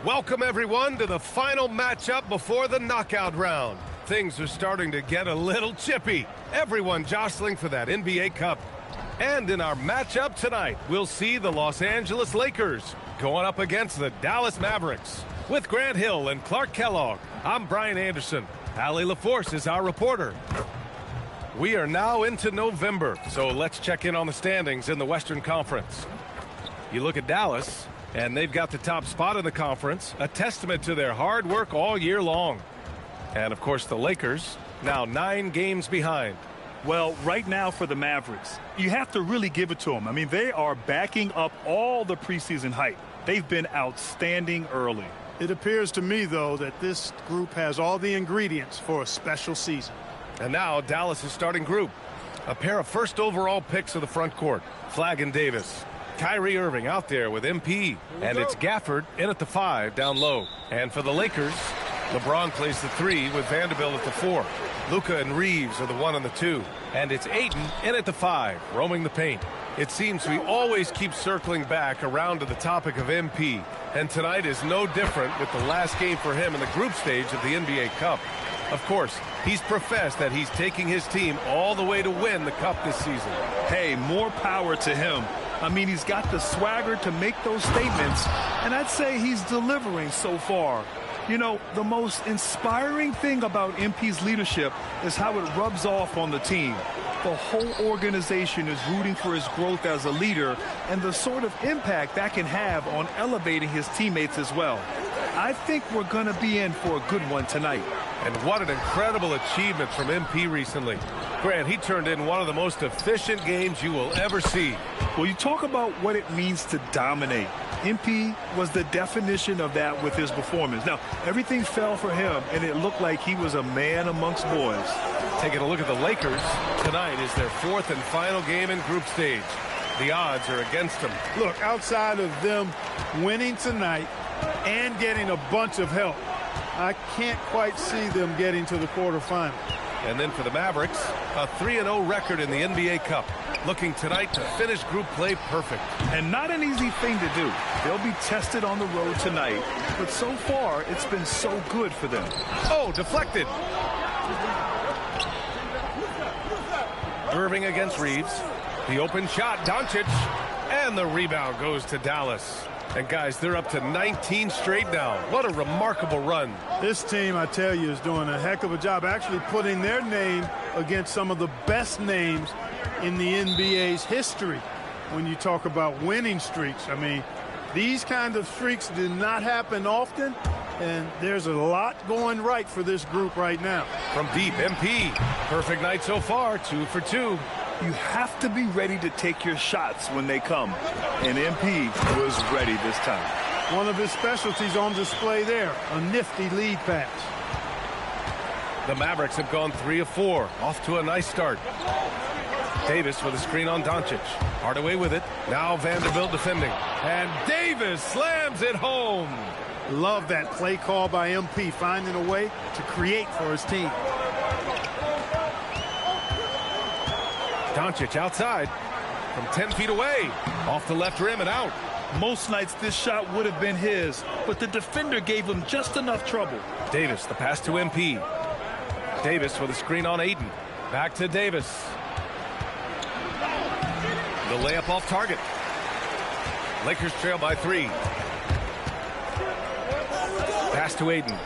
Welcome, everyone, to the final matchup before the knockout round. Things are starting to get a little chippy. Everyone jostling for that NBA Cup. And in our matchup tonight, we'll see the Los Angeles Lakers going up against the Dallas Mavericks. With Grant Hill and Clark Kellogg, I'm Brian Anderson. Allie LaForce is our reporter. We are now into November, so let's check in on the standings in the Western Conference. You look at Dallas, and they've got the top spot in the conference, a testament to their hard work all year long. And, of course, the Lakers, now 9 games behind. Well, right now for the Mavericks, you have to really give it to them. I mean, they are backing up all the preseason hype. They've been outstanding early. It appears to me, though, that this group has all the ingredients for a special season. And now Dallas' starting group. A pair of first overall picks of the front court, Flagg and Davis. Kyrie Irving out there with MP, and it's Gafford in at the 5 down low. And for the Lakers, LeBron plays the 3 with Vanderbilt at the 4. Luka and Reeves are the 1 and the 2. And it's Ayton in at the 5, roaming the paint. It seems we always keep circling back around to the topic of MP, and tonight is no different with the last game for him in the group stage of the NBA Cup. Of course, he's professed that he's taking his team all the way to win the Cup this season. Hey, more power to him. I mean, he's got the swagger to make those statements, and I'd say he's delivering so far. You know, the most inspiring thing about MP's leadership is how it rubs off on the team. The whole organization is rooting for his growth as a leader and the sort of impact that can have on elevating his teammates as well. I think we're going to be in for a good one tonight. And what an incredible achievement from MP recently. Grant, he turned in one of the most efficient games you will ever see. Well, you talk about what it means to dominate. MP was the definition of that with his performance. Now, everything fell for him, and it looked like he was a man amongst boys. Taking a look at the Lakers, tonight is their 4th and final game in group stage. The odds are against them. Look, outside of them winning tonight and getting a bunch of help, I can't quite see them getting to the quarterfinal. And then for the Mavericks, a 3-0 record in the NBA Cup. Looking tonight to finish group play perfect. And not an easy thing to do. They'll be tested on the road tonight, but so far it's been so good for them. Oh, deflected. Irving against Reeves. The open shot, Doncic. And the rebound goes to Dallas. And guys, they're up to 19 straight now. What a remarkable run. This team, I tell you, is doing a heck of a job actually putting their name against some of the best names in the NBA's history. When you talk about winning streaks, I mean, these kind of streaks do not happen often, and there's a lot going right for this group right now. From deep, MP. Perfect night so far, 2 for 2. You have to be ready to take your shots when they come. And MP was ready this time. One of his specialties on display there, a nifty lead pass. The Mavericks have gone 3 of 4, off to a nice start. Davis with a screen on Doncic. Hardaway with it. Now Vanderbilt defending. And Davis slams it home. Love that play call by MP, finding a way to create for his team. Doncic outside from 10 feet away. Off the left rim and out. Most nights this shot would have been his, but the defender gave him just enough trouble. Davis, the pass to MP. Davis with a screen on Ayton. Back to Davis. The layup off target. Lakers trail by 3. Pass to Ayton.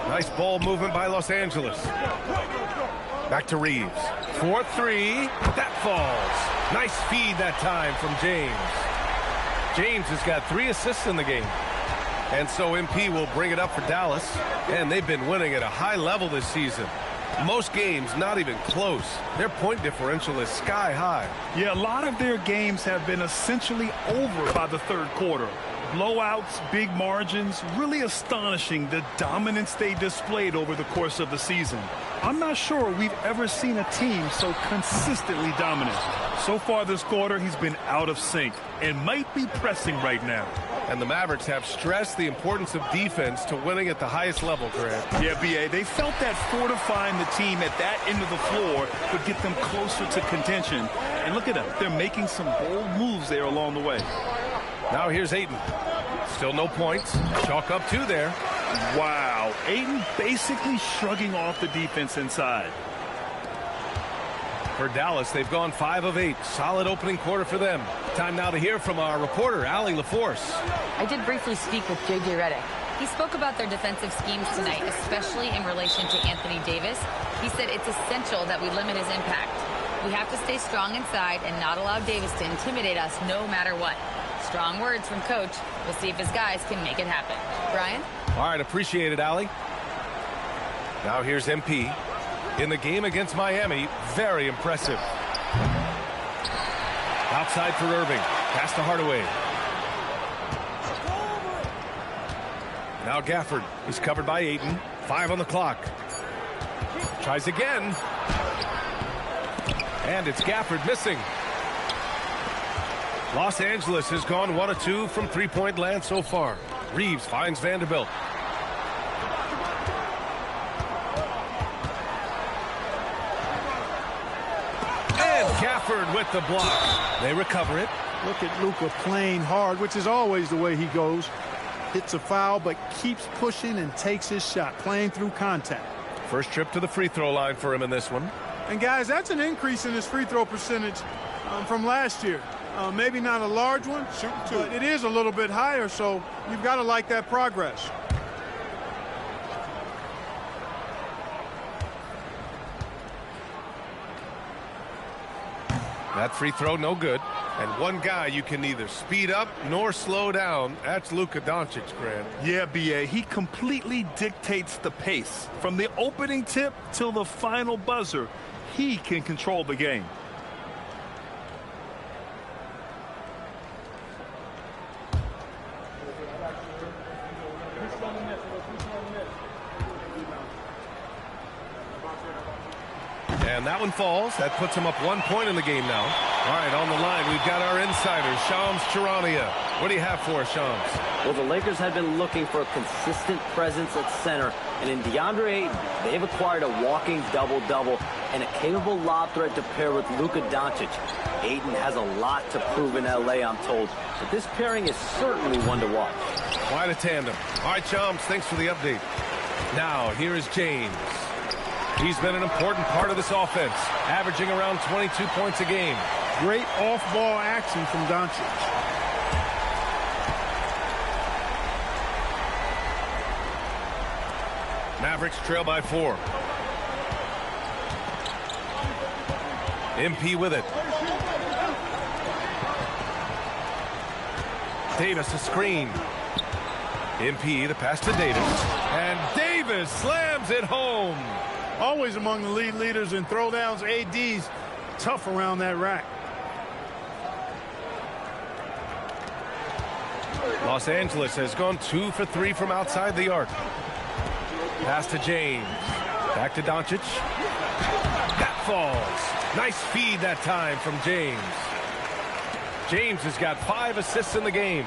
Nice ball movement by Los Angeles. Back to Reeves. 4-3. That falls. Nice feed that time from James. James has got 3 assists in the game. And so MP will bring it up for Dallas. And they've been winning at a high level this season. Most games not even close. Their point differential is sky high. Yeah, a lot of their games have been essentially over by the third quarter. Blowouts, big margins, really astonishing the dominance they displayed over the course of the season. I'm not sure we've ever seen a team so consistently dominant. So far this quarter, he's been out of sync and might be pressing right now. And the Mavericks have stressed the importance of defense to winning at the highest level, Grant. Yeah, B.A., they felt that fortifying the team at that end of the floor would get them closer to contention. And look at them. They're making some bold moves there along the way. Now here's Ayton. Still no points. Chalk up 2 there. Wow. Ayton basically shrugging off the defense inside. For Dallas, they've gone 5 of 8. Solid opening quarter for them. Time now to hear from our reporter, Allie LaForce. I did briefly speak with J.J. Redick. He spoke about their defensive schemes tonight, especially in relation to Anthony Davis. He said it's essential that we limit his impact. We have to stay strong inside and not allow Davis to intimidate us no matter what. Strong words from Coach. We'll see if his guys can make it happen. Brian? All right, appreciate it, Allie. Now here's MP. In the game against Miami, very impressive. Outside for Irving. Pass to Hardaway. Now Gafford. He's covered by Ayton. 5 on the clock. Tries again. And it's Gafford missing. Los Angeles has gone 1 of 2 from three-point land so far. Reeves finds Vanderbilt. And Gafford with the block. They recover it. Look at Luka playing hard, which is always the way he goes. Hits a foul, but keeps pushing and takes his shot, playing through contact. First trip to the free throw line for him in this one. And, guys, that's an increase in his free throw percentage from last year. Maybe not a large one, but it is a little bit higher, so you've got to like that progress. That free throw, no good. And one guy you can neither speed up nor slow down. That's Luka Doncic, Grant. Yeah, B.A., he completely dictates the pace. From the opening tip till the final buzzer, he can control the game. And that one falls. That puts him up 1 point in the game now. All right, on the line, we've got our insider, Shams Charania. What do you have for us, Shams? Well, the Lakers have been looking for a consistent presence at center. And in DeAndre Ayton, they've acquired a walking double-double and a capable lob threat to pair with Luka Doncic. Ayton has a lot to prove in L.A., I'm told. But this pairing is certainly one to watch. Quite a tandem. All right, Shams, thanks for the update. Now, here is James. He's been an important part of this offense, averaging around 22 points a game. Great off-ball action from Doncic. Mavericks trail by 4. MP with it. Davis a screen. MP the pass to Davis. And Davis slams it home. Always among the lead leaders in throwdowns. AD's tough around that rack. Los Angeles has gone 2 for 3 from outside the arc. Pass to James. Back to Doncic. That falls. Nice feed that time from James. James has got 5 assists in the game.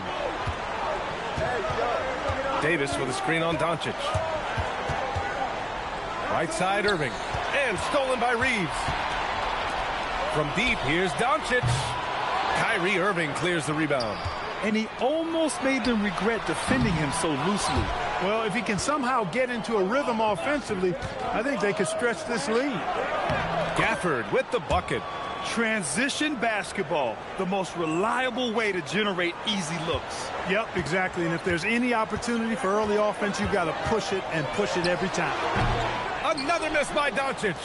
Davis with a screen on Doncic. Right side, Irving. And stolen by Reeves. From deep, here's Doncic. Kyrie Irving clears the rebound. and he almost made them regret defending him so loosely. Well, if he can somehow get into a rhythm offensively, I think they could stretch this lead. Gafford with the bucket. Transition basketball, the most reliable way to generate easy looks. Yep, exactly. And if there's any opportunity for early offense, you've got to push it and push it every time. Another miss by Doncic.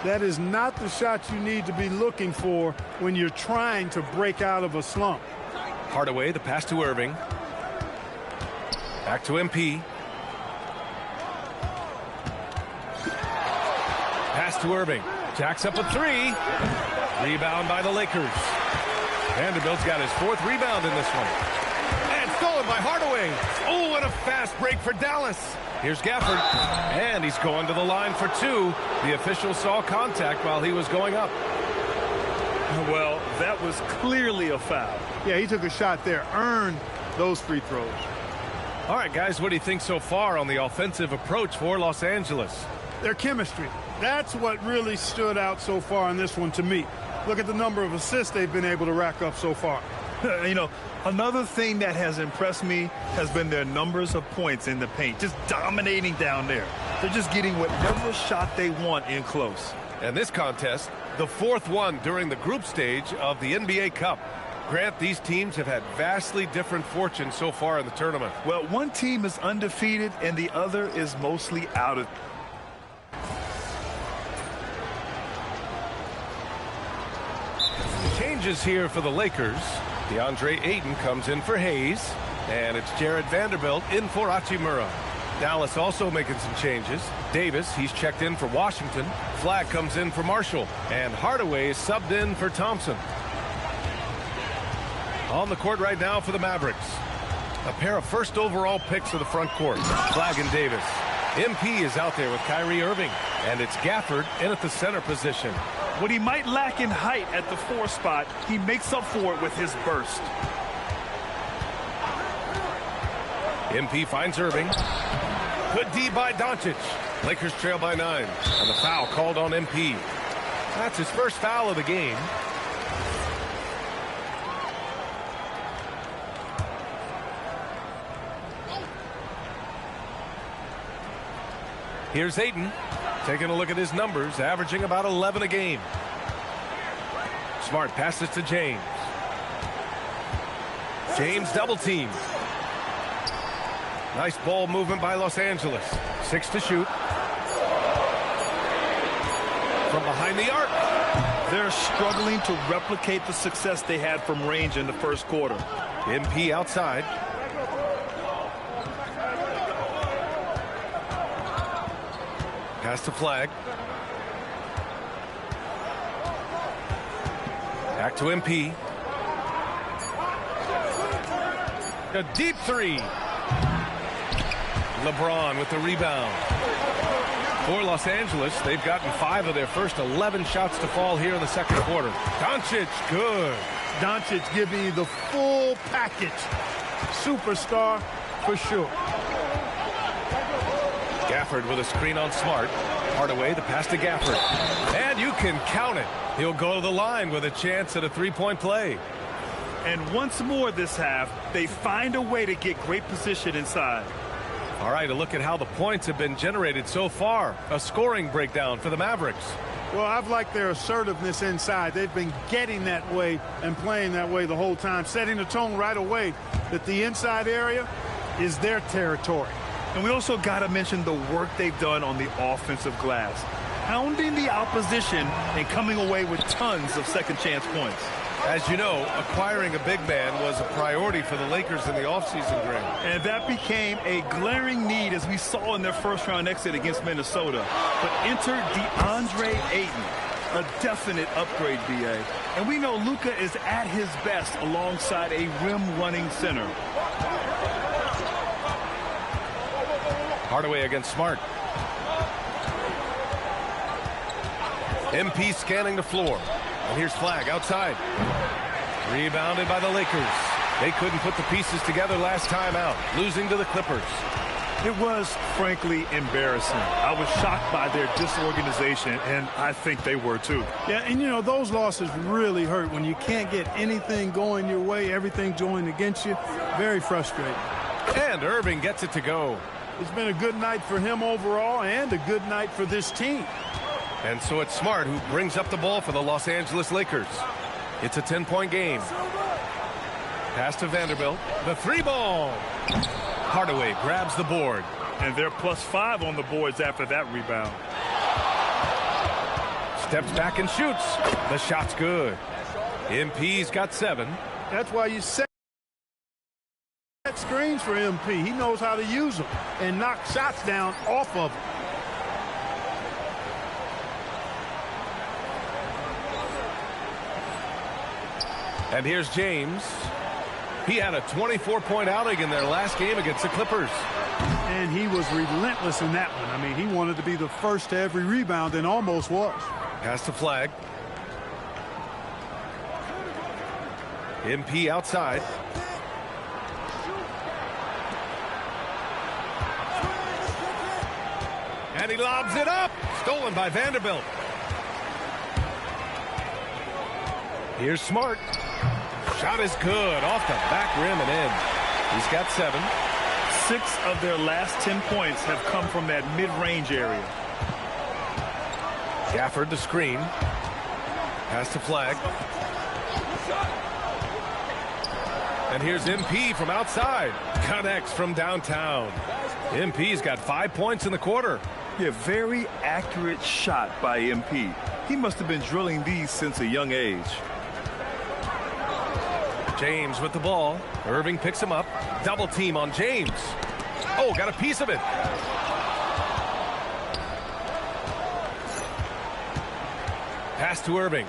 That is not the shot you need to be looking for when you're trying to break out of a slump. Hardaway, the pass to Irving. Back to MP. Pass to Irving. Jacks up a three. Rebound by the Lakers. Vanderbilt's got his 4th rebound in this one. And stolen by Hardaway. Oh, what a fast break for Dallas. Here's Gafford. And he's going to the line for 2. The official saw contact while he was going up. Well, that was clearly a foul. Yeah, he took a shot there. Earned those free throws. All right, guys, what do you think so far on the offensive approach for Los Angeles? Their chemistry. That's what really stood out so far in this one to me. Look at the number of assists they've been able to rack up so far. You know, another thing that has impressed me has been their numbers of points in the paint, just dominating down there. They're just getting whatever shot they want in close. And this contest, the 4th one during the group stage of the NBA Cup. Grant, these teams have had vastly different fortunes so far in the tournament. Well, one team is undefeated and the other is mostly out of. Changes here for the Lakers. DeAndre Ayton comes in for Hayes. And it's Jared Vanderbilt in for Hachimura. Dallas also making some changes. Davis, he's checked in for Washington. Flagg comes in for Marshall. And Hardaway is subbed in for Thompson. On the court right now for the Mavericks. A pair of 1st overall picks of the front court. Flagg and Davis. MP is out there with Kyrie Irving. And it's Gafford in at the center position. What he might lack in height at the 4 spot, he makes up for it with his burst. MP finds Irving. Good D by Doncic. Lakers trail by 9. And the foul called on MP. That's his first foul of the game. Here's Ayton. Taking a look at his numbers, averaging about 11 a game. Smart passes to James. James double teamed. Nice ball movement by Los Angeles. 6 to shoot. From behind the arc. They're struggling to replicate the success they had from range in the 1st quarter. MP outside. Pass to Flagg. Back to MP. A deep 3. LeBron with the rebound. For Los Angeles, they've gotten 5 of their first 11 shots to fall here in the 2nd quarter. Doncic, good. Doncic giving you the full package. Superstar for sure. Gafford with a screen on Smart. Hardaway, the pass to Gafford. And you can count it. He'll go to the line with a chance at a 3-point play. And once more this half, they find a way to get great position inside. All right, a look at how the points have been generated so far. A scoring breakdown for the Mavericks. Well, I've liked their assertiveness inside. They've been getting that way and playing that way the whole time, setting the tone right away that the inside area is their territory. And we also got to mention the work they've done on the offensive glass, pounding the opposition and coming away with tons of second chance points. As you know, acquiring a big man was a priority for the Lakers in the offseason, Grant. And that became a glaring need as we saw in their 1st round exit against Minnesota. But enter DeAndre Ayton, a definite upgrade, BA. And we know Luka is at his best alongside a rim-running center. Hardaway against Smart. MP scanning the floor. And here's Flagg outside. Rebounded by the Lakers. They couldn't put the pieces together last time out, losing to the Clippers. It was, frankly, embarrassing. I was shocked by their disorganization, and I think they were too. Yeah, and you know, those losses really hurt when you can't get anything going your way, everything going against you. Very frustrating. And Irving gets it to go. It's been a good night for him overall and a good night for this team. And so it's Smart who brings up the ball for the Los Angeles Lakers. It's a 10-point game. Pass to Vanderbilt. The three ball. Hardaway grabs the board. And they're +5 on the boards after that rebound. Steps back and shoots. The shot's good. MP's got 7. That's why you set screens for MP. He knows how to use them and knock shots down off of them. And here's James. He had a 24-point outing in their last game against the Clippers. And he was relentless in that one. I mean, he wanted to be the first to every rebound and almost was. Pass to Flag. MP outside. And he lobs it up. Stolen by Vanderbilt. Here's Smart. Shot is good. Off the back rim and in. He's got 7. 6 of their last 10 points have come from that mid-range area. Gafford the screen. Pass to Flag. And here's MP from outside. Connects from downtown. MP's got 5 points in the quarter. Yeah, very accurate shot by MP. He must have been drilling these since a young age. James with the ball. Irving picks him up. Double team on James. Oh, got a piece of it. Pass to Irving.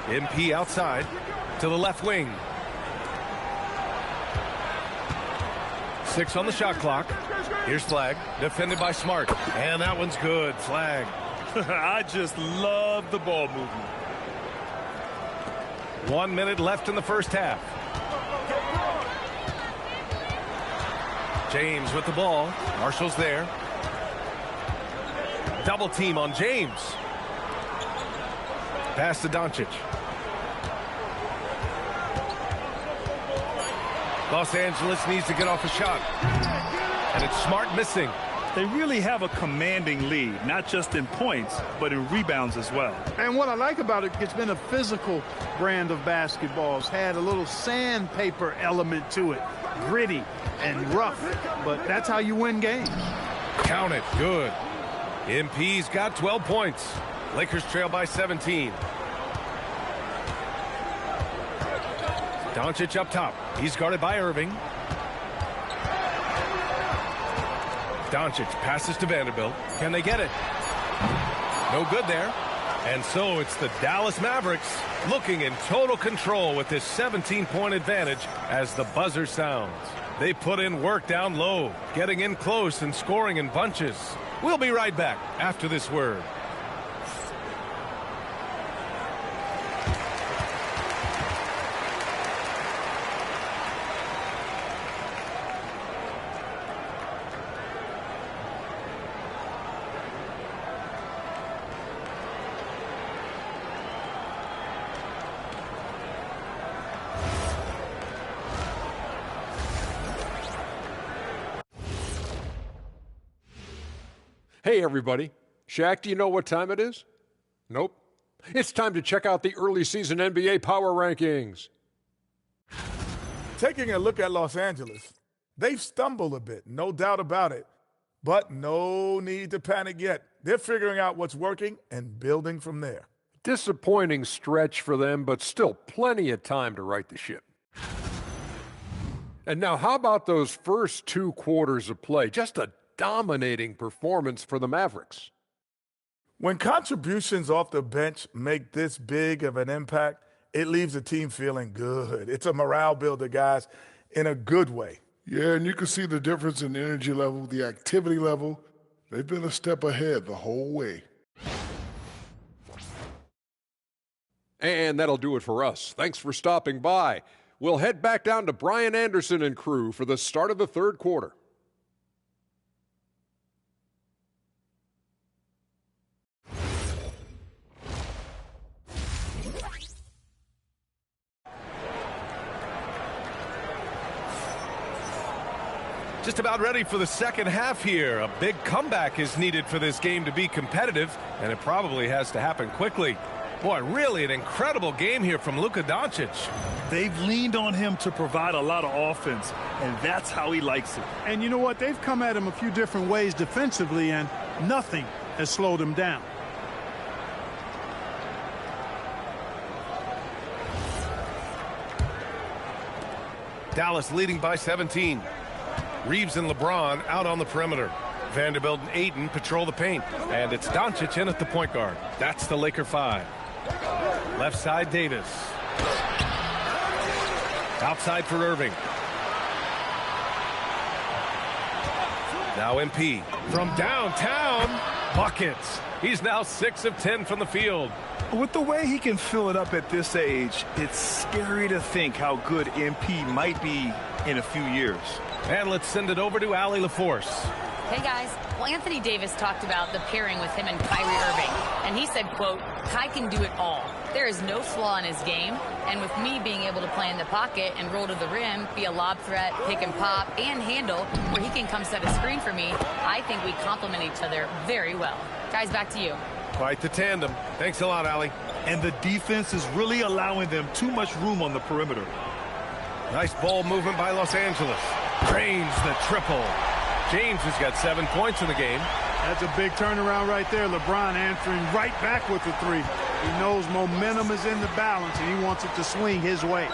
MP outside to the left wing. 6 on the shot clock. Here's Flag, defended by Smart. And that one's good. Flag. I just love the ball movement. 1 minute left in the first half. James with the ball. Marshall's there. Double team on James. Pass to Doncic. Los Angeles needs to get off a shot. And it's Smart missing. They really have a commanding lead, not just in points, but in rebounds as well. And what I like about it, it's been a physical brand of basketball. It's had a little sandpaper element to it. Gritty and rough, but that's how you win games. Count it. Good. MP's got 12 points. Lakers trail by 17. Doncic up top. He's guarded by Irving. Doncic passes to Vanderbilt. Can they get it? No good there. And so it's the Dallas Mavericks looking in total control with this 17-point advantage as the buzzer sounds. They put in work down low, getting in close and scoring in bunches. We'll be right back after this word. Hey, everybody. Shaq, do you know what time it is? Nope. It's time to check out the early season NBA Power Rankings. Taking a look at Los Angeles, they've stumbled a bit, no doubt about it. But no need to panic yet. They're figuring out what's working and building from there. Disappointing stretch for them, but still plenty of time to right the ship. And now, how about those first 2 quarters of play? Just a dominating performance for the Mavericks. When contributions off the bench make this big of an impact, it leaves the team feeling good. It's a morale builder, guys, in a good way. Yeah, and you can see the difference in energy level, the activity level. They've been a step ahead the whole way. And that'll do it for us. Thanks for stopping by. We'll head back down to Brian Anderson and crew for the start of the third quarter. Just about ready for the second half here. A big comeback is needed for this game to be competitive, and it probably has to happen quickly. Boy, really an incredible game here from Luka Doncic. They've leaned on him to provide a lot of offense, and that's how he likes it. And you know what? They've come at him a few different ways defensively, and nothing has slowed him down. Dallas leading by 17. Reeves and LeBron out on the perimeter. Vanderbilt and Ayton patrol the paint. And it's Doncic in at the point guard. That's the Laker 5. Left side, Davis. Outside for Irving. Now MP from downtown. Buckets. He's now 6 of 10 from the field. With the way he can fill it up at this age, it's scary to think how good MP might be in a few years. And let's send it over to Allie LaForce. Hey, guys. Well, Anthony Davis talked about the pairing with him and Kyrie Irving. And he said, quote, Kai can do it all. There is no flaw in his game. And with me being able to play in the pocket and roll to the rim, be a lob threat, pick and pop, and handle, where he can come set a screen for me, I think we complement each other very well. Guys, back to you. Quite the tandem. Thanks a lot, Allie. And the defense is really allowing them too much room on the perimeter. Nice ball movement by Los Angeles. Drains the triple. James has got 7 points in the game. That's a big turnaround right there. LeBron answering right back with the three. He knows momentum is in the balance, and he wants it to swing his way.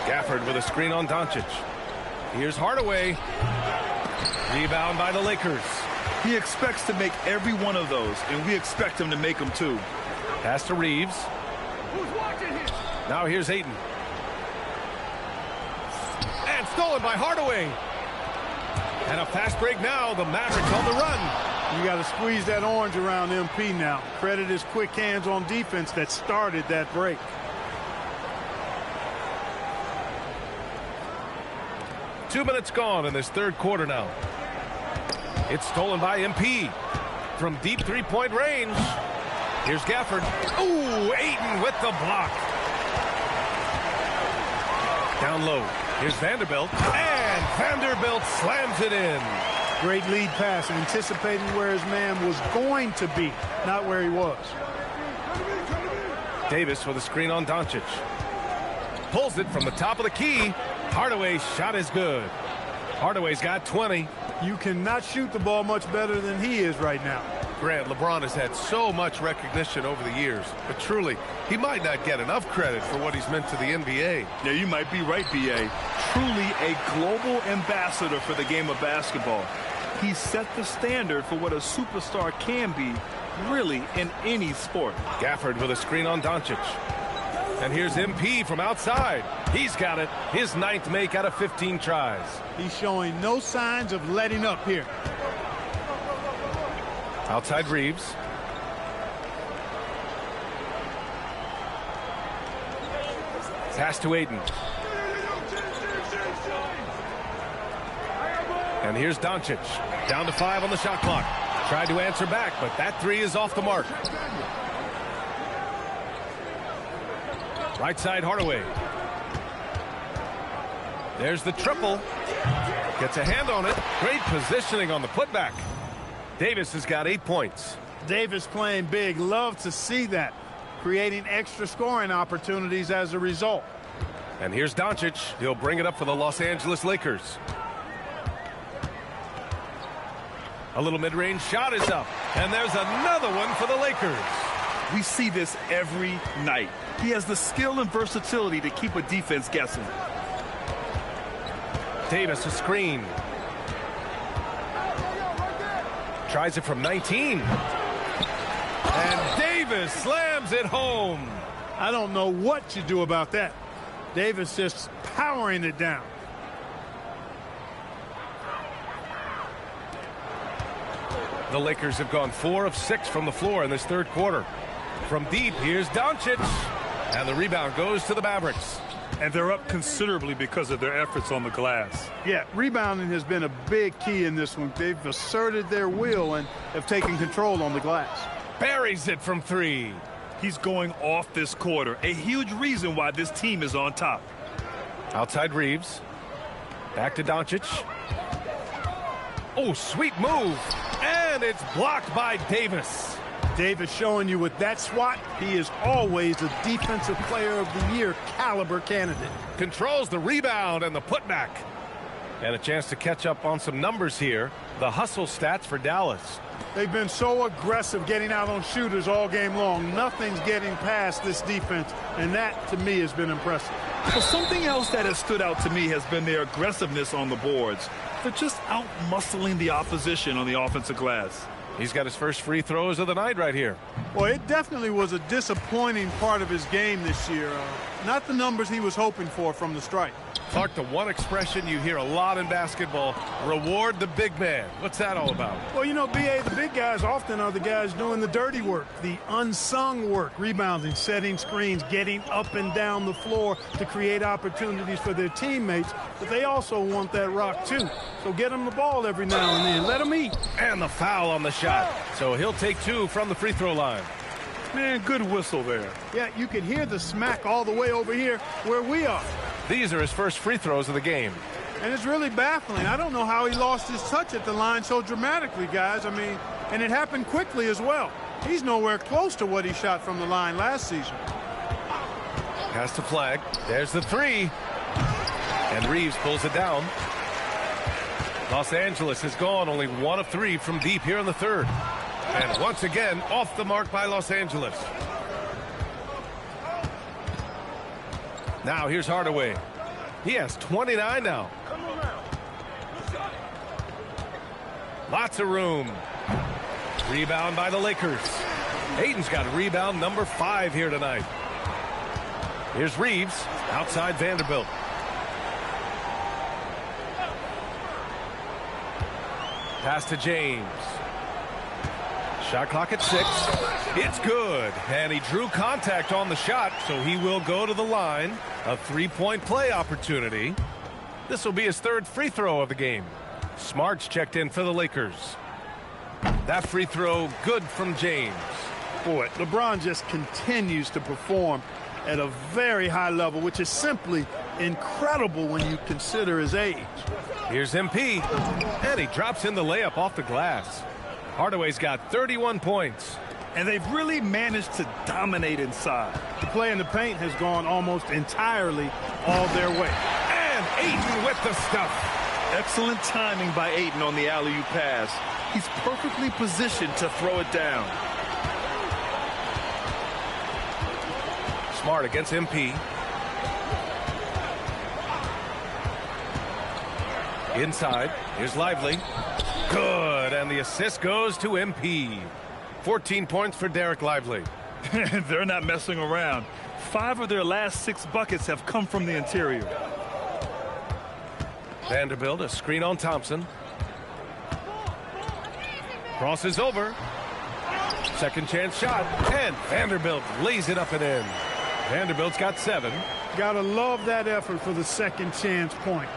Gafford with a screen on Doncic. Here's Hardaway. Rebound by the Lakers. He expects to make every one of those, and we expect him to make them too. Pass to Reeves. Now here's Ayton. And stolen by Hardaway. And a fast break now. The Mavericks on the run. You got to squeeze that orange around MP now. Credit his quick hands on defense that started that break. Two minutes gone in this third quarter now. It's stolen by MP from deep three-point range. Here's Gafford. Ooh, Ayton with the block. Down low. Here's Vanderbilt. And Vanderbilt slams it in. Great lead pass, anticipating where his man was going to be, not where he was. Davis with a screen on Doncic. Pulls it from the top of the key. Hardaway's shot is good. Hardaway's got 20. You cannot shoot the ball much better than he is right now. Grant, LeBron has had so much recognition over the years, but truly, he might not get enough credit for what he's meant to the NBA. Yeah, you might be right, B.A. Truly a global ambassador for the game of basketball. He set the standard for what a superstar can be, really, in any sport. Gafford with a screen on Doncic. And here's MP from outside. He's got it. His 9th make out of 15 tries. He's showing no signs of letting up here. Outside Reeves. Pass to Ayton. And here's Doncic. Down to 5 on the shot clock. Tried to answer back, but that 3 is off the mark. Right side, Hardaway. There's the triple. Gets a hand on it. Great positioning on the putback. Davis has got 8 points. Davis playing big. Love to see that. Creating extra scoring opportunities as a result. And here's Doncic. He'll bring it up for the Los Angeles Lakers. A little mid-range shot is up. And there's another one for the Lakers. We see this every night. He has the skill and versatility to keep a defense guessing. Davis a screen. Tries it from 19. And Davis slams it home. I don't know what you do about that. Davis just powering it down. The Lakers have gone 4 of 6 from the floor in this third quarter. From deep, here's Doncic. And the rebound goes to the Mavericks. And they're up considerably because of their efforts on the glass. Yeah, rebounding has been a big key in this one. They've asserted their will and have taken control on the glass. Buries it from 3. He's going off this quarter, a huge reason why this team is on top. Outside Reeves. Back to Doncic. Oh, sweet move. And it's blocked by Davis. Davis showing you with that swat, he is always a Defensive Player of the Year caliber candidate. Controls the rebound and the putback. And a chance to catch up on some numbers here. The hustle stats for Dallas. They've been so aggressive getting out on shooters all game long. Nothing's getting past this defense, and that, to me, has been impressive. Well, something else that has stood out to me has been their aggressiveness on the boards. They're just out-muscling the opposition on the offensive glass. He's got his first free throws of the night right here. Well, it definitely was a disappointing part of his game this year. Not the numbers he was hoping for from the stripe. Clark, the one expression you hear a lot in basketball, reward the big man. What's that all about? Well, you know, B.A., the big guys often are the guys doing the dirty work, the unsung work, rebounding, setting screens, getting up and down the floor to create opportunities for their teammates. But they also want that rock, too. So get them the ball every now and then. Let them eat. And the foul on the shot. So he'll take 2 from the free throw line. Man, good whistle there. Yeah, you could hear the smack all the way over here where we are. These are his first free throws of the game. And it's really baffling. I don't know how he lost his touch at the line so dramatically, guys. I mean, and it happened quickly as well. He's nowhere close to what he shot from the line last season. Pass to Flag. There's the 3. And Reeves pulls it down. Los Angeles has gone only 1 of 3 from deep here in the third. And once again, off the mark by Los Angeles. Now here's Hardaway. He has 29 now. Lots of room. Rebound by the Lakers. Ayton's got rebound number 5 here tonight. Here's Reeves outside Vanderbilt. Pass to James. Shot clock at 6. It's good. And he drew contact on the shot, so he will go to the line. A 3-point play opportunity. This will be his 3rd free throw of the game. Smart's checked in for the Lakers. That free throw good from James. Boy, LeBron just continues to perform at a very high level, which is simply incredible when you consider his age. Here's MP. And he drops in the layup off the glass. Hardaway's got 31 points. And they've really managed to dominate inside. The play in the paint has gone almost entirely all their way. And Ayton with the stuff. Excellent timing by Ayton on the alley-oop pass. He's perfectly positioned to throw it down. Smart against MP. Inside. Here's Lively. Good. And the assist goes to MP. 14 points for Derek Lively. They're not messing around. 5 of their last 6 buckets have come from the interior. Vanderbilt, a screen on Thompson. Crosses over. Second chance shot. And Vanderbilt lays it up and in. Vanderbilt's got 7. Gotta love that effort for the second chance point.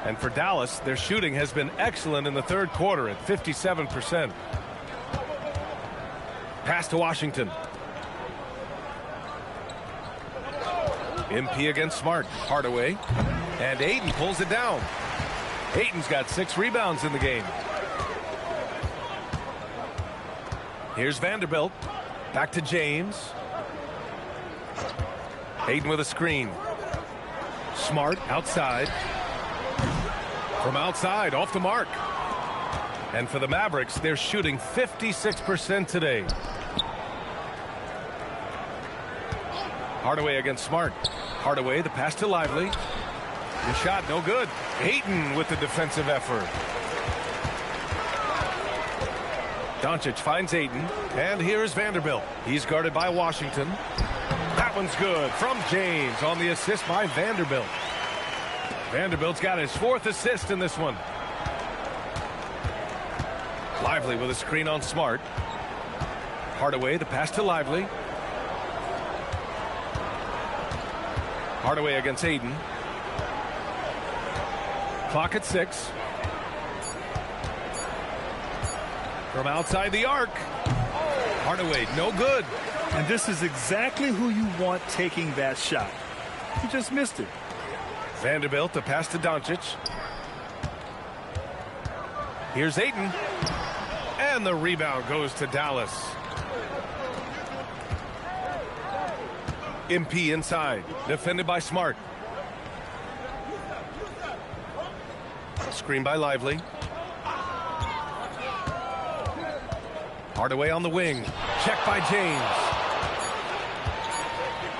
And for Dallas, their shooting has been excellent in the third quarter at 57%. Pass to Washington. MP against Smart. Hardaway. And Ayton pulls it down. Ayton's got 6 rebounds in the game. Here's Vanderbilt. Back to James. Ayton with a screen. Smart outside. From outside, off the mark. And for the Mavericks, they're shooting 56% today. Hardaway against Smart. Hardaway, the pass to Lively. The shot, no good. Ayton with the defensive effort. Doncic finds Ayton. And here's Vanderbilt. He's guarded by Washington. That one's good from James on the assist by Vanderbilt. Vanderbilt's got his 4th assist in this one. Lively with a screen on Smart. Hardaway, the pass to Lively. Hardaway against Aiden. Clock at 6. From outside the arc. Hardaway, no good. And this is exactly who you want taking that shot. He just missed it. Vanderbilt, the pass to Doncic. Here's Ayton. And the rebound goes to Dallas. MP inside, defended by Smart. Screen by Lively. Hardaway on the wing. Check by James.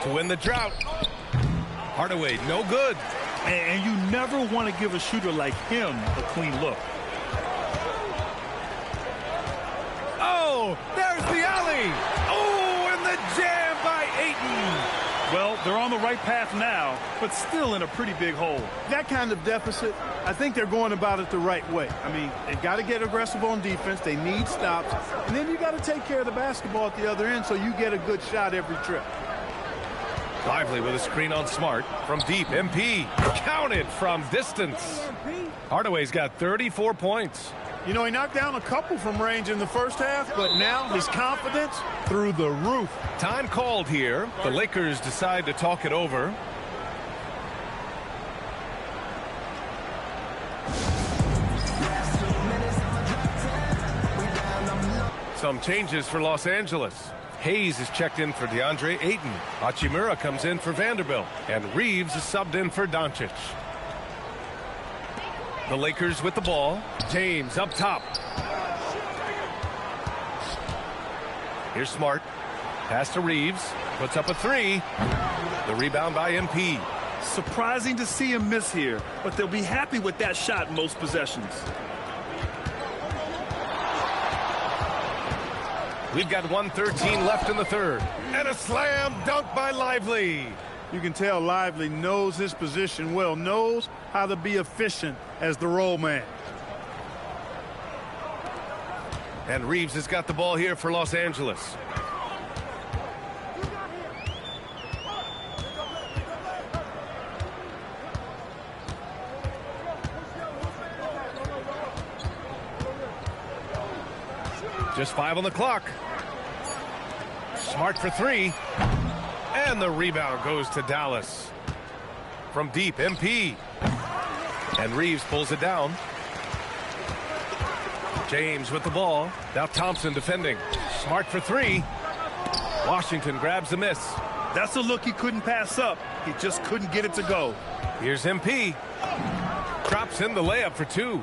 To win the drought. Hardaway, no good. And you never want to give a shooter like him a clean look. Oh, there's the alley. Oh, and the jam by Ayton. Well, they're on the right path now, but still in a pretty big hole. That kind of deficit, I think they're going about it the right way. I mean, they got to get aggressive on defense. They need stops. And then you got to take care of the basketball at the other end so you get a good shot every trip. Lively with a screen on Smart. From deep, MP. Counted from distance. Hardaway's got 34 points. You know, he knocked down a couple from range in the first half, but now his confidence through the roof. Time called here. The Lakers decide to talk it over. Some changes for Los Angeles. Hayes is checked in for DeAndre Ayton. Hachimura comes in for Vanderbilt. And Reeves is subbed in for Doncic. The Lakers with the ball. James up top. Here's Smart. Pass to Reeves. Puts up a 3. The rebound by MP. Surprising to see him miss here, but they'll be happy with that shot most possessions. We've got 1:13 left in the third. And a slam dunk by Lively. You can tell Lively knows his position well, knows how to be efficient as the roll man. And Reeves has got the ball here for Los Angeles. Just 5 on the clock. Smart for 3. And the rebound goes to Dallas. From deep, MP. And Reeves pulls it down. James with the ball. Now Thompson defending. Smart for 3. Washington grabs the miss. That's a look he couldn't pass up. He just couldn't get it to go. Here's MP. Drops in the layup for 2.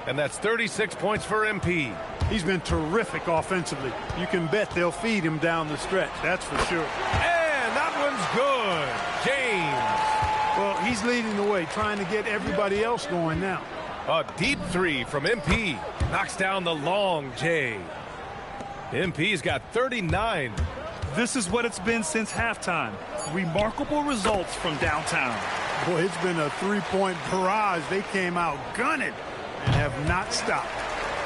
And that's 36 points for MP. He's been terrific offensively. You can bet they'll feed him down the stretch. That's for sure. And that one's good. James. Well, he's leading the way, trying to get everybody else going now. A deep 3 from MP. Knocks down the long J. MP's got 39. This is what it's been since halftime. Remarkable results from downtown. Boy, it's been a three-point barrage. They came out gunning and have not stopped.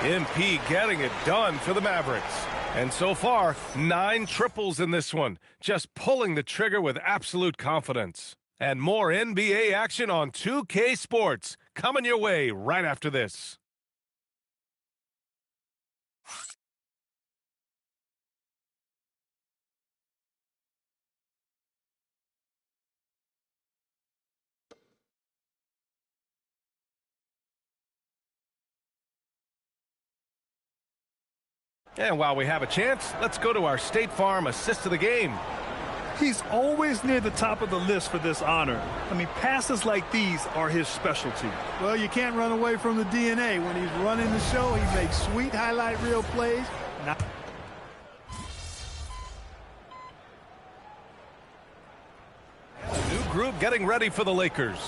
MP getting it done for the Mavericks. And so far, 9 triples in this one. Just pulling the trigger with absolute confidence. And more NBA action on 2K Sports. Coming your way right after this. And while we have a chance, let's go to our State Farm assist of the game. He's always near the top of the list for this honor. I mean, passes like these are his specialty. Well, you can't run away from the DNA. When he's running the show, he makes sweet highlight reel plays. New group getting ready for the Lakers.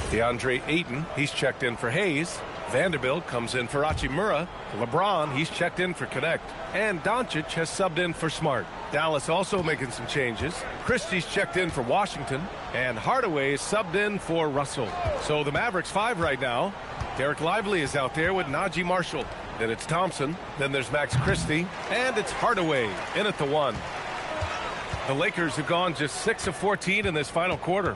DeAndre Ayton, he's checked in for Hayes. Vanderbilt comes in for Hachimura. LeBron, he's checked in for Connect. And Doncic has subbed in for Smart. Dallas also making some changes. Christie's checked in for Washington. And Hardaway is subbed in for Russell. So the Mavericks 5 right now. Derek Lively is out there with Najee Marshall. Then it's Thompson. Then there's Max Christie. And it's Hardaway in at the 1. The Lakers have gone just 6 of 14 in this final quarter.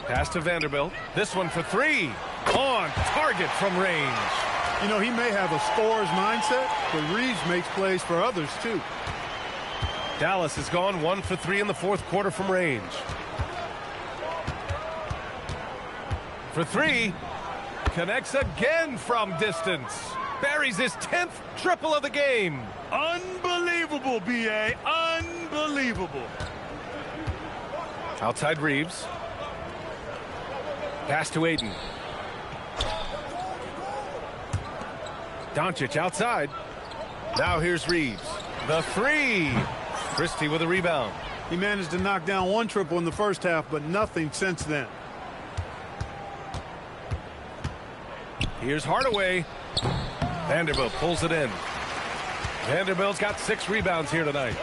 Pass to Vanderbilt. This one for 3. On target from range. You know, he may have a scorer's mindset, but Reeves makes plays for others, too. Dallas has gone 1 for 3 in the fourth quarter from range. For 3. Connects again from distance. Buries his 10th triple of the game. Unbelievable, B.A. Unbelievable. Outside Reeves. Pass to Ayton. Doncic outside. Now here's Reeves. The 3. Christie with a rebound. He managed to knock down 1 triple in the first half, but nothing since then. Here's Hardaway. Vanderbilt pulls it in. Vanderbilt's got 6 rebounds here tonight.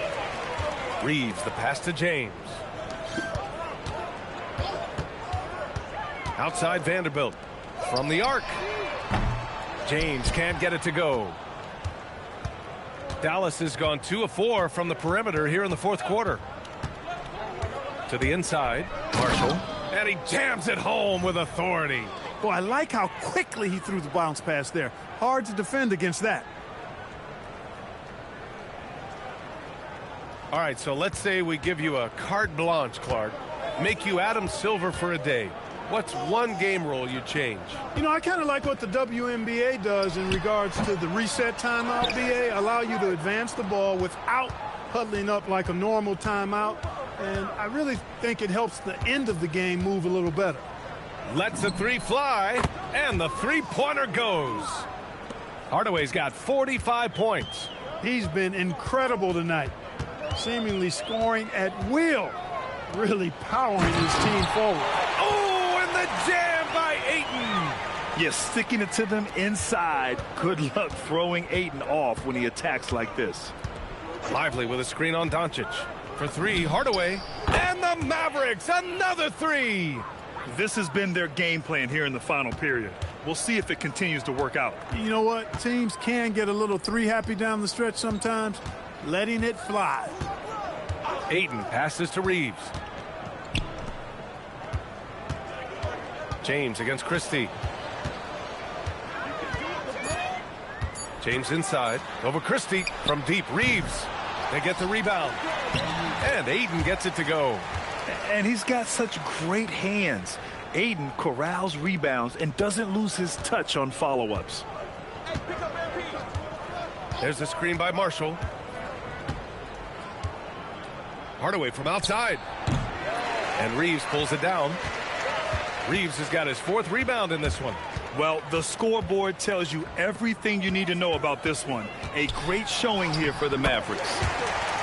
Reeves, the pass to James. Outside Vanderbilt. From the arc. James can't get it to go. Dallas has gone 2 of 4 from the perimeter here in the fourth quarter. To the inside. Marshall. And he jams it home with authority. Well, I like how quickly he threw the bounce pass there. Hard to defend against that. All right, so let's say we give you a carte blanche, Clark. Make you Adam Silver for a day. What's one game rule you'd change? You know, I kind of like what the WNBA does in regards to the reset timeout, BA. Allow you to advance the ball without huddling up like a normal timeout. And I really think it helps the end of the game move a little better. Lets the 3 fly, and the 3-pointer goes. Hardaway's got 45 points. He's been incredible tonight, seemingly scoring at will, really powering his team forward. Oh, and the jam by Ayton. Yes, sticking it to them inside. Good luck throwing Ayton off when he attacks like this. Lively with a screen on Doncic. For 3, Hardaway. And the Mavericks, another 3. This has been their game plan here in the final period. We'll see if it continues to work out. You know what? Teams can get a little 3 happy down the stretch sometimes. Letting it fly. Ayton passes to Reeves. James against Christie. James inside. Over Christie from deep. Reeves. They get the rebound. And Ayton gets it to go. And he's got such great hands. Ayton corrals rebounds and doesn't lose his touch on follow-ups. There's a screen by Marshall. Hardaway from outside. And Reeves pulls it down. Reeves has got his 4th rebound in this one. Well, the scoreboard tells you everything you need to know about this one. A great showing here for the Mavericks.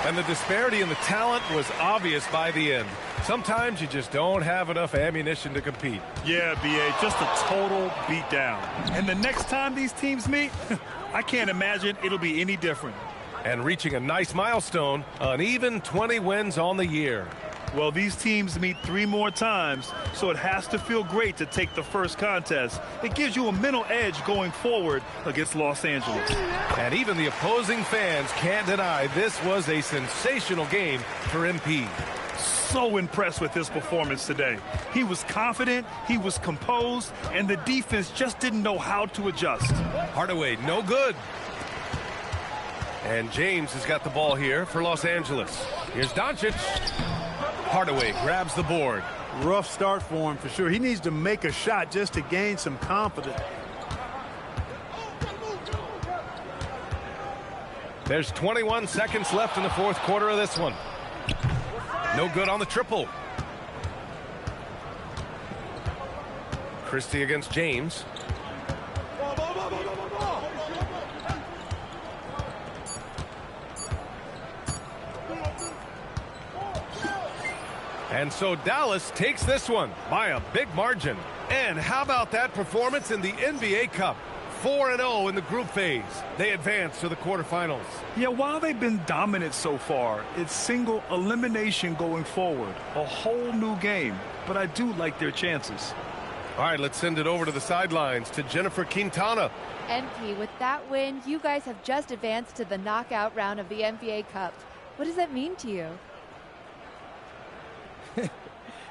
And the disparity in the talent was obvious by the end. Sometimes you just don't have enough ammunition to compete. Yeah, B.A., just a total beatdown. And the next time these teams meet, I can't imagine it'll be any different. And reaching a nice milestone, an even 20 wins on the year. Well, these teams meet 3 more times, so it has to feel great to take the first contest. It gives you a mental edge going forward against Los Angeles. And even the opposing fans can't deny this was a sensational game for MP. So impressed with his performance today. He was confident, he was composed, and the defense just didn't know how to adjust. Hardaway, no good. And James has got the ball here for Los Angeles. Here's Doncic. Hardaway grabs the board. Rough start for him for sure. He needs to make a shot just to gain some confidence. There's 21 seconds left in the fourth quarter of this one. No good on the triple. Christie against James. And so Dallas takes this one by a big margin. And how about that performance in the NBA Cup? 4-0 in the group phase. They advance to the quarterfinals. Yeah, while they've been dominant so far, it's single elimination going forward. A whole new game, but I do like their chances. All right, let's send it over to the sidelines to Jennifer Quintana. NP, with that win, you guys have just advanced to the knockout round of the NBA Cup. What does that mean to you?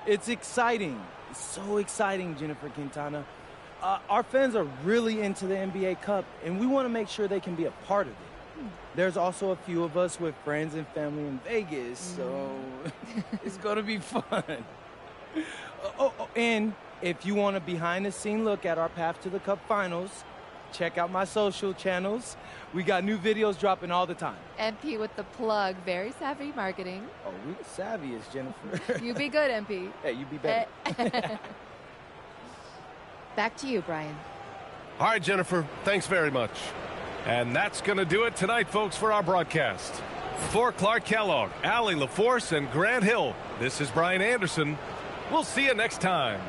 It's exciting. It's so exciting, Jennifer Quintana. Our fans are really into the NBA Cup, and we want to make sure they can be a part of it. There's also a few of us with friends and family in Vegas, so it's going to be fun. And if you want a behind-the-scene look at our path to the Cup Finals, check out my social channels. We got new videos dropping all the time. MP with the plug. Very savvy marketing. Oh, we the savviest, Jennifer. You be good, MP. Hey, you be better. Back to you, Brian. All right, Jennifer, thanks very much. And that's going to do it tonight, folks, for our broadcast. For Clark Kellogg, Allie LaForce, and Grant Hill, this is Brian Anderson. We'll see you next time.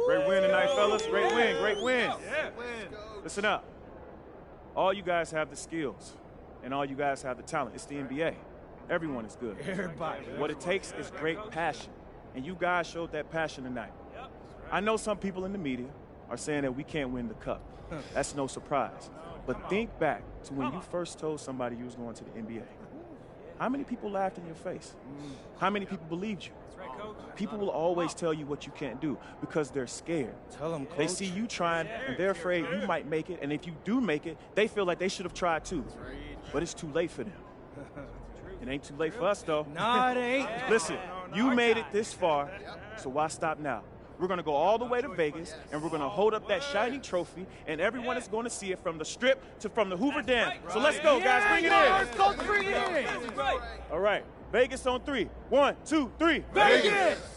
Great win tonight, fellas. Great win, great win. Yeah. Listen up. All you guys have the skills, and all you guys have the talent. It's the NBA. Everyone is good. Everybody. What it takes is great passion, and you guys showed that passion tonight. I know some people in the media are saying that we can't win the cup. That's no surprise. But think back to when you first told somebody you was going to the NBA. How many people laughed in your face? How many people believed you? People will always tell you what you can't do because they're scared. Tell them, Coach. They see you trying, and they're afraid you might make it. And if you do make it, they feel like they should have tried too. But it's too late for them. It ain't too late for us, though. No, it ain't. Listen, you made it this far, so why stop now? We're going to go all the way to Vegas, and we're going to hold up that shiny trophy, and everyone is going to see it from the Strip to from the Hoover Dam. So let's go, guys. Bring it in. Coach, bring it in. All right. Vegas on 3. 1, 2, 3. Vegas!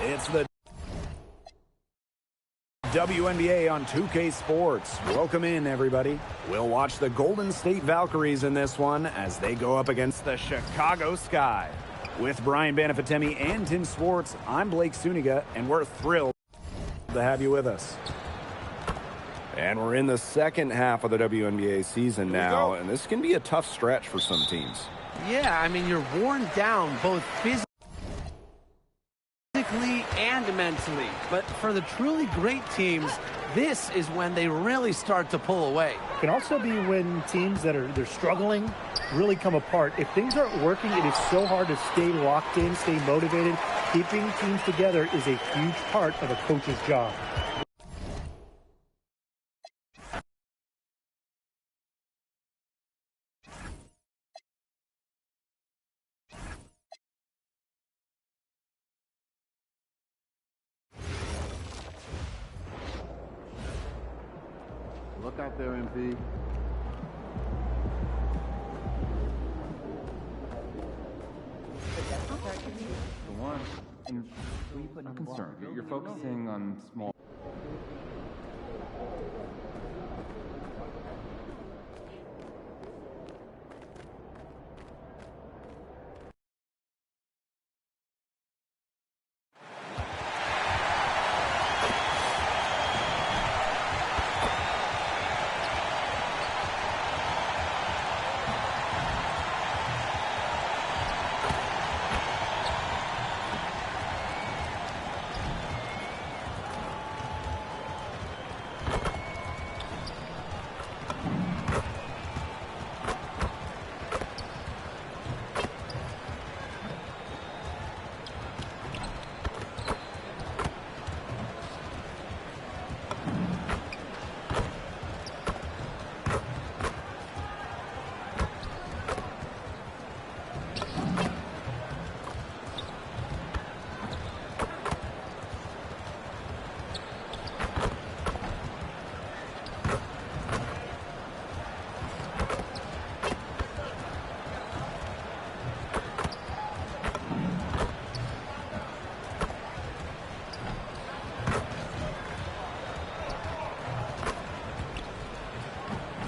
It's the WNBA on 2K Sports. Welcome in, everybody. We'll watch the Golden State Valkyries in this one as they go up against the Chicago Sky. With Brian Banafitemi and Tim Swartz, I'm Blake Suniga, and we're thrilled to have you with us. And we're in the second half of the WNBA season now, and this can be a tough stretch for some teams. Yeah, I mean, you're worn down both physically. physically and mentally. But for the truly great teams, this is when they really start to pull away. It can also be when teams they're struggling really come apart. If things aren't working, it is so hard to stay locked in, stay motivated. Keeping teams together is a huge part of a coach's job. Look out there, MP. The one, and I'm concerned. You're focusing on small.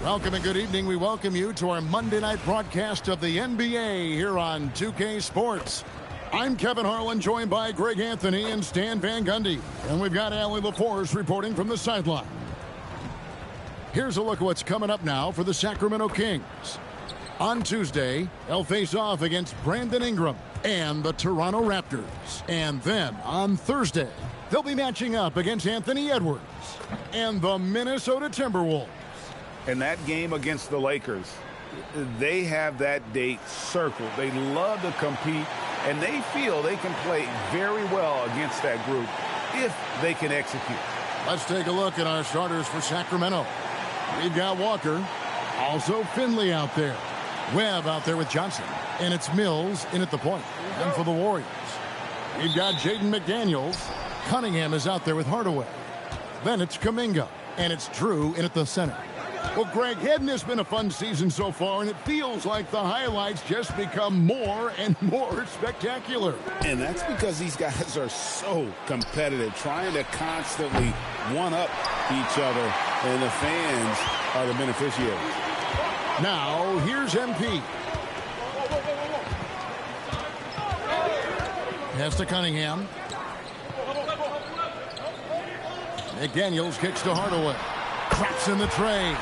Welcome and good evening. We welcome you to our Monday night broadcast of the NBA here on 2K Sports. I'm Kevin Harlan, joined by Greg Anthony and Stan Van Gundy. And we've got Allie LaForce reporting from the sideline. Here's a look at what's coming up now for the Sacramento Kings. On Tuesday, they'll face off against Brandon Ingram and the Toronto Raptors. And then on Thursday, they'll be matching up against Anthony Edwards and the Minnesota Timberwolves. And that game against the Lakers, they have that date circled. They love to compete, and they feel they can play very well against that group if they can execute. Let's take a look at our starters for Sacramento. We've got Walker, also Finley out there. Webb out there with Johnson, and it's Mills in at the point. And for the Warriors, we've got Jaden McDaniels. Cunningham is out there with Hardaway. Then it's Kuminga, and it's Drew in at the center. Well, Greg, hadn't this been a fun season so far, and it feels like the highlights just become more and more spectacular. And that's because these guys are so competitive, trying to constantly one-up each other, and the fans are the beneficiaries. Now, here's MP. Pass to Cunningham. McDaniels kicks to Hardaway. Traps in the tray.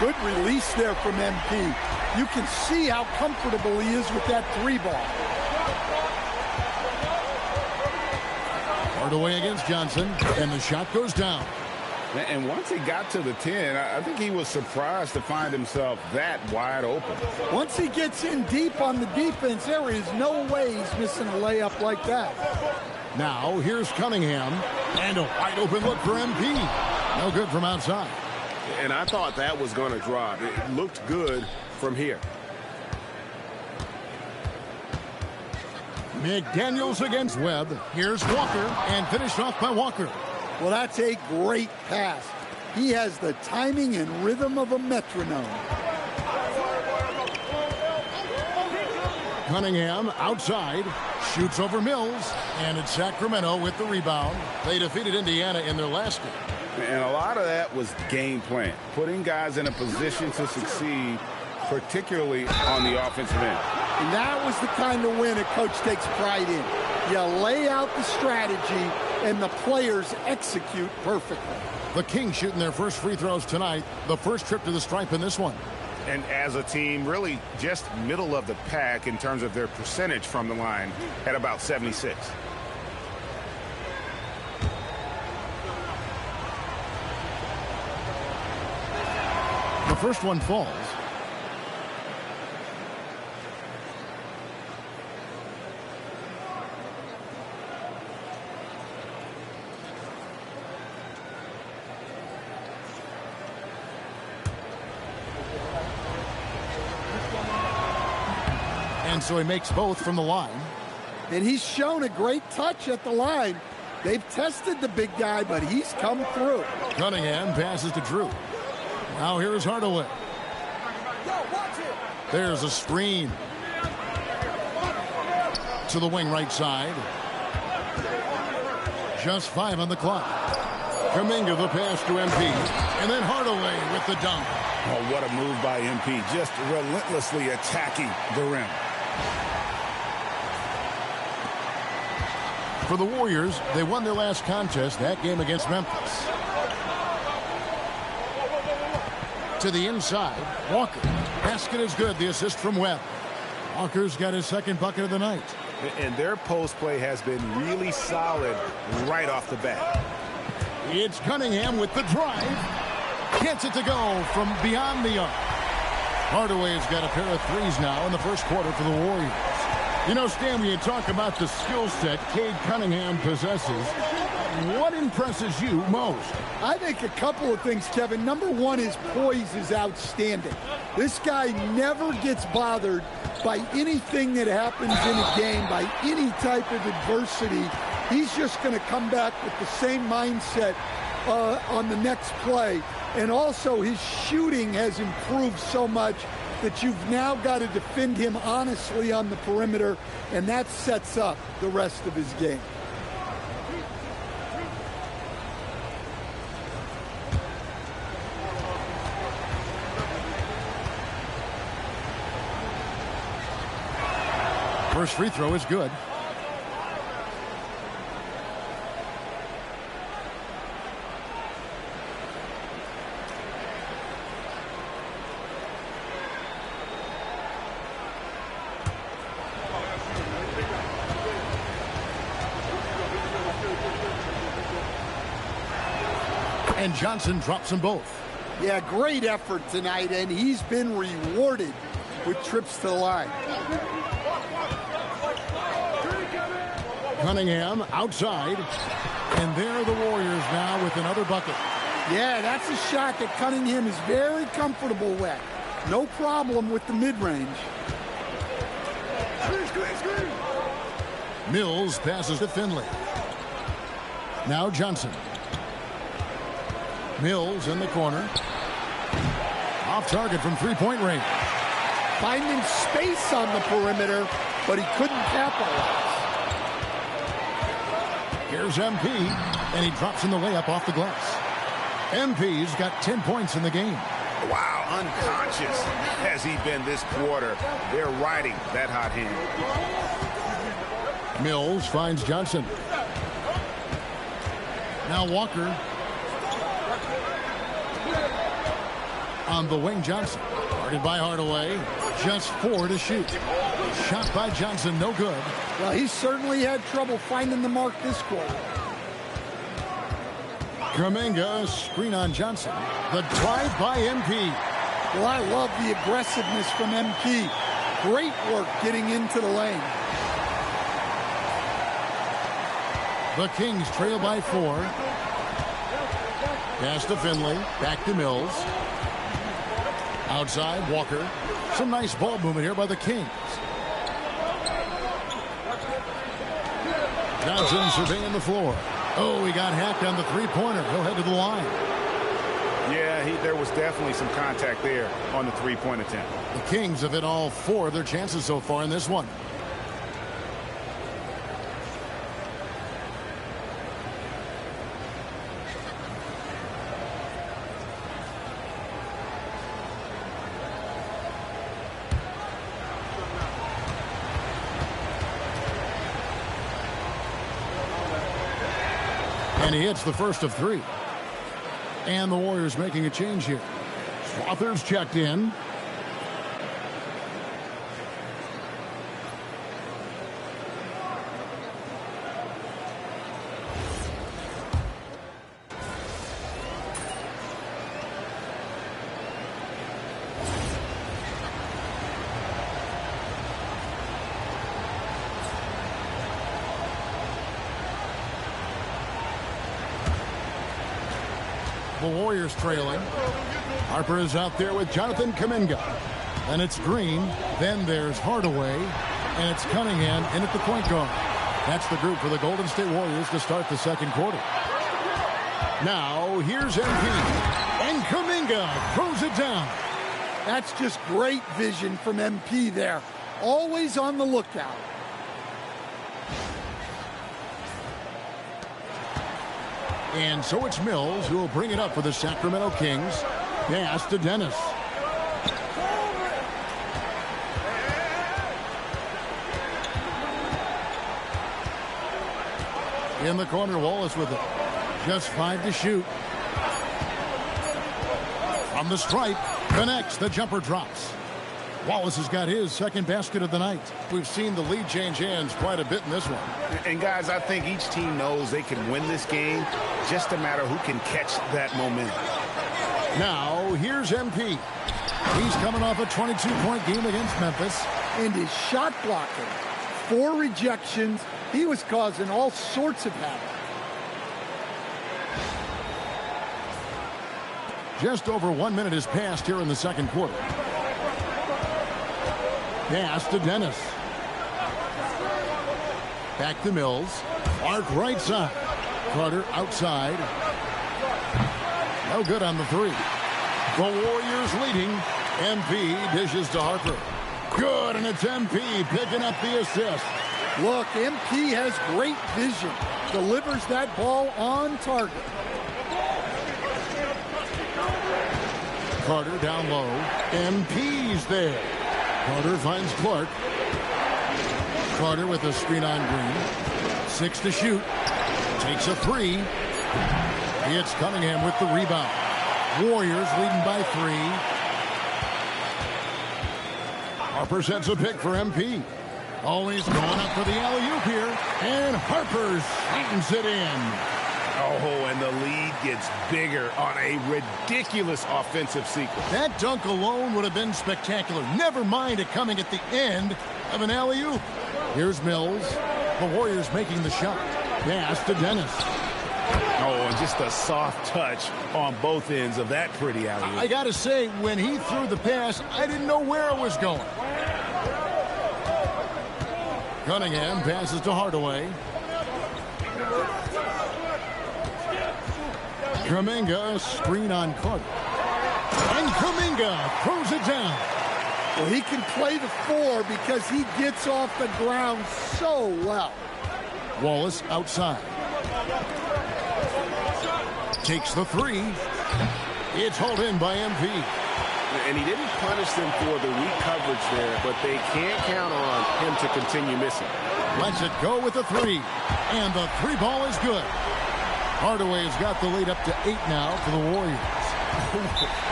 Good release there from MP. You can see how comfortable he is with that three ball. Hardaway against Johnson, and the shot goes down. And once he got to the 10, I think he was surprised to find himself that wide open. Once he gets in deep on the defense, there is no way he's missing a layup like that. Now, here's Cunningham, and a wide open look for MP. No good from outside. And I thought that was going to drop. It looked good from here. McDaniels against Webb. Here's Walker, and finished off by Walker. Well, that's a great pass. He has the timing and rhythm of a metronome. Cunningham outside, shoots over Mills, and it's Sacramento with the rebound. They defeated Indiana in their last game. And a lot of that was game plan, putting guys in a position to succeed, particularly on the offensive end. And that was the kind of win a coach takes pride in. You lay out the strategy, and the players execute perfectly. The Kings shooting their first free throws tonight, the first trip to the stripe in this one. And as a team, really just middle of the pack in terms of their percentage from the line at about 76. first one falls. And so he makes both from the line. And he's shown a great touch at the line. They've tested the big guy, but he's come through. Cunningham passes to Drew. Now here's Hardaway. There's a screen. To the wing right side. Just 5 on the clock. Kuminga the pass to MP. And then Hardaway with the dunk. Oh, what a move by MP. Just relentlessly attacking the rim. For the Warriors, they won their last contest, that game against Memphis. To the inside, Walker. Basket is good, the assist from Webb. Walker's got his second bucket of the night. And their post play has been really solid right off the bat. It's Cunningham with the drive. Gets it to go from beyond the arc. Hardaway's got a pair of threes now in the first quarter for the Warriors. You know, Stan, when you talk about the skill set Cade Cunningham possesses, what impresses you most? I think a couple of things, Kevin. Number one, his poise is outstanding. This guy never gets bothered by anything that happens in a game, by any type of adversity. He's just going to come back with the same mindset on the next play. And also, his shooting has improved so much that you've now got to defend him honestly on the perimeter, and that sets up the rest of his game. First free throw is good. And Johnson drops them both. Yeah, great effort tonight, and he's been rewarded with trips to the line. Cunningham outside, and there are the Warriors now with another bucket. Yeah, that's a shot that Cunningham is very comfortable with. No problem with the mid-range. Mills passes to Finley. Now Johnson. Mills in the corner. Off target from three-point range. Finding space on the perimeter, but he couldn't capitalize. Here's MP, and he drops in the layup off the glass. MP's got 10 points in the game. Wow, unconscious has he been this quarter. They're riding that hot hand. Mills finds Johnson. Now Walker. On the wing, Johnson. Guarded by Hardaway. Just 4 to shoot. Shot by Johnson, no good. Well, he certainly had trouble finding the mark this quarter. Kuminga, screen on Johnson. The drive by MP. Well, I love the aggressiveness from MP. Great work getting into the lane. The Kings trail by 4. Pass to Finley. Back to Mills. Outside, Walker. Some nice ball movement here by the Kings. Johnson surveying the floor. Oh, he got hacked on the three-pointer. He'll head to the line. Yeah, there was definitely some contact there on the three-point attempt. The Kings have hit all 4 of their chances so far in this one. And he hits the first of 3. And the Warriors making a change here. Swathers checked in. The Warriors trailing. Harper is out there with Jonathan Kuminga. And it's Green. Then there's Hardaway. And it's Cunningham in at the point guard. That's the group for the Golden State Warriors to start the second quarter. Now, here's MP. And Kuminga throws it down. That's just great vision from MP there. Always on the lookout. And so it's Mills who will bring it up for the Sacramento Kings. Pass to Dennis. In the corner, Wallace with it. Just 5 to shoot. From the stripe, connects. The jumper drops. Wallace has got his second basket of the night. We've seen the lead change hands quite a bit in this one. And guys, I think each team knows they can win this game. Just a matter who can catch that momentum. Now, here's MP. He's coming off a 22-point game against Memphis. And his shot blocking. 4 rejections. He was causing all sorts of havoc. Just over 1 minute has passed here in the second quarter. Pass to Dennis. Back to Mills. Clark right side. Carter outside. No good on the 3. The Warriors leading. MP dishes to Harper. Good, and it's MP picking up the assist. Look, MP has great vision. Delivers that ball on target. Carter down low. MP's there. Carter finds Clark. Carter with a screen on Green. 6 to shoot. Takes a 3. It's Cunningham with the rebound. Warriors leading by 3. Harper sets a pick for MP. Always going up for the alley-oop here. And Harper slams it in. Oh, and the lead gets bigger on a ridiculous offensive sequence. That dunk alone would have been spectacular. Never mind it coming at the end of an alley-oop. Here's Mills. The Warriors making the shot. Pass to Dennis. Oh, and just a soft touch on both ends of that pretty alley-oop. I got to say, when he threw the pass, I didn't know where it was going. Cunningham passes to Hardaway. Kuminga, screen on Carter. And Kuminga throws it down. Well, he can play the 4 because he gets off the ground so well. Wallace outside. Takes the 3. It's hauled in by MP. And he didn't punish them for the weak coverage there, but they can't count on him to continue missing. Lets it go with the 3. And the 3 ball is good. Hardaway has got the lead up to 8 now for the Warriors.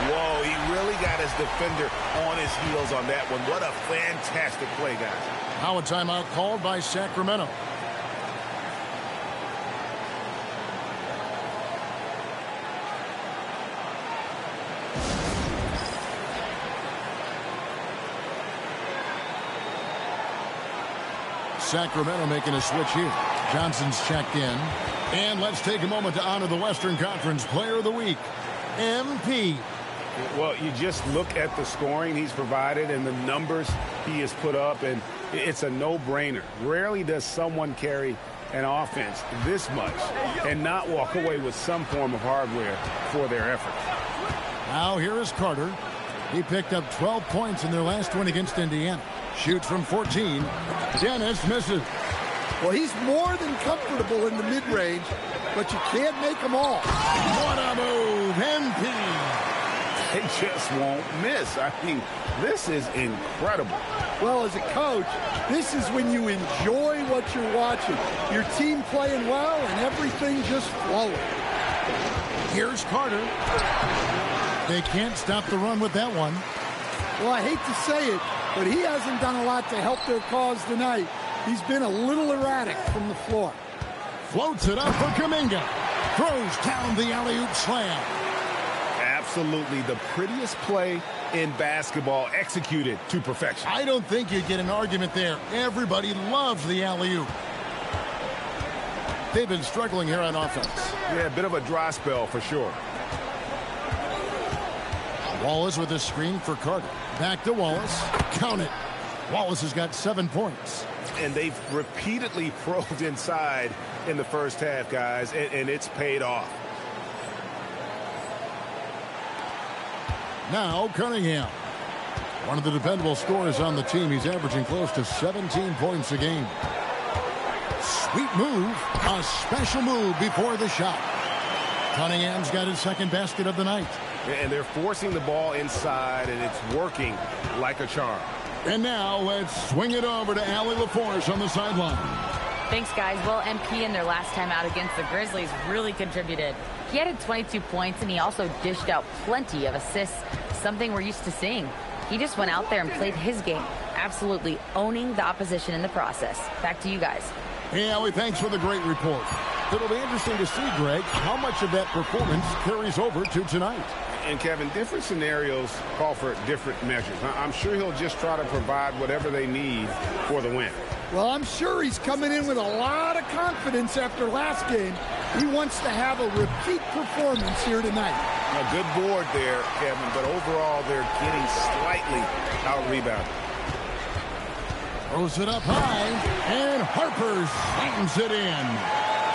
Whoa, he really got his defender on his heels on that one. What a fantastic play, guys. Now a timeout called by Sacramento. Sacramento making a switch here. Johnson's checked in. And let's take a moment to honor the Western Conference Player of the Week, MP. Well, you just look at the scoring he's provided and the numbers he has put up, and it's a no-brainer. Rarely does someone carry an offense this much and not walk away with some form of hardware for their effort. Now here is Carter. He picked up 12 points in their last win against Indiana. Shoots from 14. Dennis misses. Well, he's more than comfortable in the mid-range, but you can't make them all. What a move, MP. They just won't miss. I mean, this is incredible. Well, as a coach, this is when you enjoy what you're watching. Your team playing well and everything just flowing. Here's Carter. They can't stop the run with that one. Well, I hate to say it, but he hasn't done a lot to help their cause tonight. He's been a little erratic from the floor. Floats it up for Kuminga. Throws down the alley-oop slam. Absolutely the prettiest play in basketball, executed to perfection. I don't think you'd get an argument there. Everybody loves the alley-oop. They've been struggling here on offense. Yeah, a bit of a dry spell for sure. Wallace with a screen for Carter. Back to Wallace. Count it. Wallace has got 7 points. And they've repeatedly probed inside in the first half, guys, and it's paid off. Now Cunningham. One of the dependable scorers on the team. He's averaging close to 17 points a game. Sweet move. A special move before the shot. Cunningham's got his second basket of the night. And they're forcing the ball inside, and it's working like a charm. And now let's swing it over to Allie LaForce on the sideline. Thanks, guys. Well, MP in their last time out against the Grizzlies really contributed. He added 22 points, and he also dished out plenty of assists, something we're used to seeing. He just went out there and played his game, absolutely owning the opposition in the process. Back to you guys. Hey, Allie, thanks for the great report. It'll be interesting to see, Greg, how much of that performance carries over to tonight. And, Kevin, different scenarios call for different measures. I'm sure he'll just try to provide whatever they need for the win. Well, I'm sure he's coming in with a lot of confidence after last game. He wants to have a repeat performance here tonight. A good board there, Kevin, but overall they're getting slightly out-rebounded. Throws it up high, and Harper slams it in.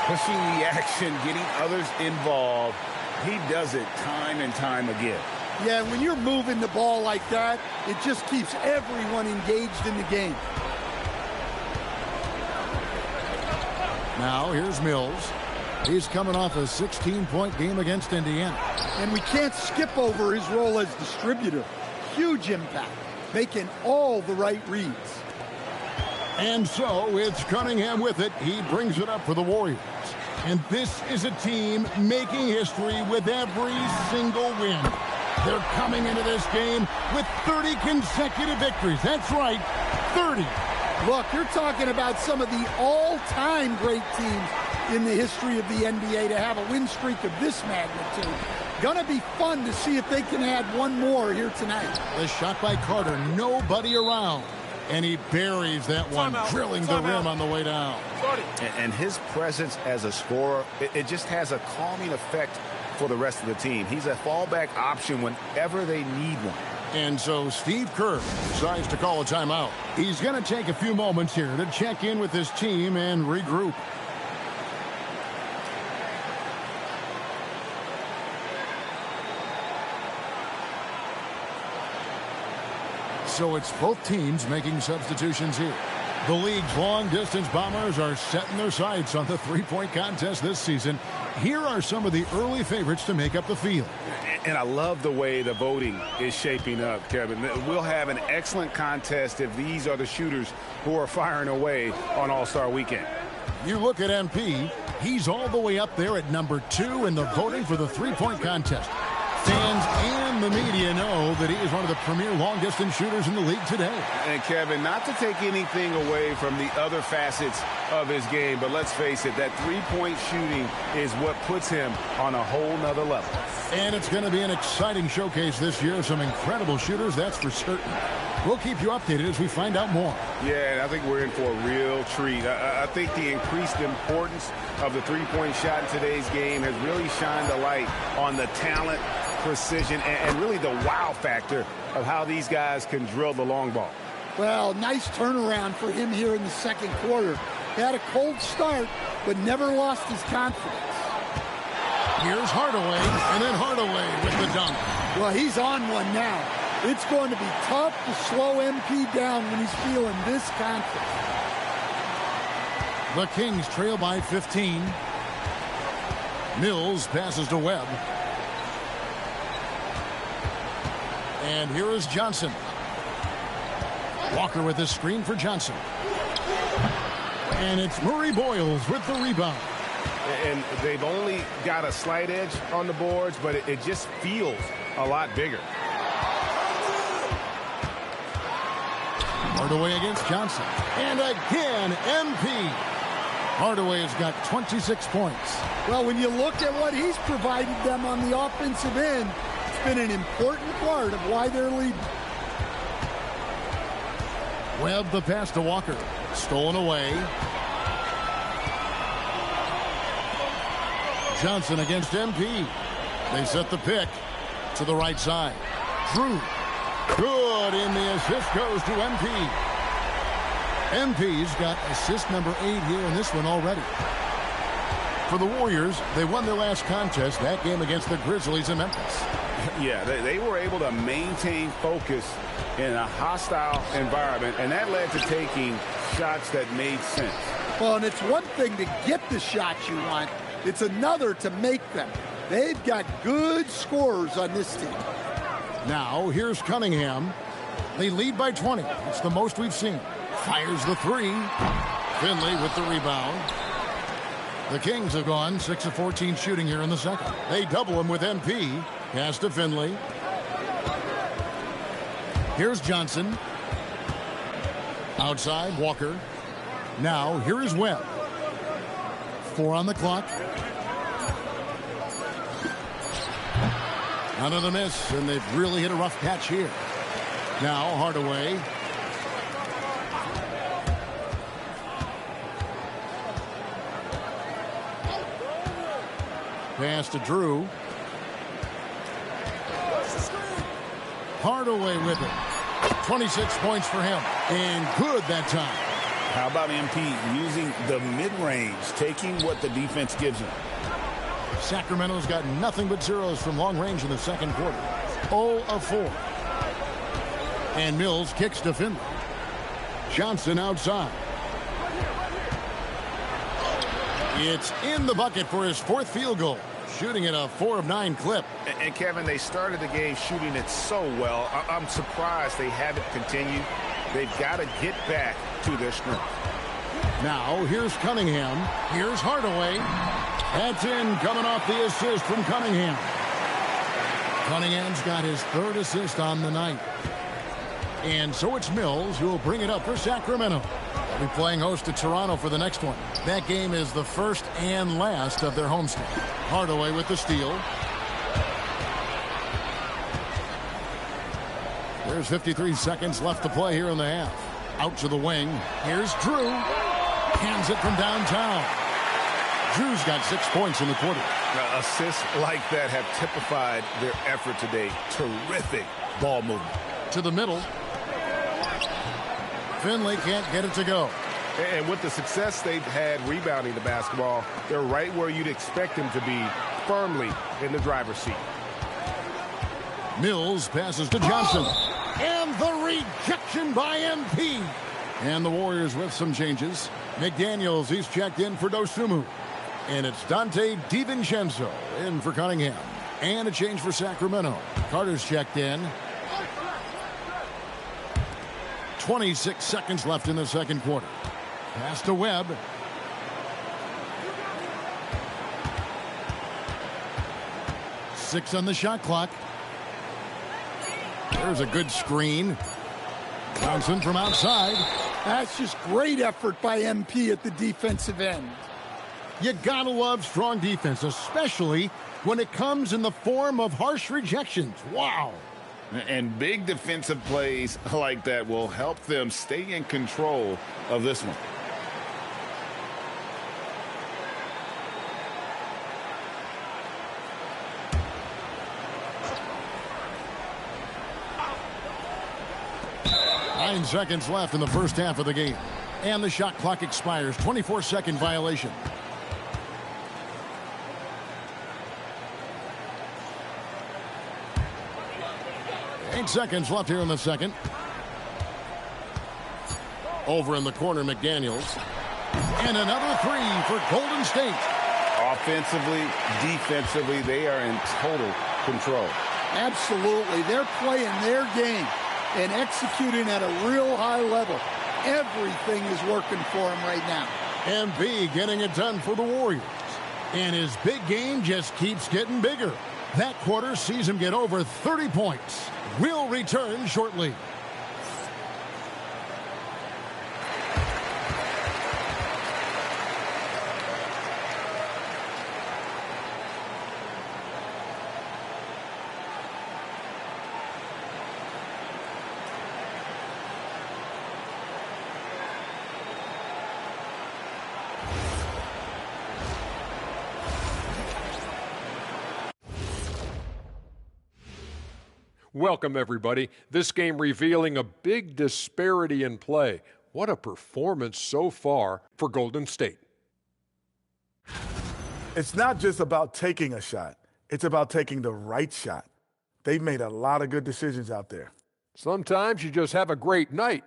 Pushing the action, getting others involved. He does it time and time again. Yeah, when you're moving the ball like that, it just keeps everyone engaged in the game. Now here's Mills. He's coming off a 16-point game against Indiana. And we can't skip over his role as distributor. Huge impact, making all the right reads. And so it's Cunningham with it. He brings it up for the Warriors. And this is a team making history with every single win. They're coming into this game with 30 consecutive victories. That's right, 30. Look, you're talking about some of the all-time great teams in the history of the NBA to have a win streak of this magnitude. Gonna be fun to see if they can add one more here tonight. The shot by Carter, nobody around. And he buries that one, drilling the rim on the way down. And his presence as a scorer, it just has a calming effect for the rest of the team. He's a fallback option whenever they need one. And so Steve Kerr decides to call a timeout. He's going to take a few moments here to check in with his team and regroup. So it's both teams making substitutions here. The league's long-distance bombers are setting their sights on the three-point contest this season. Here are some of the early favorites to make up the field. And I love the way the voting is shaping up, Kevin. We'll have an excellent contest if these are the shooters who are firing away on All-Star Weekend. You look at MP, he's all the way up there at number 2 in the voting for the three-point contest. Fans and the media know that he is one of the premier long-distance shooters in the league today. And, Kevin, not to take anything away from the other facets of his game, but let's face it, that three-point shooting is what puts him on a whole nother level. And it's going to be an exciting showcase this year. Some incredible shooters, that's for certain. We'll keep you updated as we find out more. Yeah, and I think we're in for a real treat. I think the increased importance of the three-point shot in today's game has really shined a light on the talent, precision, and really the wow factor of how these guys can drill the long ball. Well, nice turnaround for him here in the second quarter. He had a cold start, but never lost his confidence. Here's Hardaway, and then Hardaway with the dunk. Well, he's on one now. It's going to be tough to slow MP down when he's feeling this confident. The Kings trail by 15. Mills passes to Webb. And here is Johnson. Walker with the screen for Johnson. And it's Murray Boyles with the rebound. And they've only got a slight edge on the boards, but it just feels a lot bigger. Hardaway against Johnson. And again, MP. Hardaway has got 26 points. Well, when you look at what he's provided them on the offensive end, it's been an important part of why they're leading. Webb the pass to Walker. Stolen away. Johnson against MP. They set the pick to the right side. Drew. Good, and the assist goes to MP. MP's got assist number 8 here in this one already. For the Warriors, they won their last contest, that game against the Grizzlies in Memphis. Yeah, they were able to maintain focus in a hostile environment, and that led to taking shots that made sense. Well, and it's one thing to get the shots you want. It's another to make them. They've got good scorers on this team. Now, here's Cunningham. They lead by 20. It's the most we've seen. Fires the 3. Finley with the rebound. The Kings have gone 6 of 14 shooting here in the second. They double him with MP. Pass to Finley. Here's Johnson. Outside, Walker. Now, here is Webb. 4 on the clock. Another miss, and they've really hit a rough patch here. Now, Hardaway. Pass to Drew. Hardaway with it. 26 points for him. And good that time. How about MP using the mid-range, taking what the defense gives him? Sacramento's got nothing but zeros from long range in the second quarter. 0 of 4. And Mills kicks to Finley. Johnson outside. It's in the bucket for his 4th field goal. Shooting at a 4 of 9 clip. And Kevin, they started the game shooting it so well. I'm surprised they haven't continued. They've got to get back to their strength. Now, here's Cunningham. Here's Hardaway. That's in, coming off the assist from Cunningham. Cunningham's got his 3rd assist on the night. And so it's Mills who will bring it up for Sacramento. They'll be playing host to Toronto for the next one. That game is the first and last of their homestand. Hardaway with the steal. There's 53 seconds left to play here in the half. Out to the wing. Here's Drew. Hands it from downtown. Drew's got 6 points in the quarter. Now, assists like that have typified their effort today. Terrific ball movement. To the middle. Finley can't get it to go. And with the success they've had rebounding the basketball, they're right where you'd expect them to be, firmly in the driver's seat. Mills passes to Johnson. And the rejection by MP. And the Warriors with some changes. McDaniels, he's checked in for Dosunmu. And it's Dante DiVincenzo in for Cunningham. And a change for Sacramento. Carter's checked in. 26 seconds left in the second quarter. Pass to Webb. Six on the shot clock. There's a good screen. Johnson from outside. That's just great effort by MP at the defensive end. You gotta love strong defense, especially when it comes in the form of harsh rejections. Wow. And big defensive plays like that will help them stay in control of this one. Nine seconds left in the first half of the game. And the shot clock expires. 24-second violation. Eight seconds left here in the second. Over in the corner, McDaniels. And another three for Golden State. Offensively, defensively, they are in total control. Absolutely. They're playing their game and executing at a real high level. Everything is working for them right now. And B getting it done for the Warriors. And his big game just keeps getting bigger. That quarter sees him get over 30 points. We'll return shortly. Welcome, everybody. This game revealing a big disparity in play. What a performance so far for Golden State. It's not just about taking a shot. It's about taking the right shot. They've made a lot of good decisions out there. Sometimes you just have a great night.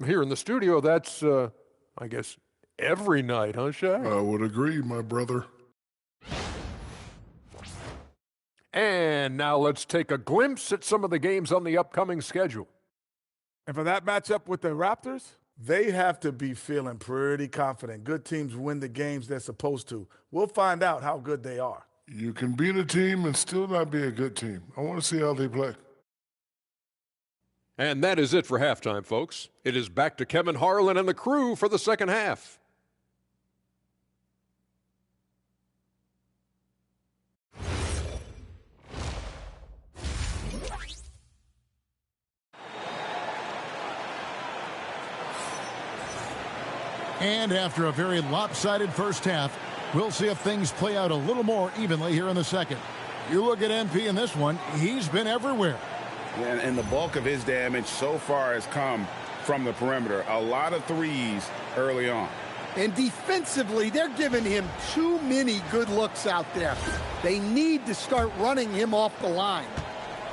Here in the studio, that's, I guess, every night, huh, Shaq? I would agree, my brother. And now let's take a glimpse at some of the games on the upcoming schedule. And for that matchup with the Raptors, they have to be feeling pretty confident. Good teams win the games they're supposed to. We'll find out how good they are. You can beat a team and still not be a good team. I want to see how they play. And that is it for halftime, folks. It is back to Kevin Harlan and the crew for the second half. And after a very lopsided first half, we'll see if things play out a little more evenly here in the second. You look at MP in this one, he's been everywhere. And the bulk of his damage so far has come from the perimeter. A lot of threes early on. And defensively, they're giving him too many good looks out there. They need to start running him off the line.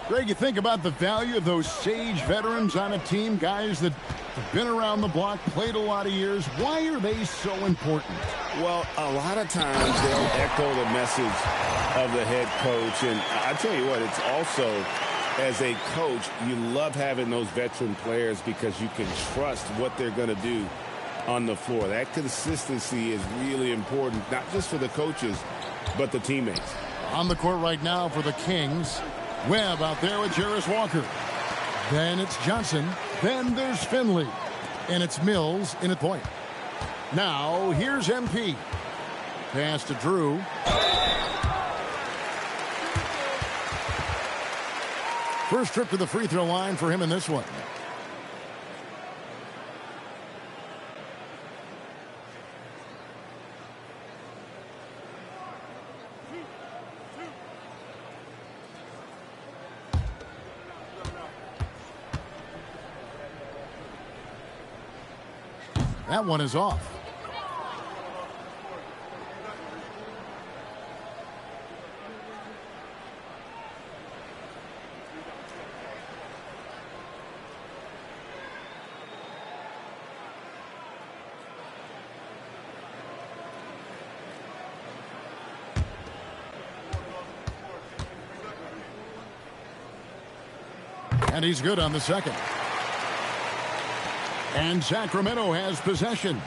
Greg, you think about the value of those sage veterans on a team, guys that have been around the block, played a lot of years. Why are they so important? Well, a lot of times they'll echo the message of the head coach. And I tell you what, it's also, as a coach, you love having those veteran players because you can trust what they're going to do on the floor. That consistency is really important, not just for the coaches, but the teammates. On the court right now for the Kings, Webb out there with Jarris Walker. Then it's Johnson. Then there's Finley. And it's Mills in at point. Now, here's MP. Pass to Drew. First trip to the free throw line for him in this one. That one is off. And he's good on the second. And Sacramento has possession.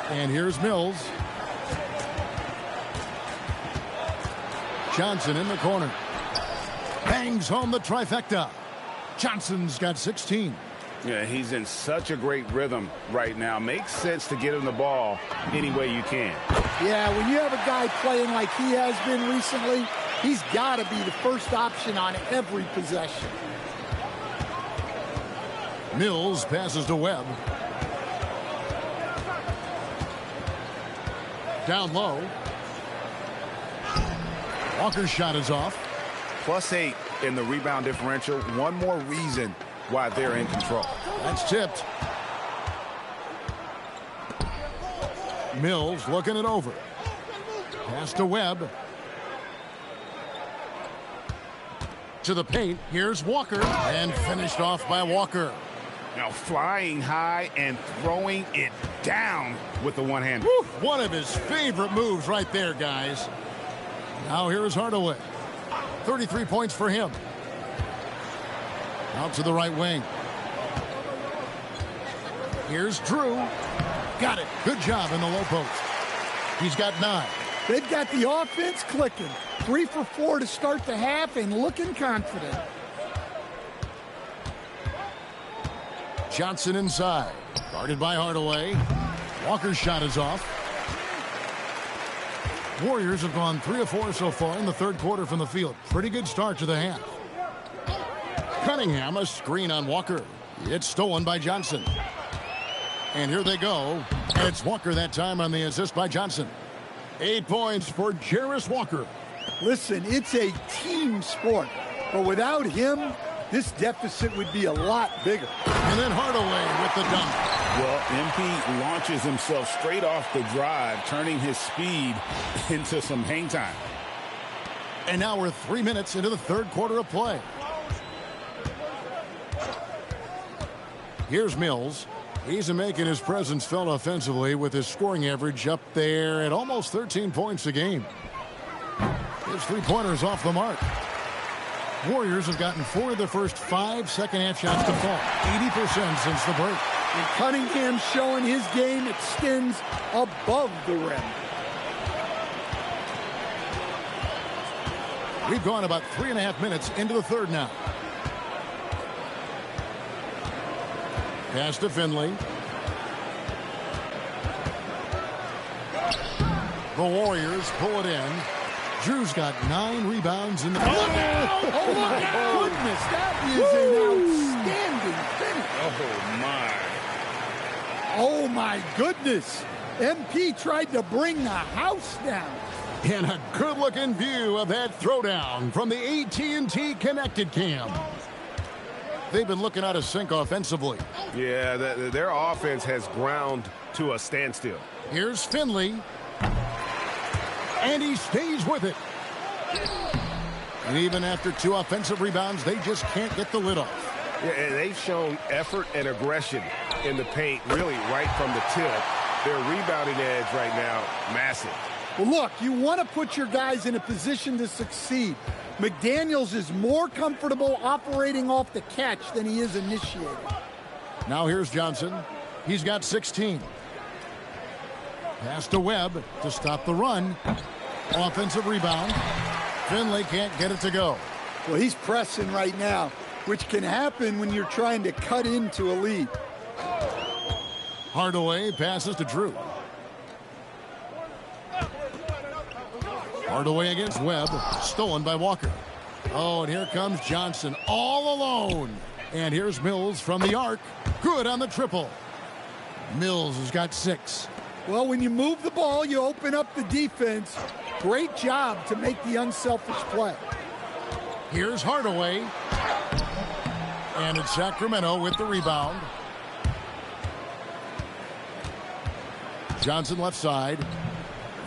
And here's Mills. Johnson in the corner. Bangs home the trifecta. Johnson's got 16. Yeah, he's in such a great rhythm right now. Makes sense to get him the ball any way you can. Yeah, when you have a guy playing like he has been recently, he's got to be the first option on every possession. Mills passes to Webb. Down low. Walker's shot is off. +8 in the rebound differential. One more reason why they're in control. That's tipped. Mills looking it over. Pass to Webb. To the paint. Here's Walker. And finished off by Walker. Now flying high and throwing it down with the one hand. One of his favorite moves right there, guys. Now here's Hardaway. 33 points for him. Out to the right wing. Here's Drew. Got it. Good job in the low post. He's got 9. They've got the offense clicking. 3 for 4 to start the half and looking confident. Johnson inside. Guarded by Hardaway. Walker's shot is off. Warriors have gone 3 of 4 so far in the third quarter from the field. Pretty good start to the half. Cunningham, a screen on Walker. It's stolen by Johnson. And here they go. And it's Walker that time on the assist by Johnson. 8 points for Jarris Walker. Listen, it's a team sport, but without him, this deficit would be a lot bigger. And then Hardaway with the dunk. Well, MP launches himself straight off the drive, turning his speed into some hang time. And now we're 3 minutes into the third quarter of play. Here's Mills. He's making his presence felt offensively with his scoring average up there at almost 13 points a game. His three-pointers off the mark. Warriors have gotten 4 of the first 5 second-half shots to fall. 80% since the break. And Cunningham showing his game extends above the rim. We've gone about 3.5 minutes into the third now. Pass to Finley. The Warriors pull it in. Drew's got 9 rebounds in the game. Oh my goodness, that is an outstanding finish. Oh, my. Oh, my goodness. MP tried to bring the house down. And a good-looking view of that throwdown from the AT&T Connected Cam. They've been looking out of sync offensively. Yeah, their offense has ground to a standstill. Here's Finley. And he stays with it. And even after 2 offensive rebounds, they just can't get the lid off. Yeah, and they've shown effort and aggression in the paint, really right from the tip. Their rebounding edge right now, massive. Well, look, you want to put your guys in a position to succeed. McDaniels is more comfortable operating off the catch than he is initiating. Now here's Johnson. He's got 16. Pass to Webb to stop the run. Offensive rebound. Finley can't get it to go. Well, he's pressing right now, which can happen when you're trying to cut into a lead. Hardaway passes to Drew. Hardaway against Webb. Stolen by Walker. Oh, and here comes Johnson all alone. And here's Mills from the arc. Good on the triple. Mills has got 6. Well, when you move the ball, you open up the defense. Great job to make the unselfish play. Here's Hardaway. And it's Sacramento with the rebound. Johnson left side.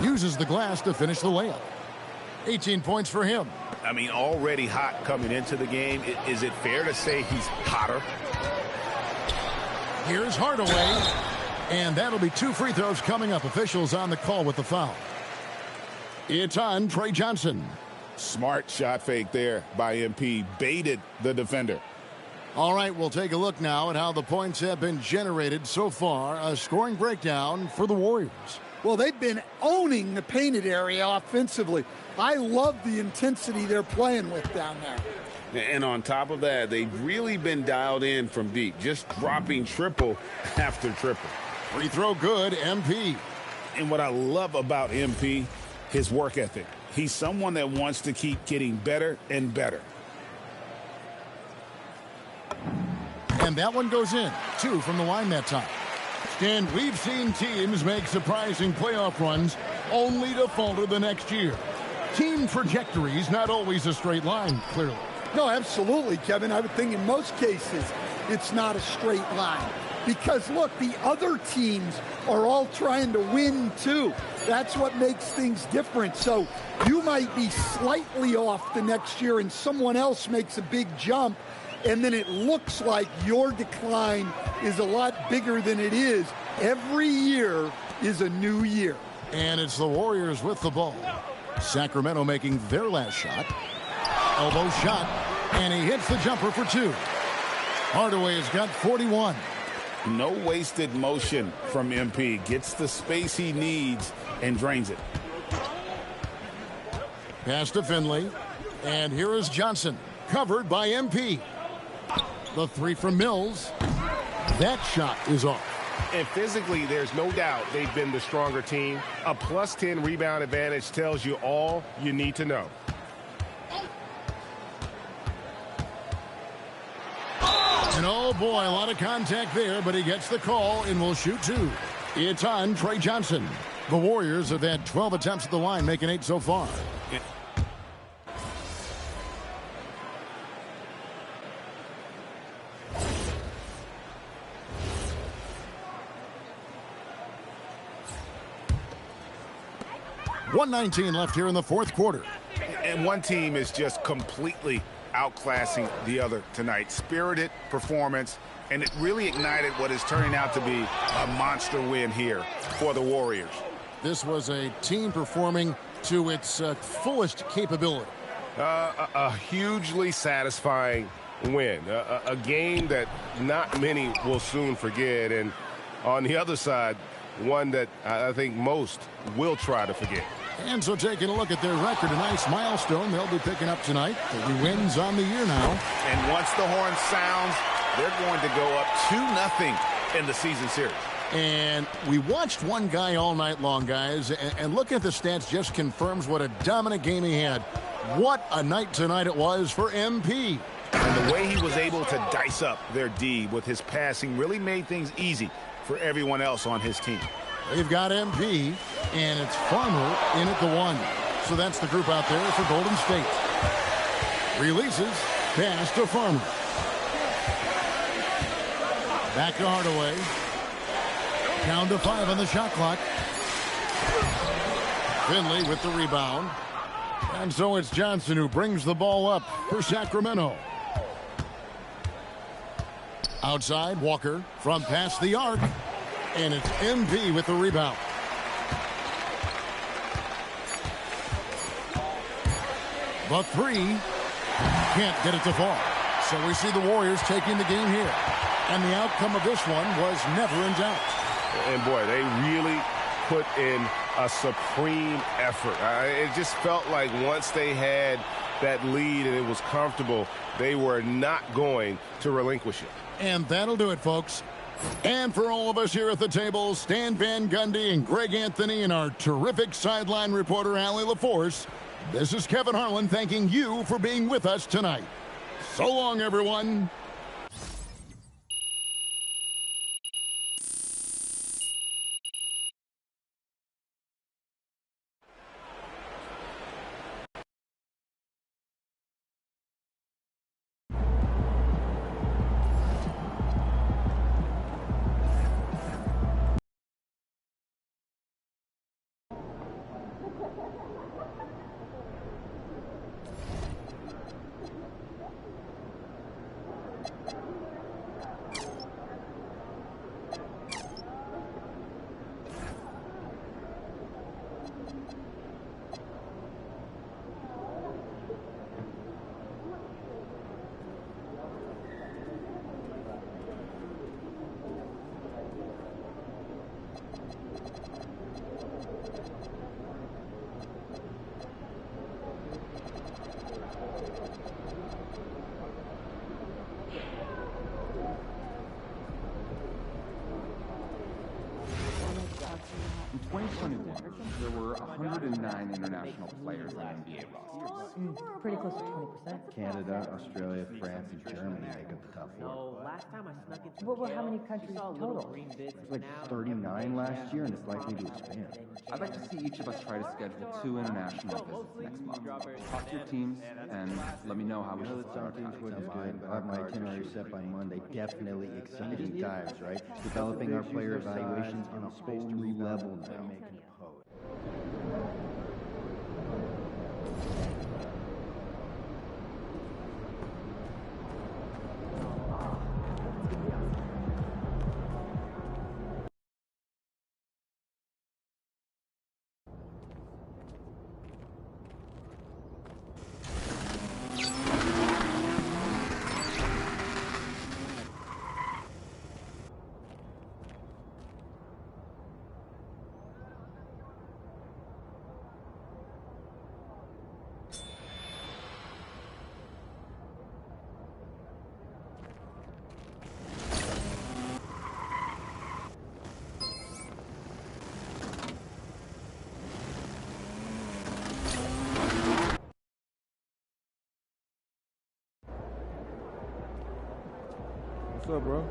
Uses the glass to finish the layup. 18 points for him. I mean, already hot coming into the game. Is it fair to say he's hotter? Here's Hardaway. And that'll be 2 free throws coming up. Officials on the call with the foul. It's on Trey Johnson. Smart shot fake there by MP. Baited the defender. All right, we'll take a look now at how the points have been generated so far. A scoring breakdown for the Warriors. Well, they've been owning the painted area offensively. I love the intensity they're playing with down there. And on top of that, they've really been dialed in from deep, just dropping triple after triple. Free throw good, MP. And what I love about MP, his work ethic. He's someone that wants to keep getting better and better. And that one goes in. 2 from the line that time. And we've seen teams make surprising playoff runs only to falter the next year. Team trajectory's not always a straight line, clearly. No, absolutely, Kevin. I would think in most cases it's not a straight line. Because, look, the other teams are all trying to win, too. That's what makes things different. So you might be slightly off the next year and someone else makes a big jump, and then it looks like your decline is a lot bigger than it is. Every year is a new year. And it's the Warriors with the ball. Sacramento making their last shot. Elbow shot, and he hits the jumper for 2. Hardaway has got 41. No wasted motion from MP. Gets the space he needs and drains it. Pass to Finley. And here is Johnson. Covered by MP. The 3 from Mills. That shot is off. And physically, there's no doubt they've been the stronger team. A plus 10 rebound advantage tells you all you need to know. And oh boy, a lot of contact there, but he gets the call and will shoot 2. It's on Trey Johnson. The Warriors have had 12 attempts at the line, making 8 so far. 1:19 left here in the fourth quarter. And one team is just completely outclassing the other tonight. Spirited performance, and it really ignited what is turning out to be a monster win here for the Warriors. This was a team performing to its fullest capability. A hugely satisfying win. A game that not many will soon forget. And on the other side, one that I think most will try to forget. And so taking a look at their record, a nice milestone they'll be picking up tonight. 30 wins on the year now. And once the horn sounds, they're going to go up 2-0 in the season series. And we watched one guy all night long, guys, and looking at the stats just confirms what a dominant game he had. What a night tonight it was for MP. And the way he was able to dice up their D with his passing really made things easy for everyone else on his team. They've got MP, and it's Farmer in at the 1. So that's the group out there for Golden State. Releases, pass to Farmer. Back to Hardaway. Down to 5 on the shot clock. Finley with the rebound. And so it's Johnson who brings the ball up for Sacramento. Outside, Walker from past the arc. And it's MP with the rebound. The 3 can't get it to fall. So we see the Warriors taking the game here. And the outcome of this one was never in doubt. And boy, they really put in a supreme effort. It just felt like once they had that lead and it was comfortable, they were not going to relinquish it. And that'll do it, folks. And for all of us here at the table, Stan Van Gundy and Greg Anthony and our terrific sideline reporter, Allie LaForce, this is Kevin Harlan thanking you for being with us tonight. So long, everyone. In 2021, there were 109 international players on NBA rosters. Pretty close to 20%. Canada, Australia, France, and Germany make up the top 4. No, last time I snuck into well, how many countries total? It was like 39 last year, and it's likely to expand. I'd like to see each of us try to schedule 2 international visits next month. Talk to your teams and let me know how we can Some teams wouldn't mind, but I'll have my itinerary set by Monday. Definitely exciting times, right? Developing our player evaluations on a whole new level now. What's up, bro?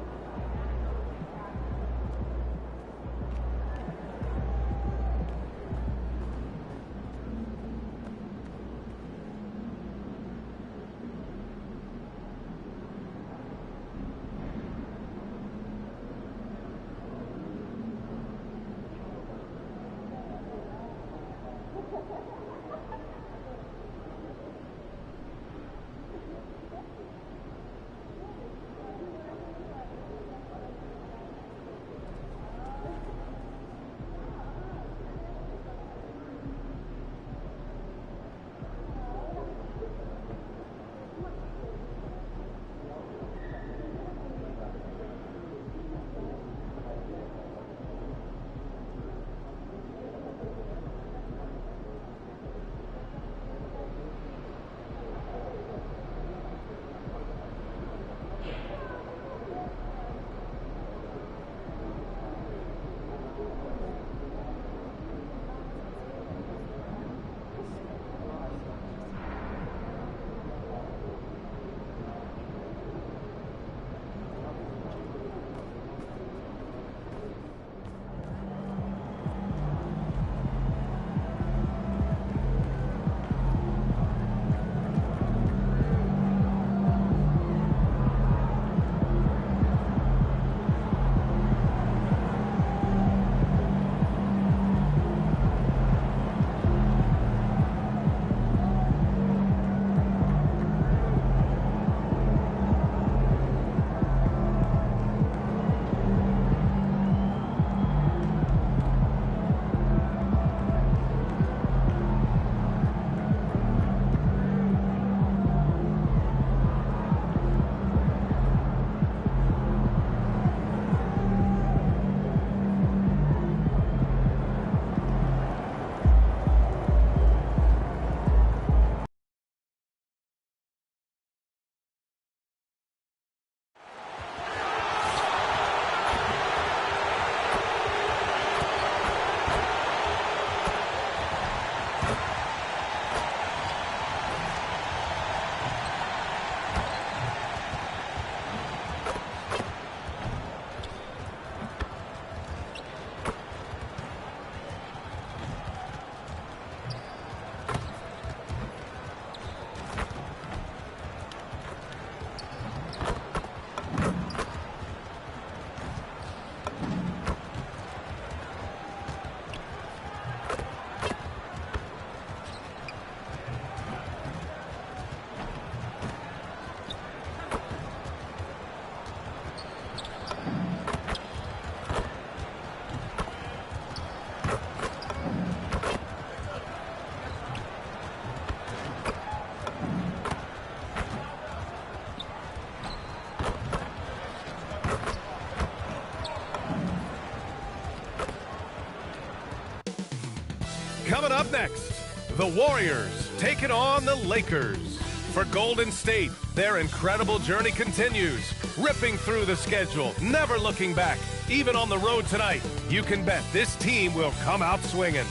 Up next, the Warriors taking on the Lakers. For Golden State, their incredible journey continues, ripping through the schedule, never looking back. Even on the road tonight, you can bet this team will come out swinging.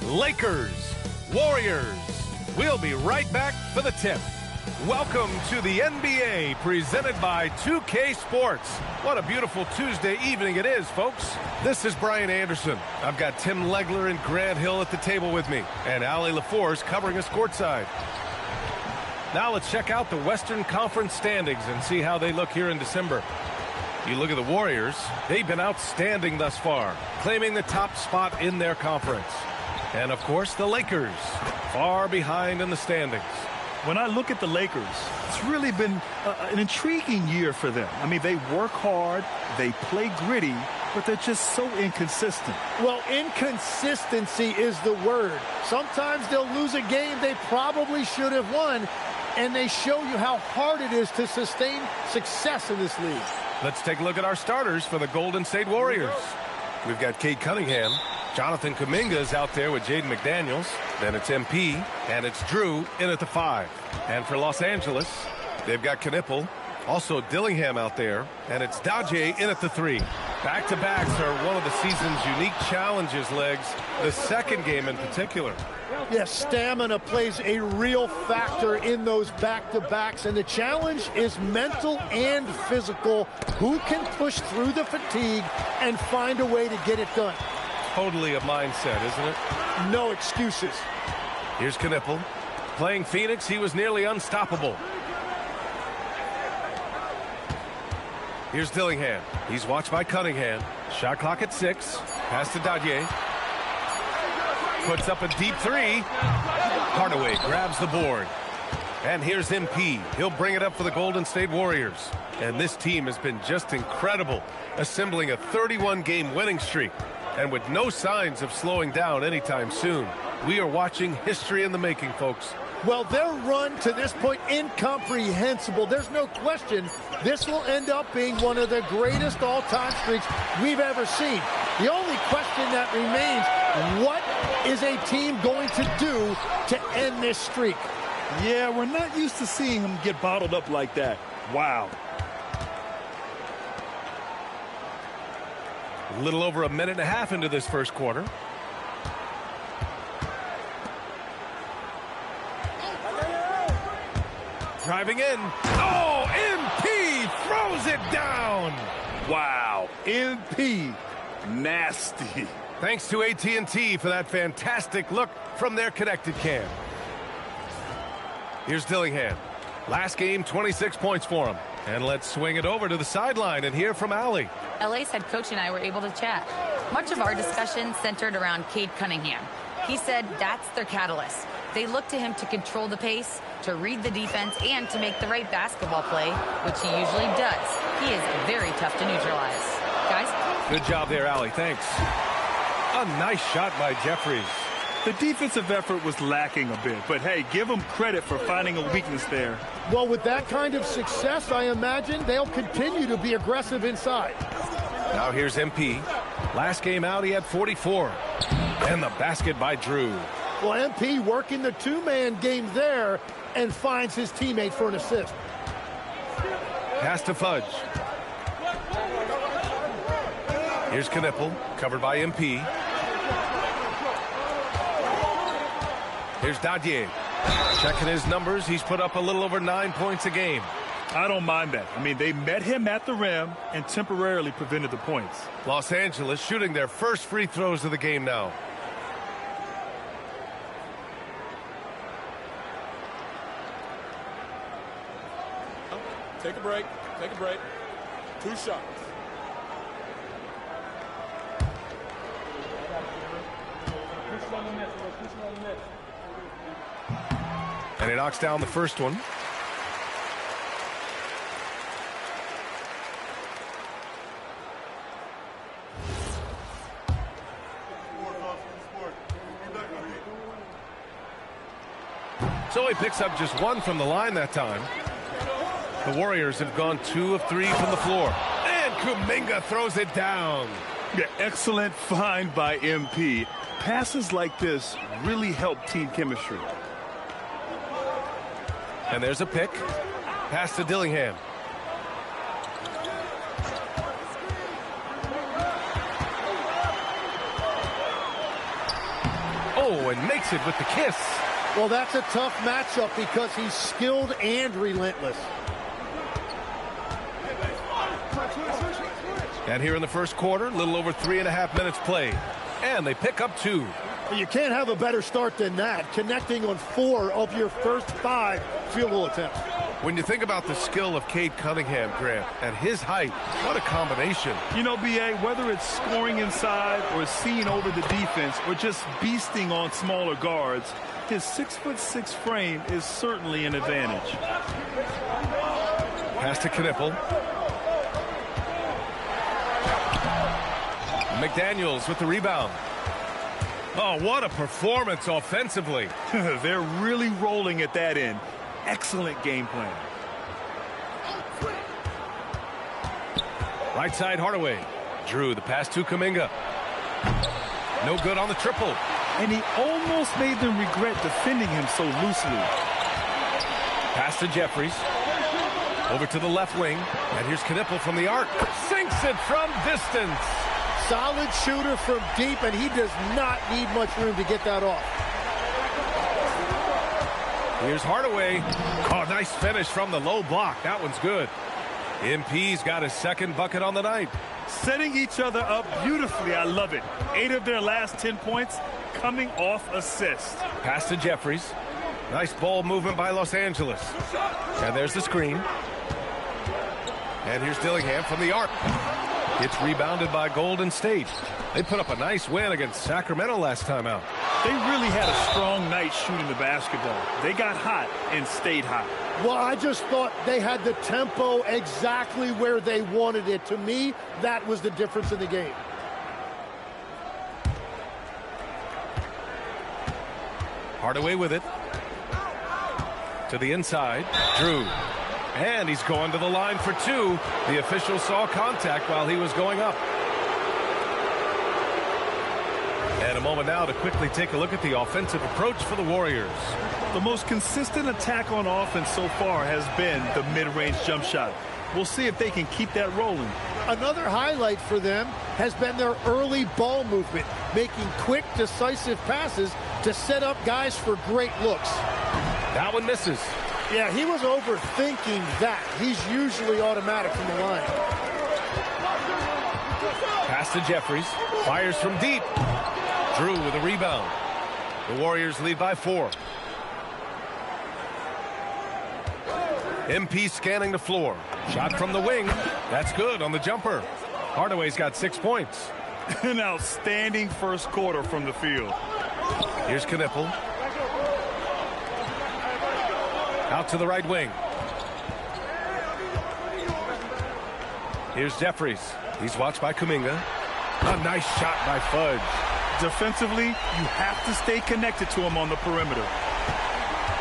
Lakers, Warriors. We'll be right back for the tip. Welcome to the NBA, presented by 2K Sports. What a beautiful Tuesday evening it is, folks. This is Brian Anderson. I've got Tim Legler and Grant Hill at the table with me, and Allie LaForce covering us courtside. Now let's check out the Western Conference standings and see how they look here in December. You look at the Warriors, they've been outstanding thus far, claiming the top spot in their conference. And, of course, the Lakers, far behind in the standings. When I look at the Lakers, it's really been an intriguing year for them. I mean, they work hard, they play gritty, but they're just so inconsistent. Well, inconsistency is the word. Sometimes they'll lose a game they probably should have won, and they show you how hard it is to sustain success in this league. Let's take a look at our starters for the Golden State Warriors. We've got Cade Cunningham. Jonathan Kuminga is out there with Jaden McDaniels. Then it's MP, and it's Drew in at the 5. And for Los Angeles, they've got Knipple, also Dillingham out there, and it's Daje in at the 3. Back-to-backs are one of the season's unique challenges, Legs, the second game in particular. Yes, stamina plays a real factor in those back-to-backs, and the challenge is mental and physical. Who can push through the fatigue and find a way to get it done? Totally a mindset, isn't it? No excuses. Here's Knipple. Playing Phoenix, he was nearly unstoppable. Here's Dillingham. He's watched by Cunningham. Shot clock at 6. Pass to Daje. Puts up a deep 3. Hardaway grabs the board. And here's MP. He'll bring it up for the Golden State Warriors. And this team has been just incredible, assembling a 31-game winning streak. And with no signs of slowing down anytime soon. We are watching history in the making, folks. Well, their run to this point, incomprehensible. There's no question this will end up being one of the greatest all-time streaks we've ever seen. The only question that remains, what is a team going to do to end this streak? Yeah, we're not used to seeing him get bottled up like that. Wow. A little over a minute and a half into this first quarter. Driving in. Oh, MP throws it down. Wow. MP. Nasty. Thanks to AT&T for that fantastic look from their connected cam. Here's Dillingham. Last game, 26 points for him. And let's swing it over to the sideline and hear from Allie. LA's head coach and I were able to chat. Much of our discussion centered around Cade Cunningham. He said that's their catalyst. They look to him to control the pace, to read the defense, and to make the right basketball play, which he usually does. He is very tough to neutralize. Guys? Good job there, Allie. Thanks. A nice shot by Jeffries. The defensive effort was lacking a bit, but hey, give them credit for finding a weakness there. Well, with that kind of success, I imagine they'll continue to be aggressive inside. Now here's MP. Last game out, he had 44. And the basket by Drew. Well, MP working the two-man game there and finds his teammate for an assist. Pass to Fudge. Here's Knipple, covered by MP. Here's Daje. Checking his numbers, he's put up a little over 9 points a game. I don't mind that. I mean, they met him at the rim and temporarily prevented the points. Los Angeles shooting their first free throws of the game now. Take a break. Take a break. 2 shots. And he knocks down the first one. So he picks up just 1 from the line that time. The Warriors have gone 2 of 3 from the floor. And Kuminga throws it down. Yeah, excellent find by MP. Passes like this really help team chemistry. And there's a pick. Pass to Dillingham. Oh, and makes it with the kiss. Well, that's a tough matchup because he's skilled and relentless. And here in the first quarter, a little over 3.5 minutes played. And they pick up 2. You can't have a better start than that, connecting on 4 of your first 5 field goal attempts. When you think about the skill of Cade Cunningham, Grant, at his height, what a combination. You know, B.A., whether it's scoring inside or seeing over the defense or just beasting on smaller guards, his 6'6" frame is certainly an advantage. Pass to Knipple. McDaniels with the rebound. Oh, what a performance offensively. They're really rolling at that end. Excellent game plan. Right side, Hardaway. Drew the pass to Kuminga. No good on the triple. And he almost made them regret defending him so loosely. Pass to Jeffries. Over to the left wing. And here's Knipple from the arc. Sinks it from distance. Solid shooter from deep, and he does not need much room to get that off. Here's Hardaway. Oh, nice finish from the low block. That one's good. MP's got his second bucket on the night. Setting each other up beautifully. I love it. 8 of their last 10 points coming off assist. Pass to Jeffries. Nice ball movement by Los Angeles. And there's the screen. And here's Dillingham from the arc. It's rebounded by Golden State. They put up a nice win against Sacramento last time out. They really had a strong night shooting the basketball. They got hot and stayed hot. Well, I just thought they had the tempo exactly where they wanted it. To me, that was the difference in the game. Hardaway with it. To the inside. Drew. And he's going to the line for 2. The official saw contact while he was going up. And a moment now to quickly take a look at the offensive approach for the Warriors. The most consistent attack on offense so far has been the mid-range jump shot. We'll see if they can keep that rolling. Another highlight for them has been their early ball movement, making quick, decisive passes to set up guys for great looks. That one misses. Yeah, he was overthinking that. He's usually automatic from the line. Pass to Jeffries. Fires from deep. Drew with a rebound. The Warriors lead by 4. MP scanning the floor. Shot from the wing. That's good on the jumper. Hardaway's got 6 points. An outstanding first quarter from the field. Here's Knipple. Out to the right wing. Here's Jeffries. He's watched by Kuminga. A nice shot by Fudge. Defensively, you have to stay connected to him on the perimeter.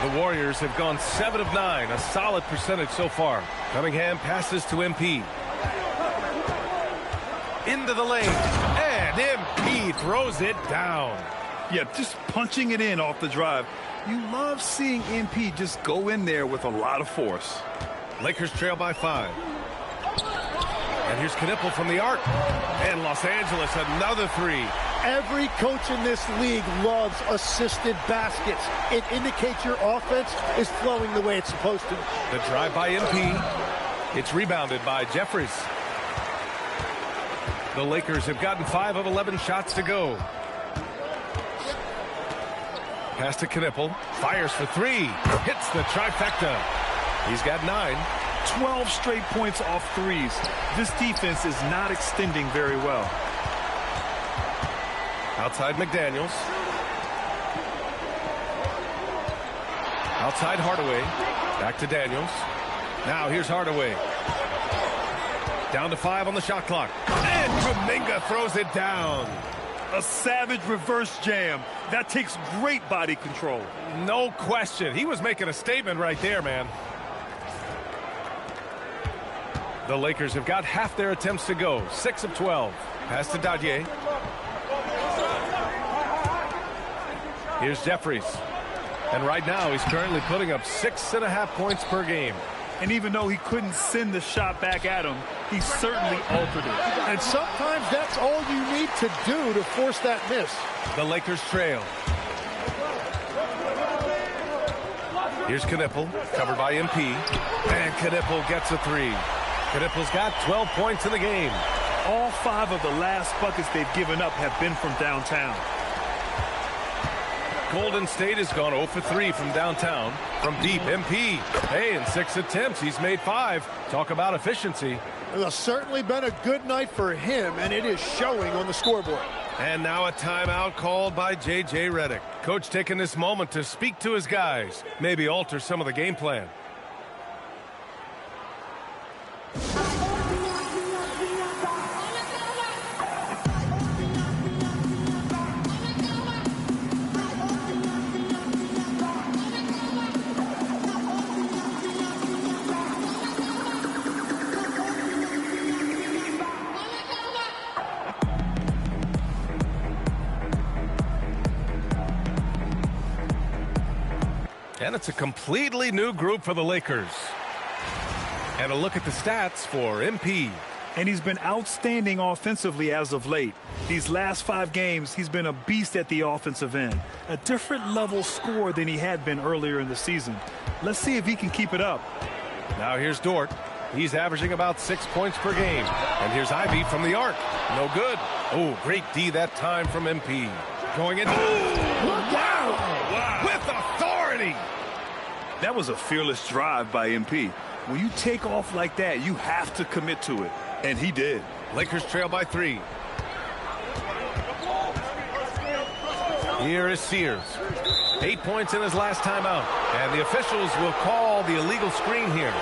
The Warriors have gone 7 of 9, a solid percentage so far. Cunningham passes to MP. Into the lane. And MP throws it down. Yeah, just punching it in off the drive. You love seeing MP just go in there with a lot of force. Lakers trail by 5. And here's Knipple from the arc. And Los Angeles another 3. Every coach in this league loves assisted baskets. It indicates your offense is flowing the way it's supposed to. The drive by MP. It's rebounded by Jeffries. The Lakers have gotten 5 of 11 shots to go. Pass to Knipple. Fires for 3. Hits the trifecta. He's got 9. 12 straight points off threes. This defense is not extending very well. Outside McDaniels. Outside Hardaway. Back to Daniels. Now here's Hardaway. Down to 5 on the shot clock. And Kuminga throws it down. A savage reverse jam. That takes great body control. No question. He was making a statement right there, man. The Lakers have got half their attempts to go. 6 of 12. Pass to Dadier. Here's Jeffries. And right now, he's currently putting up 6.5 points per game. And even though he couldn't send the shot back at him, he certainly altered it. And sometimes that's all you need to do to force that miss. The Lakers trail. Here's Knipple, covered by MP. And Knipple gets a three. Knipple's got 12 points in the game. All 5 of the last buckets they've given up have been from downtown. Golden State has gone 0 for 3 from downtown. From deep, MP. Hey, in 6 attempts, he's made 5. Talk about efficiency. It's certainly been a good night for him, and it is showing on the scoreboard. And now a timeout called by J.J. Redick. Coach taking this moment to speak to his guys. Maybe alter some of the game plan. And it's a completely new group for the Lakers. And a look at the stats for MP. And he's been outstanding offensively as of late. These last 5 games, he's been a beast at the offensive end. A different level scorer than he had been earlier in the season. Let's see if he can keep it up. Now here's Dort. He's averaging about 6 points per game. And here's Ivy from the arc. No good. Oh, great D that time from MP. Going in. Wow. With authority. That was a fearless drive by MP. When you take off like that, you have to commit to it. And he did. Lakers trail by 3. Here is Sears. 8 points in his last timeout. And the officials will call the illegal screen here.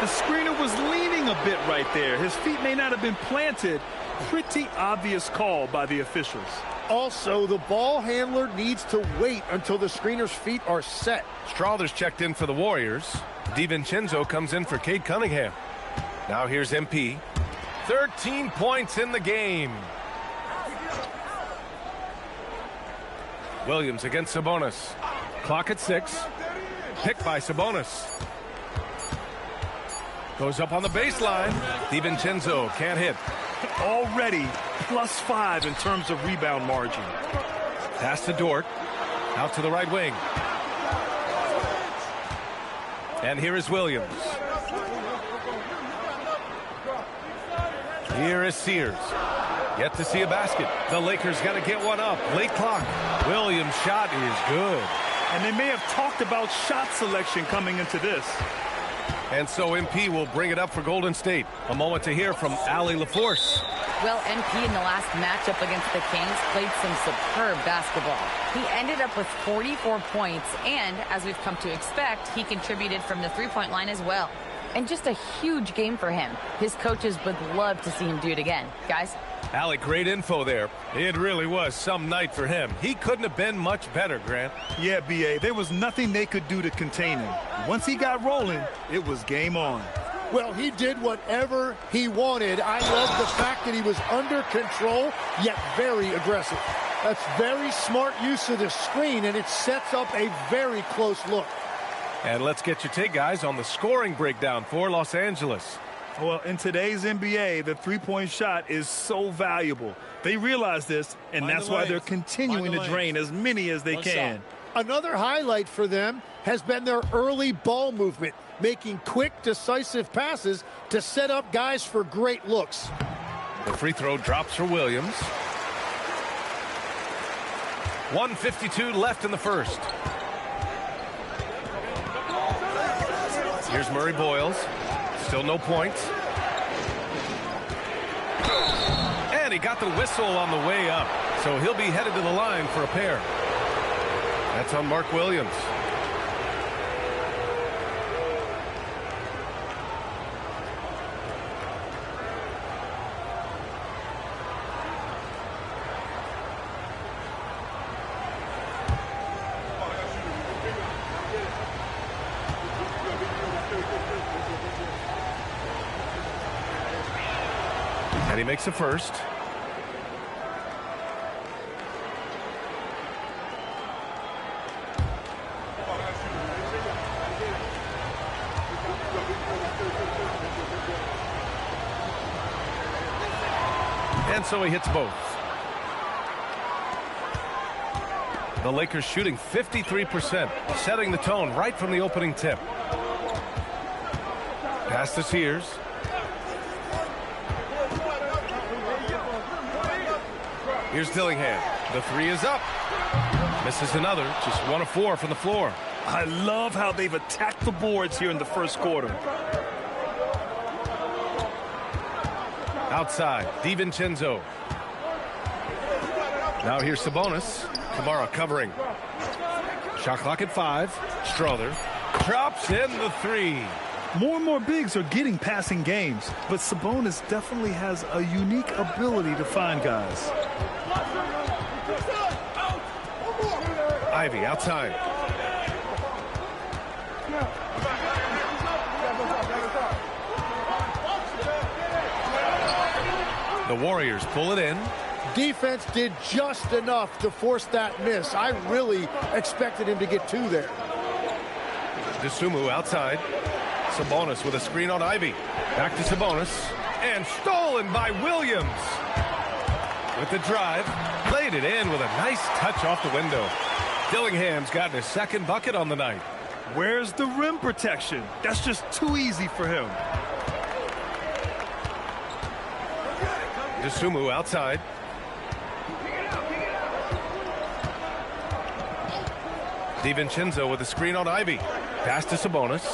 The screener was leaning a bit right there. His feet may not have been planted. Pretty obvious call by the officials. Also, the ball handler needs to wait until the screener's feet are set. Strawther's checked in for the Warriors. DiVincenzo comes in for Cade Cunningham. Now here's MP. 13 points in the game. Williams against Sabonis. Clock at 6. Picked by Sabonis. Goes up on the baseline. DiVincenzo can't hit. Already +5 in terms of rebound margin. Pass to Dort. Out to the right wing. And here is Williams. Here is Sears. Yet to see a basket. The Lakers got to get one up. Late clock. Williams' shot is good. And they may have talked about shot selection coming into this. And so MP will bring it up for Golden State. A moment to hear from Allie LaForce. Well, MP in the last matchup against the Kings played some superb basketball. He ended up with 44 points, and as we've come to expect, he contributed from the three-point line as well. And just a huge game for him. His coaches would love to see him do it again. Guys? Allie, great info there. It really was some night for him. He couldn't have been much better, Grant. Yeah, B.A., there was nothing they could do to contain him. Once he got rolling, it was game on. Well, he did whatever he wanted. I love the fact that he was under control, yet very aggressive. That's very smart use of the screen, and it sets up a very close look. And let's get your take, guys, on the scoring breakdown for Los Angeles. Well, in today's NBA, the three-point shot is so valuable. They realize this, and that's why they're continuing to drain as many as they can. Another highlight for them has been their early ball movement, making quick, decisive passes to set up guys for great looks. The free throw drops for Williams. 1:52 left in the first. Here's Murray Boyles. Still no points. And he got the whistle on the way up. So he'll be headed to the line for a pair. That's on Mark Williams. And he makes the first. And so he hits both. The Lakers shooting 53%, setting the tone right from the opening tip. Pass to Sears. Here's Dillingham. The three is up. Misses another. Just 1 of 4 from the floor. I love how they've attacked the boards here in the first quarter. Outside, DiVincenzo. Now here's Sabonis. Kamara covering. Shot clock at 5. Strother drops in the three. More and more bigs are getting passing games, but Sabonis definitely has a unique ability to find guys. Ivy outside. The Warriors pull it in. Defense did just enough to force that miss. I really expected him to get 2 there. DeSumo outside. Sabonis with a screen on Ivy. Back to Sabonis. And stolen by Williams. With the drive. Laid it in with a nice touch off the window. Dillingham's gotten his second bucket on the night. Where's the rim protection? That's just too easy for him. DeSumo outside. DiVincenzo with a screen on Ivy. Pass to Sabonis.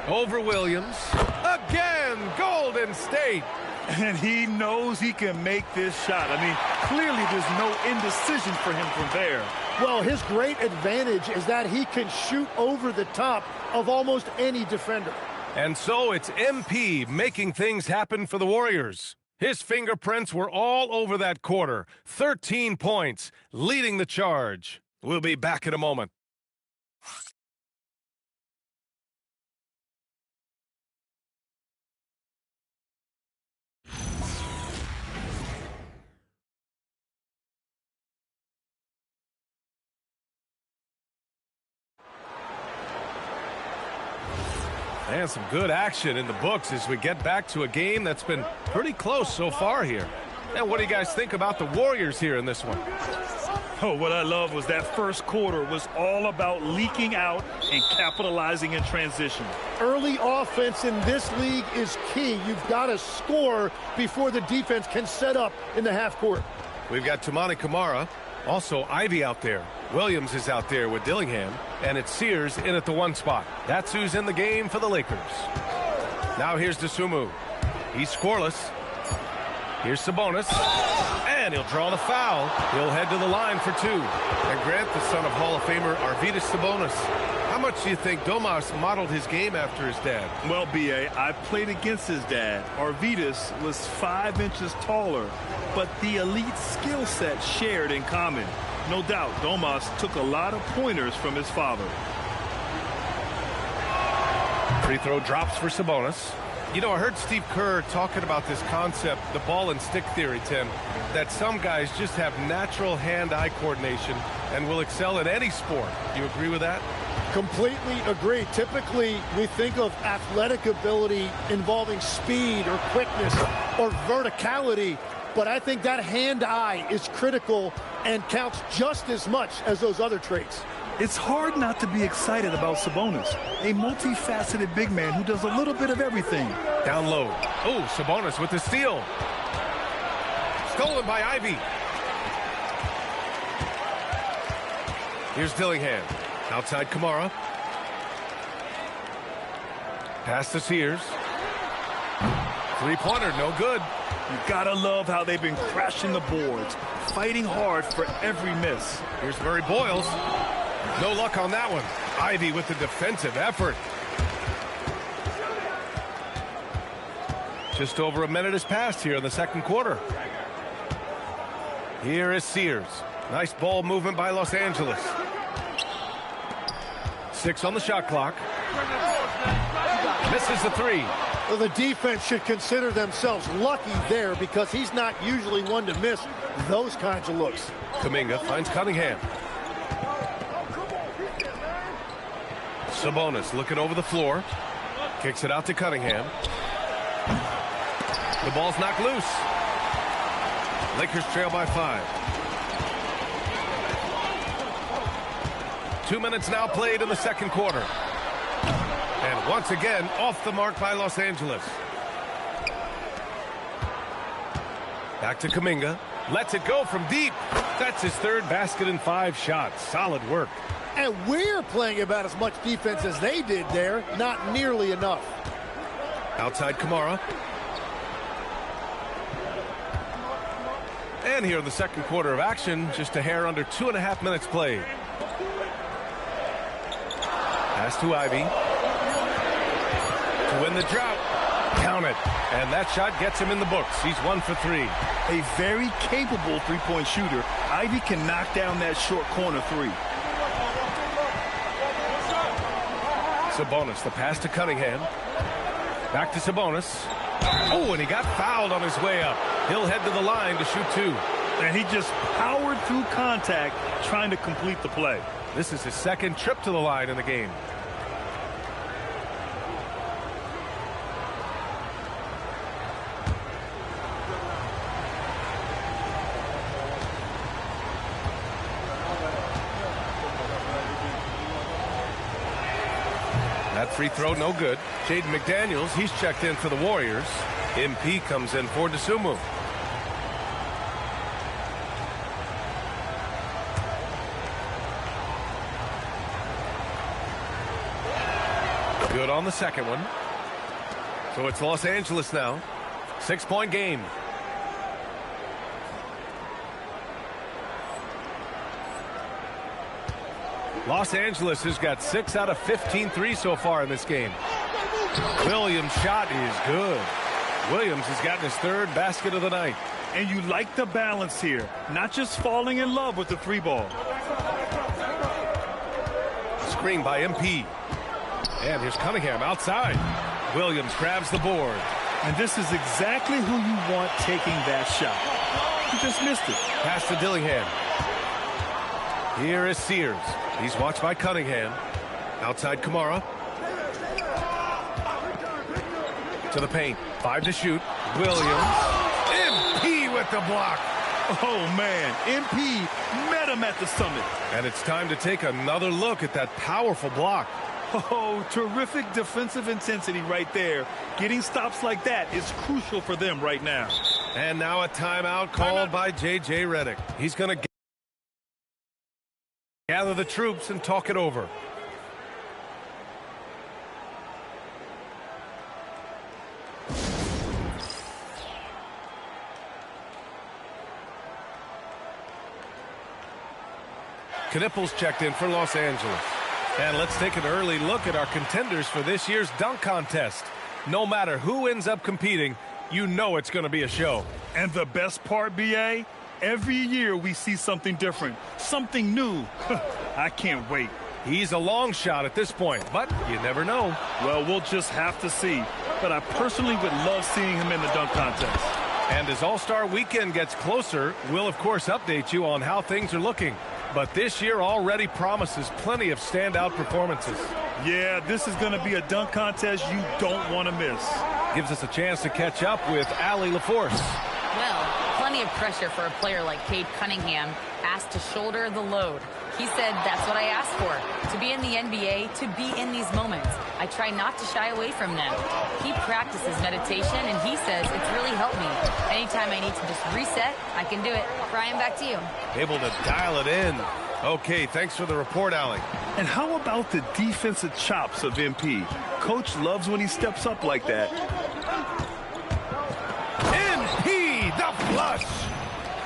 Over Williams. Again, Golden State. And he knows he can make this shot. I mean, clearly there's no indecision for him from there. Well, his great advantage is that he can shoot over the top of almost any defender. And so it's MP making things happen for the Warriors. His fingerprints were all over that quarter. 13 points, leading the charge. We'll be back in a moment. And some good action in the books as we get back to a game that's been pretty close so far here. And what do you guys think about the Warriors here in this one? Oh, what I love was that first quarter was all about leaking out and capitalizing in transition. Early offense in this league is key. You've got to score before the defense can set up in the half court. We've got Toumani Camara, also Ivy out there. Williams is out there with Dillingham, and it's Sears in at the 1 spot. That's who's in the game for the Lakers. Now here's DeSumo. He's scoreless. Here's Sabonis, and he'll draw the foul. He'll head to the line for 2. And Grant, the son of Hall of Famer Arvydas Sabonis. How much do you think Domas modeled his game after his dad? Well, B.A., I played against his dad. Arvydas was 5 inches taller, but the elite skill set shared in common. No doubt, Domas took a lot of pointers from his father. Free throw drops for Sabonis. You know, I heard Steve Kerr talking about this concept, the ball and stick theory, Tim, that some guys just have natural hand-eye coordination and will excel at any sport. Do you agree with that? Completely agree. Typically, we think of athletic ability involving speed or quickness or verticality, but I think that hand-eye is critical and counts just as much as those other traits. It's hard not to be excited about Sabonis, a multifaceted big man who does a little bit of everything. Down low. Oh, Sabonis with the steal. Stolen by Ivy. Here's Dillingham. Outside Kamara. Pass to Sears. Three-pointer, no good. You gotta love how they've been crashing the boards, fighting hard for every miss. Here's Murray Boyles. No luck on that one. Ivy with the defensive effort. Just over a minute has passed here in the second quarter. Here is Sears. Nice ball movement by Los Angeles. 6 on the shot clock. Misses the 3. Well, the defense should consider themselves lucky there because he's not usually one to miss those kinds of looks. Kuminga finds Cunningham. Sabonis looking over the floor. Kicks it out to Cunningham. The ball's knocked loose. Lakers trail by 5. 2 minutes now played in the second quarter. And once again, off the mark by Los Angeles. Back to Kuminga. Lets it go from deep. That's his third basket in 5 shots. Solid work. And we're playing about as much defense as they did there. Not nearly enough. Outside Kamara. And here in the second quarter of action, just a hair under 2.5 minutes played. Pass to Ivy. To win the drought. Count it. And that shot gets him in the books. He's 1 for 3. A very capable three-point shooter. Ivy can knock down that short corner 3. Sabonis, the pass to Cunningham. Back to Sabonis. Oh, and he got fouled on his way up. He'll head to the line to shoot 2. And he just powered through contact trying to complete the play. This is his second trip to the line in the game. That free throw, no good. Jaden McDaniels, he's checked in for the Warriors. MP comes in for Dosunmu. Good on the second one. So it's Los Angeles now. 6-point game. Los Angeles has got 6 out of 15 threes so far in this game. Williams' shot is good. Williams has gotten his third basket of the night. And you like the balance here. Not just falling in love with the 3-ball. Screen by MP. And here's Cunningham outside. Williams grabs the board. And this is exactly who you want taking that shot. He just missed it. Pass to Dillingham. Here is Sears. He's watched by Cunningham. Outside Kamara. To the paint. 5 to shoot. Williams. MP with the block. Oh, man. MP met him at the summit. And it's time to take another look at that powerful block. Oh, terrific defensive intensity right there. Getting stops like that is crucial for them right now. And now a timeout called by J.J. Redick. He's going to gather the troops and talk it over. Knipples checked in for Los Angeles. And let's take an early look at our contenders for this year's dunk contest. No matter who ends up competing, you know it's going to be a show. And the best part, B.A., every year we see something different, something new. I can't wait. He's a long shot at this point, but you never know. Well, we'll just have to see. But I personally would love seeing him in the dunk contest. And as All-Star Weekend gets closer, we'll of course update you on how things are looking. But this year already promises plenty of standout performances. Yeah, this is going to be a dunk contest you don't want to miss. Gives us a chance to catch up with Allie LaForce. Well, plenty of pressure for a player like Cade Cunningham, asked to shoulder the load. He said, that's what I asked for, to be in the NBA, to be in these moments. I try not to shy away from them. He practices meditation, and he says it's really helped me. Anytime I need to just reset, I can do it. Brian, back to you. Able to dial it in. Okay, thanks for the report, Allie. And how about the defensive chops of MP? Coach loves when he steps up like that. MP, the flush!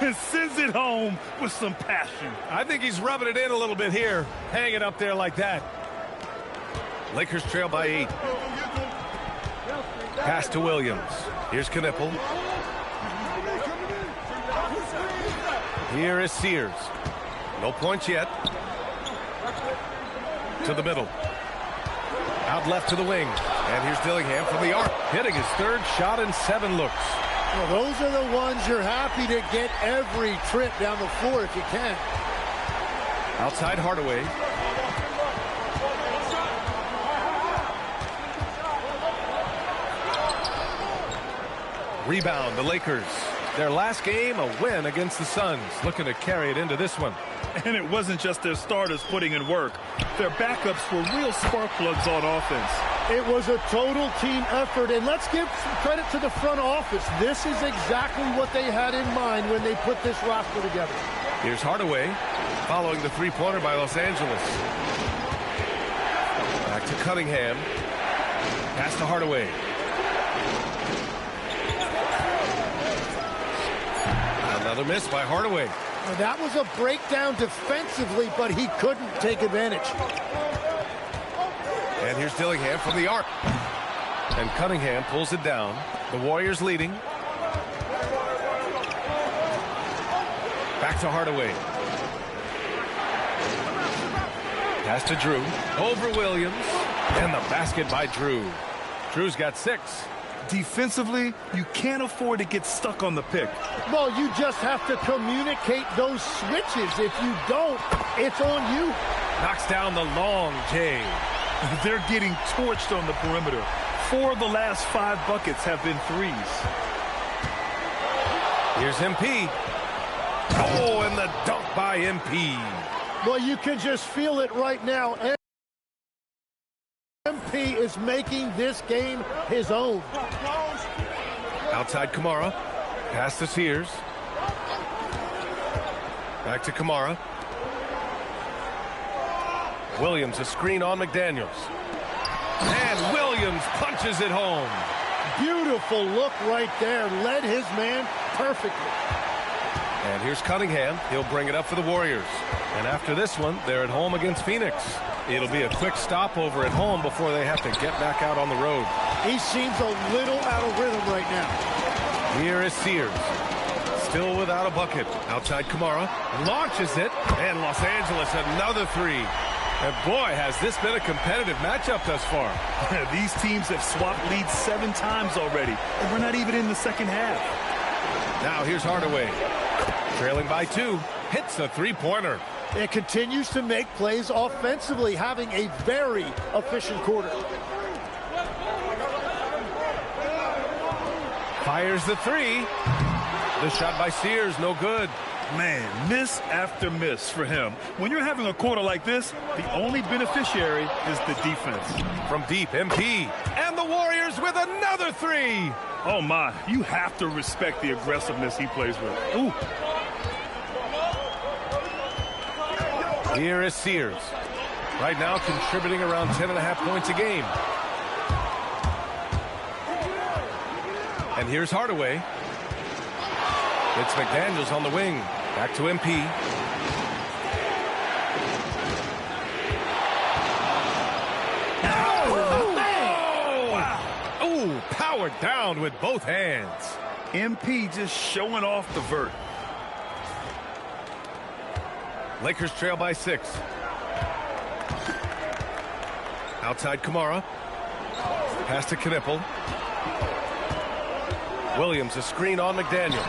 And sends it home with some passion. I think he's rubbing it in a little bit here. Hang it up there like that. Lakers trail by 8. Pass to Williams. Here's Knipple. Here is Sears. No points yet. To the middle. Out left to the wing. And here's Dillingham from the arc. Hitting his third shot in 7 looks. Well, those are the ones you're happy to get every trip down the floor if you can. Outside Hardaway. Rebound, the Lakers. Their last game, a win against the Suns, looking to carry it into this one. And it wasn't just their starters putting in work. Their backups were real spark plugs on offense. It was a total team effort, and let's give some credit to the front office. This is exactly what they had in mind when they put this roster together. Here's Hardaway, following the three-pointer by Los Angeles. Back to Cunningham. Pass to Hardaway. Another miss by Hardaway. Now, that was a breakdown defensively, but he couldn't take advantage. And here's Dillingham from the arc. And Cunningham pulls it down. The Warriors leading. Back to Hardaway. Pass to Drew. Over Williams. And the basket by Drew. Drew's got 6. Defensively, you can't afford to get stuck on the pick. Well, you just have to communicate those switches. If you don't, it's on you. Knocks down the long J. They're getting torched on the perimeter. 4 of the last 5 buckets have been threes. Here's MP. Oh, and the dunk by MP. Well, you can just feel it right now. MP is making this game his own. Outside Kamara. Pass to Sears. Back to Kamara. Williams, a screen on McDaniels. And Williams punches it home. Beautiful look right there. Led his man perfectly. And here's Cunningham. He'll bring it up for the Warriors. And after this one, they're at home against Phoenix. It'll be a quick stopover at home before they have to get back out on the road. He seems a little out of rhythm right now. Here is Sears. Still without a bucket. Outside Kamara. Launches it. And Los Angeles another 3. And boy, has this been a competitive matchup thus far. These teams have swapped leads 7 times already. And we're not even in the second half. Now here's Hardaway. Trailing by 2. Hits a three-pointer. It continues to make plays offensively, having a very efficient quarter. Fires the 3. The shot by Sears, no good. Man, miss after miss for him. When you're having a quarter like this, the only beneficiary is the defense. From deep, MP. And the Warriors with another 3. Oh, my. You have to respect the aggressiveness he plays with. Ooh. Here is Sears. Right now contributing around 10.5 points a game. And here's Hardaway. It's McDaniels on the wing. Back to MP. Oh, man! Wow. Ooh, powered down with both hands. MP just showing off the vert. Lakers trail by 6. Outside Kamara. Pass to Knipple. Williams, a screen on McDaniels.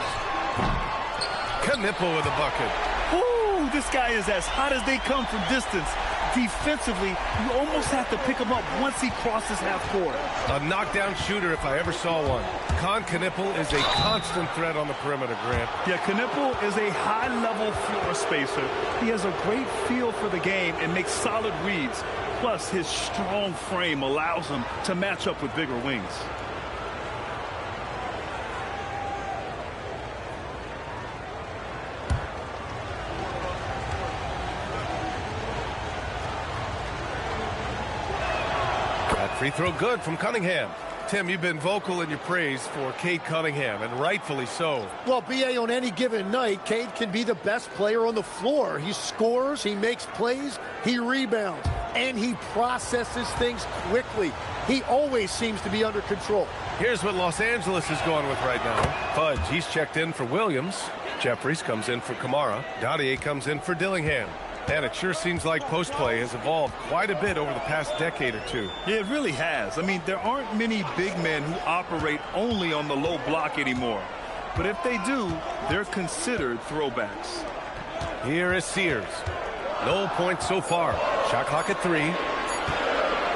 Knipple with a bucket. Ooh, this guy is as hot as they come from distance. Defensively, you almost have to pick him up once he crosses half court. A knockdown shooter if I ever saw one. Knipple is a constant threat on the perimeter, Grant. Yeah, Knipple is a high-level floor spacer. He has a great feel for the game and makes solid reads. Plus, his strong frame allows him to match up with bigger wings. Free throw good from Cunningham. Tim, you've been vocal in your praise for Cade Cunningham, and rightfully so. Well, B.A., on any given night, Cade can be the best player on the floor. He scores, he makes plays, he rebounds, and he processes things quickly. He always seems to be under control. Here's what Los Angeles is going with right now. Fudge, he's checked in for Williams. Jeffries comes in for Kamara. Dottier comes in for Dillingham. And it sure seems like post play has evolved quite a bit over the past decade or 2. Yeah, it really has. I mean, there aren't many big men who operate only on the low block anymore. But if they do, they're considered throwbacks. Here is Sears. No points so far. Shot clock at 3.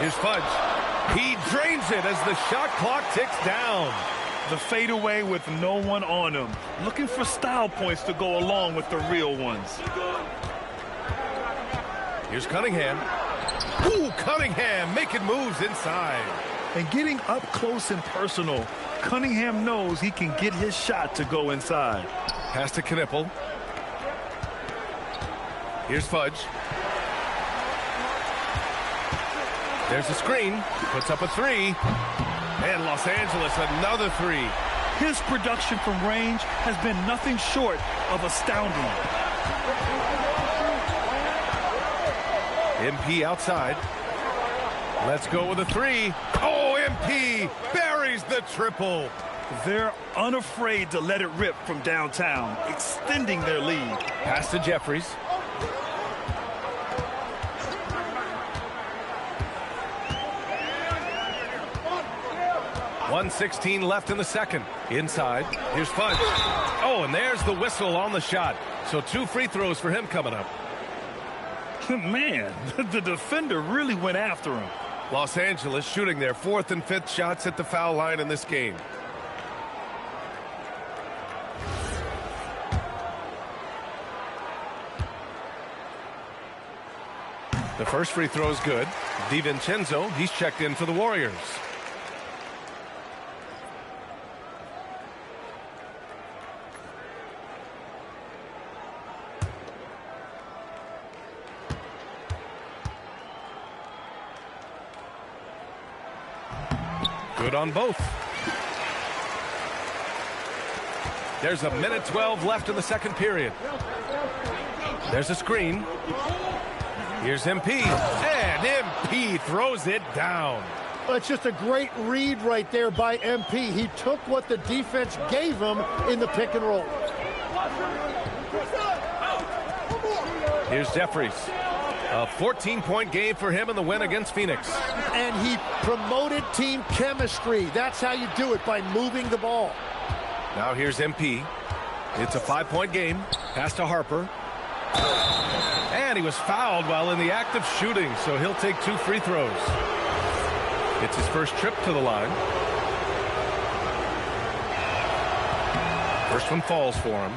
Here's Fudge. He drains it as the shot clock ticks down. The fadeaway with no one on him. Looking for style points to go along with the real ones. Here's Cunningham. Ooh, Cunningham making moves inside. And getting up close and personal, Cunningham knows he can get his shot to go inside. Pass to Knipple. Here's Fudge. There's a screen. Puts up a three. And Los Angeles, another three. His production from range has been nothing short of astounding. MP outside. Let's go with a three. Oh, MP buries the triple. They're unafraid to let it rip from downtown, extending their lead. Pass to Jeffries. .116 left in the second. Inside. Here's Fudge. Oh, and there's the whistle on the shot. So 2 free throws for him coming up. Man, the defender really went after him. Los Angeles shooting their 4th and 5th shots at the foul line in this game. The first free throw is good. DiVincenzo, he's checked in for the Warriors. Good on both. There's a minute 12 left in the second period. There's a screen. Here's MP. And MP throws it down. Well, it's just a great read right there by MP. He took what the defense gave him in the pick and roll. Here's Jeffries. A 14-point game for him in the win against Phoenix. And he promoted team chemistry. That's how you do it, by moving the ball. Now here's MP. It's a 5-point game. Pass to Harper. And he was fouled while in the act of shooting, so he'll take 2 free throws. It's his first trip to the line. First one falls for him.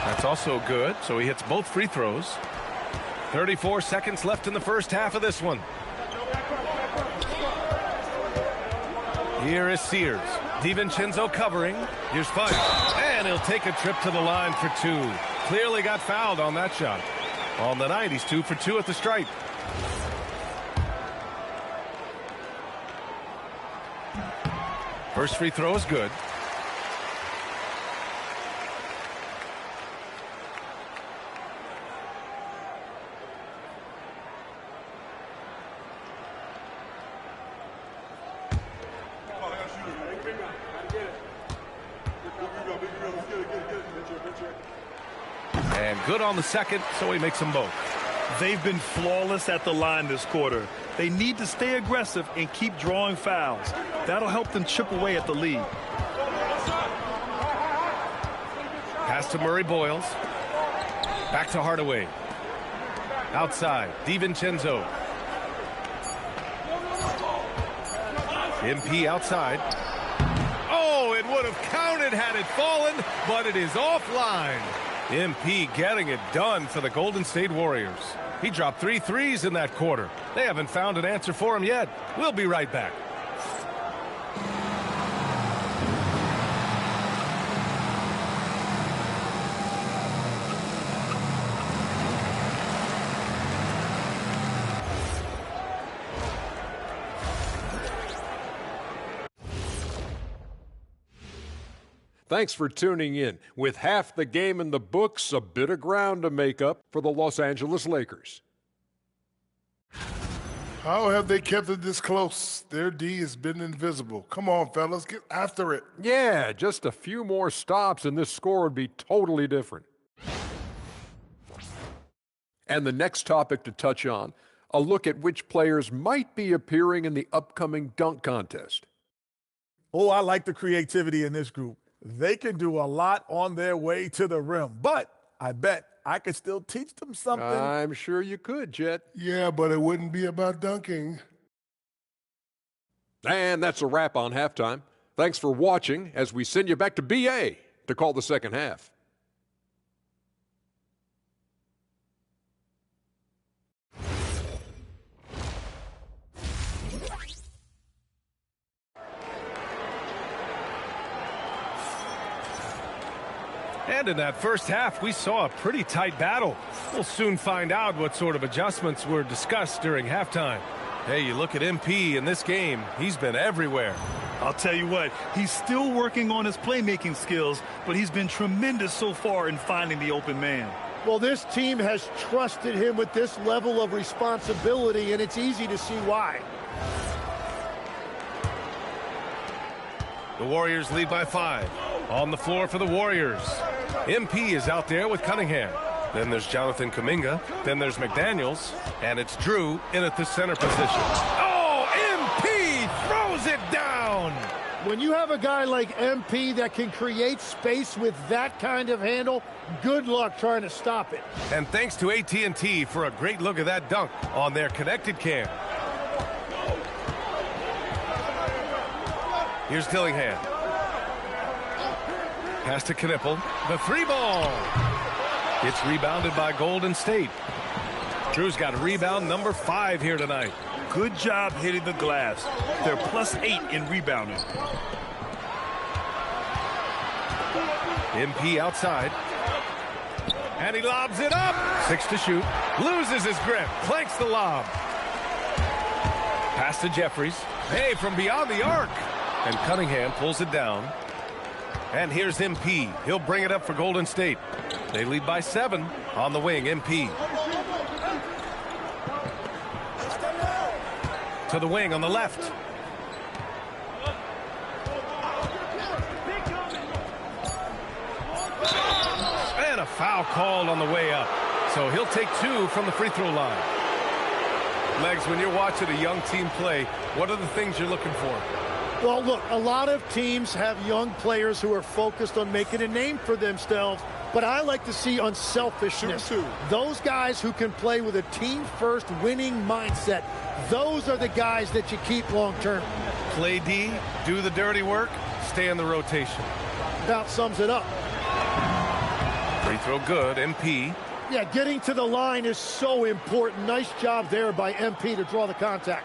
That's also good, so he hits both free throws. 34 seconds left in the first half of this one. Here is Sears. DiVincenzo covering. Here's Fudge. And he'll take a trip to the line for 2. Clearly got fouled on that shot. On the night, he's 2 for 2 at the stripe. First free throw is good. And good on the second, so he makes them both. They've been flawless at the line this quarter. They need to stay aggressive and keep drawing fouls. That'll help them chip away at the lead. Pass to Murray Boyles. Back to Hardaway. Outside, DiVincenzo. MP outside. Oh, it would have counted had it fallen, but it is offline. MP getting it done for the Golden State Warriors. He dropped 3 threes in that quarter. They haven't found an answer for him yet. We'll be right back. Thanks for tuning in. With half the game in the books, a bit of ground to make up for the Los Angeles Lakers. How have they kept it this close? Their D has been invisible. Come on, fellas, get after it. Yeah, just a few more stops and this score would be totally different. And the next topic to touch on, a look at which players might be appearing in the upcoming dunk contest. Oh, I like the creativity in this group. they can do a lot on their way to the rim. But I bet I could still teach them something. I'm sure you could, Jet. Yeah, but it wouldn't be about dunking. And that's a wrap on halftime. Thanks for watching as we send you back to BA to call the second half. And in that first half, we saw a pretty tight battle. We'll soon find out what sort of adjustments were discussed during halftime. Hey, you look at MP in this game, he's been everywhere. I'll tell you what, he's still working on his playmaking skills, but he's been tremendous so far in finding the open man. Well, this team has trusted him with this level of responsibility, and it's easy to see why. The Warriors lead by 5. On the floor for the Warriors. MP is out there with Cunningham. Then there's Jonathan Kuminga. Then there's McDaniels. And it's Drew in at the center position. Oh, MP throws it down! When you have a guy like MP that can create space with that kind of handle, good luck trying to stop it. And thanks to AT&T for a great look at that dunk on their connected cam. Here's Dillingham. Pass to Knippel. The 3-ball. It's rebounded by Golden State. Drew's got rebound number 5 here tonight. Good job hitting the glass. They're +8 in rebounding. MP outside. And he lobs it up. 6 to shoot. Loses his grip. Clanks the lob. Pass to Jeffries. Hey, from beyond the arc. And Cunningham pulls it down. And here's MP. He'll bring it up for Golden State. They lead by 7 on the wing. MP. To the wing on the left. And a foul called on the way up. So he'll take 2 from the free throw line. Legs, when you're watching a young team play, what are the things you're looking for? Well, look, a lot of teams have young players who are focused on making a name for themselves, but I like to see unselfishness. Those guys who can play with a team-first winning mindset, those are the guys that you keep long-term. Play D, do the dirty work, stay in the rotation. About sums it up. Free throw good, MP. Yeah, getting to the line is so important. Nice job there by MP to draw the contact.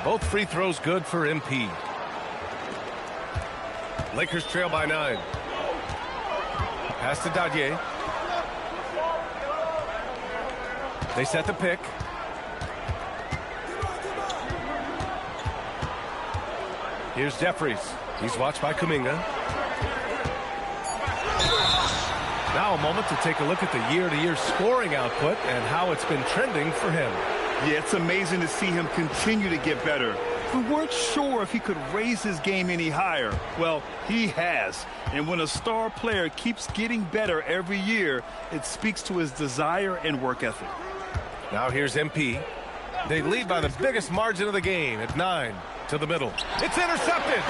Both free throws good for MP. Lakers trail by 9. Pass to Dadier. They set the pick. Here's Jeffries. He's watched by Kuminga. Now a moment to take a look at the year-to-year scoring output and how it's been trending for him. Yeah, it's amazing to see him continue to get better. We weren't sure if he could raise his game any higher. Well, he has. And when a star player keeps getting better every year, it speaks to his desire and work ethic. Now here's MP. They lead by the biggest margin of the game at 9 to the middle. It's intercepted.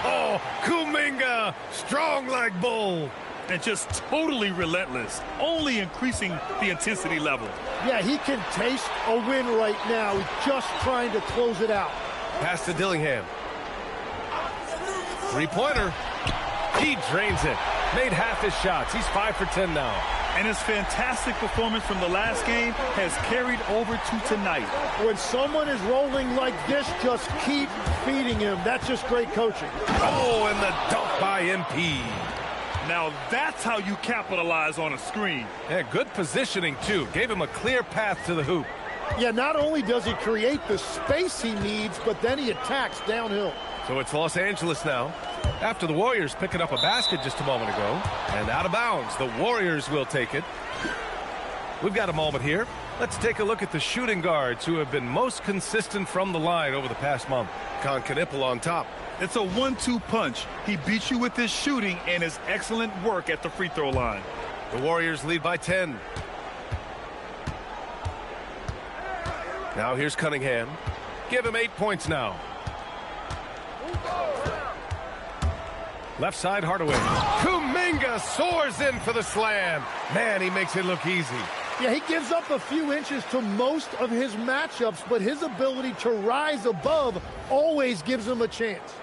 Oh, Kuminga, strong like bull. And just totally relentless, only increasing the intensity level. Yeah, he can taste a win right now. He's just trying to close it out. Pass to Dillingham. Three-pointer. He drains it. Made half his shots. He's 5 for 10 now. And his fantastic performance from the last game has carried over to tonight. When someone is rolling like this, just keep feeding him. That's just great coaching. Oh, and the dunk by MP. Now that's how you capitalize on a screen. Yeah, good positioning, too. Gave him a clear path to the hoop. Yeah, not only does he create the space he needs, but then he attacks downhill. So it's Los Angeles now. After the Warriors picking up a basket just a moment ago. And out of bounds, the Warriors will take it. We've got a moment here. Let's take a look at the shooting guards who have been most consistent from the line over the past month. Knipple on top. It's a 1-2 punch. He beats you with his shooting and his excellent work at the free throw line. The Warriors lead by 10. Now here's Cunningham. Give him 8 points now. Left side, Hardaway. Kuminga soars in for the slam. Man, he makes it look easy. Yeah, he gives up a few inches to most of his matchups, but his ability to rise above always gives him a chance.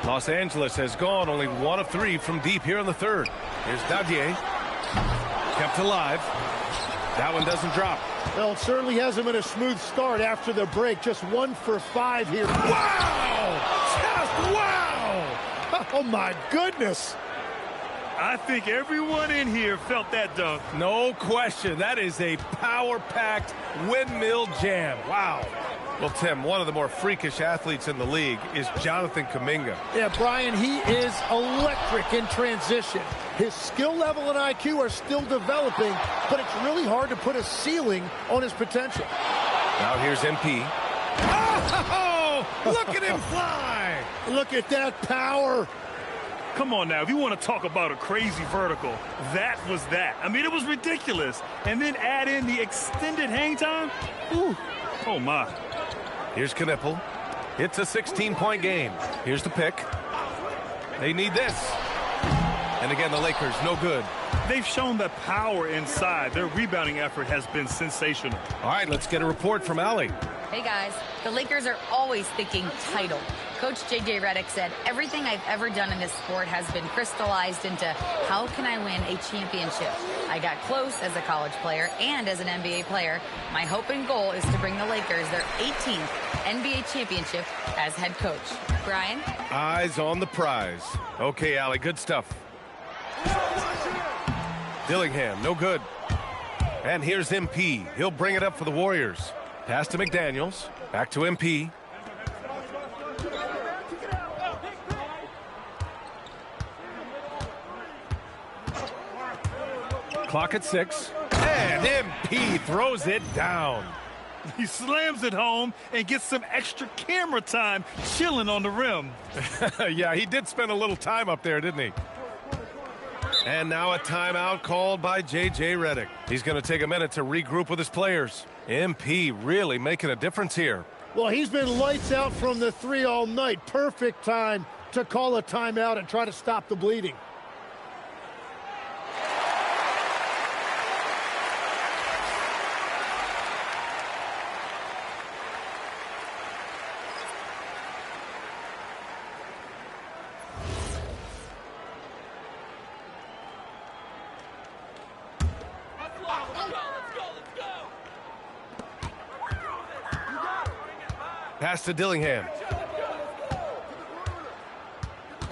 Los Angeles has gone only 1 of 3 from deep here in the third. Here's Dadier. Kept alive. That one doesn't drop. Well, it certainly hasn't been a smooth start after the break. Just 1 for 5 here. Wow! Just wow! Oh, my goodness. I think everyone in here felt that dunk. No question. That is a power-packed windmill jam. Wow. Well, Tim, one of the more freakish athletes in the league is Jonathan Kuminga. Yeah, Brian, he is electric in transition. His skill level and IQ are still developing, but it's really hard to put a ceiling on his potential. Now here's MP. Oh! Look at him fly! Look at that power. Come on now, if you want to talk about a crazy vertical, that was that. I mean, it was ridiculous. And then add in the extended hang time. Ooh, oh my. Here's Knipple. It's a 16-point game. Here's the pick. They need this. And again, the Lakers, no good. They've shown that power inside. Their rebounding effort has been sensational. All right, let's get a report from Allie. Hey, guys. The Lakers are always thinking title. Coach J.J. Redick said, everything I've ever done in this sport has been crystallized into how can I win a championship? I got close as a college player and as an NBA player. My hope and goal is to bring the Lakers their 18th NBA championship as head coach. Brian? Eyes on the prize. Okay, Allie, good stuff. Dillingham, no good. And here's MP. He'll bring it up for the Warriors. Pass to McDaniels. Back to MP. Clock at 6. And MP throws it down. He slams it home and gets some extra camera time chilling on the rim. Yeah, he did spend a little time up there, didn't he? And now a timeout called by J.J. Redick. He's going to take a minute to regroup with his players. MP really making a difference here. Well, he's been lights out from the 3 all night. Perfect time to call a timeout and try to stop the bleeding. Pass to Dillingham.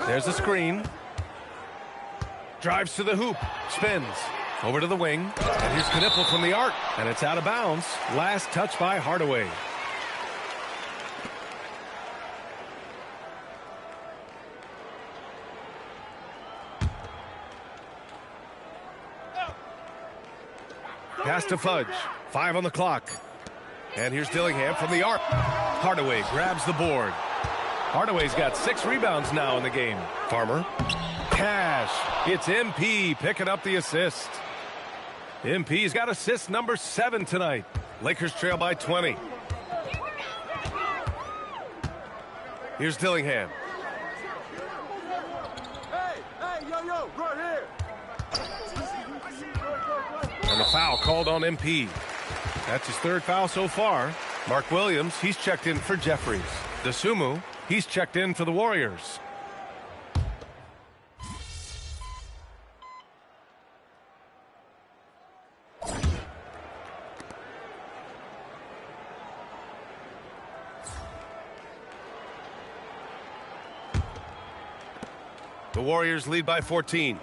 There's a screen. Drives to the hoop. Spins. Over to the wing. And here's Knipple from the arc. And it's out of bounds. Last touch by Hardaway. Pass to Fudge. 5 on the clock. And here's Dillingham from the arc. Hardaway grabs the board. Hardaway's got 6 rebounds now in the game. Farmer. Cash. It's MP picking up the assist. MP's got assist number 7 tonight. Lakers trail by 20. Here's Dillingham. Hey, yo, right here. And the foul called on MP. That's his 3rd foul so far. Mark Williams, he's checked in for Jeffries. Dosunmu, he's checked in for the Warriors. The Warriors lead by 14.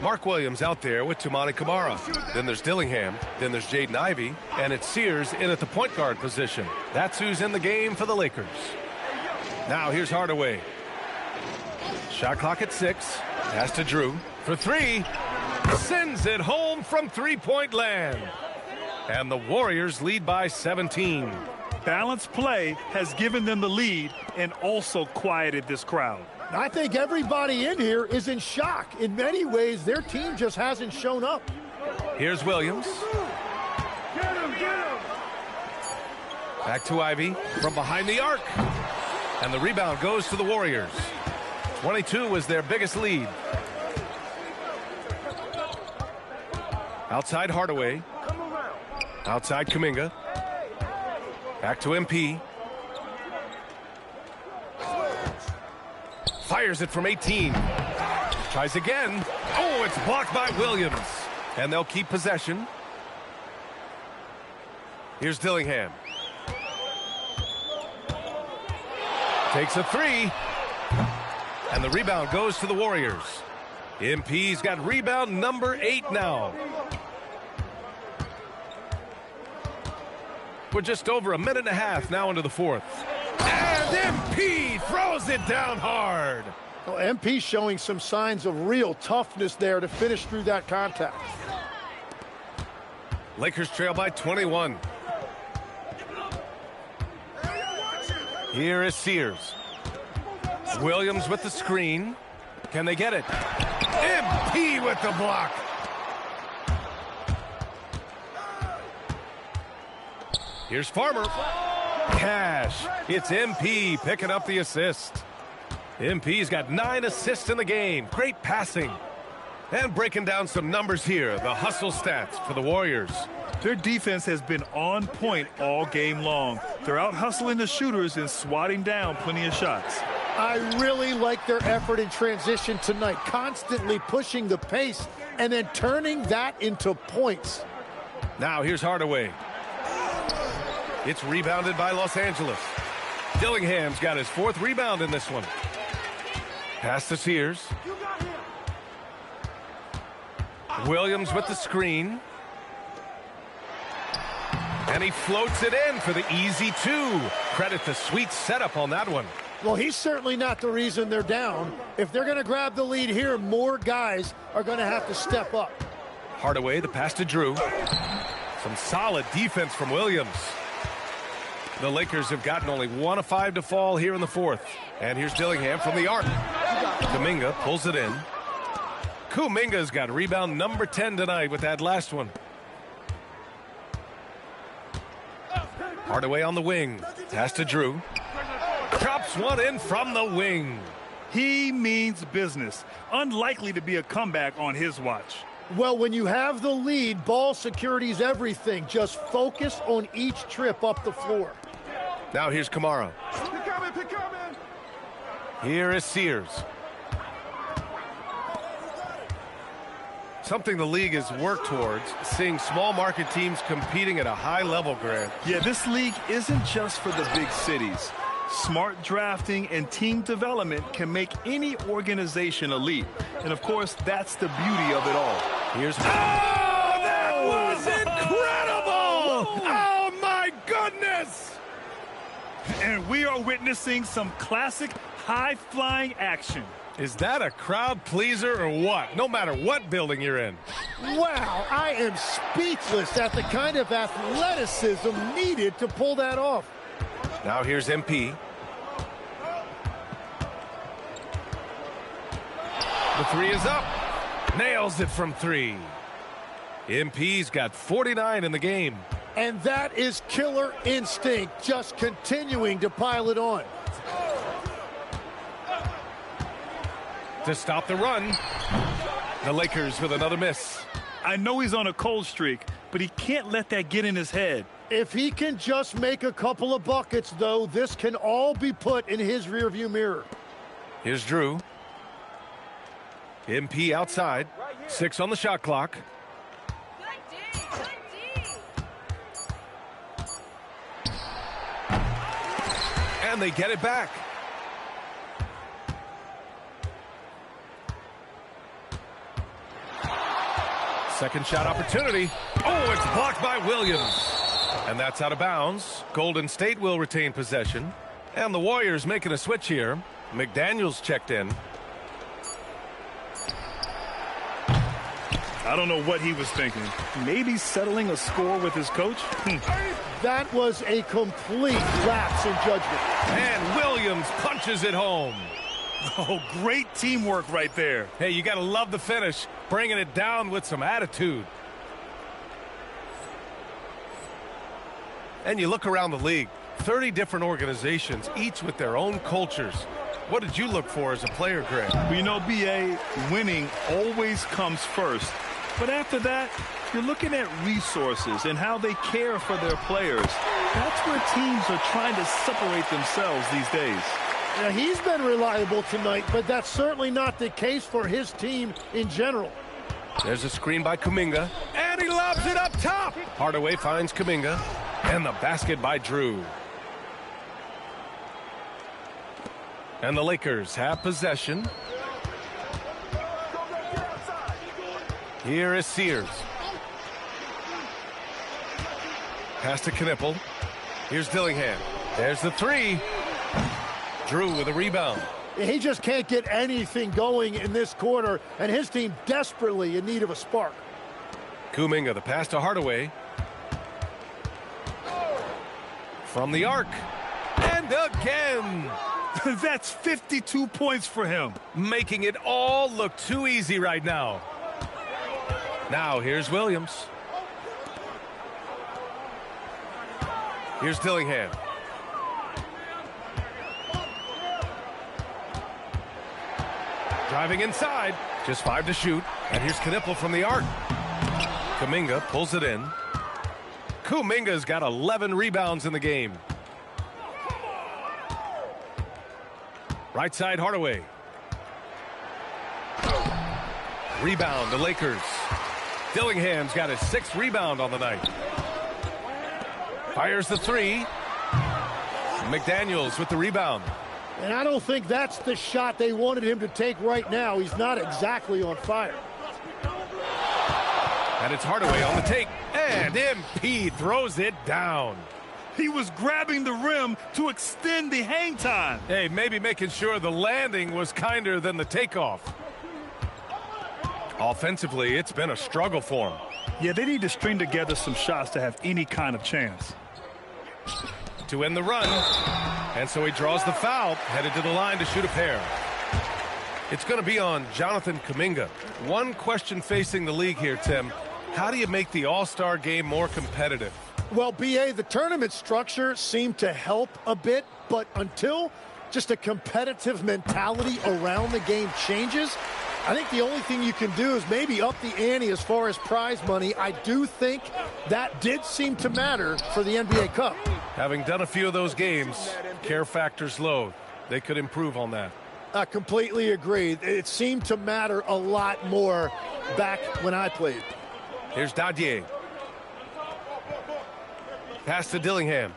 Mark Williams out there with Toumani Camara. Then there's Dillingham. Then there's Jaden Ivey. And it's Sears in at the point guard position. That's who's in the game for the Lakers. Now here's Hardaway. Shot clock at 6. Pass to Drew for 3. sends it home from three-point land. And the Warriors lead by 17. Balanced play has given them the lead and also quieted this crowd. I think everybody in here is in shock. In many ways, their team just hasn't shown up. Here's Williams. Back to Ivy from behind the arc. And the rebound goes to the Warriors. 22 was their biggest lead. Outside Hardaway. Outside Kuminga. Back to MP. Fires it from 18. Tries again. Oh, it's blocked by Williams. And they'll keep possession. Here's Dillingham. Takes a three. And the rebound goes to the Warriors. MP's got rebound number 8 now. We're just over a minute and a half now into the fourth. And MP throws it down hard. Well, MP showing some signs of real toughness there to finish through that contact. Lakers trail by 21. Here is Sears. Williams with the screen. Can they get it? MP with the block. Here's Farmer. Cash. It's MP picking up the assist. MP's got 9 assists in the game. Great passing. And breaking down some numbers here. The hustle stats for the Warriors. Their defense has been on point all game long. They're out hustling the shooters and swatting down plenty of shots. I really like their effort in transition tonight. Constantly pushing the pace and then turning that into points. Now here's Hardaway. It's rebounded by Los Angeles. Dillingham's got his 4th rebound in this one. Pass to Sears. Williams with the screen. And he floats it in for the easy 2. Credit the sweet setup on that one. Well, he's certainly not the reason they're down. If they're going to grab the lead here, more guys are going to have to step up. Hardaway, the pass to Drew. Some solid defense from Williams. The Lakers have gotten only 1 of 5 to fall here in the fourth. And here's Dillingham from the arc. Kuminga pulls it in. Kuminga's got rebound number 10 tonight with that last one. Hardaway on the wing. Pass to Drew. Drops one in from the wing. He means business. Unlikely to be a comeback on his watch. Well, when you have the lead, ball security is everything. Just focus on each trip up the floor. Now here's Kamara. Here is Sears. Something the league has worked towards, seeing small market teams competing at a high level, Grant. Yeah, this league isn't just for the big cities. Smart drafting and team development can make any organization elite. And of course, that's the beauty of it all. Here's that was incredible! Oh my goodness! And we are witnessing some classic high-flying action. Is that a crowd pleaser or what? No matter what building you're in. Wow, I am speechless at the kind of athleticism needed to pull that off. Now here's MP. The 3 is up. Nails it from 3. MP's got 49 in the game. And that is killer instinct, just continuing to pile it on. To stop the run. The Lakers with another miss. I know he's on a cold streak, but he can't let that get in his head. If he can just make a couple of buckets, though, this can all be put in his rearview mirror. Here's Drew. MP outside. 6 on the shot clock. And they get it back. Second shot opportunity. Oh, it's blocked by Williams. And that's out of bounds. Golden State will retain possession. And the Warriors making a switch here. McDaniels checked in. I don't know what he was thinking. Maybe settling a score with his coach? That was a complete lapse in judgment. And Williams punches it home. Oh, great teamwork right there. Hey, you got to love the finish, bringing it down with some attitude. And you look around the league, 30 different organizations, each with their own cultures. What did you look for as a player, Greg? Well, you know, B.A., winning always comes first. But after that, you're looking at resources and how they care for their players. That's where teams are trying to separate themselves these days. Now, he's been reliable tonight, but that's certainly not the case for his team in general. There's a screen by Kuminga, and he lobs it up top. Hardaway finds Kuminga, and the basket by Drew. And the Lakers have possession. Here is Sears. Pass to Knipple. Here's Dillingham. There's the three. Drew with a rebound. He just can't get anything going in this quarter, and his team desperately in need of a spark. Kuminga, the pass to Hardaway. From the arc. And again. That's 52 points for him. Making it all look too easy right now. Now here's Williams. Here's Dillingham. Driving inside. Just 5 to shoot. And here's Knipple from the arc. Kuminga pulls it in. Kuminga's got 11 rebounds in the game. Right side, Hardaway. Rebound, the Lakers. Dillingham's got his 6th rebound on the night. Fires the three. McDaniels with the rebound. And I don't think that's the shot they wanted him to take right now. He's not exactly on fire. And it's Hardaway on the take. And MP throws it down. He was grabbing the rim to extend the hang time. Hey, maybe making sure the landing was kinder than the takeoff. Offensively, it's been a struggle for him. Yeah, they need to string together some shots to have any kind of chance. To end the run. And so he draws the foul, headed to the line to shoot a pair. It's going to be on Jonathan Kuminga. One question facing the league here, Tim. How do you make the All-Star game more competitive? Well, B.A., the tournament structure seemed to help a bit, but until just a competitive mentality around the game changes, I think the only thing you can do is maybe up the ante as far as prize money. I do think that did seem to matter for the NBA Cup. Having done a few of those games, care factor's low. They could improve on that. I completely agree. It seemed to matter a lot more back when I played. Here's Dadier. Pass to Dillingham.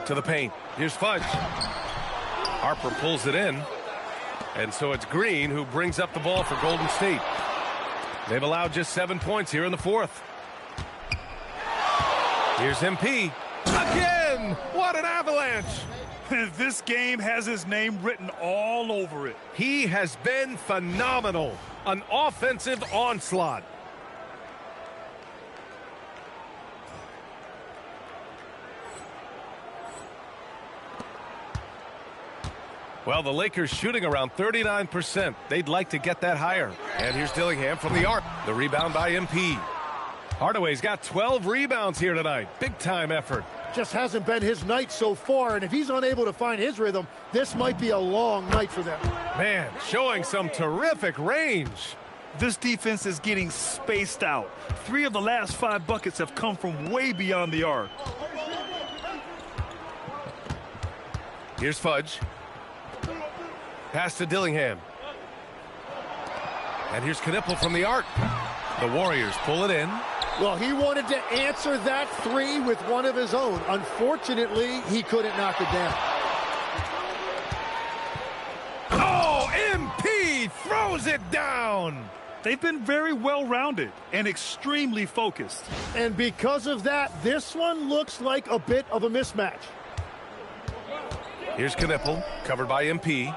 To the paint. Here's Fudge. Harper pulls it in. And so it's Green who brings up the ball for Golden State. They've allowed just 7 points here in the 4th. Here's MP. Again! What an avalanche! This game has his name written all over it. He has been phenomenal. An offensive onslaught. Well, the Lakers shooting around 39%. They'd like to get that higher. And here's Dillingham from the arc. The rebound by MP. Hardaway's got 12 rebounds here tonight. Big-time effort. Just hasn't been his night so far, and if he's unable to find his rhythm, this might be a long night for them. Man, showing some terrific range. This defense is getting spaced out. 3 of the last 5 buckets have come from way beyond the arc. Here's Fudge. Pass to Dillingham. And here's Knipple from the arc. The Warriors pull it in. Well, he wanted to answer that three with one of his own. Unfortunately, he couldn't knock it down. Oh, MP throws it down. They've been very well-rounded and extremely focused. And because of that, this one looks like a bit of a mismatch. Here's Knipple, covered by MP.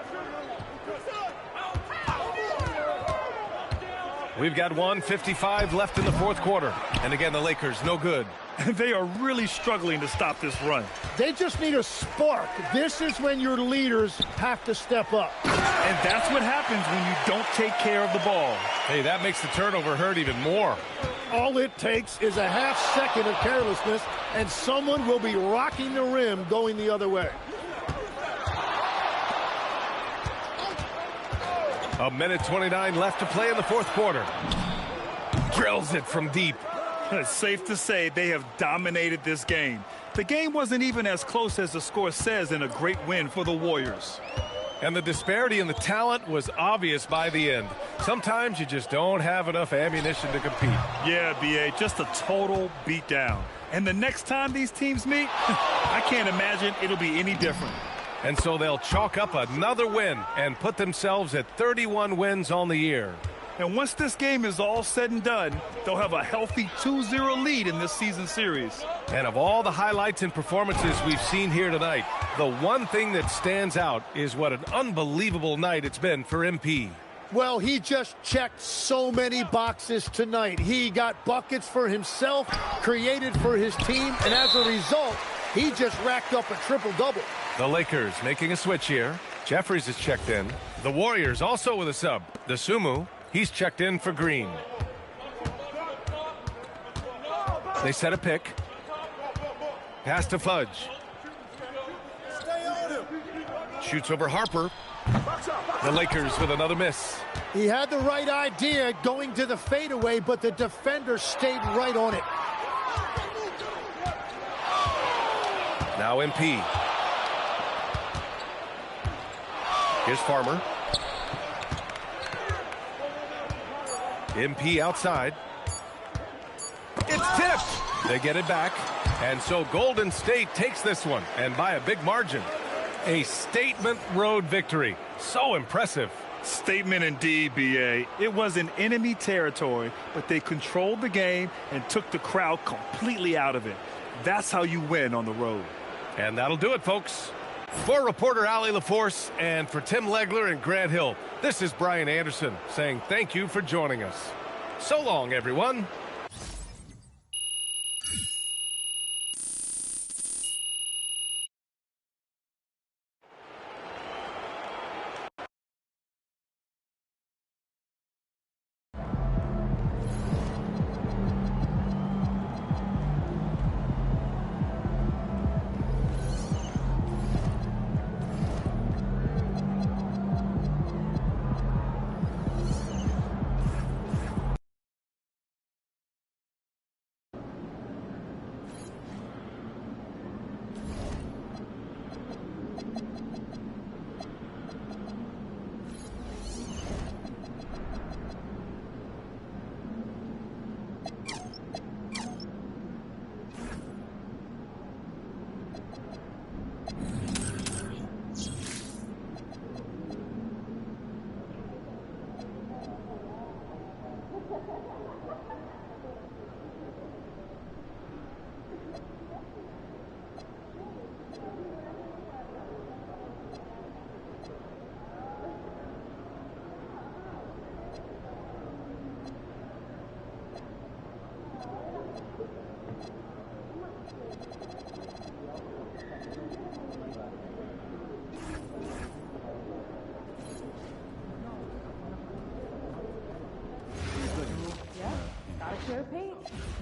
We've got 1:55 left in the fourth quarter. And again, the Lakers, no good. They are really struggling to stop this run. They just need a spark. This is when your leaders have to step up. And that's what happens when you don't take care of the ball. Hey, that makes the turnover hurt even more. All it takes is a half second of carelessness, and someone will be rocking the rim going the other way. A minute 29 left to play in the fourth quarter. Drills it from deep. It's safe to say they have dominated this game. The game wasn't even as close as the score says in a great win for the Warriors. And the disparity in the talent was obvious by the end. Sometimes you just don't have enough ammunition to compete. Yeah, B.A., just a total beatdown. And the next time these teams meet, I can't imagine it'll be any different. And so they'll chalk up another win and put themselves at 31 wins on the year. And once this game is all said and done, they'll have a healthy 2-0 lead in this season series. And of all the highlights and performances we've seen here tonight, the one thing that stands out is what an unbelievable night it's been for MP. Well, he just checked so many boxes tonight. He got buckets for himself, created for his team, and as a result, he just racked up a triple-double. The Lakers making a switch here. Jeffries is checked in. The Warriors also with a sub. The Sumu, he's checked in for Green. They set a pick. Pass to Fudge. Shoots over Harper. The Lakers with another miss. He had the right idea going to the fadeaway, but the defender stayed right on it. Now MP. Here's Farmer. MP outside. It's tipped. They get it back. And so Golden State takes this one, and by a big margin. A statement road victory. So impressive. Statement indeed, B.A. It was in enemy territory, but they controlled the game and took the crowd completely out of it. That's how you win on the road. And that'll do it, folks. For reporter Allie LaForce and for Tim Legler and Grant Hill, this is Brian Anderson saying thank you for joining us. So long, everyone. Share paint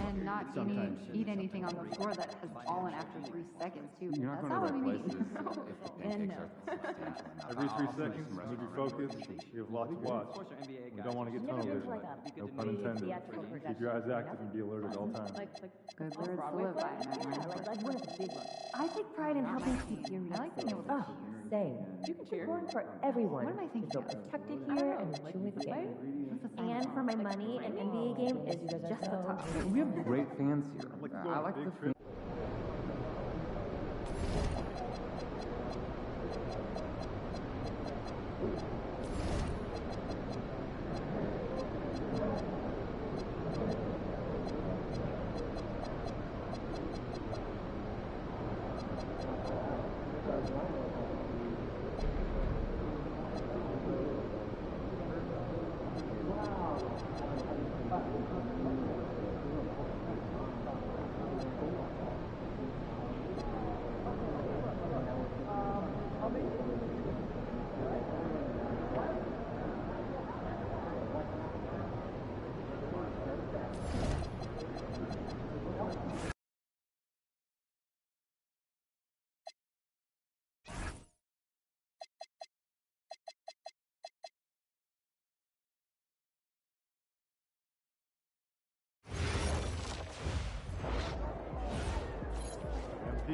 and not eat anything on the floor that has fallen after 3 seconds too. You're not That's going not to what we replace need. this And Every 3 seconds, move your focus. We have lots to watch. We don't want to get tunnel vision. No pun intended. Keep your eyes active and be alert at all times. good words to live by. I take pride in helping keep your message. Same. You can cheer for everyone. What am I thinking? So protected here and enjoy the game. And for my money, an NBA game is just the top. We have great fans here. I like the fans.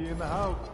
MP in the house.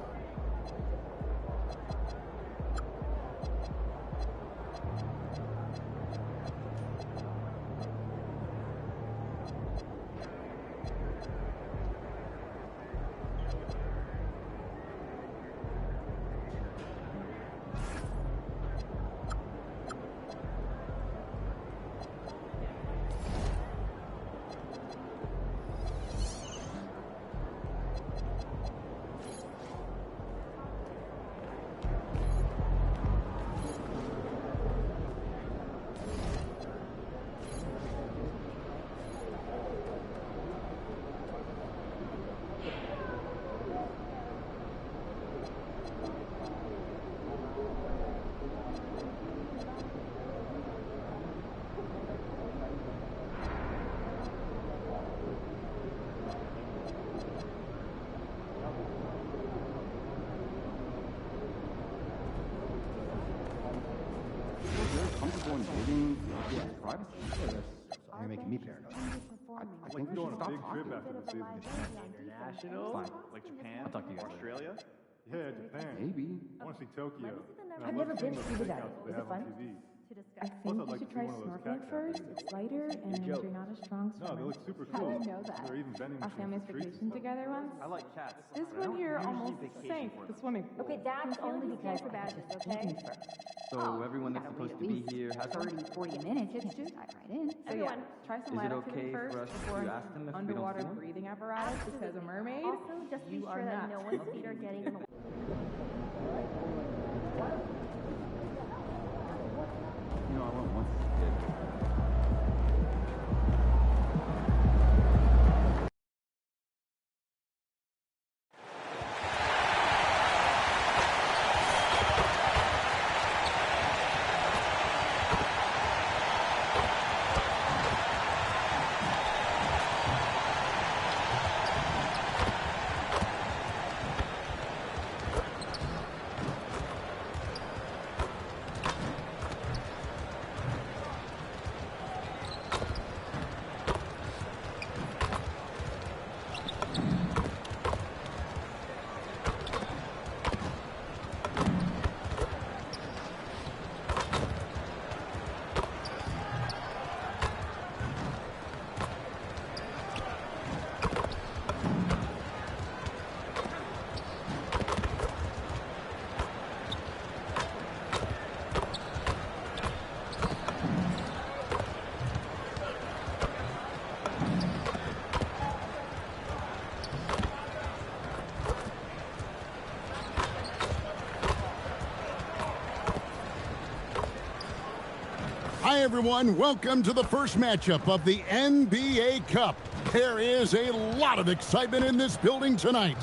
You're making me paranoid. I think we should stop talking. International? Like Japan? I'll talk to you guys. Australia? Yeah, Japan. Maybe. I want to see Tokyo. I've never been to scuba diving. Is it fun? I think you should try snorkeling first. It's lighter and you're not a strong swimmer. No, they look super How cool. do you know that? They're even bending Our families between the vacationed together once. I like cats. This one here almost sank the swimming pool. Okay, that's only because I badges, just okay? eat me first. So everyone that's supposed to be here has 40 minutes. You can just dive right in. So yeah, try some Is light it activity okay first for us before to ask them if we don't underwater see one? breathing apparatus because a mermaid. Also, just be You are sure that nuts. no one's feet are getting in the You know, I went once as a kid. Hi, everyone. Welcome to the first matchup of the NBA Cup. There is a lot of excitement in this building tonight.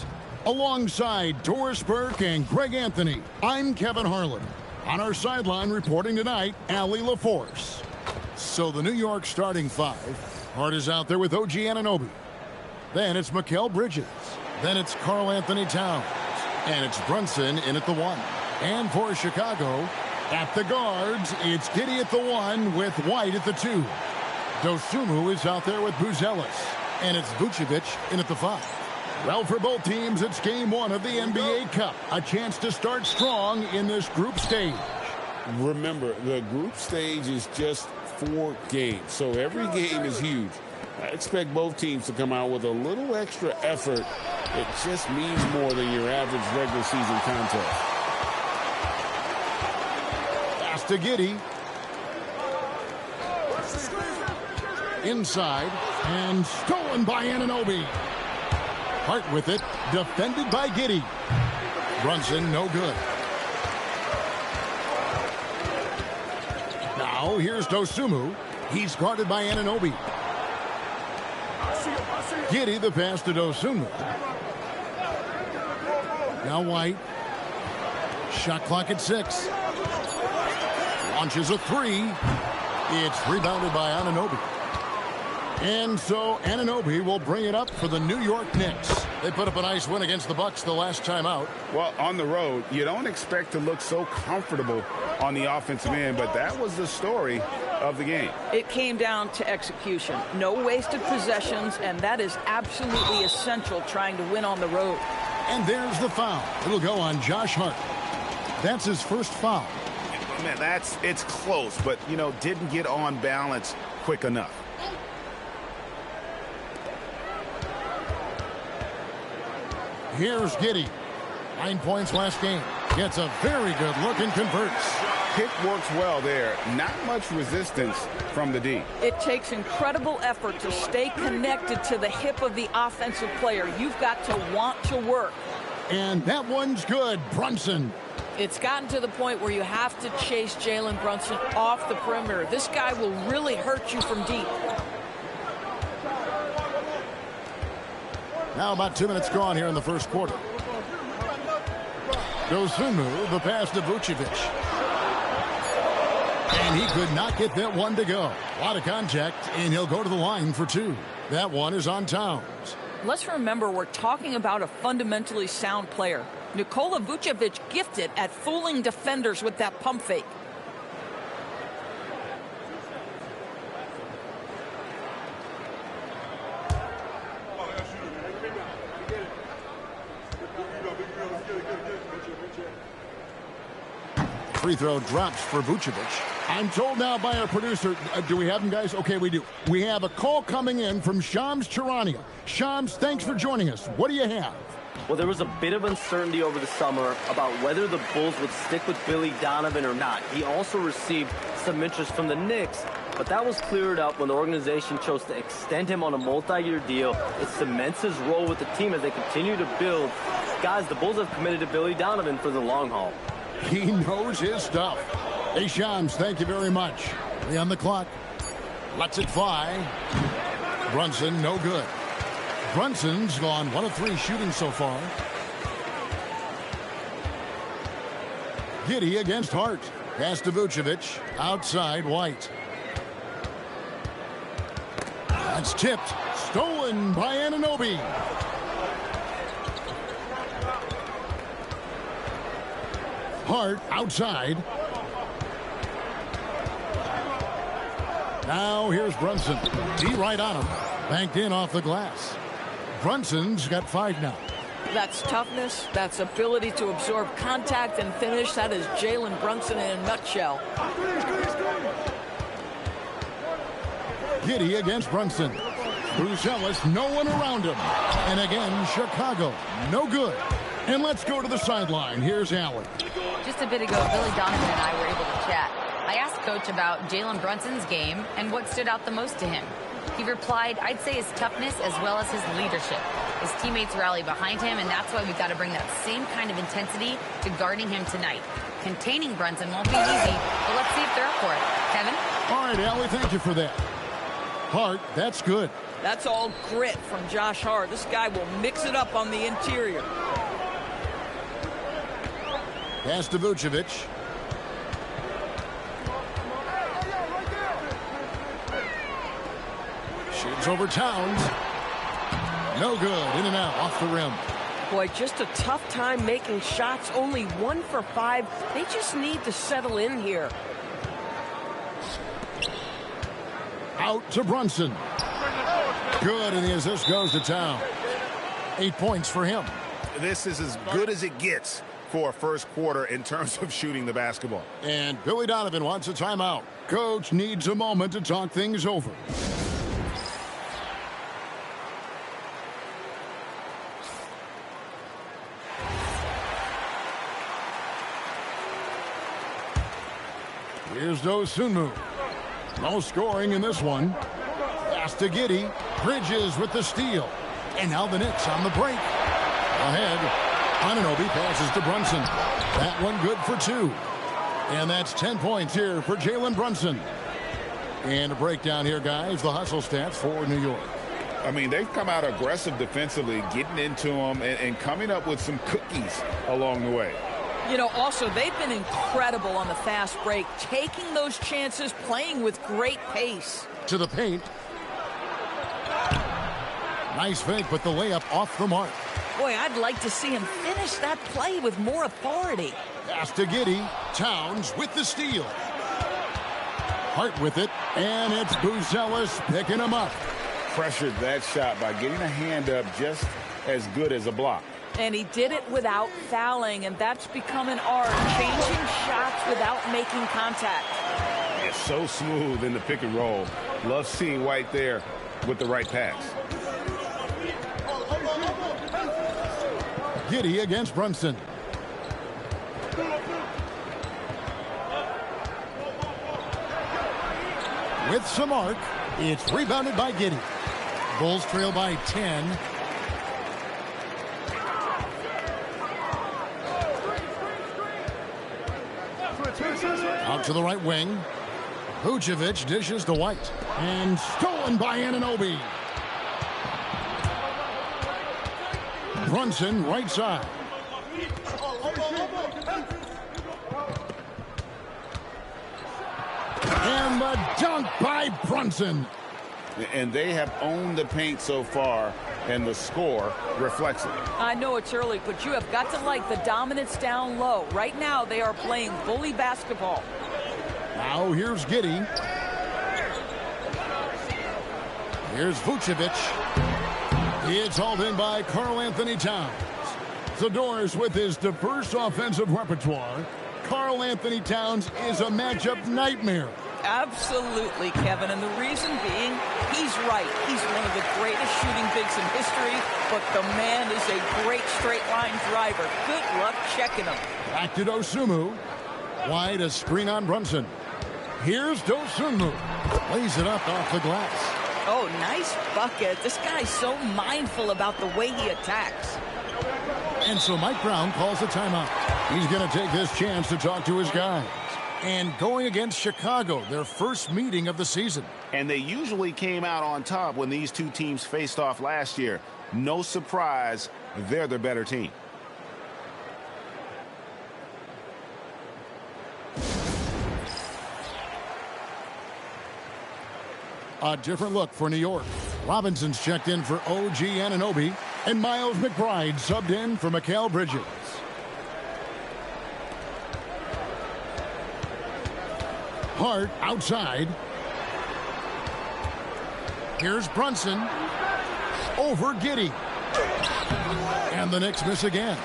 Alongside Doris Burke and Greg Anthony, I'm Kevin Harlan. On our sideline reporting tonight, Allie LaForce. So the New York starting five. Hart is out there with OG Anunoby. Then it's Mikal Bridges. Then it's Karl Anthony Towns. And it's Brunson in at the one. And for Chicago, at the guards, it's Giddey at the one with White at the two. Dosunmu is out there with Buzelis. And it's Vucevic in at the five. Well, for both teams, it's game one of the NBA Cup. A chance to start strong in this group stage. Remember, the group stage is just 4 games, so every game is huge. I expect both teams to come out with a little extra effort. It just means more than your average regular season contest. Pass to Giddey. Inside, and stolen by Anunoby. Hart with it, defended by Giddey. Brunson, no good. Now, here's Dosunmu. He's guarded by Anunoby. Giddey, the pass to Dosunmu. Now White. Shot clock at 6. Launches a 3. It's rebounded by Anunoby. And so Anunoby will bring it up for the New York Knicks. They put up a nice win against the Bucks the last time out. Well, on the road, you don't expect to look so comfortable on the offensive end, but that was the story of the game. It came down to execution. No wasted possessions, and that is absolutely essential trying to win on the road. And there's the foul. It'll go on Josh Hart. That's his first foul. Man, it's close, but, didn't get on balance quick enough. Here's Giddey. 9 points last game. Gets a very good look and converts. Pick works well there. Not much resistance from the D. It takes incredible effort to stay connected to the hip of the offensive player. You've got to want to work. And that one's good. Brunson. It's gotten to the point where you have to chase Jalen Brunson off the perimeter. This guy will really hurt you from deep. Now about 2 minutes gone here in the first quarter. Dosunmu, the pass to Vucevic. And he could not get that one to go. A lot of contact, and he'll go to the line for 2. That one is on Towns. Let's remember we're talking about a fundamentally sound player. Nikola Vucevic gifted at fooling defenders with that pump fake. Free throw drops for Vucevic. I'm told now by our producer, do we have him, guys? Okay, we do. We have a call coming in from Shams Charania. Shams, thanks for joining us. What do you have? Well, there was a bit of uncertainty over the summer about whether the Bulls would stick with Billy Donovan or not. He also received some interest from the Knicks, but that was cleared up when the organization chose to extend him on a multi-year deal. It cements his role with the team as they continue to build. Guys, the Bulls have committed to Billy Donovan for the long haul. He knows his stuff. Hey, Shams, thank you very much. 3 on the clock. Lets it fly. Brunson, no good. Brunson's gone 1 of 3 shooting so far. Giddey against Hart. Pass to Vucevic. Outside, White. That's tipped. Stolen by Anunoby. Hart outside. Now here's Brunson. He right on him. Banked in off the glass. Brunson's got 5 now. That's toughness. That's ability to absorb contact and finish. That is Jalen Brunson in a nutshell. Giddey against Brunson. Bruce Ellis, no one around him. And again, Chicago, no good. And let's go to the sideline. Here's Allen. Just a bit ago, Billy Donovan and I were able to chat. I asked Coach about Jalen Brunson's game and what stood out the most to him. He replied, I'd say his toughness as well as his leadership. His teammates rally behind him, and that's why we've got to bring that same kind of intensity to guarding him tonight. Containing Brunson won't be easy, but let's see if they're up for it. Kevin? All right, Allie, thank you for that. Hart, that's good. That's all grit from Josh Hart. This guy will mix it up on the interior. Pass to Vucevic. Shoots over Towns. No good. In and out. Off the rim. Boy, just a tough time making shots. Only 1 for 5. They just need to settle in here. Out to Brunson. Good, and the assist goes to Towns. 8 points for him. This is as good as it gets for a first quarter in terms of shooting the basketball. And Billy Donovan wants a timeout. Coach needs a moment to talk things over. Here's Dosunmu. No scoring in this one. Pass to Giddey. Bridges with the steal. And now the Knicks on the break. Ahead. Anunoby passes to Brunson. That one good for 2. And that's 10 points here for Jalen Brunson. And a breakdown here, guys. The hustle stats for New York. I mean, they've come out aggressive defensively, getting into them and coming up with some cookies along the way. You know, also, they've been incredible on the fast break, taking those chances, playing with great pace. To the paint. Nice fake, but the layup off the mark. Boy, I'd like to see him finish that play with more authority. Pass to Giddey. Towns with the steal. Hart with it, and it's Buzelis picking him up. Pressured that shot by getting a hand up just as good as a block. And he did it without fouling, and that's become an art, changing shots without making contact. It's so smooth in the pick and roll. Love seeing White there with the right pass. Giddey against Brunson. With some arc, it's rebounded by Giddey. Bulls trail by 10. Out to the right wing. Vucevic dishes to White. And stolen by Anunoby. Brunson right side. And the dunk by Brunson. And they have owned the paint so far, and the score reflects it. I know it's early, but you have got to like the dominance down low. Right now, they are playing bully basketball. Now here's Giddey. Here's Vucevic. It's hauled in by Karl-Anthony Towns. Zador's with his diverse offensive repertoire. Karl-Anthony Towns is a matchup nightmare. Absolutely, Kevin, and the reason being, he's right. He's one of the greatest shooting bigs in history, but the man is a great straight-line driver. Good luck checking him. Back to Dosunmu. Wide, a screen on Brunson. Here's Dosunmu. Lays it up off the glass. Oh, nice bucket. This guy's so mindful about the way he attacks. And so Mike Brown calls a timeout. He's going to take this chance to talk to his guys. And going against Chicago, their first meeting of the season. And they usually came out on top when these two teams faced off last year. No surprise, they're the better team. A different look for New York. Robinson's checked in for OG Anunoby, and Miles McBride subbed in for Mikal Bridges. Hart outside. Here's Brunson. Over Giddey. And the Knicks miss again.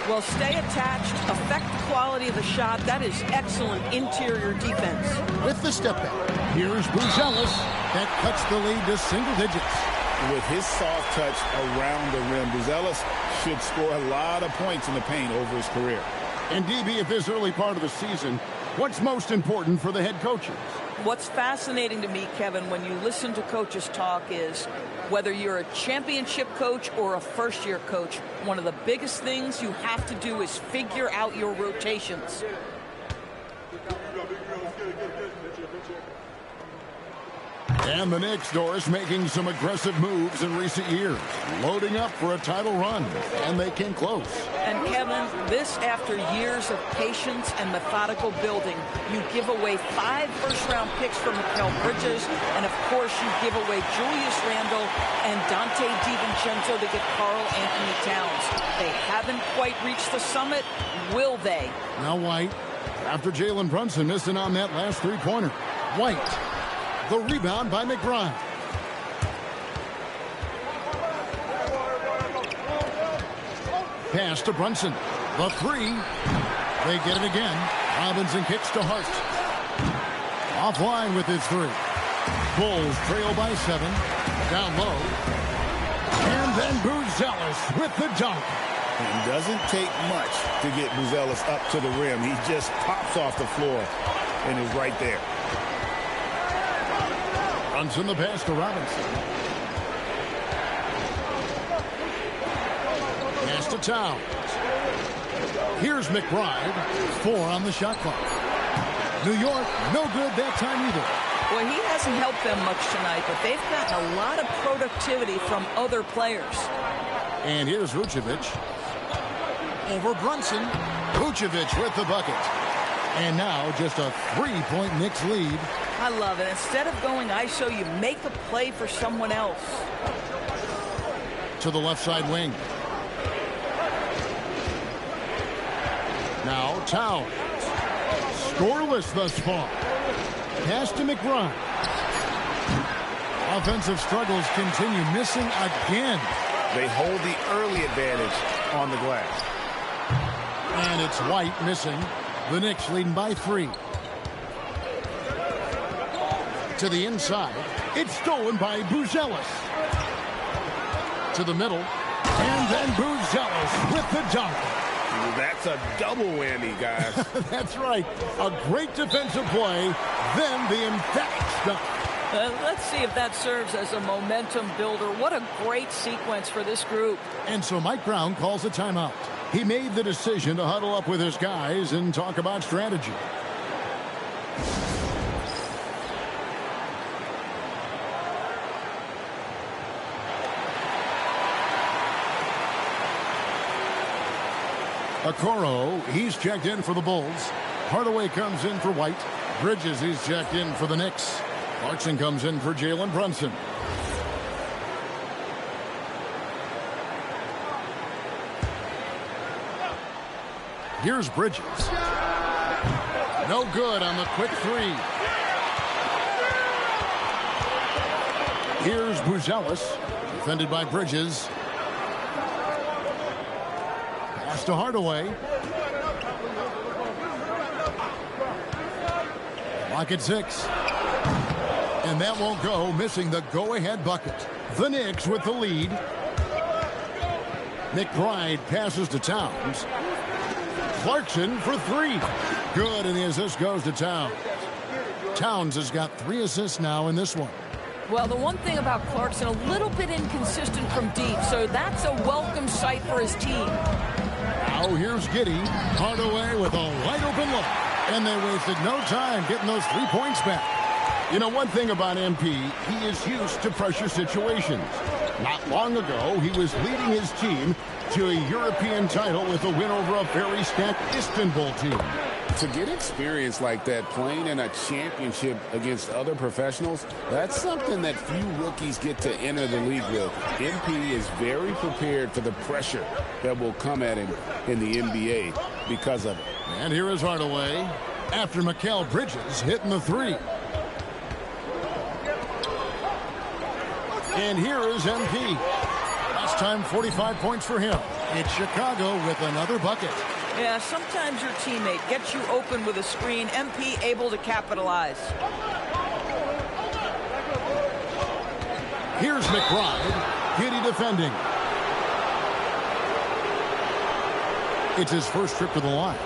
Well, stay attached, affect the quality of the shot. That is excellent interior defense. With the step back, here's Buzelis. That cuts the lead to single digits. With his soft touch around the rim, Buzelis should score a lot of points in the paint over his career. And DB, at this early part of the season, what's most important for the head coaches? What's fascinating to me, Kevin, when you listen to coaches talk is whether you're a championship coach or a first-year coach, one of the biggest things you have to do is figure out your rotations. And the Knicks, Doris, making some aggressive moves in recent years, loading up for a title run, and they came close. And Kevin, this after years of patience and methodical building. You give away 5 first-round picks from Mikal Bridges, and of course you give away Julius Randle and Dante DiVincenzo to get Karl-Anthony Towns. They haven't quite reached the summit. Will they? Now White, after Jalen Brunson missing on that last three-pointer. White. The rebound by McBride. Pass to Brunson. The three. They get it again. Robinson kicks to Hart. Offline with his three. Bulls trail by 7. Down low. And then Buzelis with the dunk. It doesn't take much to get Buzelis up to the rim. He just pops off the floor and is right there. Brunson the pass to Robinson. Pass to Towns. Here's McBride. 4 on the shot clock. New York, no good that time either. Well, he hasn't helped them much tonight, but they've gotten a lot of productivity from other players. And here's Vucevic. Over Brunson. Vucevic with the bucket. And now just a 3-point Knicks lead. I love it. Instead of going ISO, you make a play for someone else. To the left side wing. Now Towns. Scoreless thus far. Pass to McBride. Offensive struggles continue, missing again. They hold the early advantage on the glass. And it's White missing. The Knicks leading by 3. To the inside. It's stolen by Buzelis. To the middle. And then Buzelis with the dunk. That's a double whammy, guys. That's right. A great defensive play, then the emphatic stuff. Let's see if that serves as a momentum builder. What a great sequence for this group. And so Mike Brown calls a timeout. He made the decision to huddle up with his guys and talk about strategy. Okoro, he's checked in for the Bulls. Hardaway comes in for White. Bridges, he's checked in for the Knicks. Clarkson comes in for Jalen Brunson. Here's Bridges. No good on the quick 3. Here's Buzelis, defended by Bridges. Pass to Hardaway. Clock at 6. And that won't go, missing the go-ahead bucket. The Knicks with the lead. McBride passes to Towns. Clarkson for 3. Good, and the assist goes to Towns. Towns has got 3 assists now in this one. Well, the one thing about Clarkson, a little bit inconsistent from deep, so that's a welcome sight for his team. Now here's Giddey. Hardaway with a wide-open look. And they wasted no time getting those 3 points back. You know, one thing about MP, he is used to pressure situations. Not long ago, he was leading his team to a European title with a win over a very stacked Istanbul team. To get experience like that playing in a championship against other professionals, that's something that few rookies get to enter the league with. MP is very prepared for the pressure that will come at him in the NBA because of it. And here is Hardaway after Mikal Bridges hitting the 3. And here is MP. Last time 45 points for him. It's Chicago with another bucket. Yeah, sometimes your teammate gets you open with a screen. MP able to capitalize. Here's McBride. Giddey defending. It's his first trip to the line.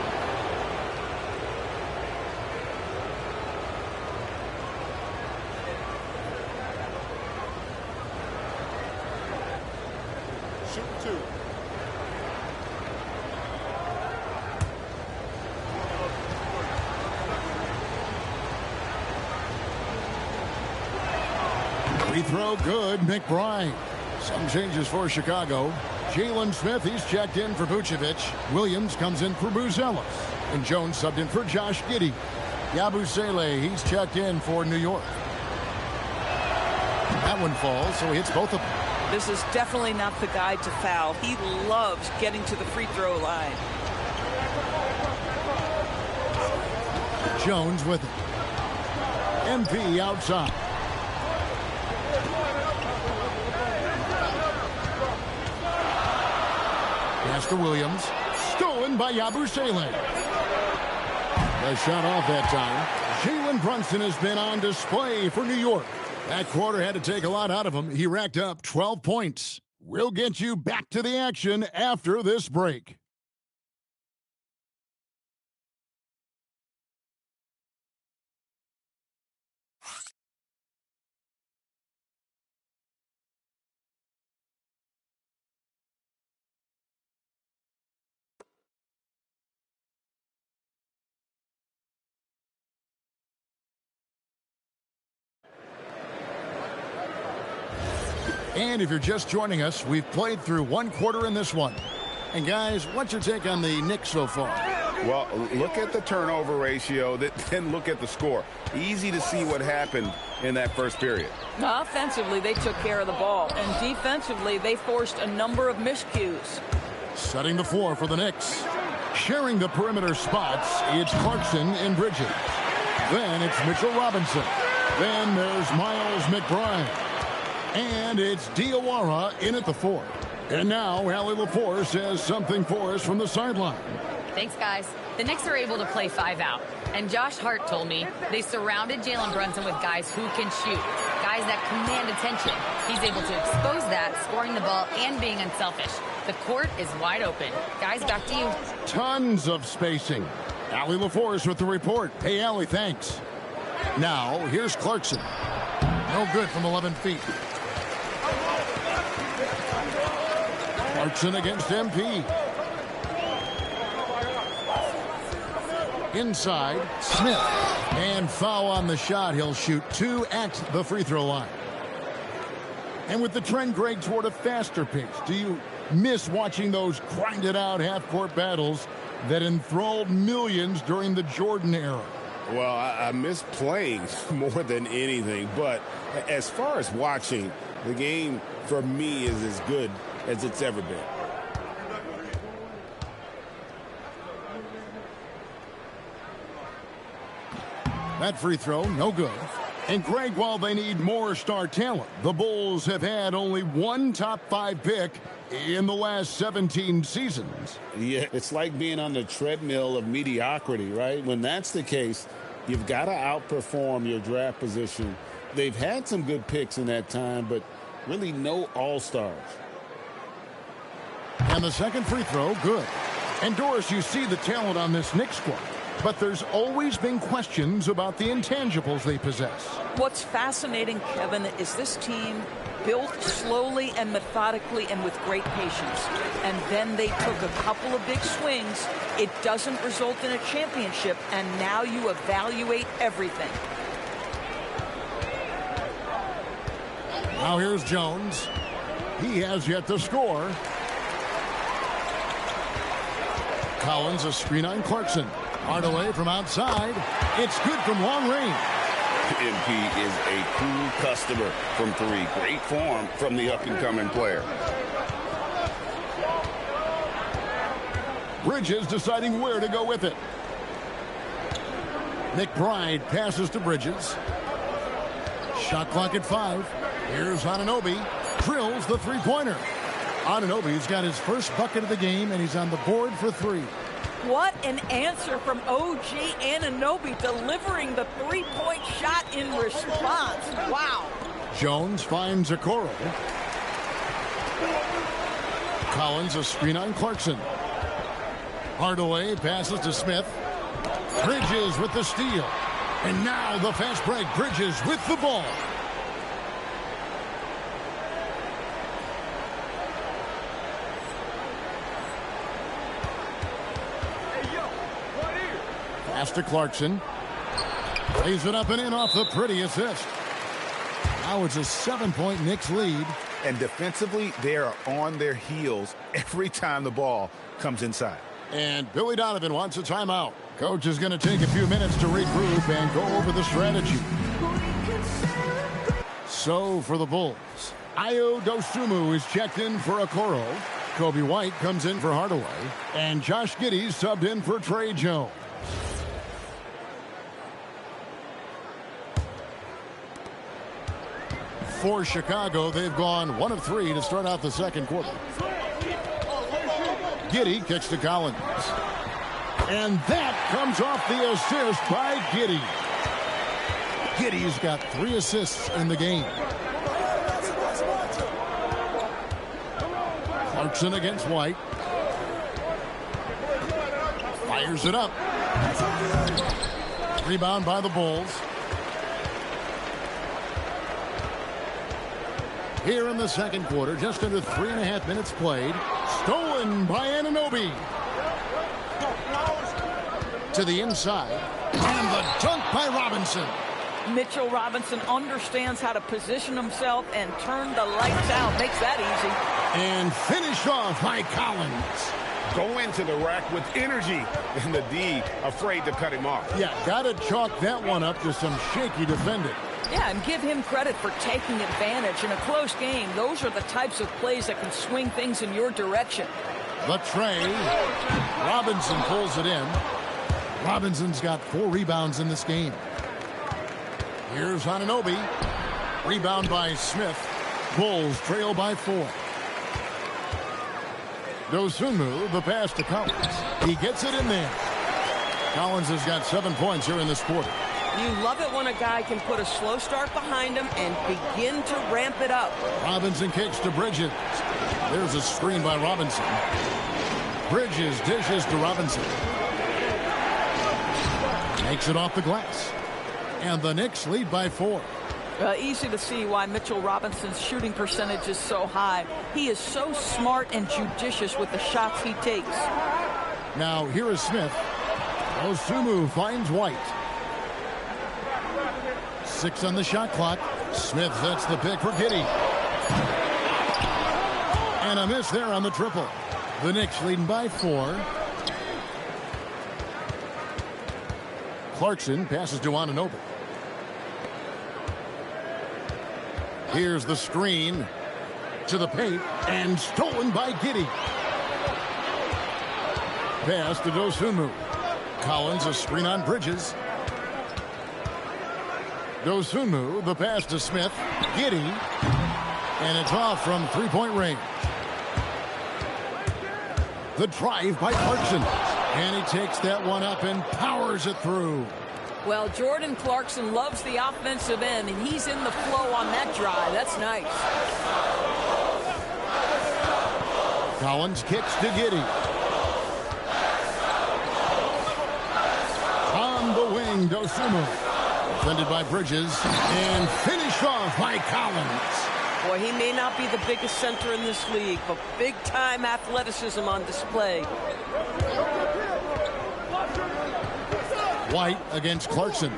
Free throw good, McBride. Some changes for Chicago. Jalen Smith, he's checked in for Vucevic. Williams comes in for Buzelis. And Jones subbed in for Josh Giddey. Yabusele, he's checked in for New York. That one falls, so he hits both of them. This is definitely not the guy to foul. He loves getting to the free throw line. Jones with it. MP outside. Pass to Williams. Stolen by Yabusele. The shot off that time. Jalen Brunson has been on display for New York. That quarter had to take a lot out of him. He racked up 12 points. We'll get you back to the action after this break. And if you're just joining us, we've played through one quarter in this one. And guys, what's your take on the Knicks so far? Well, look at the turnover ratio, then look at the score. Easy to see what happened in that first period. Offensively, they took care of the ball. And defensively, they forced a number of miscues. Setting the floor for the Knicks. Sharing the perimeter spots, it's Clarkson and Bridges. Then it's Mitchell Robinson. Then there's Miles McBride. And it's Diawara in at the 4. And now, Allie LaForce says something for us from the sideline. Thanks, guys. The Knicks are able to play 5 out. And Josh Hart told me they surrounded Jalen Brunson with guys who can shoot, guys that command attention. He's able to expose that, scoring the ball and being unselfish. The court is wide open. Guys, back to you. Tons of spacing. Allie LaForce with the report. Hey, Allie, thanks. Now, here's Clarkson. No good from 11 feet. Clarkson against MP. Inside, Smith. And foul on the shot. He'll shoot 2 at the free throw line. And with the trend, Greg, toward a faster pace, do you miss watching those grinded-out half-court battles that enthralled millions during the Jordan era? Well, I miss playing more than anything. But as far as watching, the game for me is as good as it's ever been. That free throw, no good. And Greg, while they need more star talent, the Bulls have had only one top 5 pick in the last 17 seasons. Yeah, it's like being on the treadmill of mediocrity, right? When that's the case, you've got to outperform your draft position. They've had some good picks in that time, but really no all-stars. And the second free throw, good. And Doris, you see the talent on this Knicks squad. But there's always been questions about the intangibles they possess. What's fascinating, Kevin, is this team built slowly and methodically and with great patience. And then they took a couple of big swings. It doesn't result in a championship, and now you evaluate everything. Now here's Jones. He has yet to score. Collins, a screen on Clarkson. Hardaway from outside. It's good from long range. MP is a cool customer from 3. Great form from the up-and-coming player. Bridges deciding where to go with it. McBride passes to Bridges. Shot clock at 5. Here's Anunoby. Drills the three-pointer. Anunoby's got his first bucket of the game, and he's on the board for 3. What an answer from OG Anunoby, delivering the three-point shot in response. Wow. Jones finds Okoro. Collins, a screen on Clarkson. Hardaway passes to Smith. Bridges with the steal. And now the fast break. Bridges with the ball. Pass to Clarkson. Lays it up and in off the pretty assist. Now it's a 7-point Knicks lead. And defensively, they are on their heels every time the ball comes inside. And Billy Donovan wants a timeout. Coach is going to take a few minutes to regroup and go over the strategy. So for the Bulls, Ayo Dosunmu is checked in for Okoro. Kobe White comes in for Hardaway. And Josh Giddey's subbed in for Trey Jones. For Chicago, they've gone 1 of 3 to start out the second quarter. Giddey kicks to Collins. And that comes off the assist by Giddey. Giddey's got 3 assists in the game. Clarkson against White. Fires it up. Rebound by the Bulls. Here in the second quarter, just under 3.5 minutes played. Stolen by Anunoby. To the inside. And the dunk by Robinson. Mitchell Robinson understands how to position himself and turn the lights out. Makes that easy. And finished off by Collins. Go into the rack with energy. And the D afraid to cut him off. Yeah, got to chalk that one up to some shaky defending. Yeah, and give him credit for taking advantage. In a close game, those are the types of plays that can swing things in your direction. The tray. Robinson pulls it in. Robinson's got 4 rebounds in this game. Here's Anunoby. Rebound by Smith. Bulls trail by 4. Dosunmu, the pass to Collins. He gets it in there. Collins has got 7 points here in this quarter. You love it when a guy can put a slow start behind him and begin to ramp it up. Robinson kicks to Bridges. There's a screen by Robinson. Bridges dishes to Robinson. Makes it off the glass. And the Knicks lead by 4. Easy to see why Mitchell Robinson's shooting percentage is so high. He is so smart and judicious with the shots he takes. Now here is Smith. Dosunmu finds White. 6 on the shot clock. Smith sets the pick for Giddey. And a miss there on the triple. The Knicks leading by 4. Clarkson passes to Anunoby. Here's the screen to the paint and stolen by Giddey. Pass to Dosunmu. Collins a screen on Bridges. Dosunmu, the pass to Smith. Giddey. And it's off from three-point range. The drive by Clarkson. And he takes that one up and powers it through. Well, Jordan Clarkson loves the offensive end, and he's in the flow on that drive. That's nice. Collins kicks to Giddey. On the wing, Dosunmu. Defended by Bridges and finished off by Collins. Boy, he may not be the biggest center in this league, but big-time athleticism on display. White against Clarkson.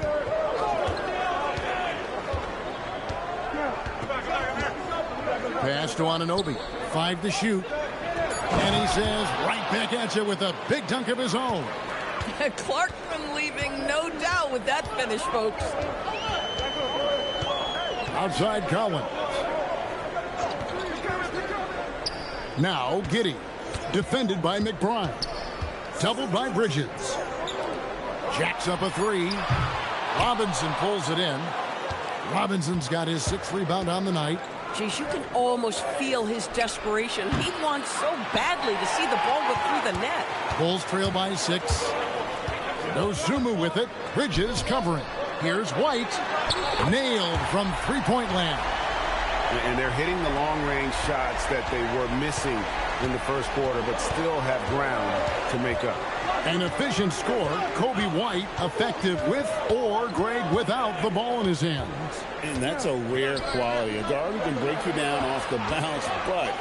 Pass to Anunoby. 5 to shoot. And he says right back at you with a big dunk of his own. Clarkson leaving no doubt with that finish, folks. Outside Collins. Now Giddey. Defended by McBride. Doubled by Bridges. Jacks up a 3. Robinson pulls it in. Robinson's got his 6th rebound on the night. Geez, you can almost feel his desperation. He wants so badly to see the ball go through the net. Bulls trail by 6. Dosunmu with it. Bridges covering. Here's White. Nailed from three-point land. And they're hitting the long-range shots that they were missing in the first quarter, but still have ground to make up. An efficient score. Kobe White effective with or Greg without the ball in his hands. And that's a rare quality. A guard who can break you down off the bounce, but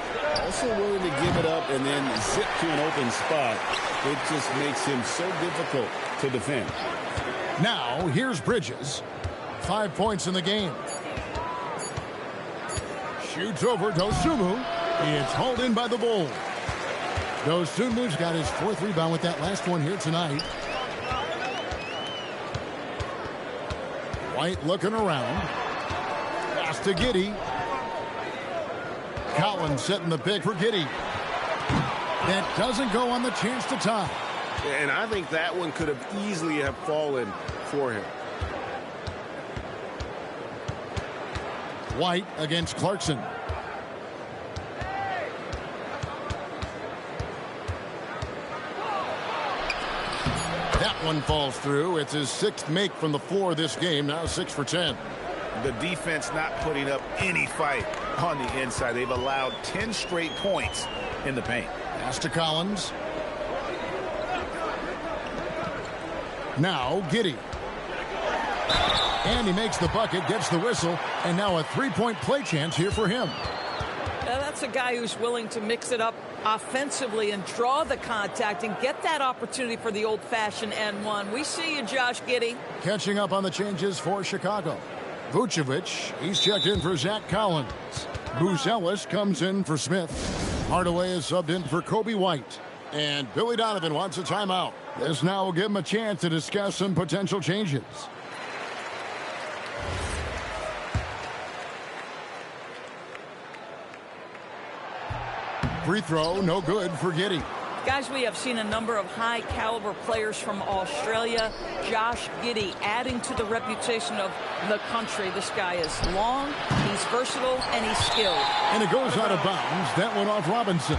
also willing to give it up and then zip to an open spot. It just makes him so difficult to defend. Now, here's Bridges. 5 points in the game. Shoots over Dosunmu. It's hauled in by the Bulls. Dosunmu's got his 4th rebound with that last one here tonight. White looking around. Pass to Giddey. Collins setting the pick for Giddey. That doesn't go on the chance to tie. And I think that one could have easily have fallen for him. White against Clarkson. That one falls through. It's his 6th make from the floor this game. Now 6 for 10. The defense not putting up any fight on the inside. They've allowed 10 straight points in the paint. Pass to Collins. Now Giddey. And he makes the bucket, gets the whistle, and now a 3-point play chance here for him. Now that's a guy who's willing to mix it up offensively and draw the contact and get that opportunity for the old-fashioned N1. We see you, Josh Giddey. Catching up on the changes for Chicago. Vucevic, he's checked in for Zach Collins. Buzelis comes in for Smith. Hardaway is subbed in for Kobe White. And Billy Donovan wants a timeout. This now will give him a chance to discuss some potential changes. Free throw, no good for Giddey. Guys, we have seen a number of high-caliber players from Australia. Josh Giddey adding to the reputation of the country. This guy is long, he's versatile, and he's skilled. And it goes out of bounds. That one off Robinson.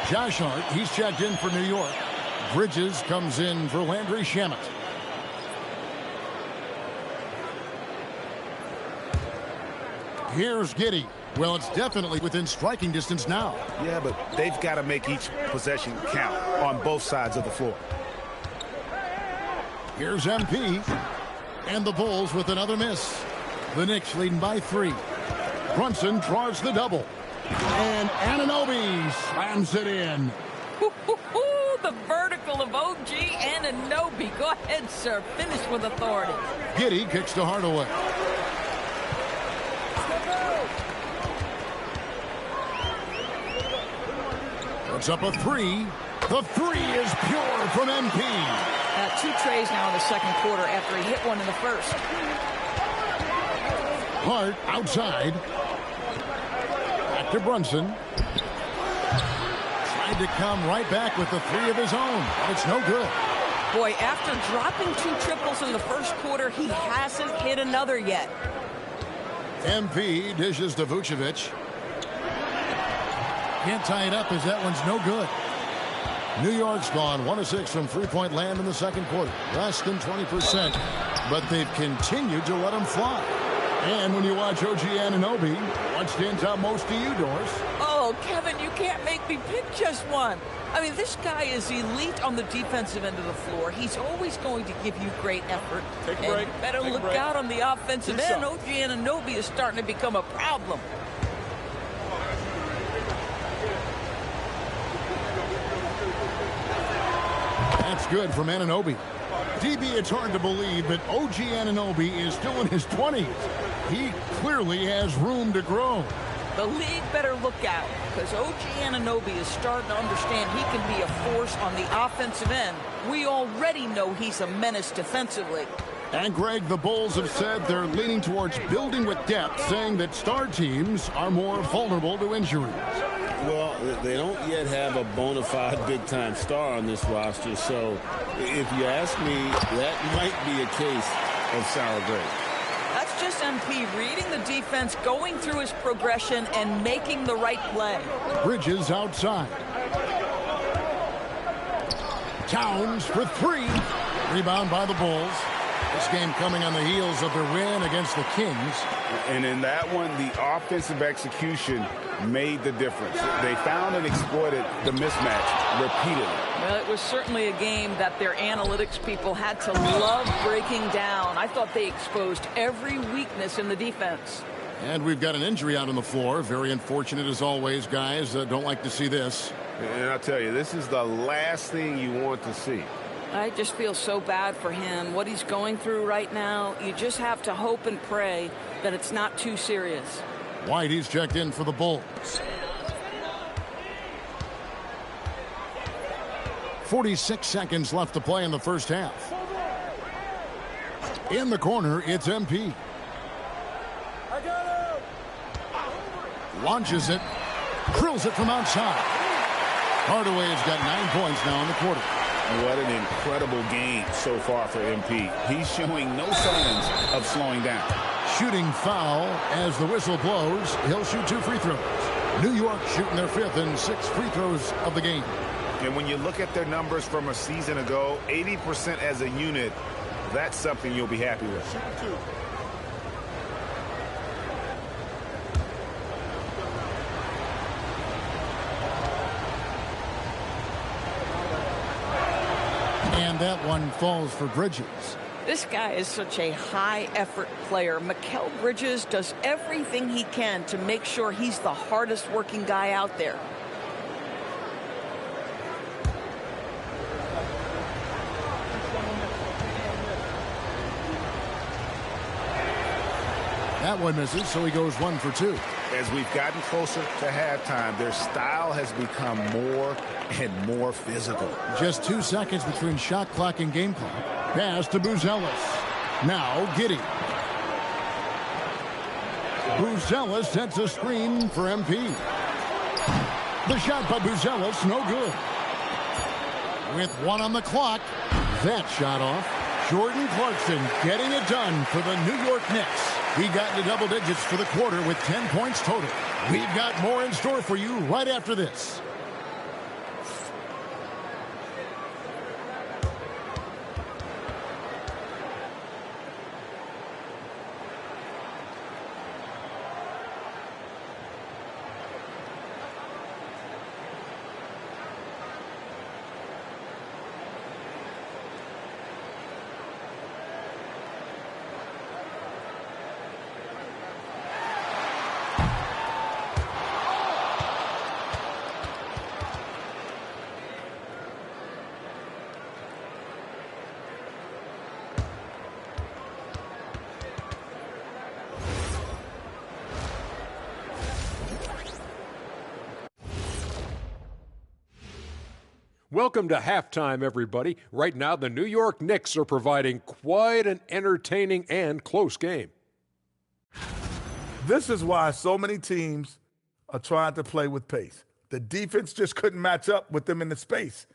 Josh Hart, he's checked in for New York. Bridges comes in for Landry Shamet. Here's Giddey. Well, it's definitely within striking distance now. Yeah, but they've got to make each possession count on both sides of the floor. Here's MP. And the Bulls with another miss. The Knicks leading by 3. Brunson draws the double. And Anunoby slams it in. The vertical of OG Anunoby. Go ahead, sir. Finish with authority. Giddey kicks to Hardaway. Puts up a 3. The 3 is pure from MP. 2 trays now in the second quarter after he hit one in the first. Hart outside. Back to Brunson. Tried to come right back with the 3 of his own, but it's no good. Boy, after dropping 2 triples in the first quarter, he hasn't hit another yet. MP dishes to Vucevic. Can't tie it up as that one's no good. New York's gone 1 of 6 from three-point land in the second quarter. Less than 20%, but they've continued to let them fly. And when you watch OG Anunoby, what stands out most to you, Doris? Oh, Kevin, you can't make me pick just one. I mean, this guy is elite on the defensive end of the floor. He's always going to give you great effort. Take a break. And better Take a look break. out on the offensive end. OG Anunoby is starting to become a problem. That's good from Anunoby. DB, it's hard to believe, but OG Anunoby is still in his 20s. He clearly has room to grow. The league better look out, because OG Anunoby is starting to understand he can be a force on the offensive end. We already know he's a menace defensively. And Greg, the Bulls have said they're leaning towards building with depth, saying that star teams are more vulnerable to injuries. Well, they don't yet have a bona fide big-time star on this roster, so if you ask me, that might be a case of sour grapes. That's just MP reading the defense, going through his progression, and making the right play. Bridges outside. Towns for 3. Rebound by the Bulls. This game coming on the heels of their win against the Kings. And in that one, the offensive execution made the difference. They found and exploited the mismatch repeatedly. Well, it was certainly a game that their analytics people had to love breaking down. I thought they exposed every weakness in the defense. And we've got an injury out on the floor. Very unfortunate as always, guys. Don't like to see this. And I'll tell you, this is the last thing you want to see. I just feel so bad for him. What he's going through right now, you just have to hope and pray that it's not too serious. Whitey's checked in for the Bulls. 46 seconds left to play in the first half. In the corner, it's MP. Launches it. Drills it from outside. Hardaway has got 9 points now in the quarter. What an incredible game so far for MP. He's showing no signs of slowing down. Shooting foul as the whistle blows. He'll shoot 2 free throws. New York shooting their 5th and 6th free throws of the game. And when you look at their numbers from a season ago, 80% as a unit, that's something you'll be happy with. And that one falls for Bridges. This guy is such a high-effort player. Mikal Bridges does everything he can to make sure he's the hardest-working guy out there. That one misses, so he goes 1 for 2. As we've gotten closer to halftime, their style has become more and more physical. Just 2 seconds between shot clock and game clock. Pass to Buzelis. Now Giddey. Buzelis sets a screen for MP. The shot by Buzelis, no good. With 1 on the clock, that shot off. Jordan Clarkson getting it done for the New York Knicks. He got into double digits for the quarter with 10 points total. We've got more in store for you right after this. Welcome to halftime, everybody. Right now, the New York Knicks are providing quite an entertaining and close game. This is why so many teams are trying to play with pace. The defense just couldn't match up with them in the space.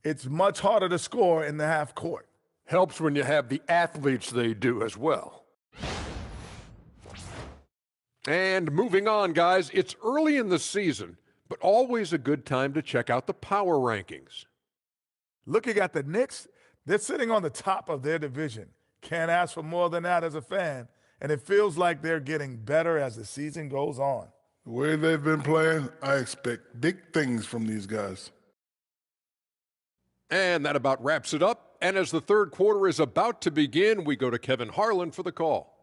It's much harder to score in the half court. Helps when you have the athletes they do as well. And moving on, guys, it's early in the season, but always a good time to check out the power rankings. Looking at the Knicks, they're sitting on the top of their division. Can't ask for more than that as a fan, and it feels like they're getting better as the season goes on. The way they've been playing, I expect big things from these guys. And that about wraps it up. And as the third quarter is about to begin, we go to Kevin Harlan for the call.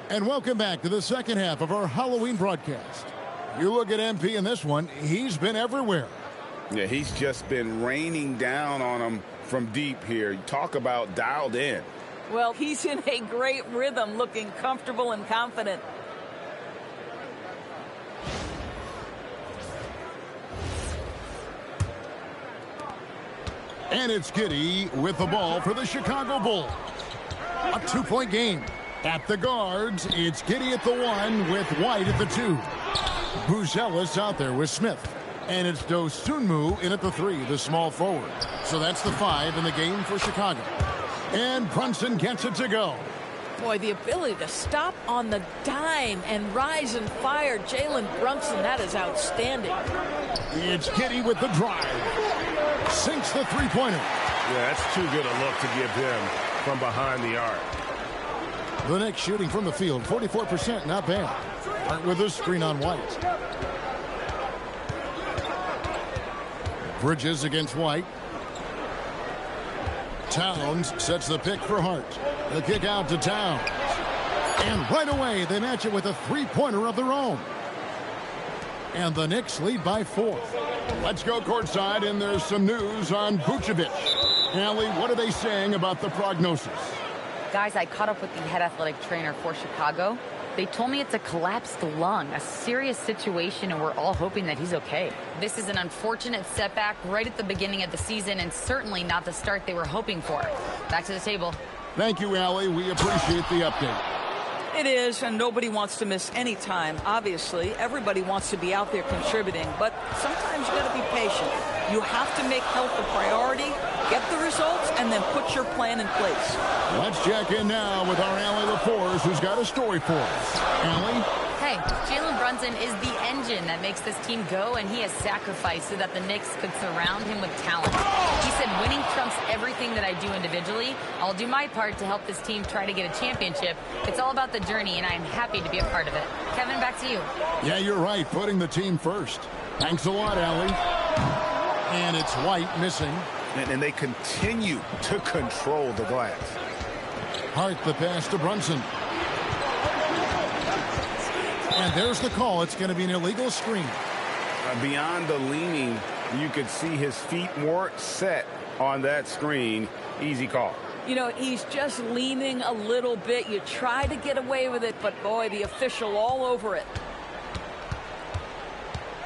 And welcome back to the second half of our Halloween broadcast. You look at MP in this one, he's been everywhere. Yeah, he's just been raining down on them from deep here. Talk about dialed in. Well, he's in a great rhythm, looking comfortable and confident. And it's Giddey with the ball for the Chicago Bulls. A 2-point game. At the guards, it's Giddey at the 1 with White at the 2. Buzelis out there with Smith. And it's Dosunmu in at the 3, the small forward. So that's the 5 in the game for Chicago. And Brunson gets it to go. Boy, the ability to stop on the dime and rise and fire. Jalen Brunson, that is outstanding. It's Giddey with the drive. Sinks the three-pointer. Yeah, that's too good a look to give him from behind the arc. The Knicks shooting from the field, 44%, not bad. Hart with a screen on White. Bridges against White. Towns sets the pick for Hart. The kick out to Towns. And right away, they match it with a three-pointer of their own. And the Knicks lead by 4. Let's go courtside, and there's some news on Vucevic. Allie, what are they saying about the prognosis? Guys, I caught up with the head athletic trainer for Chicago. They told me it's a collapsed lung, a serious situation, and we're all hoping that he's okay. This is an unfortunate setback right at the beginning of the season, and certainly not the start they were hoping for. Back to the table. Thank you, Allie. We appreciate the update. It is, and nobody wants to miss any time. Obviously, everybody wants to be out there contributing, but sometimes you got to be patient. You have to make health a priority, get the results, and then put your plan in place. Let's check in now with our Allie LaForce, who's got a story for us. Allie? Hey, Jalen Brunson is the engine that makes this team go, and he has sacrificed so that the Knicks could surround him with talent. He said, winning trumps everything that I do individually. I'll do my part to help this team try to get a championship. It's all about the journey, and I am happy to be a part of it. Kevin, back to you. Yeah, you're right, putting the team first. Thanks a lot, Allie. And it's White missing. And they continue to control the glass. Hart the pass to Brunson. And there's the call. It's going to be an illegal screen. Beyond the leaning, you could see his feet more set on that screen. Easy call. You know, he's just leaning a little bit. You try to get away with it, but boy, the official all over it.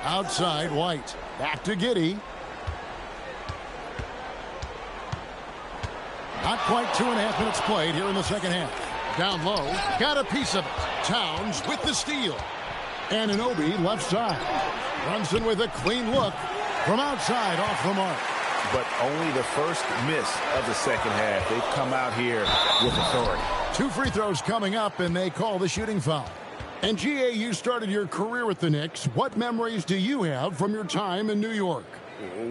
Outside, White. Back to Giddey. Not quite 2.5 minutes played here in the second half. Down low, got a piece of it. Towns with the steal. And Anunoby left side. Brunson with a clean look from outside off the mark. But only the first miss of the second half. They've come out here with authority. 2 free throws coming up, and they call the shooting foul. And GA, you started your career with the Knicks. What memories do you have from your time in New York?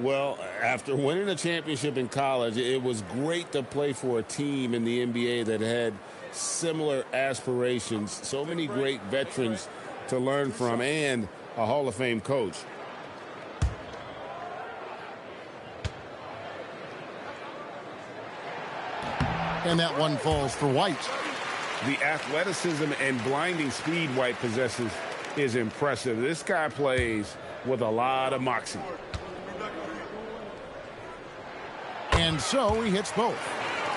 Well, after winning a championship in college, it was great to play for a team in the NBA that had similar aspirations, so many great veterans to learn from, and a Hall of Fame coach. And that one falls for White. The athleticism and blinding speed White possesses is impressive. This guy plays with a lot of moxie. And so he hits both.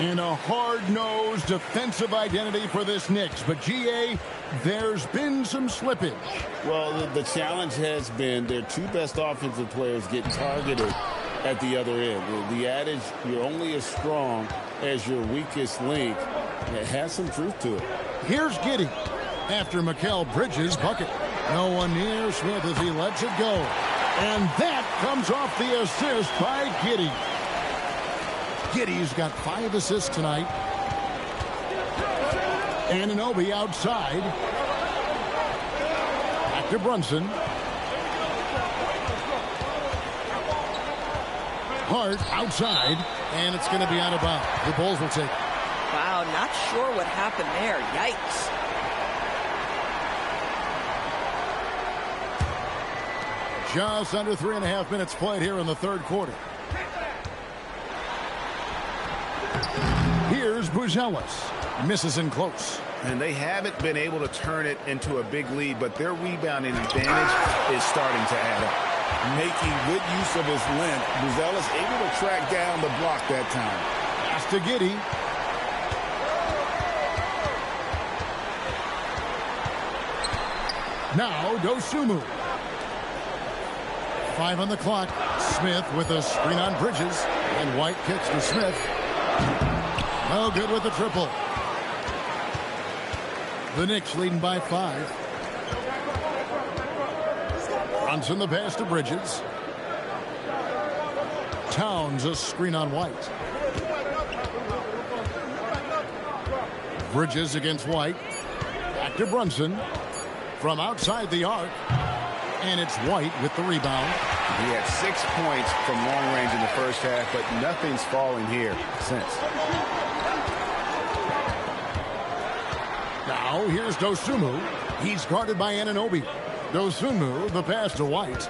In a hard-nosed defensive identity for this Knicks. But, G.A., there's been some slippage. Well, the challenge has been their two best offensive players get targeted at the other end. The adage, you're only as strong as your weakest link, it has some truth to it. Here's Giddey after Mikal Bridges' bucket. No one near Smith as he lets it go. And that comes off the assist by Giddey. Giddey's got 5 assists tonight. Anunoby outside. Back to Brunson. Hart outside. And it's going to be out of bounds. The Bulls will take it. Wow, not sure what happened there. Yikes. Just under 3.5 minutes played here in the third quarter. Here's Buzelis. Misses in close. And they haven't been able to turn it into a big lead, but their rebounding advantage is starting to add up. Making good use of his length, Buzelis able to track down the block that time. Pass to Giddey. Now Dosunmu. 5 on the clock. Smith with a screen on Bridges. And White kicks to Smith. No good with the triple. The Knicks leading by 5. Brunson the pass to Bridges. Towns a screen on White. Bridges against White. Back to Brunson. From outside the arc. And it's White with the rebound. He had 6 points from long range in the first half, but nothing's falling here since. Now here's Dosunmu. He's guarded by Anunoby. Dosunmu, the pass to White.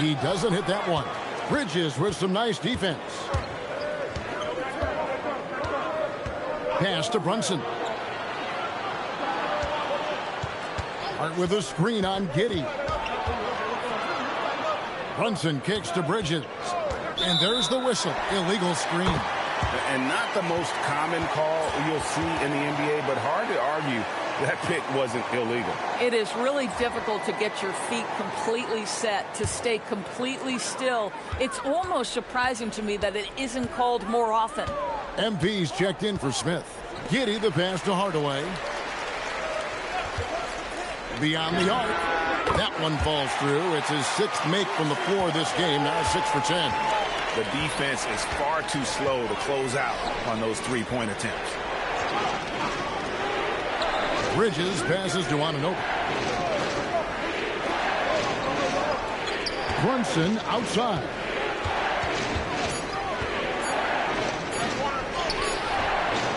He doesn't hit that one. Bridges with some nice defense. Pass to Brunson. Hart with a screen on Giddey. Brunson kicks to Bridges. And there's the whistle. Illegal screen. And not the most common call you'll see in the NBA, but hard to argue that pick wasn't illegal. It is really difficult to get your feet completely set, to stay completely still. It's almost surprising to me that it isn't called more often. MP's checked in for Smith. Giddey the pass to Hardaway. Beyond the arc. That one falls through. It's his 6th make from the floor this game. Now 6 for 10. The defense is far too slow to close out on those three-point attempts. Bridges passes to Anunoby. Brunson outside.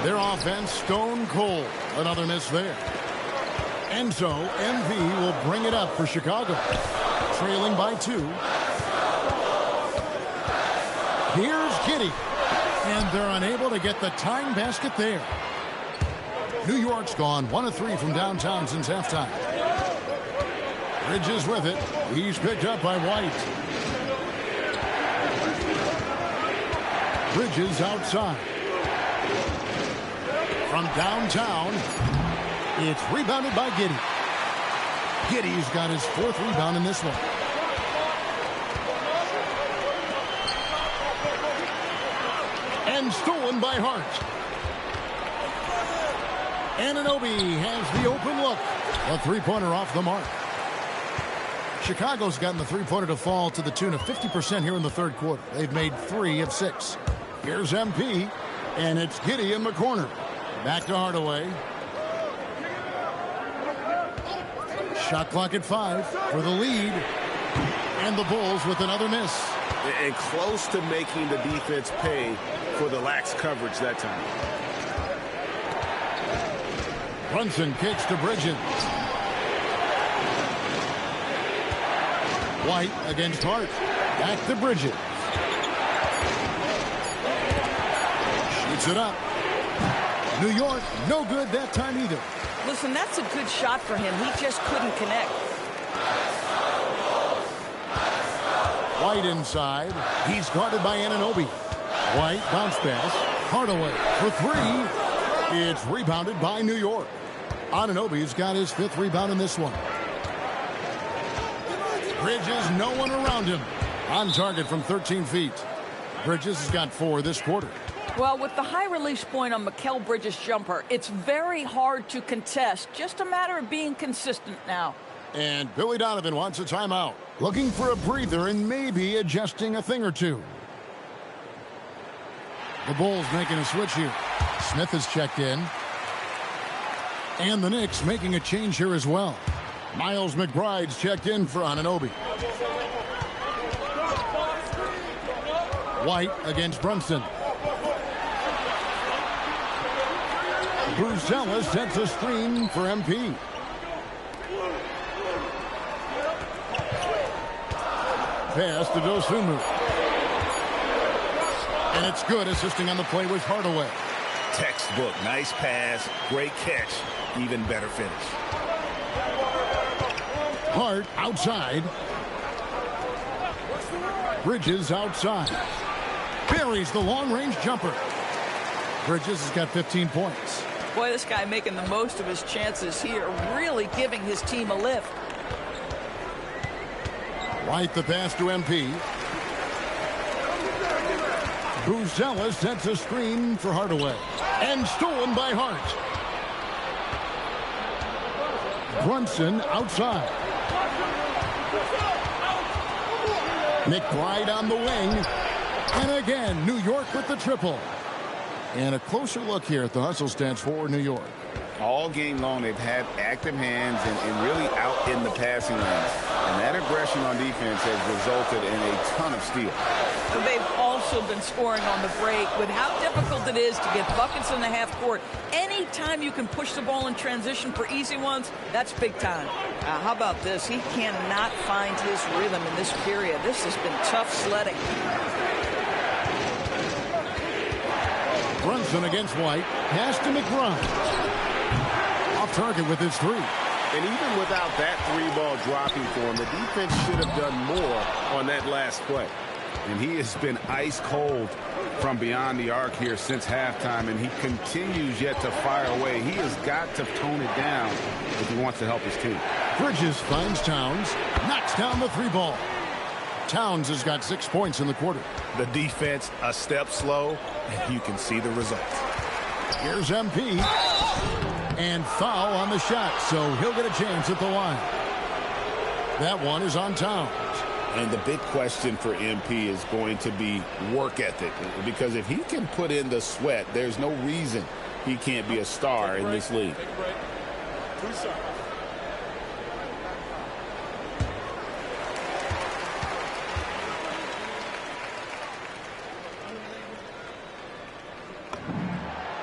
Their offense stone cold. Another miss there. And so MV will bring it up for Chicago. Trailing by 2. Here's Giddey. And they're unable to get the tying basket there. New York's gone 1 of 3 from downtown since halftime. Bridges with it. He's picked up by White. Bridges outside. From downtown, it's rebounded by Giddey. Giddey's got his 4th rebound in this one. And stolen by Hart. Anunoby has the open look. A three-pointer off the mark. Chicago's gotten the three-pointer to fall to the tune of 50% here in the third quarter. They've made 3 of 6. Here's MP, and it's Giddey in the corner. Back to Hardaway. Shot clock at 5 for the lead. And the Bulls with another miss. And close to making the defense pay for the lax coverage that time. Brunson kicks to Bridges. White against Hart. Back to Bridges. Shoots it up. New York, no good that time either. Listen, that's a good shot for him. He just couldn't connect. White inside. He's guarded by Anunoby. White bounce pass. Hardaway for three. It's rebounded by New York. Anunoby's got his 5th rebound in this one. Bridges, no one around him. On target from 13 feet. Bridges has got 4 this quarter. Well, with the high release point on Mikal Bridges' jumper, it's very hard to contest. Just a matter of being consistent now. And Billy Donovan wants a timeout. Looking for a breather and maybe adjusting a thing or two. The Bulls making a switch here. Smith has checked in. And the Knicks making a change here as well. Miles McBride's checked in for Anunoby. White against Brunson. Brucella sets a screen for MP. Pass to Dosunmu. And it's good, assisting on the play with Hardaway. Textbook, nice pass, great catch, even better finish. Hart outside. Bridges outside. Buries the long-range jumper. Bridges has got 15 points. Boy, this guy making the most of his chances here, really giving his team a lift. White the pass to MP. Brucella sets a screen for Hardaway. And stolen by Hart. Brunson outside. McBride on the wing. And again, New York with the triple. And a closer look here at the hustle stats for New York. All game long, they've had active hands and really out in the passing lanes. And that aggression on defense has resulted in a ton of steals. But they've also been scoring on the break. With how difficult it is to get buckets in the half court, anytime you can push the ball in transition for easy ones, that's big time. How about this? He cannot find his rhythm in this period. This has been tough sledding. Brunson against White. Pass to McBride. Off target with his 3. And even without that 3-ball dropping for him, the defense should have done more on that last play. And he has been ice cold from beyond the arc here since halftime, and he continues yet to fire away. He has got to tone it down if he wants to help his team. Bridges finds Towns, knocks down the 3-ball. Towns has got 6 points in the quarter. The defense a step slow, and you can see the results. Here's MP. And foul on the shot, so he'll get a chance at the line. That one is on Towns. And the big question for MP is going to be work ethic. Because if he can put in the sweat, there's no reason he can't be a star in this league. Take a break. 2 seconds.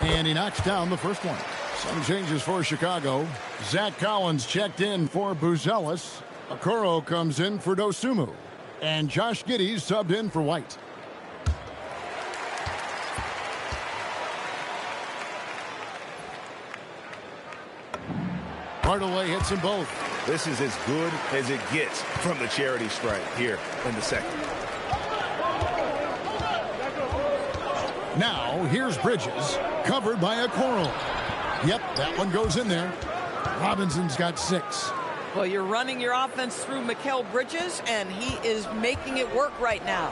And he knocks down the first one. Some changes for Chicago. Zach Collins checked in for Buzelis. Okoro comes in for Dosunmu. And Josh Giddey subbed in for White. Hardaway hits them both. This is as good as it gets from the charity stripe here in the second. Now, here's Bridges, covered by Okoro. Yep, that one goes in there. Robinson's got 6. Well, you're running your offense through Mikal Bridges, and he is making it work right now.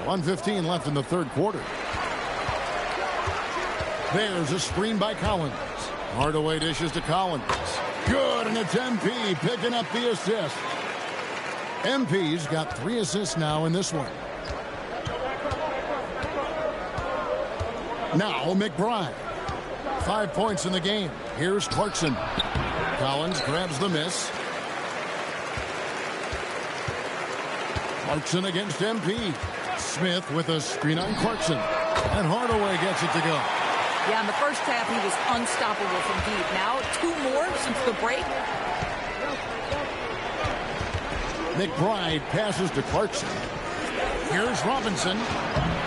1:15 left in the third quarter. There's a screen by Collins. Hardaway dishes to Collins. Good, and it's MP picking up the assist. MP's got 3 assists now in this one. Now McBride. 5 points in the game. Here's Clarkson. Collins grabs the miss. Clarkson against MP. Smith with a screen on Clarkson. And Hardaway gets it to go. Yeah, in the first half, he was unstoppable from deep. Now, 2 more since the break. McBride passes to Clarkson. Here's Robinson.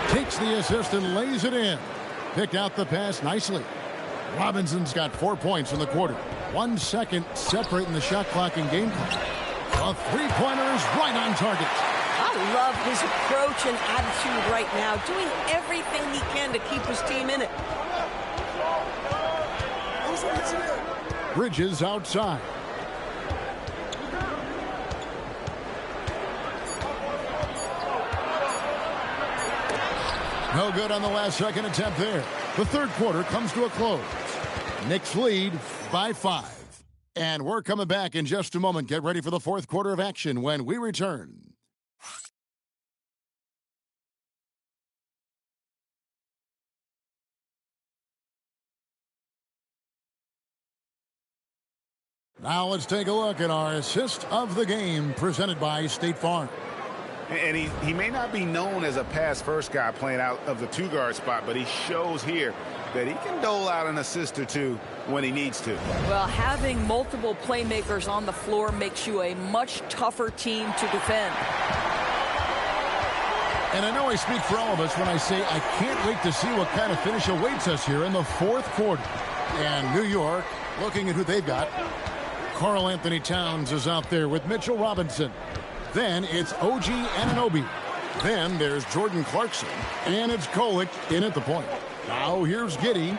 Takes the assist and lays it in. Picked out the pass nicely. Robinson's got 4 points in the quarter. 1 second separating the shot clock and game clock. A three-pointer is right on target. I love his approach and attitude right now, doing everything he can to keep his team in it. Bridges outside. No good on the last second attempt there. The third quarter comes to a close. Knicks lead by 5. And we're coming back in just a moment. Get ready for the fourth quarter of action when we return. Now let's take a look at our assist of the game presented by State Farm. And he may not be known as a pass-first guy playing out of the two-guard spot, but he shows here that he can dole out an assist or two when he needs to. Well, having multiple playmakers on the floor makes you a much tougher team to defend. And I know I speak for all of us when I say I can't wait to see what kind of finish awaits us here in the fourth quarter. And New York, looking at who they've got, Karl Anthony Towns is out there with Mitchell Robinson. Then it's OG Anunoby. Then there's Jordan Clarkson. And it's Kolek in at the point. Now here's Giddey.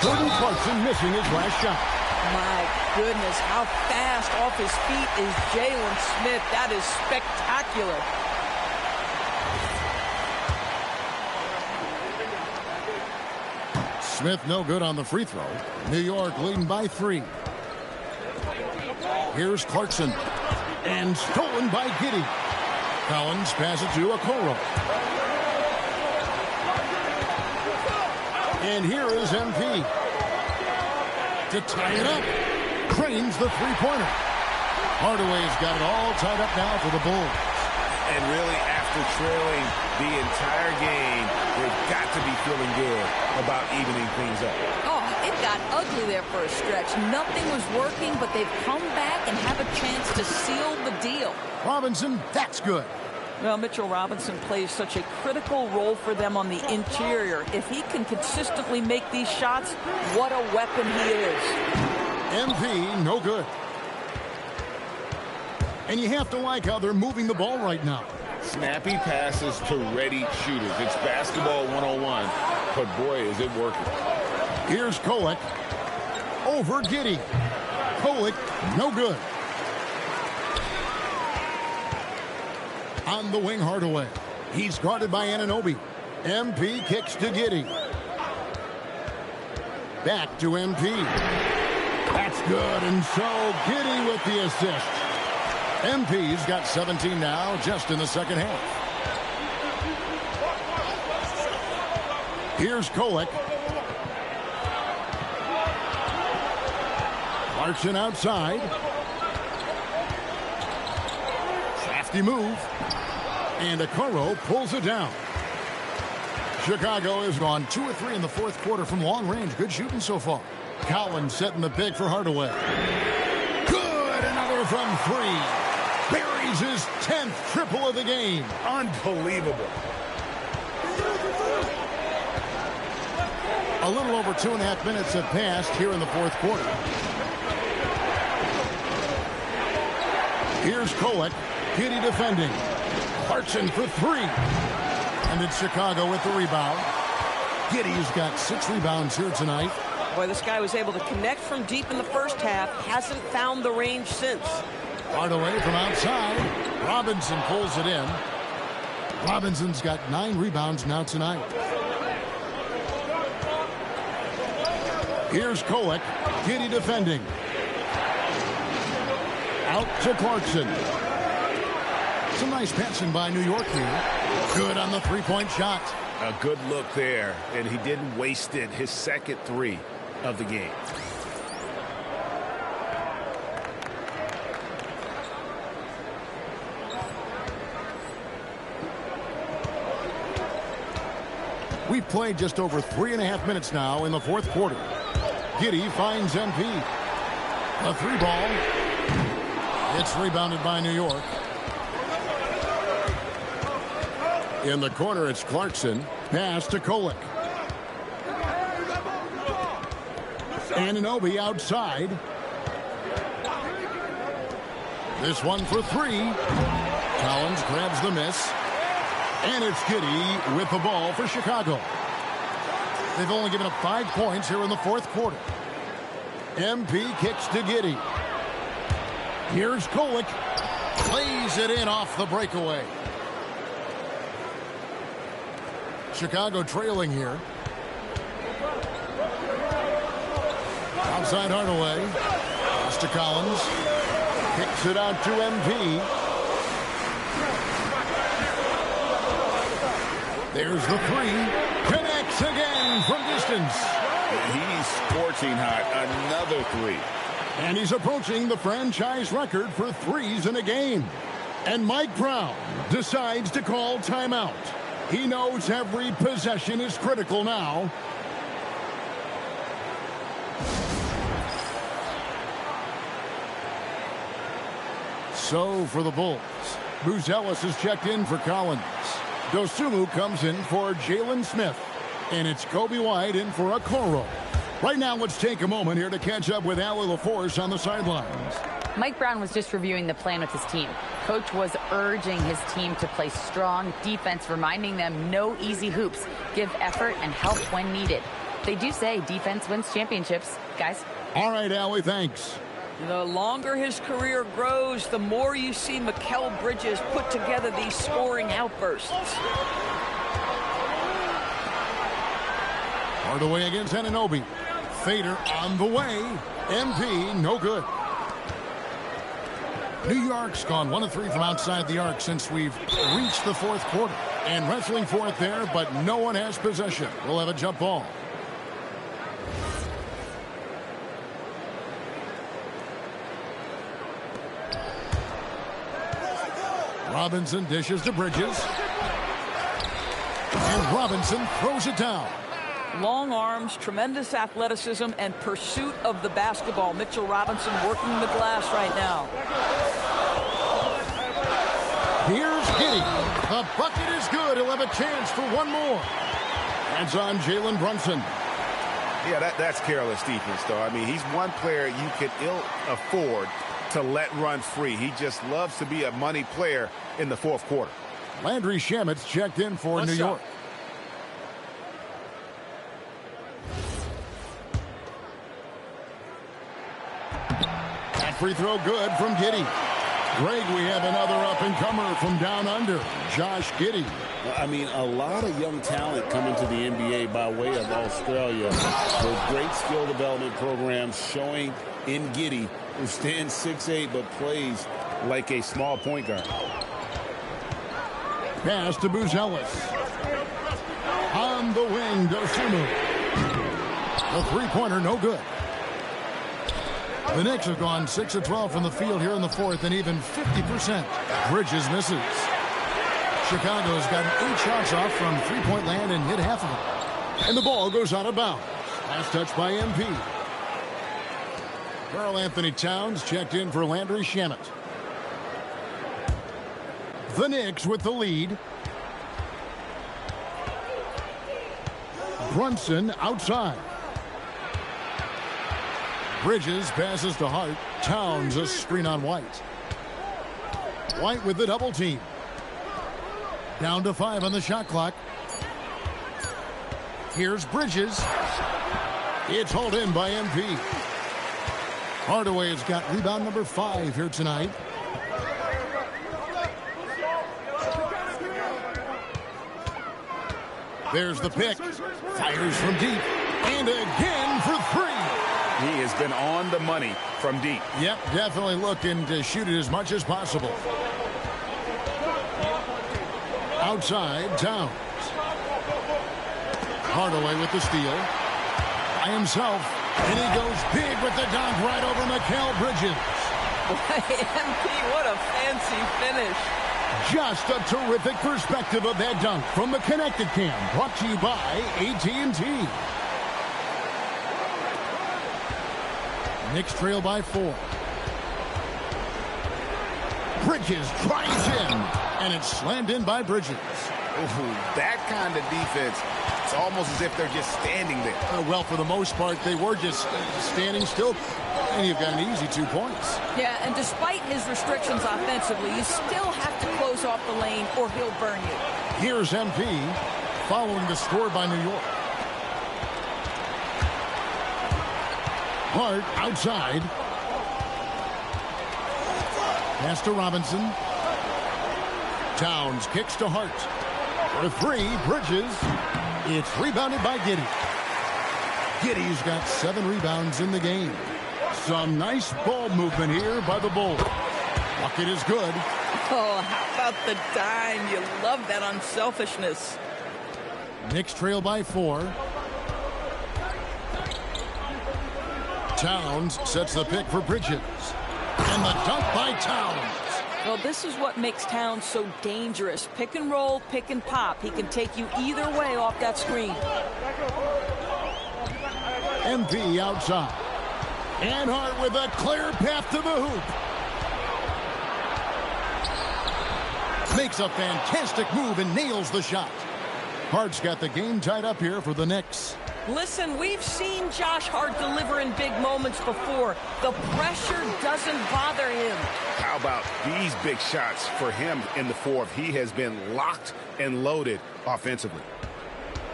Jordan Clarkson missing his last shot. My goodness, how fast off his feet is Jalen Smith. That is spectacular. Smith no good on the free throw. New York leading by 3. Here's Clarkson. And stolen by Giddey. Collins passes it to Okoro. And here is MP. To tie it up. Cranes the three-pointer. Hardaway's got it all tied up now for the Bulls. And really, after trailing the entire game, they've got to be feeling good about evening things up. Oh, it got ugly there for a stretch. Nothing was working, but they've come back and have a chance to seal the deal. Robinson, that's good. Well, Mitchell Robinson plays such a critical role for them on the interior. If he can consistently make these shots, what a weapon he is. MP, no good. And you have to like how they're moving the ball right now. Snappy passes to ready shooters. It's basketball 101, but boy, is it working. Here's Kolek. Over Giddey. Kolek, no good. On the wing, Hardaway. He's guarded by Anunoby. MP kicks to Giddey. Back to MP. That's good, and so Giddey with the assist. MP's got 17 now, just in the second half. Here's Kolek. Clarkson outside. Crafty move. And Okoro pulls it down. Chicago has gone 2 or 3 in the fourth quarter from long range. Good shooting so far. Collins setting the pick for Hardaway. Good, another from 3. Buries his 10th triple of the game. Unbelievable. A little over 2.5 minutes have passed here in the fourth quarter. Here's Kolek. Giddey defending. Clarkson for 3. And it's Chicago with the rebound. Giddey's got 6 rebounds here tonight. Boy, this guy was able to connect from deep in the first half. Hasn't found the range since. Hardaway from outside. Robinson pulls it in. Robinson's got 9 rebounds now tonight. Here's Kolek. Giddey defending. Out to Clarkson. Some nice passing by New York here. Good on the three-point shot. A good look there, and he didn't waste it. His second 3 of the game. We've played just over 3.5 minutes now in the fourth quarter. Giddey finds MP. A 3-ball. It's rebounded by New York. In the corner, it's Clarkson. Pass to Kolek. Anunoby outside. This one for three. Collins grabs the miss. And it's Giddey with the ball for Chicago. They've only given up 5 points here in the fourth quarter. MP kicks to Giddey. Here's Kolek. Plays it in off the breakaway. Chicago trailing here. Outside Hardaway. Pass to Collins. Kicks it out to MP. There's the three. Connects again from distance. He's scorching hot. Another three. And he's approaching the franchise record for threes in a game. And Mike Brown decides to call timeout. He knows every possession is critical now. So for the Bulls, Buzelis is checked in for Collins. Dosunmu comes in for Jalen Smith. And it's Kobe White in for Okoro. Right now, let's take a moment here to catch up with Allie LaForce on the sidelines. Mike Brown was just reviewing the plan with his team. Coach was urging his team to play strong defense, reminding them no easy hoops. Give effort and help when needed. They do say defense wins championships, guys. All right, Allie, thanks. The longer his career grows, the more you see Mikal Bridges put together these scoring outbursts. Hardaway against Anunoby. Fader on the way. MP, no good. New York's gone 1 of 3 from outside the arc since we've reached the fourth quarter. And wrestling for it there, but no one has possession. We'll have a jump ball. Robinson dishes to Bridges. And Robinson throws it down. Long arms, tremendous athleticism, and pursuit of the basketball. Mitchell Robinson working the glass right now. Here's Giddey. The bucket is good. He'll have a chance for one more. Hands on Jalen Brunson. Yeah, that's careless defense, though. I mean, he's one player you could ill afford to let run free. He just loves to be a money player in the fourth quarter. Landry Shamit's checked in for New York. That free throw good from Giddey. Greg, we have another up-and-comer from down under, Josh Giddey. I mean, a lot of young talent coming to the NBA by way of Australia with great skill development programs showing in Giddey, who stands 6'8", but plays like a small point guard. Pass to Buzelis. On the wing, Dosunmu. The three-pointer, no good. The Knicks have gone 6 of 12 from the field here in the fourth, and even 50%. Bridges misses. Chicago's gotten 8 shots off from three-point land and hit half of them. And the ball goes out of bounds. Last touch by MP. Karl Anthony Towns checked in for Landry Shamet. The Knicks with the lead. Brunson outside. Bridges passes to Hart. Towns a screen on White. White with the double team. Down to 5 on the shot clock. Here's Bridges. It's hauled in by MP. Hardaway has got rebound number 5 here tonight. There's the pick. Fires from deep. And again for 3. He has been on the money from deep. Yep, definitely looking to shoot it as much as possible. Outside, Towns. Hardaway with the steal. By himself. And he goes big with the dunk right over Mikal Bridges. MP, what a fancy finish. Just a terrific perspective of that dunk from the Connected Cam. Brought to you by AT&T. Knicks trail by 4. Bridges drives in, and it's slammed in by Bridges. Ooh, that kind of defense It's almost as if they're just standing there. Well, for the most part, they were just standing still, and you've got an easy 2 points. Yeah, and despite his restrictions offensively, you still have to close off the lane or he'll burn you. Here's MP following the score by New York. Hart outside. Pass to Robinson. Towns kicks to Hart. For 3, Bridges. It's rebounded by Giddey. Giddey's got 7 rebounds in the game. Some nice ball movement here by the Bulls. Bucket is good. Oh, how about the dime? You love that unselfishness. Knicks trail by 4. Towns sets the pick for Bridges. And the dunk by Towns. Well, this is what makes Towns so dangerous. Pick and roll, pick and pop. He can take you either way off that screen. MP outside. And Hart with a clear path to the hoop. Makes a fantastic move and nails the shot. Hart's got the game tied up here for the Knicks. Listen, we've seen Josh Hart deliver in big moments before. The pressure doesn't bother him. How about these big shots for him in the fourth? He has been locked and loaded offensively.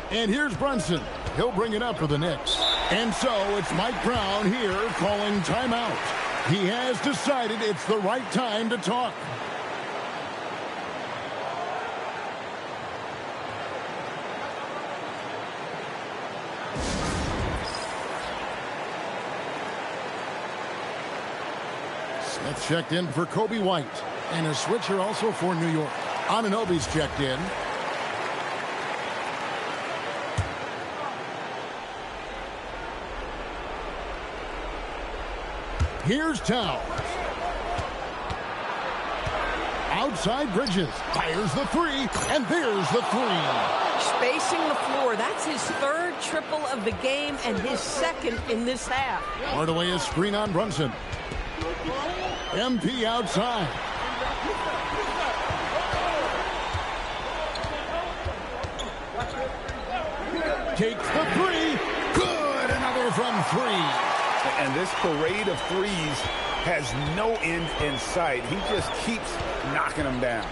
And here's Brunson. He'll bring it up for the Knicks. And so it's Mike Brown here calling timeout. He has decided it's the right time to talk. Smith checked in for Kobe White. And a switcher also for New York. Anunoby's checked in. Here's Towns. Outside Bridges. Fires the 3. And there's the 3. Spacing the floor. That's his 3rd triple of the game and his 2nd in this half. Hardaway is screen on Brunson. MP outside. Takes the 3. Good. Another from 3. And this parade of threes has no end in sight. He just keeps knocking them down.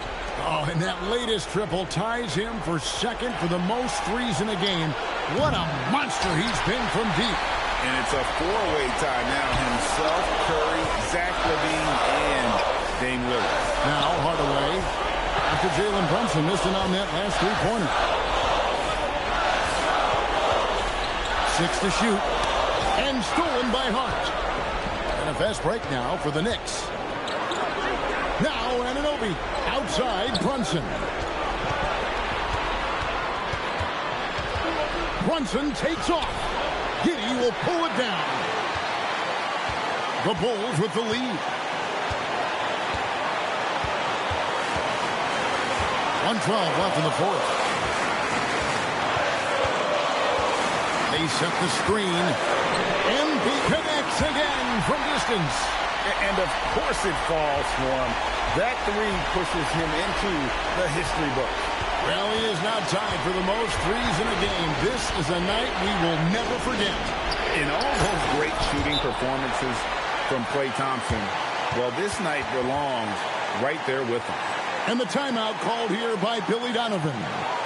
Oh, and that latest triple ties him for 2nd for the most threes in a game. What a monster he's been from deep. And it's a 4-way tie now. Himself, Curry, Zach LaVine, and Dame Lillard. Now Hardaway, after Jalen Brunson missing on that last 3-pointer. 6 to shoot. And stolen by Hart. And a fast break now for the Knicks. Now Anunoby outside Brunson. Brunson takes off. Giddey will pull it down. The Bulls with the lead. 1:12 left in the 4th. They set the screen. MP connects again from distance. And of course it falls for him. That 3 pushes him into the history book. Well, he is now tied for the most threes in a game. This is a night we will never forget. In all those great shooting performances from Klay Thompson, well, this night belongs right there with him. And the timeout called here by Billy Donovan.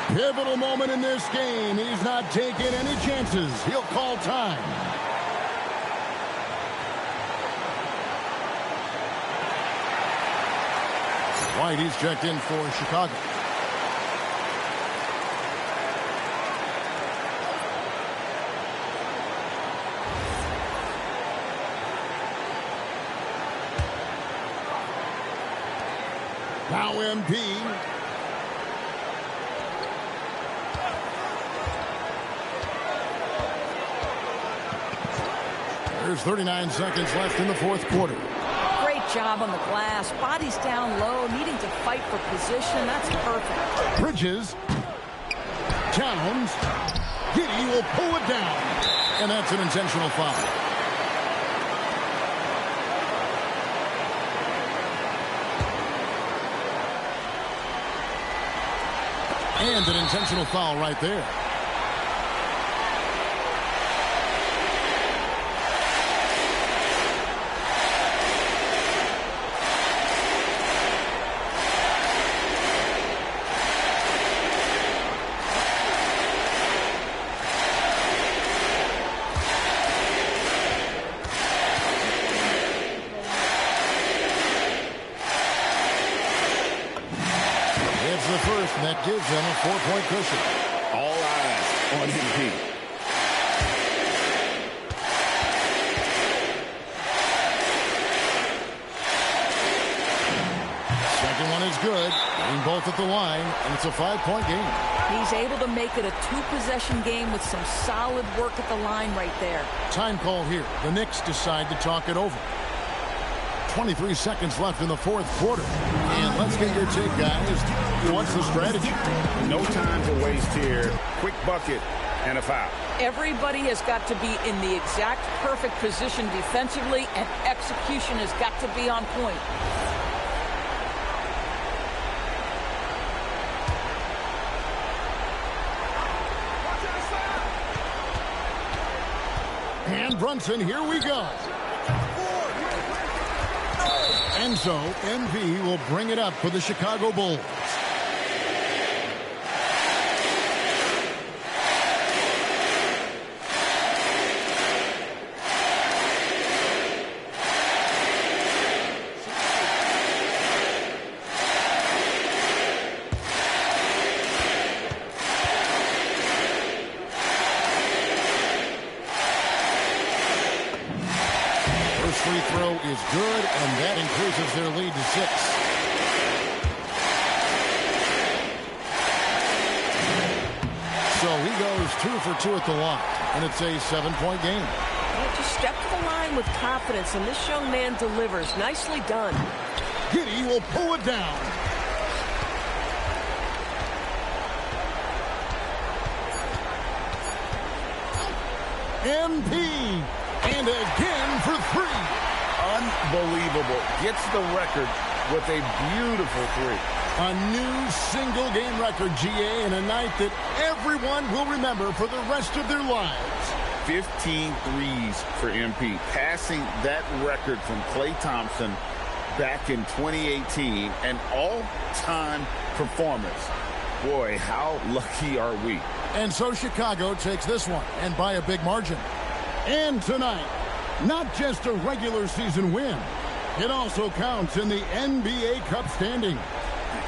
Pivotal moment in this game. He's not taking any chances. He'll call time. White, he's checked in for Chicago. Now MP. There's 39 seconds left in the 4th quarter. Great job on the glass. Body's down low, needing to fight for position. That's perfect. Bridges. Towns. Giddey will pull it down. And that's an intentional foul. And an intentional foul right there. gives them a 4-point cushion. All eyes on MP. Second one is good. Getting both at the line, and it's a 5-point game. He's able to make it a 2-possession game with some solid work at the line right there. Time call here. The Knicks decide to talk it over. 23 seconds left in the fourth quarter. And let's get your take, guys. What's the strategy? No time to waste here. Quick bucket and a foul. Everybody has got to be in the exact perfect position defensively, and execution has got to be on point. And Brunson, here we go. And so, MP will bring it up for the Chicago Bulls. Free throw is good, and that increases their lead to 6. So he goes 2 for 2 at the line, and it's a 7-point game. Well, just step to the line with confidence, and this young man delivers. Nicely done. Giddey will pull it down. MP. And again for 3. Unbelievable. Gets the record with a beautiful 3. A new single-game record, GA, and a night that everyone will remember for the rest of their lives. 15 threes for MP, passing that record from Klay Thompson back in 2018, an all-time performance. Boy, how lucky are we? And so Chicago takes this one, and by a big margin. And tonight, not just a regular season win, it also counts in the NBA Cup standing.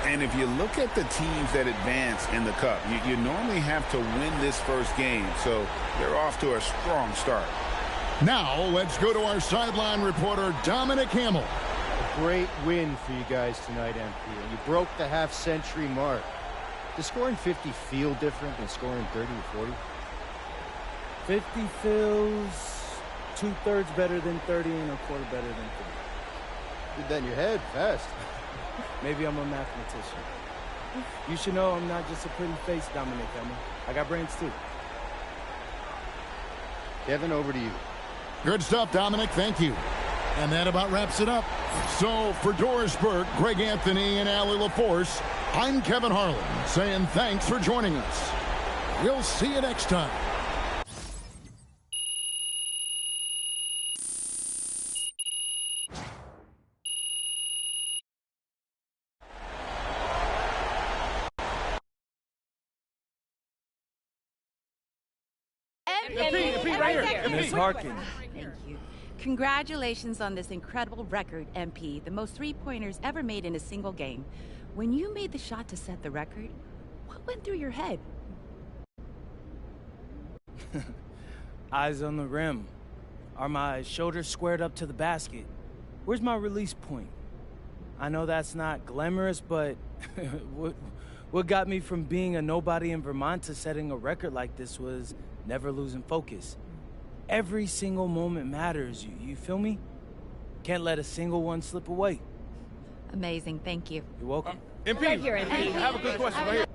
And if you look at the teams that advance in the Cup, you normally have to win this first game, so they're off to a strong start. Now, let's go to our sideline reporter, Dominic Hamill. A great win for you guys tonight, MP. You broke the half-century mark. Does scoring 50 feel different than scoring 30 or 40? 50 feels 2/3 better than 30 and a quarter better than 30. Did that in your head fast. Maybe I'm a mathematician. You should know I'm not just a pretty face, Dominic Hamill. I got brains too. Kevin, over to you. Good stuff, Dominic. Thank you. And that about wraps it up. So for Doris Burke, Greg Anthony, and Allie LaForce, I'm Kevin Harlan saying thanks for joining us. We'll see you next time. Right here. Ms. Harkin. Thank you. Congratulations on this incredible record, MP. The most three-pointers ever made in a single game. When you made the shot to set the record, what went through your head? Eyes on the rim. Are my shoulders squared up to the basket? Where's my release point? I know that's not glamorous, but what got me from being a nobody in Vermont to setting a record like this was never losing focus. Every single moment matters, you feel me? Can't let a single one slip away. Amazing, thank you. You're welcome. MP, right here, MP. I have a good question right here.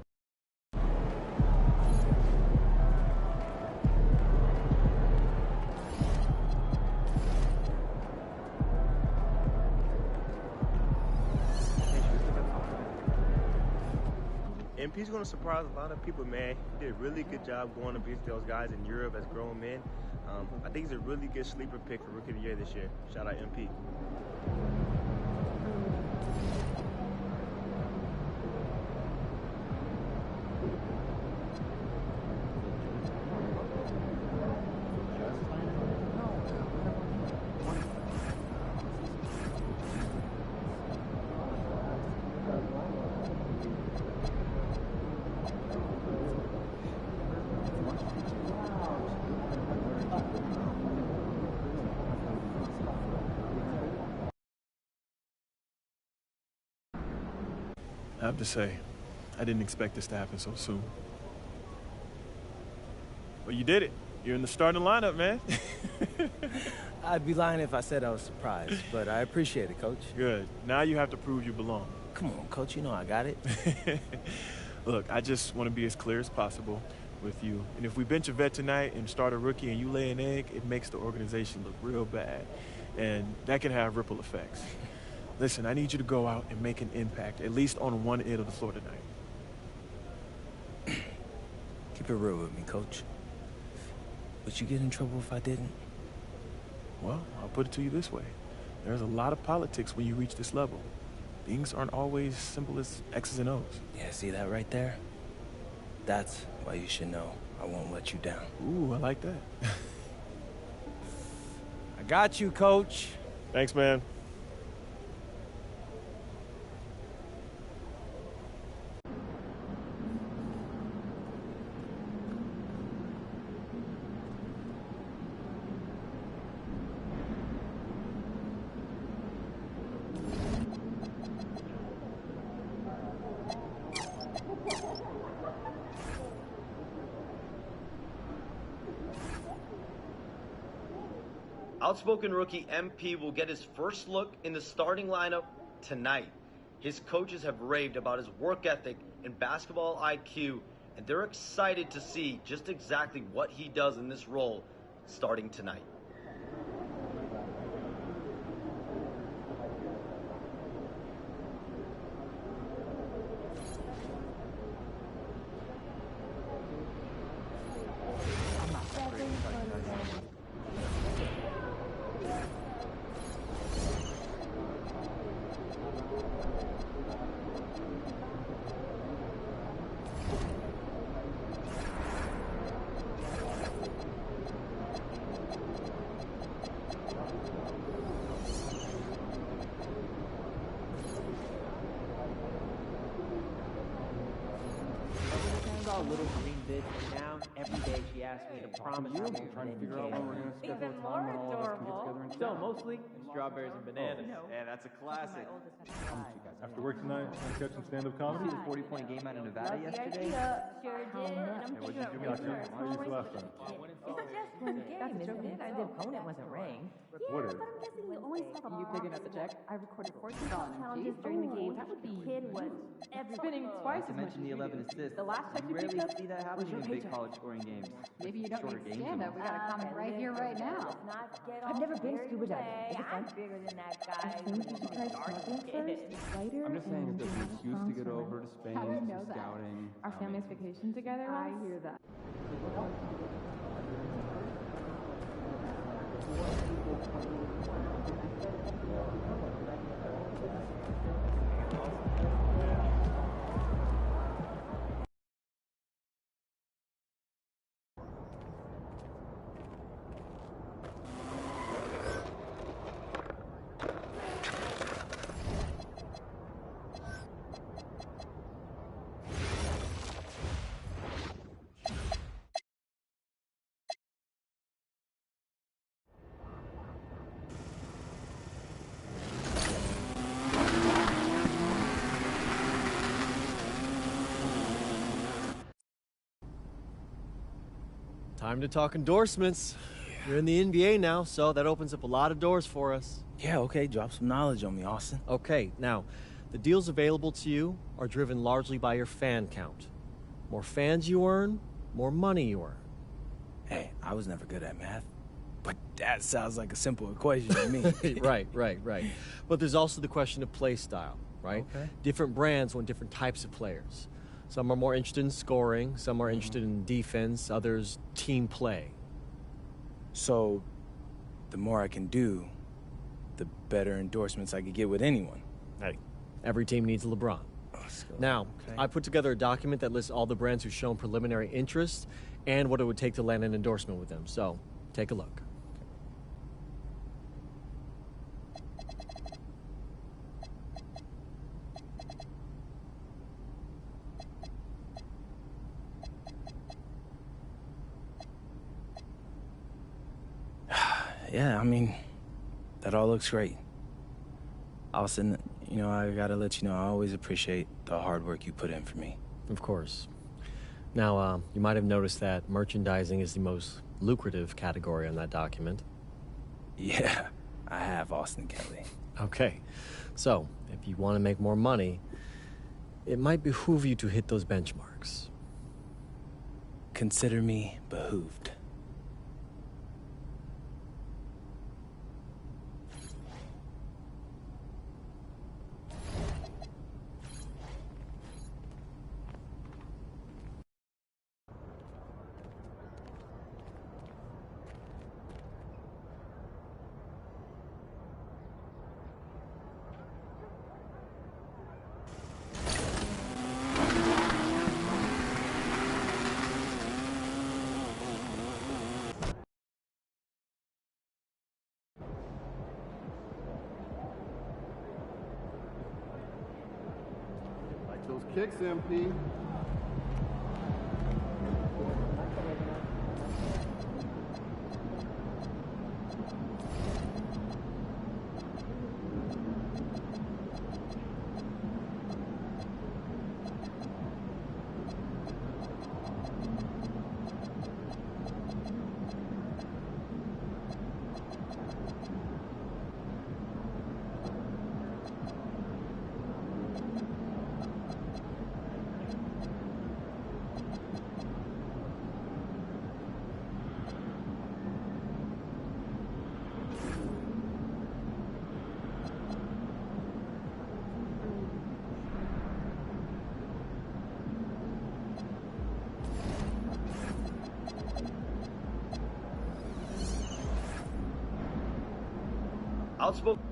MP's going to surprise a lot of people, man. He did a really good job going against those guys in Europe as grown men. I think he's a really good sleeper pick for Rookie of the Year this year. Shout out MP. I have to say, I didn't expect this to happen so soon. But you did it. You're in the starting lineup, man. I'd be lying if I said I was surprised, but I appreciate it, Coach. Good. Now you have to prove you belong. Come on, Coach, you know I got it. Look, I just want to be as clear as possible with you. And if we bench a vet tonight and start a rookie and you lay an egg, it makes the organization look real bad. And that can have ripple effects. Listen, I need you to go out and make an impact, at least on one end of the floor tonight. Keep it real with me, Coach. Would you get in trouble if I didn't? Well, I'll put it to you this way. There's a lot of politics when you reach this level. Things aren't always simple as X's and O's. Yeah, see that right there? That's why you should know I won't let you down. Ooh, I like that. I got you, Coach. Thanks, man. Outspoken rookie MP will get his first look in the starting lineup tonight. His coaches have raved about his work ethic and basketball IQ, and they're excited to see just exactly what he does in this role starting tonight. A little green bitch now. Every day she asks me to promise her trying to figure out when we're gonna schedule a time when all of us can get together and chat. So mostly strawberries and bananas. Yeah, that's a classic. After work tonight, want to catch some stand-up comedy? See the 40-point game out of Nevada yesterday? Sure did. And I'm thinking How you feel last time? It's just one game, isn't it? The opponent wasn't ranked. What is? But I'm guessing you always have a You picking up the check? I recorded 14 challenges during the game. That would be kid was spinning twice Not to mention the 11 assists. The last check you you rarely picked up see that happening in big college scoring games. Maybe you don't Shorter need games stand and up. We got a comment right here, right now. I've never been scuba diving. Is it fun? bigger than that guy. I think you should try snorkeling first. It's lighter. I'm just saying if there's an excuse to get over to Spain, How do you know some that? scouting. Our family's vacation together. I hear that. Time to talk endorsements. You're in the NBA now, so that opens up a lot of doors for us. Yeah, okay, drop some knowledge on me, Austin. Okay, now, the deals available to you are driven largely by your fan count. More fans you earn, more money you earn. Hey, I was never good at math, but that sounds like a simple equation to me. Right. But there's also the question of play style, right? Okay. Different brands want different types of players. Some are more interested in scoring, some are interested in defense, others team play. So, the more I can do, the better endorsements I could get with anyone. Hey, every team needs a LeBron. Now, I put together a document that lists all the brands who've shown preliminary interest and what it would take to land an endorsement with them. So, take a look. Yeah, I mean, that all looks great. Austin, You know, I gotta let you know, I always appreciate the hard work you put in for me. Of course. Now, you might have noticed that merchandising is the most lucrative category on that document. Yeah, I have, Austin Kelly. Okay, so if you want to make more money, it might behoove you to hit those benchmarks. Consider me behooved. Those kicks, MP. Outspoken.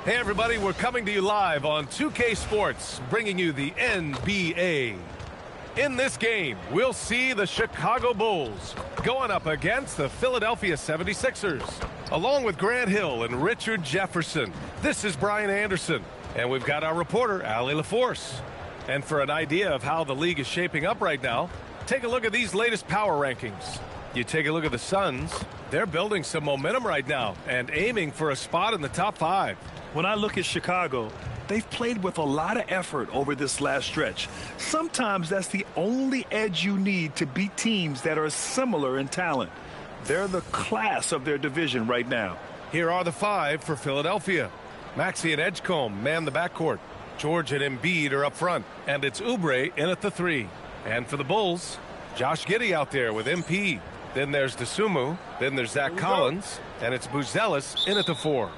Hey everybody, we're coming to you live on 2K Sports, bringing you the NBA. In this game, we'll see the Chicago Bulls going up against the Philadelphia 76ers. Along with Grant Hill and Richard Jefferson, this is Brian Anderson. And we've got our reporter, Allie LaForce. And for an idea of how the league is shaping up right now, take a look at these latest power rankings. You take a look at the Suns, they're building some momentum right now and aiming for a spot in the top 5. When I look at Chicago, they've played with a lot of effort over this last stretch. Sometimes that's the only edge you need to beat teams that are similar in talent. They're the class of their division right now. Here are the 5 for Philadelphia. Maxey and Edgecombe man the backcourt. George and Embiid are up front, and it's Oubre in at the 3. And for the Bulls, Josh Giddey out there with MP. Then there's Dosunmu, then there's Zach Collins, and it's Buzelis in at the 4.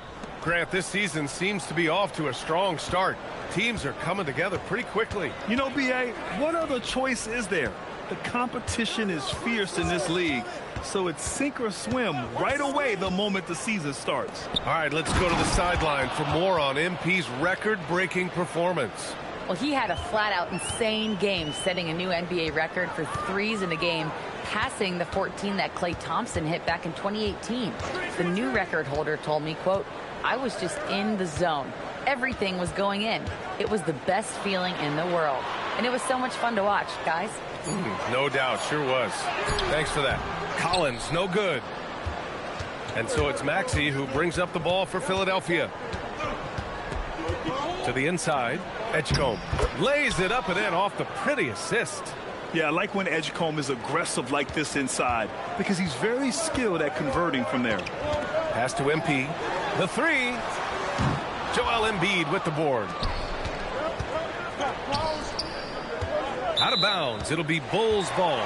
Grant, this season seems to be off to a strong start. Teams are coming together pretty quickly. You know, B.A., what other choice is there? The competition is fierce in this league, so it's sink or swim right away the moment the season starts. All right, let's go to the sideline for more on MP's record-breaking performance. Well, he had a flat-out insane game, setting a new NBA record for threes in a game, passing the 14 that Klay Thompson hit back in 2018. The new record holder told me, quote, "I was just in the zone. Everything was going in. It was the best feeling in the world. And it was so much fun to watch, guys." No doubt, sure was. Thanks for that. Collins, no good. And so it's Maxey who brings up the ball for Philadelphia. To the inside, Edgecombe lays it up and in off the pretty assist. Yeah, I like when Edgecombe is aggressive like this inside because he's very skilled at converting from there. Pass to MP. The three. Joel Embiid with the board. Out of bounds. It'll be Bulls ball.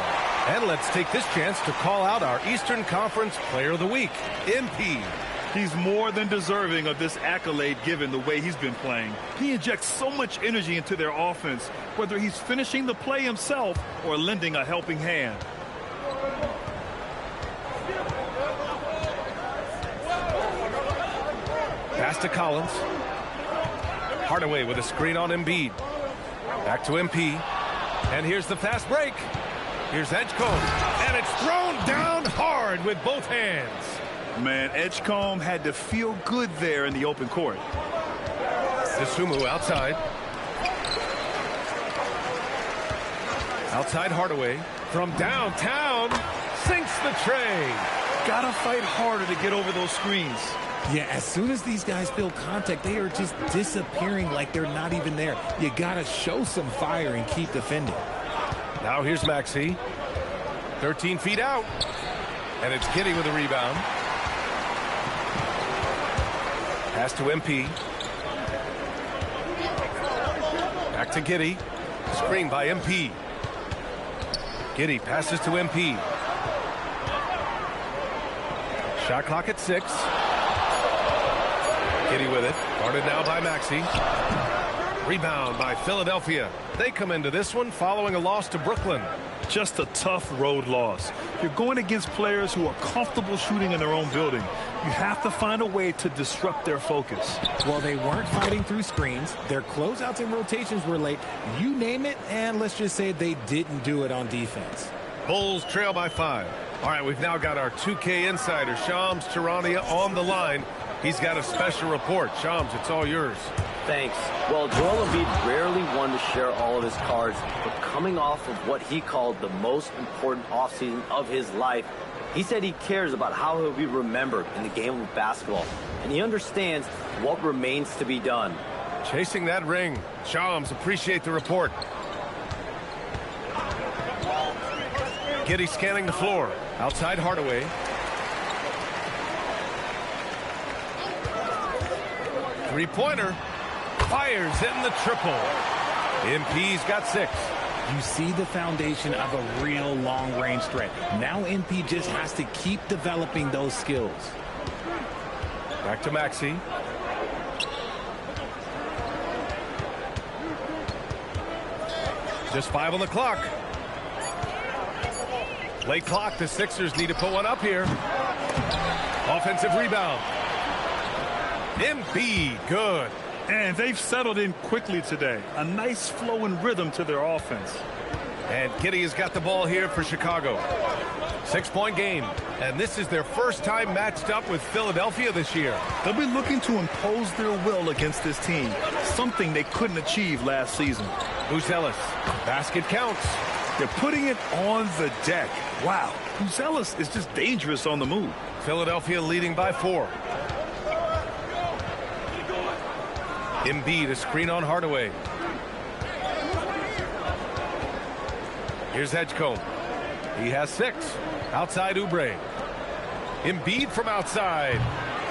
And let's take this chance to call out our Eastern Conference Player of the Week, MP. He's more than deserving of this accolade given the way he's been playing. He injects so much energy into their offense, whether he's finishing the play himself or lending a helping hand. Pass to Collins. Hardaway with a screen on Embiid. Back to MP. And here's the fast break. Here's Edgecombe. And it's thrown down hard with both hands. Man, Edgecombe had to feel good there in the open court. Dosunmu outside. Outside Hardaway. From downtown. Sinks the tray. Gotta fight harder to get over those screens. Yeah, as soon as these guys feel contact, they are just disappearing like they're not even there. You gotta show some fire and keep defending. Now here's Maxey. 13 feet out. And it's Giddey with a rebound. Pass to MP. Back to Giddey. Screen by MP. Giddey passes to MP. Shot clock at 6. Giddey with it. Guarded now by Maxey. Rebound by Philadelphia. They come into this one following a loss to Brooklyn. Just a tough road loss. You're going against players who are comfortable shooting in their own building. You have to find a way to disrupt their focus. Well, they weren't fighting through screens. Their closeouts and rotations were late. You name it, and let's just say they didn't do it on defense. Bulls trail by 5. All right, we've now got our 2K insider, Shams Charania, on the line. He's got a special report. Shams, it's all yours. Thanks. Well, Joel Embiid rarely wanted to share all of his cards, but coming off of what he called the most important offseason of his life, he said he cares about how he'll be remembered in the game of basketball, and he understands what remains to be done. Chasing that ring. Shams, appreciate the report. Giddey scanning the floor. Outside Hardaway. Three-pointer. Fires in the triple. MP's got 6. You see the foundation of a real long-range threat. Now MP just has to keep developing those skills. Back to Maxey. Just 5 on the clock. Late clock. The Sixers need to put one up here. Offensive rebound. Embiid, good. And they've settled in quickly today. A nice flow and rhythm to their offense. And Giddey has got the ball here for Chicago. 6-point game. And this is their first time matched up with Philadelphia this year. They'll be looking to impose their will against this team, something they couldn't achieve last season. Buzelis. Basket counts. They're putting it on the deck. Wow. Buzelis is just dangerous on the move. Philadelphia leading by 4. Embiid, a screen on Hardaway. Here's Edgecombe. He has 6. Outside Oubre. Embiid from outside.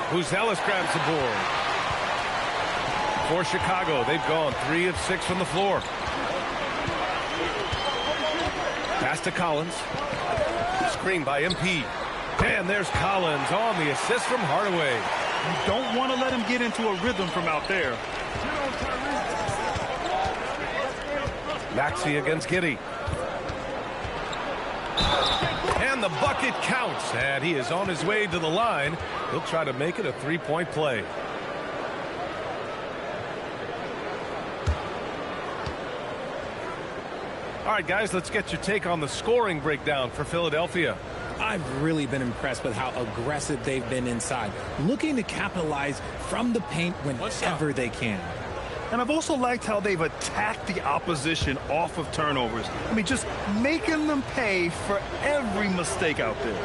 Buzelis grabs the board. For Chicago, they've gone 3 of 6 from the floor. Pass to Collins. Screen by MP. And there's Collins on the assist from Hardaway. You don't want to let him get into a rhythm from out there. Maxey against Giddey. And the bucket counts. And he is on his way to the line. He'll try to make it a 3-point play. All right, guys, let's get your take on the scoring breakdown for Philadelphia. I've really been impressed with how aggressive they've been inside, looking to capitalize from the paint whenever they can. And I've also liked how they've attacked the opposition off of turnovers. I mean, just making them pay for every mistake out there.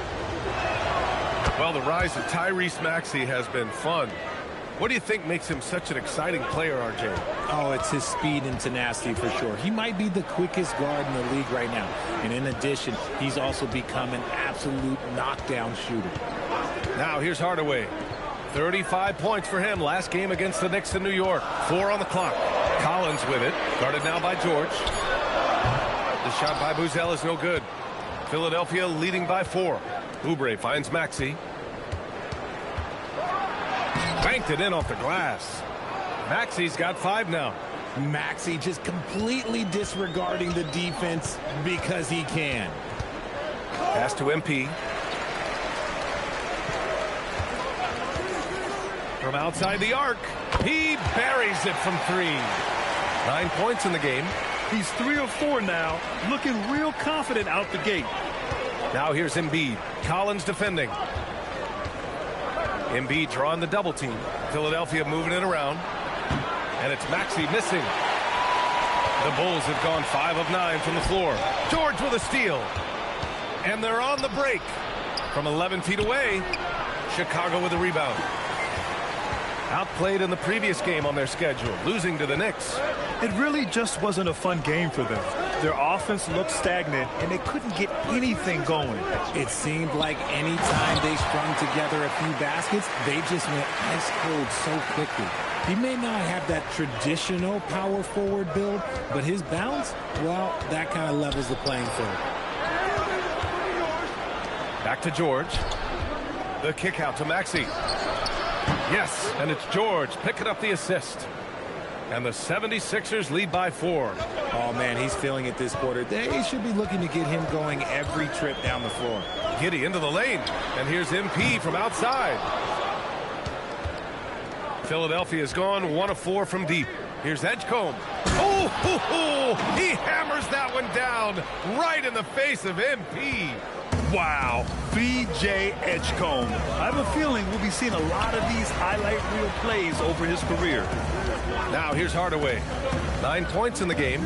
Well, the rise of Tyrese Maxey has been fun. What do you think makes him such an exciting player, RJ? Oh, it's his speed and tenacity for sure. He might be the quickest guard in the league right now. And in addition, he's also become an absolute knockdown shooter. Now here's Hardaway. 35 points for him last game against the Knicks in New York. 4 on the clock. Collins with it. Guarded now by George. The shot by Buzel is no good. Philadelphia leading by 4. Oubre finds Maxey. Banked it in off the glass. Maxey's got 5 now. Maxey just completely disregarding the defense because he can. Pass to MP. From outside the arc, he buries it from 3. 9 points in the game. He's 3 of 4 now, looking real confident out the gate. Now here's Embiid. Collins defending. Embiid drawing the double team. Philadelphia moving it around. And it's Maxey missing. The Bulls have gone 5 of 9 from the floor. George with a steal. And they're on the break. From 11 feet away, Chicago with a rebound. Outplayed in the previous game on their schedule, losing to the Knicks. It really just wasn't a fun game for them. Their offense looked stagnant, and they couldn't get anything going. It seemed like any time they strung together a few baskets, they just went ice cold so quickly. He may not have that traditional power forward build, but his bounce, well, that kind of levels the playing field. Back to George. The kick out to Maxey. Yes, and it's George picking up the assist. And the 76ers lead by 4. Oh, man, he's feeling it this quarter. They should be looking to get him going every trip down the floor. Giddey into the lane. And here's MP from outside. Philadelphia's gone 1 of 4 from deep. Here's Edgecombe. Oh, he hammers that one down right in the face of MP. Wow, B.J. Edgecombe. I have a feeling we'll be seeing a lot of these highlight reel plays over his career. Now here's Hardaway. 9 points in the game.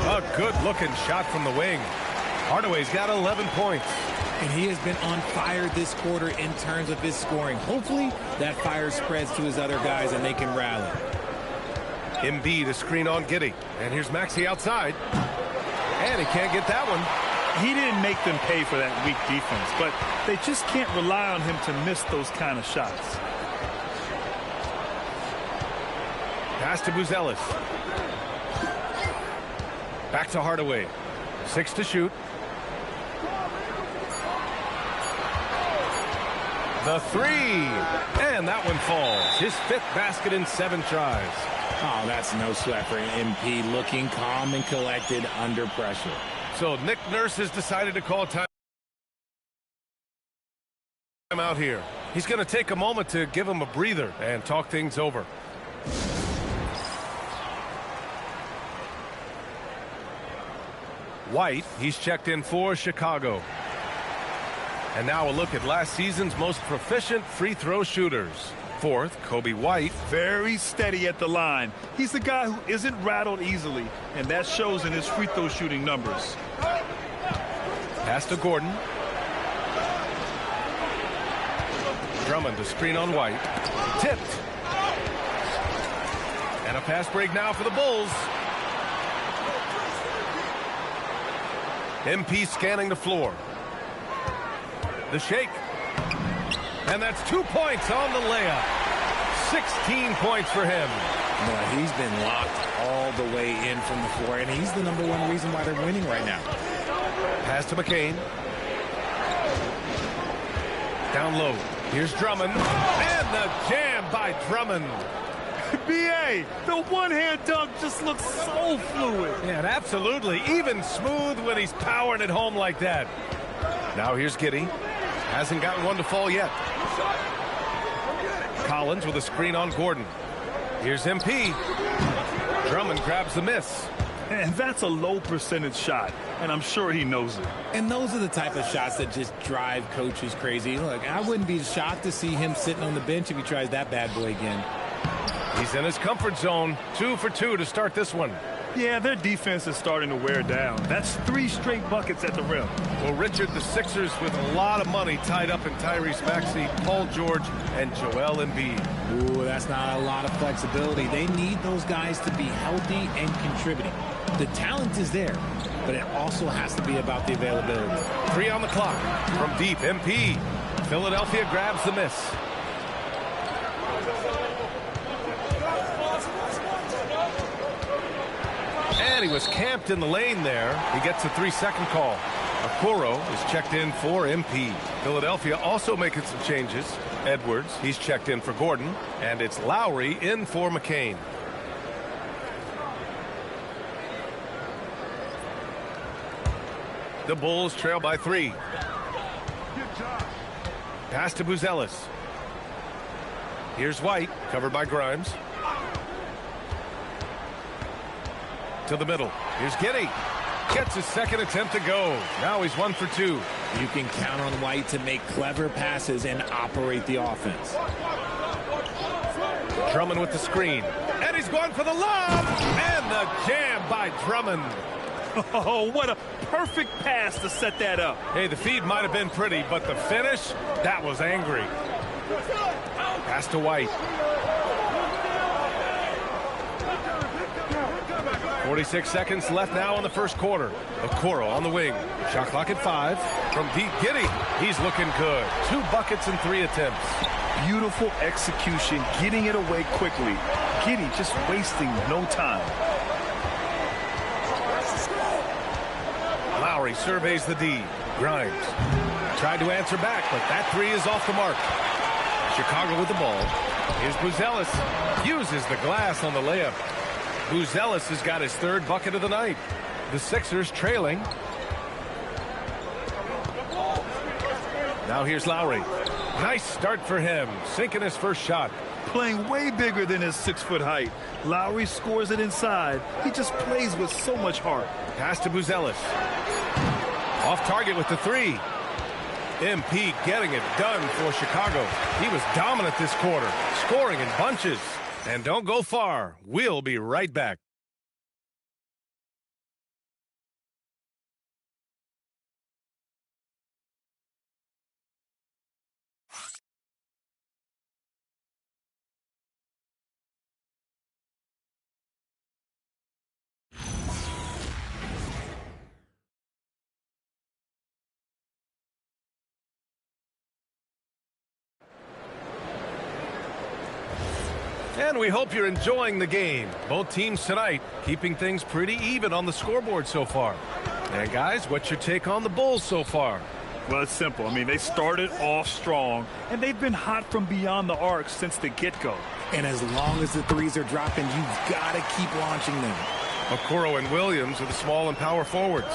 A good-looking shot from the wing. Hardaway's got 11 points. And he has been on fire this quarter in terms of his scoring. Hopefully that fire spreads to his other guys and they can rally. Embiid a screen on Giddey. And here's Maxey outside. And he can't get that one. He didn't make them pay for that weak defense, but they just can't rely on him to miss those kind of shots. Pass to Buzelis. Back to Hardaway. 6 to shoot. The 3. And that one falls. His 5th basket in 7 tries. Oh, that's no sweat for MP, looking calm and collected under pressure. So Nick Nurse has decided to call time out here. He's going to take a moment to give him a breather and talk things over. White, he's checked in for Chicago. And now a look at last season's most proficient free throw shooters. 4th, Kobe White. Very steady at the line. He's the guy who isn't rattled easily, and that shows in his free throw shooting numbers. Pass to Gordon. Drummond to screen on White. Tipped. And a pass break now for the Bulls. MP scanning the floor. The shake. And that's 2 points on the layup. 16 points for him. Boy, he's been locked all the way in from the floor, and he's the #1 reason why they're winning right now. Pass to McCain. Down low. Here's Drummond. And the jam by Drummond. B.A., the one-hand dunk just looks so fluid. Yeah, absolutely. Even smooth when he's powering it home like that. Now here's Giddey. Hasn't gotten one to fall yet. Collins with a screen on Gordon. Here's MP. Drummond grabs the miss. And that's a low percentage shot, and I'm sure he knows it. And those are the type of shots that just drive coaches crazy. Look, I wouldn't be shocked to see him sitting on the bench if he tries that bad boy again. He's in his comfort zone. 2 for 2 to start this one. Yeah, their defense is starting to wear down. That's 3 straight buckets at the rim. Well, Richard, the Sixers with a lot of money tied up in Tyrese Maxey, Paul George, and Joel Embiid. Ooh, that's not a lot of flexibility. They need those guys to be healthy and contributing. The talent is there, but it also has to be about the availability. 3 on the clock. From deep, MP. Philadelphia grabs the miss. And he was camped in the lane there. He gets a 3-second call. Okoro is checked in for MP. Philadelphia also making some changes. Edwards, he's checked in for Gordon. And it's Lowry in for McCain. The Bulls trail by 3. Pass to Buzelis. Here's White, covered by Grimes. To the middle. Here's Giddey. Gets his second attempt to go. Now he's 1 for 2. You can count on White to make clever passes and operate the offense. Drummond with the screen. And he's going for the lob. And the jam by Drummond. Oh, what a perfect pass to set that up. Hey, the feed might have been pretty, but the finish, that was angry. Pass to White. 46 seconds left now in the first quarter. Okoro on the wing. Shot clock at 5. From deep, Giddey. He's looking good. 2 buckets in 3 attempts. Beautiful execution, getting it away quickly. Giddey just wasting no time. Lowry surveys the D. Grimes tried to answer back, but that 3 is off the mark. Chicago with the ball. Here's Buzelis. Uses the glass on the layup. Buzelis has got his 3rd bucket of the night. The Sixers trailing. Now here's Lowry. Nice start for him. Sinking his first shot. Playing way bigger than his 6-foot height. Lowry scores it inside. He just plays with so much heart. Pass to Buzelis. Off target with the 3. MP getting it done for Chicago. He was dominant this quarter, scoring in bunches. And don't go far. We'll be right back. And we hope you're enjoying the game. Both teams tonight keeping things pretty even on the scoreboard so far. And guys, what's your take on the Bulls so far? Well, it's simple. I mean, they started off strong, and they've been hot from beyond the arc since the get-go. And as long as the 3s are dropping, you've got to keep launching them. Okoro and Williams are the small and power forwards.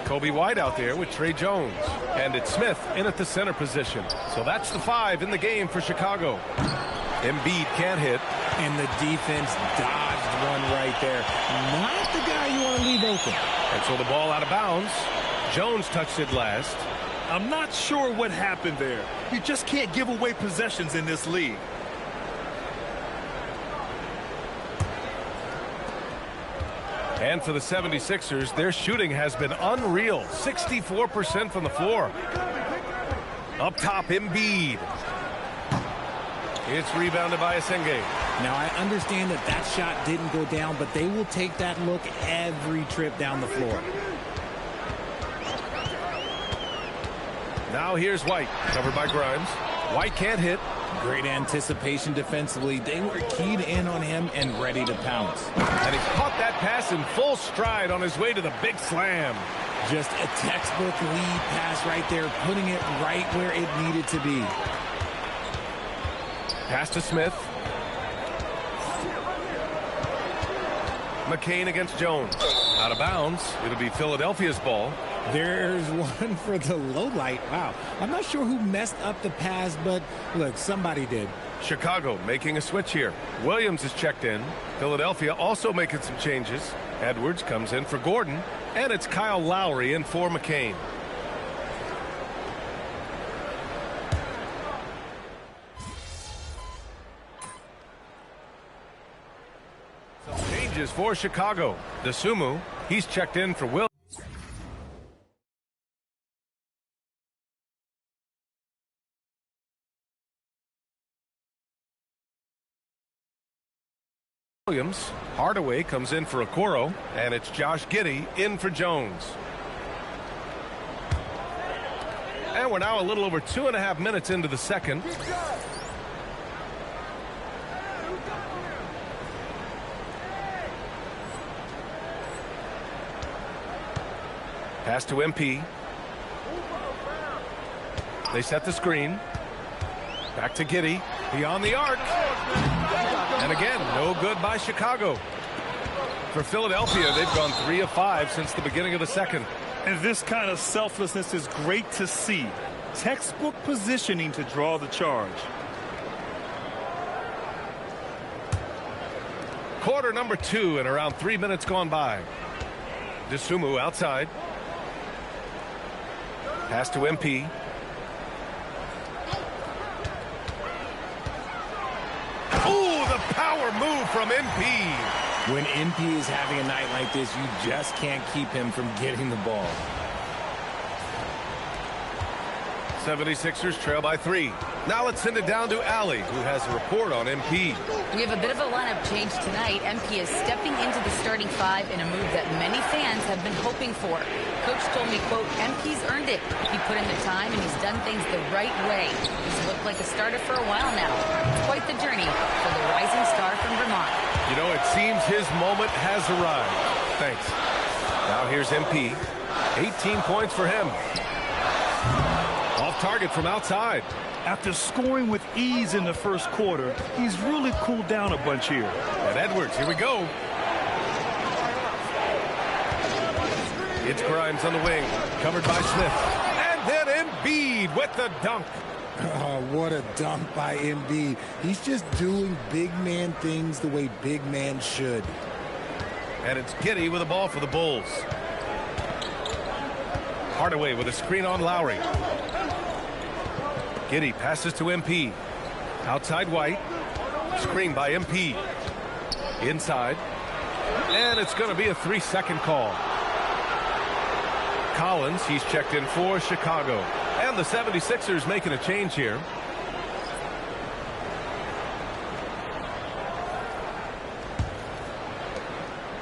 Kobe White out there with Trey Jones. And it's Smith in at the center position. So that's the 5 in the game for Chicago. Embiid can't hit. And the defense dodged one right there. Not the guy you want to leave open. And so the ball out of bounds. Jones touched it last. I'm not sure what happened there. You just can't give away possessions in this league. And for the 76ers, their shooting has been unreal. 64% from the floor. Up top, Embiid. It's rebounded by Asenge. Now, I understand that that shot didn't go down, but they will take that look every trip down the floor. Now here's White, covered by Grimes. White can't hit. Great anticipation defensively. They were keyed in on him and ready to pounce. And he caught that pass in full stride on his way to the big slam. Just a textbook lead pass right there, putting it right where it needed to be. Pass to Smith. McCain against Jones. Out of bounds. It'll be Philadelphia's ball. There's one for the low light. Wow. I'm not sure who messed up the pass, but look, somebody did. Chicago making a switch here. Williams is checked in. Philadelphia also making some changes. Edwards comes in for Gordon, and it's Kyle Lowry in for McCain. Some changes for Chicago. DeSumo, he's checked in for Williams. Hardaway comes in for Okoro, and it's Josh Giddey in for Jones. And we're now a little over 2.5 minutes into the second. Pass to MP. They set the screen. Back to Giddey. Beyond the arc. And again, no good by Chicago. For Philadelphia, they've gone 3 of 5 since the beginning of the second. And this kind of selflessness is great to see. Textbook positioning to draw the charge. Quarter number 2 and around 3 minutes gone by. DeSumo outside. Pass to MP. Power move from MP. When MP is having a night like this, you just can't keep him from getting the ball. 76ers trail by 3. Now let's send it down to Allie, who has a report on MP. We have a bit of a lineup change tonight. MP is stepping into the starting 5 in a move that many fans have been hoping for. Coach told me, quote, MP's earned it. He put in the time and he's done things the right way. He's looked like a starter for a while now. It's quite the journey for the rising star from Vermont. You know, it seems his moment has arrived. Thanks. Now here's MP. 18 points for him. Off target from outside. After scoring with ease in the first quarter, he's really cooled down a bunch here. And Edwards, here we go. It's Grimes on the wing, covered by Smith. And then Embiid with the dunk. Oh, what a dunk by Embiid. He's just doing big man things the way big man should. And it's Giddey with the ball for the Bulls. Hardaway with a screen on Lowry. Giddey passes to MP. Outside White. Screen by MP. Inside. And it's going to be a 3-second call. Collins, he's checked in for Chicago. And the 76ers making a change here.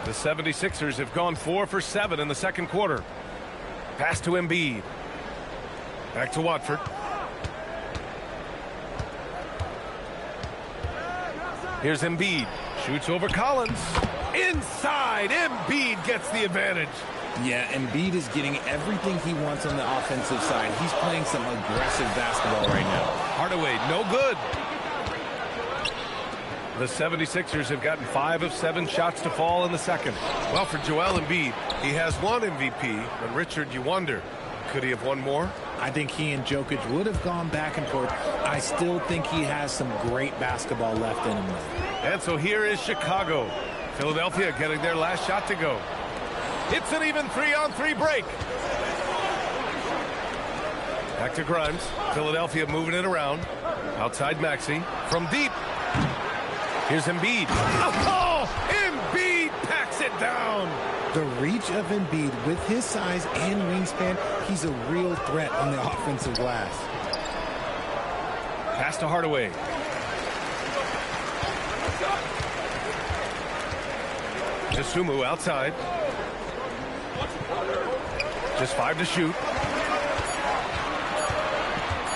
The 76ers have gone 4 for 7 in the second quarter. Pass to Embiid. Back to Watford. Here's Embiid. Shoots over Collins. Inside. Embiid gets the advantage. Yeah, Embiid is getting everything he wants on the offensive side. He's playing some aggressive basketball right now. Hardaway, no good. The 76ers have gotten 5 of 7 shots to fall in the second. Well, for Joel Embiid, he has one MVP, but Richard, you wonder, could he have won more? I think he and Jokic would have gone back and forth. I still think he has some great basketball left in him. And so here is Chicago. Philadelphia getting their last shot to go. It's an even 3-on-3 break. Back to Grimes. Philadelphia moving it around. Outside Maxey. From deep. Here's Embiid. Oh! Embiid packs it down. The reach of Embiid with his size and wingspan, he's a real threat on the offensive glass. Pass to Hardaway. DeSumo outside. Just 5 to shoot.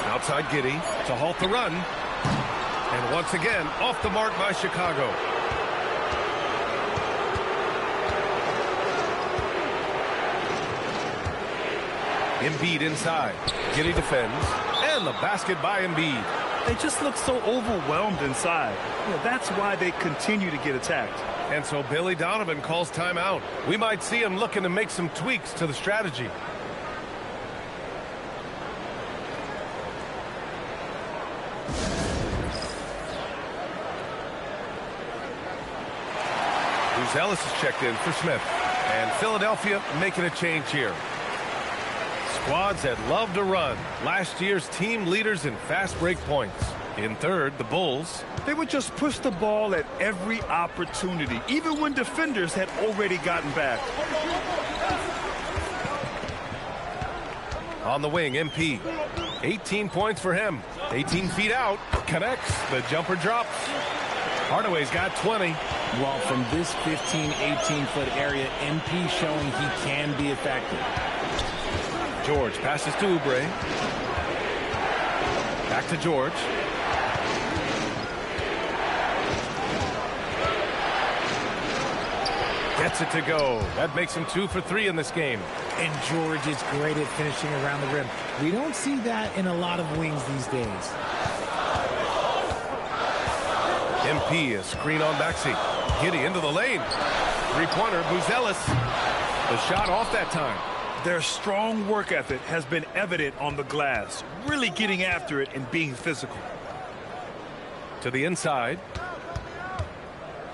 Outside Giddey to halt the run. And once again, off the mark by Chicago. Embiid inside. Giddey defends. And the basket by Embiid. They just look so overwhelmed inside. You know, that's why they continue to get attacked. And so Billy Donovan calls timeout. We might see him looking to make some tweaks to the strategy. Buzelis is checked in for Smith. And Philadelphia making a change here. Squads that love to run. Last year's team leaders in fast break points. In third, the Bulls. They would just push the ball at every opportunity, even when defenders had already gotten back. On the wing, MP. 18 points for him. 18 feet out. Connects. The jumper drops. Hardaway's got 20. Well, from this 15, 18-foot area, MP showing he can be effective. George passes to Oubre. Back to George. Gets it to go. That makes him 2 for 3 in this game. And George is great at finishing around the rim. We don't see that in a lot of wings these days. MP, a screen on Maxey. Giddey into the lane. Three-pointer, Buzelis. The shot off that time. Their strong work ethic has been evident on the glass, really getting after it and being physical. To the inside.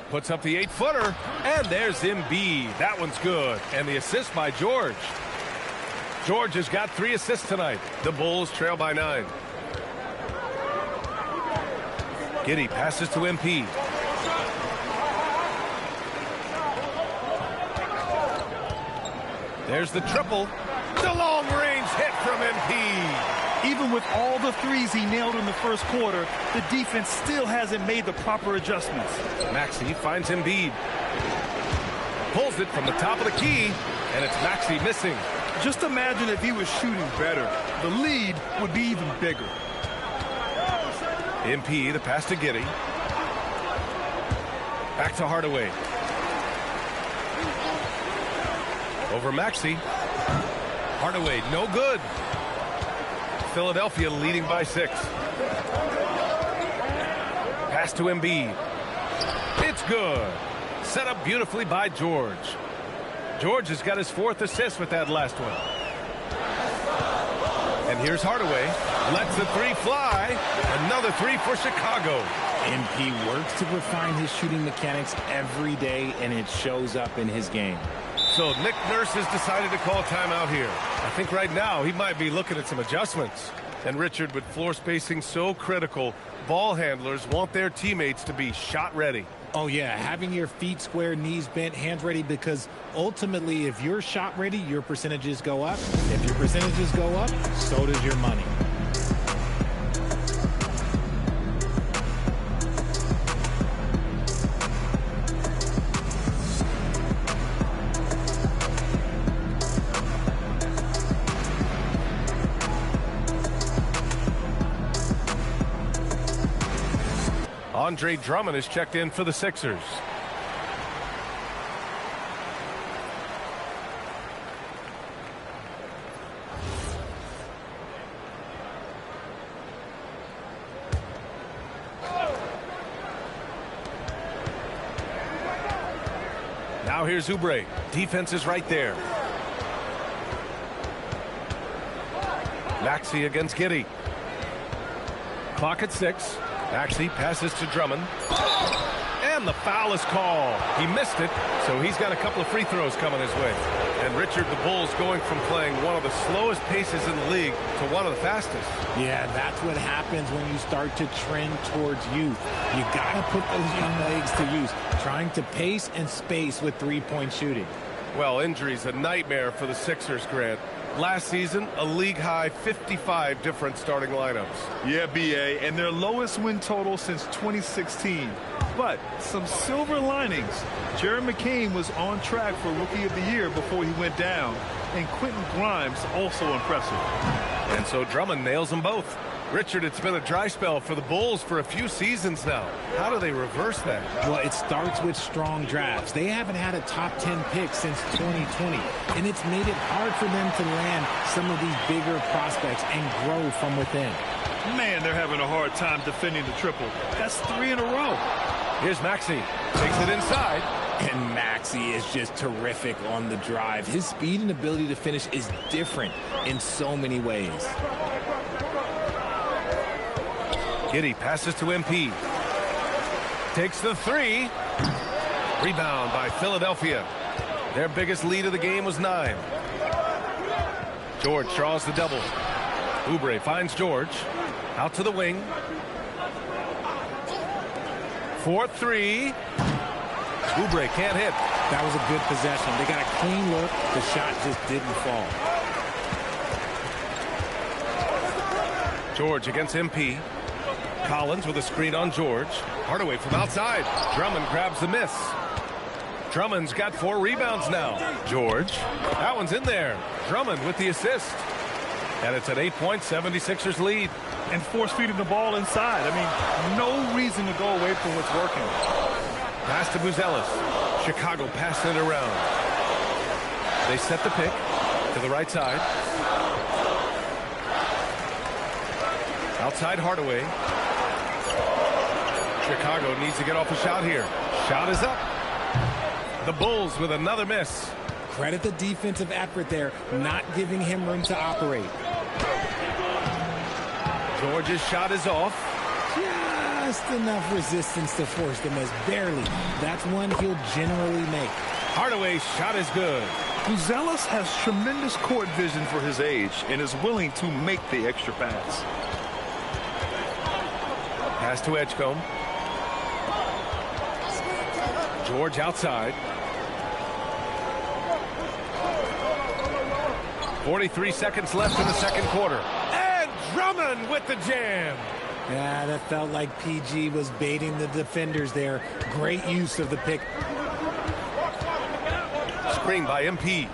Puts up the 8-footer. And there's Embiid. That one's good. And the assist by George. George has got 3 assists tonight. The Bulls trail by 9. Giddey passes to MP. There's the triple. The long-range hit from MP. Even with all the threes he nailed in the first quarter, the defense still hasn't made the proper adjustments. Maxey finds Embiid. Pulls it from the top of the key, and it's Maxey missing. Just imagine if he was shooting better. The lead would be even bigger. MP, the pass to Giddey. Back to Hardaway. Over Maxey. Hardaway, no good. Philadelphia leading by 6. Pass to Embiid. It's good. Set up beautifully by George. George has got his 4th assist with that last one. And here's Hardaway. Lets the 3 fly. Another 3 for Chicago. MP works to refine his shooting mechanics every day, and it shows up in his game. So Nick Nurse has decided to call timeout here. I think right now he might be looking at some adjustments. And Richard, with floor spacing so critical, ball handlers want their teammates to be shot ready. Oh, yeah, having your feet square, knees bent, hands ready, because ultimately if you're shot ready, your percentages go up. If your percentages go up, so does your money. Andre Drummond is checked in for the Sixers. Now here's Oubre. Defense is right there. Maxey against Giddey. Clock at 6. Maxey passes to Drummond. And the foul is called. He missed it, so he's got a couple of free throws coming his way. And Richard, the Bulls going from playing one of the slowest paces in the league to one of the fastest. Yeah, that's what happens when you start to trend towards youth. You got to put those young legs to use, trying to pace and space with three-point shooting. Well, injuries a nightmare for the Sixers, Grant. Last season, a league-high 55 different starting lineups. Yeah, B.A., and their lowest win total since 2016. But some silver linings. Jared McCain was on track for Rookie of the Year before he went down. And Quentin Grimes also impressive. And so Drummond nails them both. Richard, it's been a dry spell for the Bulls for a few seasons now. How do they reverse that? Well, it starts with strong drafts. They haven't had a top 10 pick since 2020, and it's made it hard for them to land some of these bigger prospects and grow from within. Man, they're having a hard time defending the triple. That's 3 in a row. Here's Maxey. Takes it inside. And Maxey is just terrific on the drive. His speed and ability to finish is different in so many ways. Giddey passes to MP. Takes the 3. Rebound by Philadelphia. Their biggest lead of the game was 9. George draws the double. Oubre finds George. Out to the wing. 4-3. Oubre can't hit. That was a good possession. They got a clean look. The shot just didn't fall. George against MP. Collins with a screen on George. Hardaway from outside. Drummond grabs the miss. Drummond's got 4 rebounds now. George. That one's in there. Drummond with the assist. And it's an 8-point 76ers lead. And force feeding the ball inside. I mean, no reason to go away from what's working. Pass to Buzelis. Chicago passing it around. They set the pick to the right side. Outside Hardaway. Chicago needs to get off a shot here. Shot is up. The Bulls with another miss. Credit the defensive effort there, not giving him room to operate. George's shot is off. Just enough resistance to force the miss. Barely. That's one he'll generally make. Hardaway's shot is good. Buzelis has tremendous court vision for his age and is willing to make the extra pass. Pass to Edgecombe. George outside. 43 seconds left in the second quarter. And Drummond with the jam. Yeah, that felt like PG was baiting the defenders there. Great use of the pick. Screen by MP.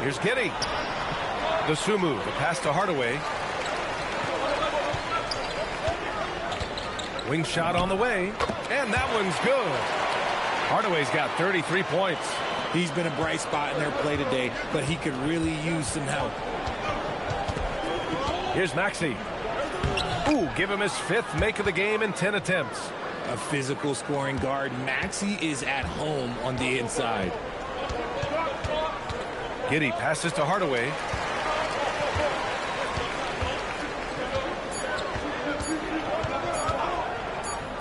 Here's Giddey. The Sumu. The pass to Hardaway. Wing shot on the way. And that one's good. Hardaway's got 33 points. He's been a bright spot in their play today, but he could really use some help. Here's Maxey. Ooh, give him his 5th make of the game in 10 attempts. A physical scoring guard. Maxey is at home on the inside. Giddey passes to Hardaway.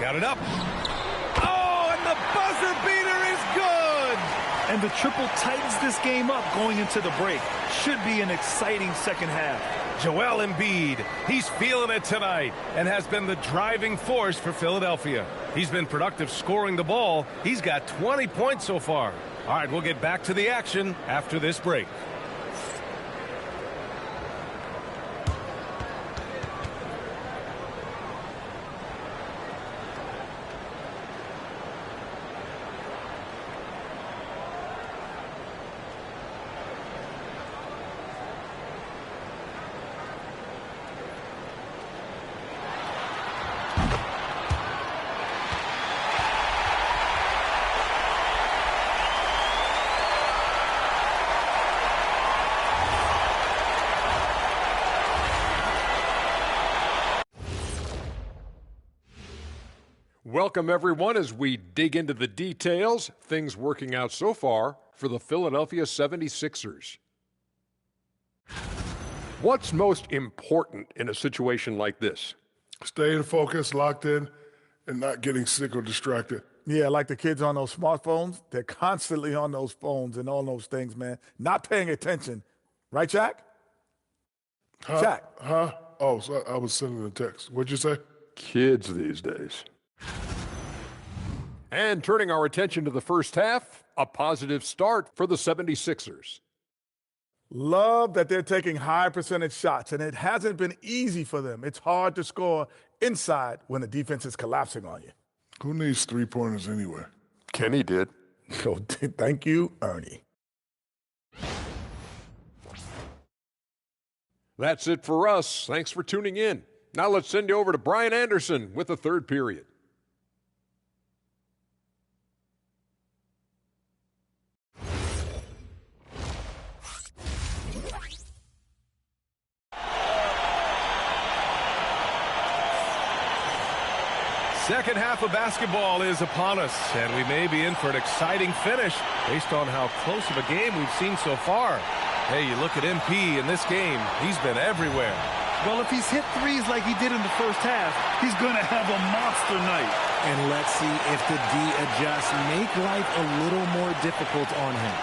Got it up. Oh, and the buzzer beater is good. And the triple tightens this game up going into the break. Should be an exciting second half. Joel Embiid, he's feeling it tonight and has been the driving force for Philadelphia. He's been productive scoring the ball. He's got 20 points so far. All right, we'll get back to the action after this break. Welcome, everyone, as we dig into the details. Things working out so far for the Philadelphia 76ers. What's most important in a situation like this? Staying focused, locked in, and not getting sick or distracted. Yeah, like the kids on those smartphones. They're constantly on those phones and all those things, man. Not paying attention. Right, Shaq? Shaq? Huh? Oh, so I was sending a text. What'd you say? Kids these days. And turning our attention to the first half, a positive start for the 76ers. Love that they're taking high percentage shots, and it hasn't been easy for them. It's hard to score inside when the defense is collapsing on you. Who needs three-pointers anyway? Kenny did. So thank you, Ernie. That's it for us. Thanks for tuning in. Now let's send you over to Brian Anderson with the third period. Second half of basketball is upon us, and we may be in for an exciting finish based on how close of a game we've seen so far. Hey, you look at MP in this game, he's been everywhere. Well, if he's hit threes like he did in the first half, he's going to have a monster night. And let's see if the D adjusts, make life a little more difficult on him.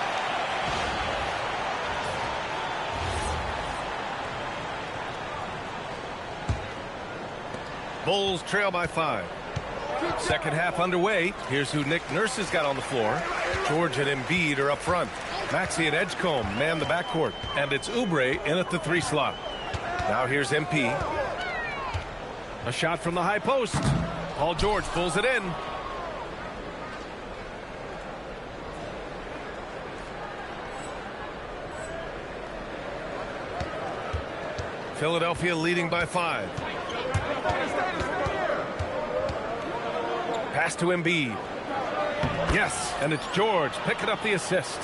Bulls trail by 5. Second half underway. Here's who Nick Nurse has got on the floor. George and Embiid are up front. Maxey and Edgecombe man the backcourt. And it's Oubre in at the 3 slot. Now here's MP. A shot from the high post. Paul George pulls it in. Philadelphia leading by 5. Pass to Embiid. Yes, and it's George picking up the assist.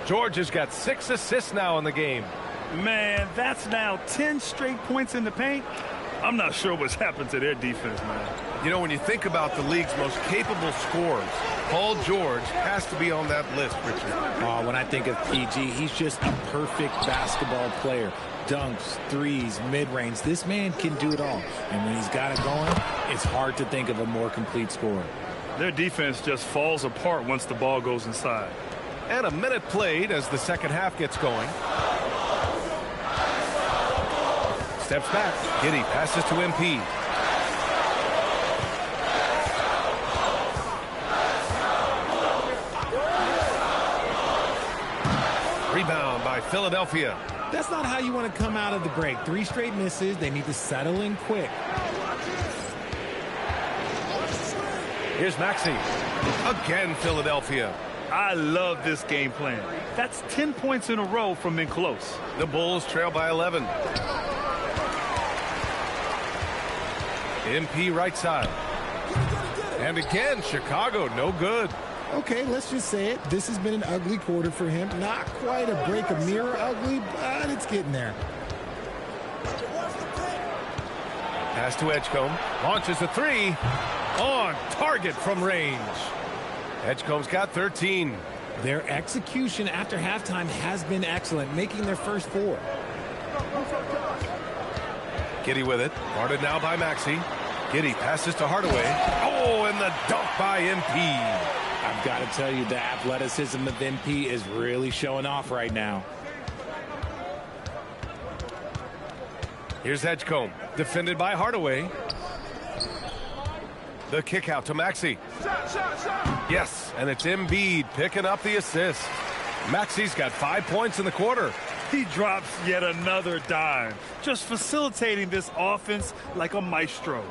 George has got 6 assists now in the game. Man, that's now 10 straight points in the paint. I'm not sure what's happened to their defense, man. You know, when you think about the league's most capable scorers, Paul George has to be on that list, Richard. When I think of PG, he's just a perfect basketball player. Dunks, threes, mid-range. This man can do it all. And when he's got it going, it's hard to think of a more complete scorer. Their defense just falls apart once the ball goes inside. And a minute played as the second half gets going. Steps back. Giddey passes to MP. Rebound by Philadelphia. That's not how you want to come out of the break. 3 straight misses. They need to settle in quick. Here's Maxey. Again, Philadelphia. I love this game plan. That's 10 points in a row from in close. The Bulls trail by 11. MP right side. And again, Chicago, no good. Okay, let's just say it. This has been an ugly quarter for him. Not quite a break a mirror ugly, but it's getting there. Pass to Edgecombe. Launches a 3. On target from range. Edgecombe's got 13. Their execution after halftime has been excellent, making their first 4. Giddey with it. Guarded now by Maxey. Giddey passes to Hardaway. Oh, and the dunk by MP. I've got to tell you, the athleticism of MP is really showing off right now. Here's Edgecombe. Defended by Hardaway. The kick out to Maxey. Yes, and it's Embiid picking up the assist. Maxey's got 5 points in the quarter. He drops yet another dime, just facilitating this offense like a maestro.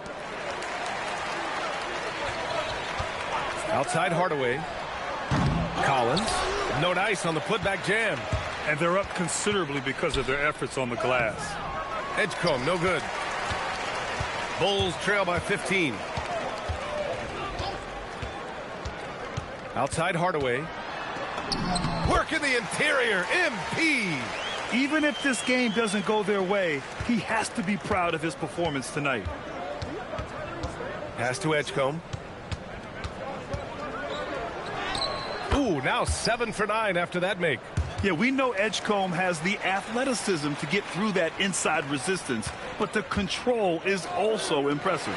Outside Hardaway. Collins. No dice on the putback jam. And they're up considerably because of their efforts on the glass. Edgecombe, no good. Bulls trail by 15. Outside Hardaway. Work in the interior. MP. Even if this game doesn't go their way, he has to be proud of his performance tonight. Pass to Edgecombe. Ooh, now 7 for 9 after that make. Yeah, we know Edgecombe has the athleticism to get through that inside resistance, but the control is also impressive.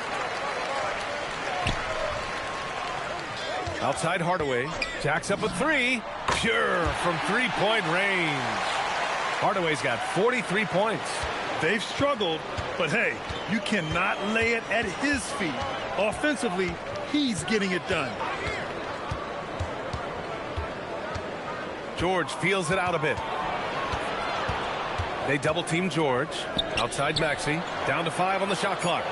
Outside Hardaway. Jacks up a 3. Pure from 3-point range. Hardaway's got 43 points. They've struggled, but hey, you cannot lay it at his feet. Offensively, he's getting it done. George feels it out a bit. They double team George. Outside Maxey. Down to 5 on the shot clock.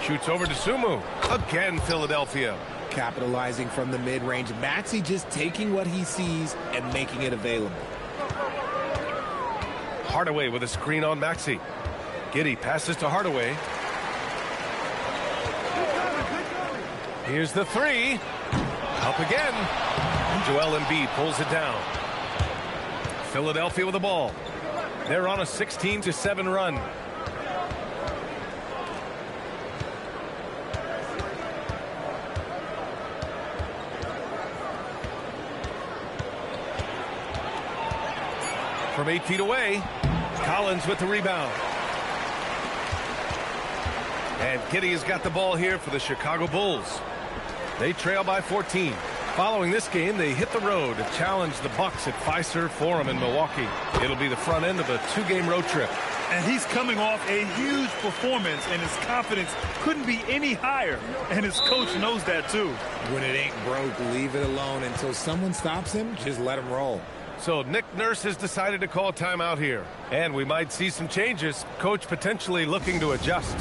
Shoots over to Sumu. Again, Philadelphia. Capitalizing from the mid-range. Maxey just taking what he sees and making it available. Hardaway with a screen on Maxey. Giddey passes to Hardaway. Here's the 3. Up again. Joel Embiid pulls it down. Philadelphia with the ball. They're on a 16-7 run. From 8 feet away. Collins with the rebound. And Giddey has got the ball here for the Chicago Bulls. They trail by 14. Following this game, they hit the road to challenge the Bucks at Fiserv Forum in Milwaukee. It'll be the front end of a 2-game road trip. And he's coming off a huge performance, and his confidence couldn't be any higher. And his coach knows that, too. When it ain't broke, leave it alone until someone stops him. Just let him roll. So Nick Nurse has decided to call timeout here. And we might see some changes. Coach potentially looking to adjust.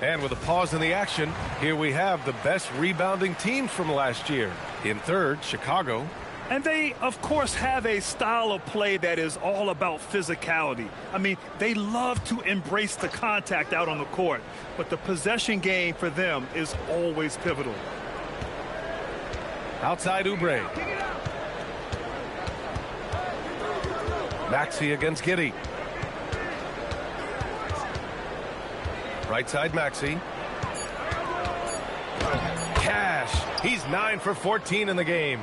And with a pause in the action, here we have the best rebounding teams from last year. In third, Chicago. And they, of course, have a style of play that is all about physicality. I mean, they love to embrace the contact out on the court. But the possession game for them is always pivotal. Outside Oubre. Maxey against Giddey. Right side Maxey. Cash. He's 9 for 14 in the game.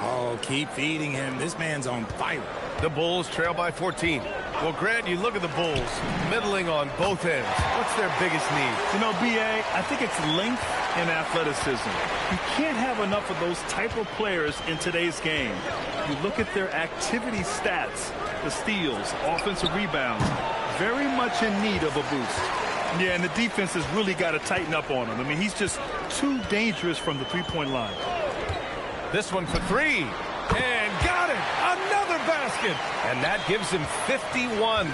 Oh, keep feeding him. This man's on fire. The Bulls trail by 14. Well, Grant, you look at the Bulls, middling on both ends. What's their biggest need? You know, B.A., I think it's length and athleticism. You can't have enough of those type of players in today's game. You look at their activity stats, the steals, offensive rebounds, very much in need of a boost. Yeah, and the defense has really got to tighten up on him. I mean, he's just too dangerous from the three-point line. This one for three. And got it. Another basket. And that gives him 51.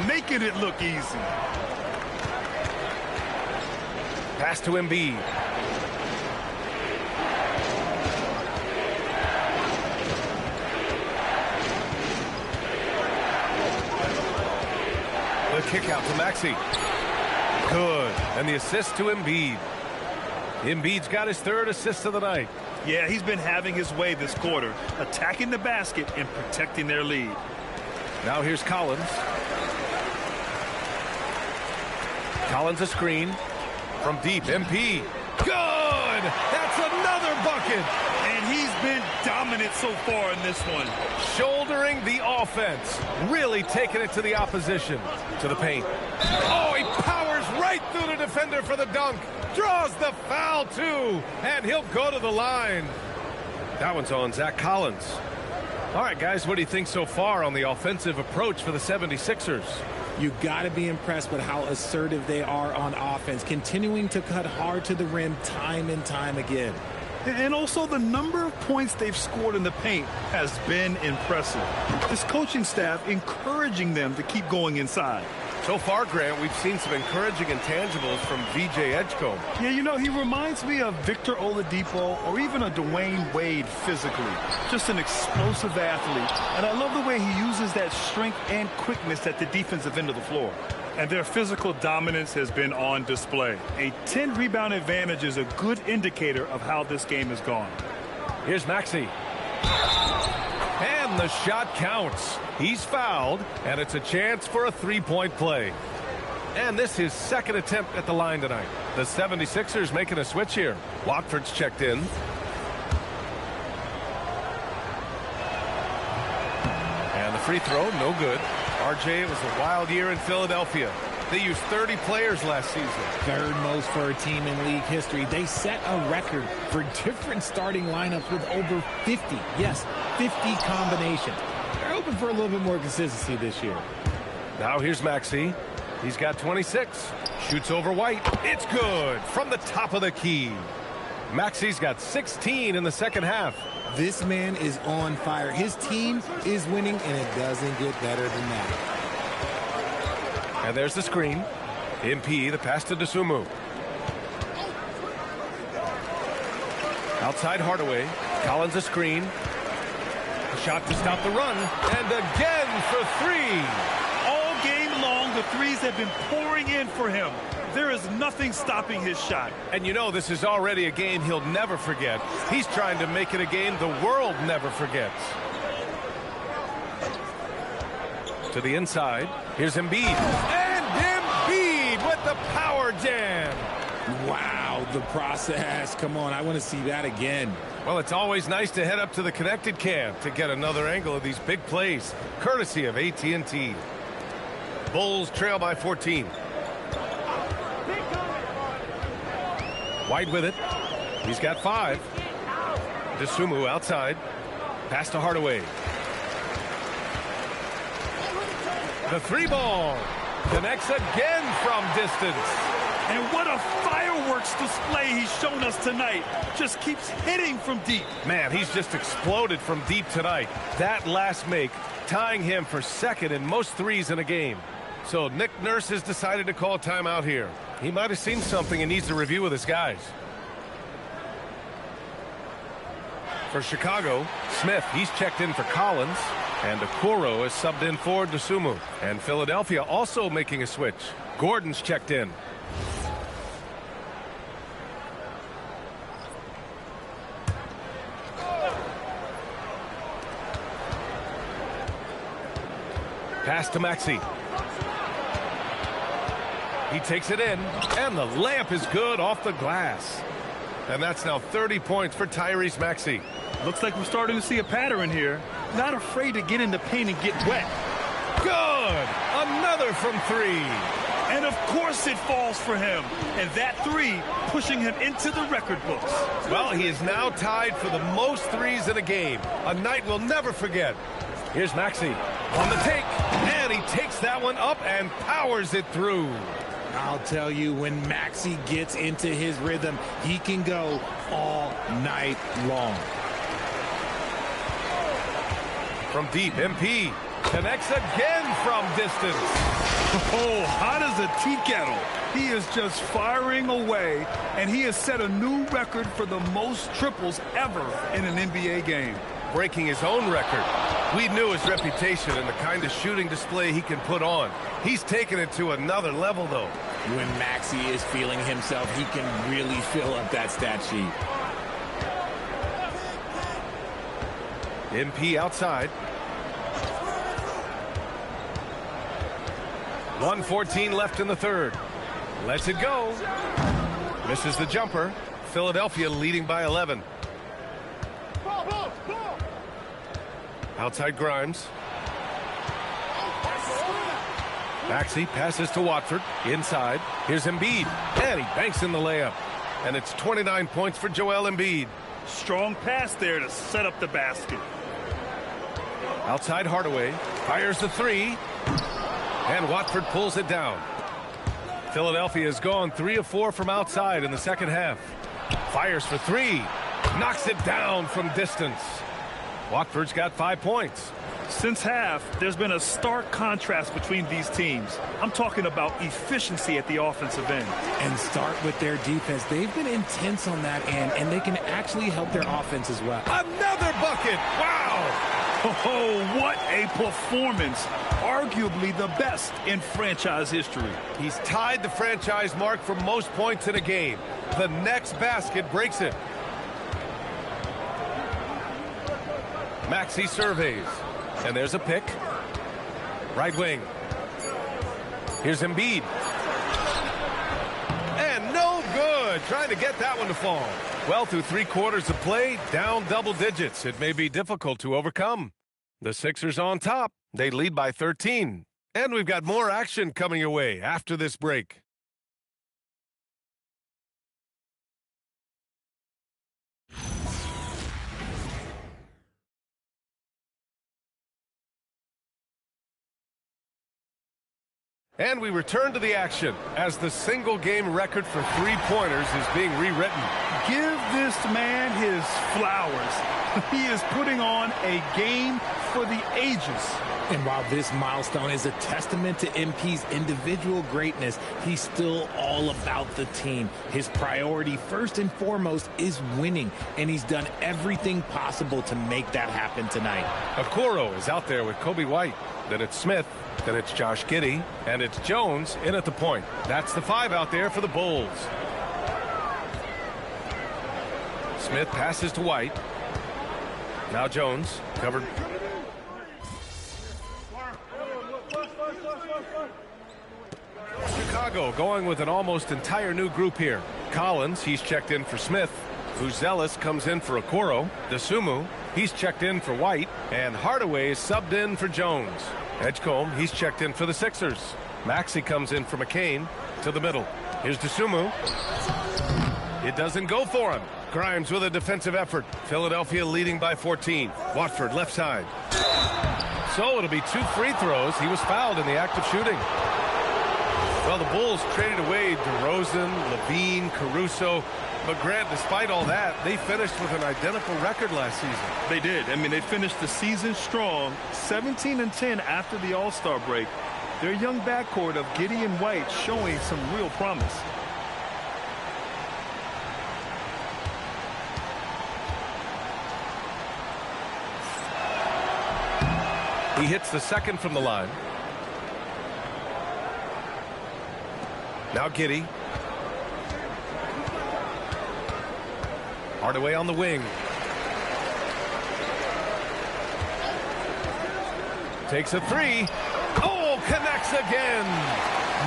Making it look easy. Pass to Embiid. The kick out to Maxey. Good. And the assist to Embiid. Embiid's got his third assist of the night. Yeah, he's been having his way this quarter, attacking the basket and protecting their lead. Now here's Collins. Collins a screen from deep. MP. Good! That's another bucket! And he's been dominant so far in this one. Shouldering the offense. Really taking it to the opposition. To the paint. Oh, he powers right through the defender for the dunk. Draws the foul, too. And he'll go to the line. That one's on Zach Collins. All right, guys, what do you think so far on the offensive approach for the 76ers? You got to be impressed with how assertive they are on offense, continuing to cut hard to the rim time and time again. And also the number of points they've scored in the paint has been impressive. This coaching staff encouraging them to keep going inside. So far, Grant, we've seen some encouraging intangibles from VJ Edgecombe. Yeah, you know, he reminds me of Victor Oladipo or even a Dwayne Wade physically. Just an explosive athlete. And I love the way he uses that strength and quickness at the defensive end of the floor. And their physical dominance has been on display. A 10-rebound advantage is a good indicator of how this game has gone. Here's Maxey. And the shot counts. He's fouled, and it's a chance for a three-point play. And this is his second attempt at the line tonight. The 76ers making a switch here. Watford's checked in. And the free throw, no good. RJ, it was a wild year in Philadelphia. They used 30 players last season. Third most for a team in league history. They set a record for different starting lineups with over 50. Yes, 50 combinations. They're hoping for a little bit more consistency this year. Now here's Maxey. He's got 26. Shoots over White. It's good from the top of the key. Maxey's got 16 in the second half. This man is on fire. His team is winning, and it doesn't get better than that. And there's the screen. MP, the pass to Dosunmu. Outside Hardaway. Collins a screen. A shot to stop the run. And again for three. All game long, the threes have been pouring in for him. There is nothing stopping his shot. And you know this is already a game he'll never forget. He's trying to make it a game the world never forgets. To the inside. Here's Embiid. And Embiid with the power jam. Wow, the process. Come on, I want to see that again. Well, it's always nice to head up to the connected cam to get another angle of these big plays, courtesy of AT&T. Bulls trail by 14. White with it. He's got 5. DeSumo outside. Pass to Hardaway. The 3-ball. Connects again from distance. And what a fireworks display he's shown us tonight. Just keeps hitting from deep. Man, he's just exploded from deep tonight. That last make, tying him for second in most threes in a game. So Nick Nurse has decided to call timeout here. He might have seen something and needs to review with his guys. For Chicago, Smith, he's checked in for Collins. And Okoro is subbed in for DeSumo. And Philadelphia also making a switch. Gordon's checked in. Pass to Maxey. He takes it in, and the layup is good off the glass. And that's now 30 points for Tyrese Maxey. Looks like we're starting to see a pattern here. Not afraid to get in the paint and get wet. Good! Another from 3. And of course it falls for him. And that 3 pushing him into the record books. Well, he is now tied for the most threes in a game. A night we'll never forget. Here's Maxey on the take. And he takes that one up and powers it through. I'll tell you, when Maxey gets into his rhythm, he can go all night long. From deep, MP connects again from distance. Oh, hot as a tea kettle. He is just firing away, and he has set a new record for the most triples ever in an NBA game. Breaking his own record. We knew his reputation and the kind of shooting display he can put on. He's taken it to another level, though. When Maxey is feeling himself, he can really fill up that stat sheet. MP outside. 1:14 left in the third. Lets it go. Misses the jumper. Philadelphia leading by 11. Outside Grimes. Maxey passes to Watford. Inside. Here's Embiid. And he banks in the layup. And it's 29 points for Joel Embiid. Strong pass there to set up the basket. Outside Hardaway. Fires the 3. And Watford pulls it down. Philadelphia has gone 3 of 4 from outside in the second half. Fires for 3. Knocks it down from distance. Watford's got 5 points. Since half, there's been a stark contrast between these teams. I'm talking about efficiency at the offensive end. And start with their defense. They've been intense on that end, and they can actually help their offense as well. Another bucket! Wow! Oh, what a performance. Arguably the best in franchise history. He's tied the franchise mark for most points in a game. The next basket breaks it. Maxey surveys. And there's a pick. Right wing. Here's Embiid. And no good. Trying to get that one to fall. Well, through 3 quarters of play, down double digits. It may be difficult to overcome. The Sixers on top. They lead by 13. And we've got more action coming your way after this break. And we return to the action as the single-game record for three-pointers is being rewritten. Give this man his flowers. He is putting on a game for the ages. And while this milestone is a testament to MP's individual greatness, he's still all about the team. His priority, first and foremost, is winning, and he's done everything possible to make that happen tonight. Okoro is out there with Kobe White. Then it's Smith. Then it's Josh Giddey. And it's Jones in at the point. That's the 5 out there for the Bulls. Smith passes to White. Now Jones covered. Chicago going with an almost entire new group here. Collins, he's checked in for Smith. Uzelis comes in for Okoro. DeSumo, he's checked in for White. And Hardaway is subbed in for Jones. Edgecombe, he's checked in for the Sixers. Maxey comes in for McCain to the middle. Here's DeSumo. It doesn't go for him. Grimes with a defensive effort. Philadelphia leading by 14. Watford left side. So it'll be 2 free throws. He was fouled in the act of shooting. Well, the Bulls traded away DeRozan, Levine, Caruso. But Grant, despite all that, they finished with an identical record last season. They did. I mean, they finished the season strong, 17-10 after the All-Star break. Their young backcourt of Giddey and White showing some real promise. He hits the second from the line. Now Giddey. Hardaway on the wing. Takes a three. Oh, connects again.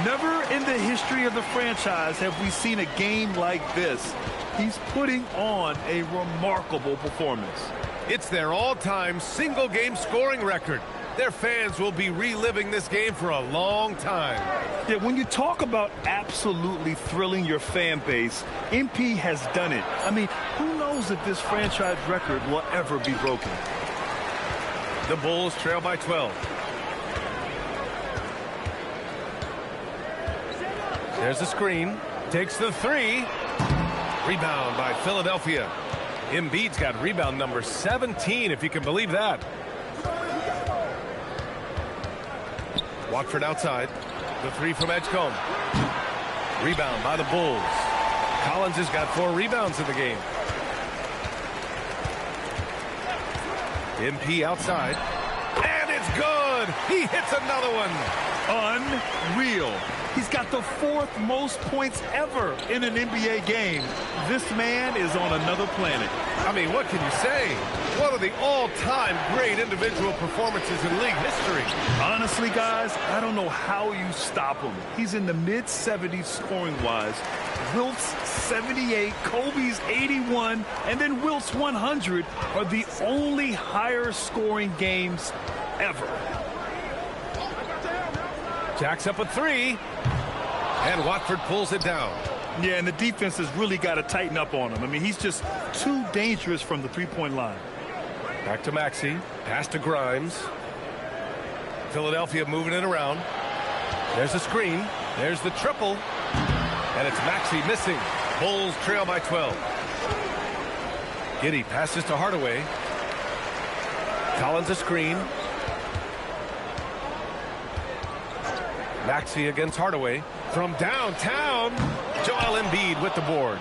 Never in the history of the franchise have we seen a game like this. He's putting on a remarkable performance. It's their all-time single-game scoring record. Their fans will be reliving this game for a long time. Yeah, when you talk about absolutely thrilling your fan base, MP has done it. I mean, who knows if this franchise record will ever be broken? The Bulls trail by 12. There's a screen. Takes the three. Rebound by Philadelphia. Embiid's got rebound number 17, if you can believe that. Watford outside. The three from Edgecombe. Rebound by the Bulls. Collins has got 4 rebounds in the game. MP outside. And it's good. He hits another one. Unreal. He's got the 4th most points ever in an NBA game. This man is on another planet. I mean, what can you say? One of the all-time great individual performances in league history. Honestly, guys, I don't know how you stop him. He's in the mid-70s scoring-wise. Wilt's 78, Kobe's 81, and then Wilt's 100 are the only higher-scoring games ever. Jacks up a three, and Watford pulls it down. Yeah, and the defense has really got to tighten up on him. I mean, he's just too dangerous from the three-point line. Back to Maxey, pass to Grimes. Philadelphia moving it around. There's a screen. There's the triple, and it's Maxey missing. Bulls trail by 12. Giddey passes to Hardaway. Collins a screen. Maxey against Hardaway. From downtown, Joel Embiid with the board.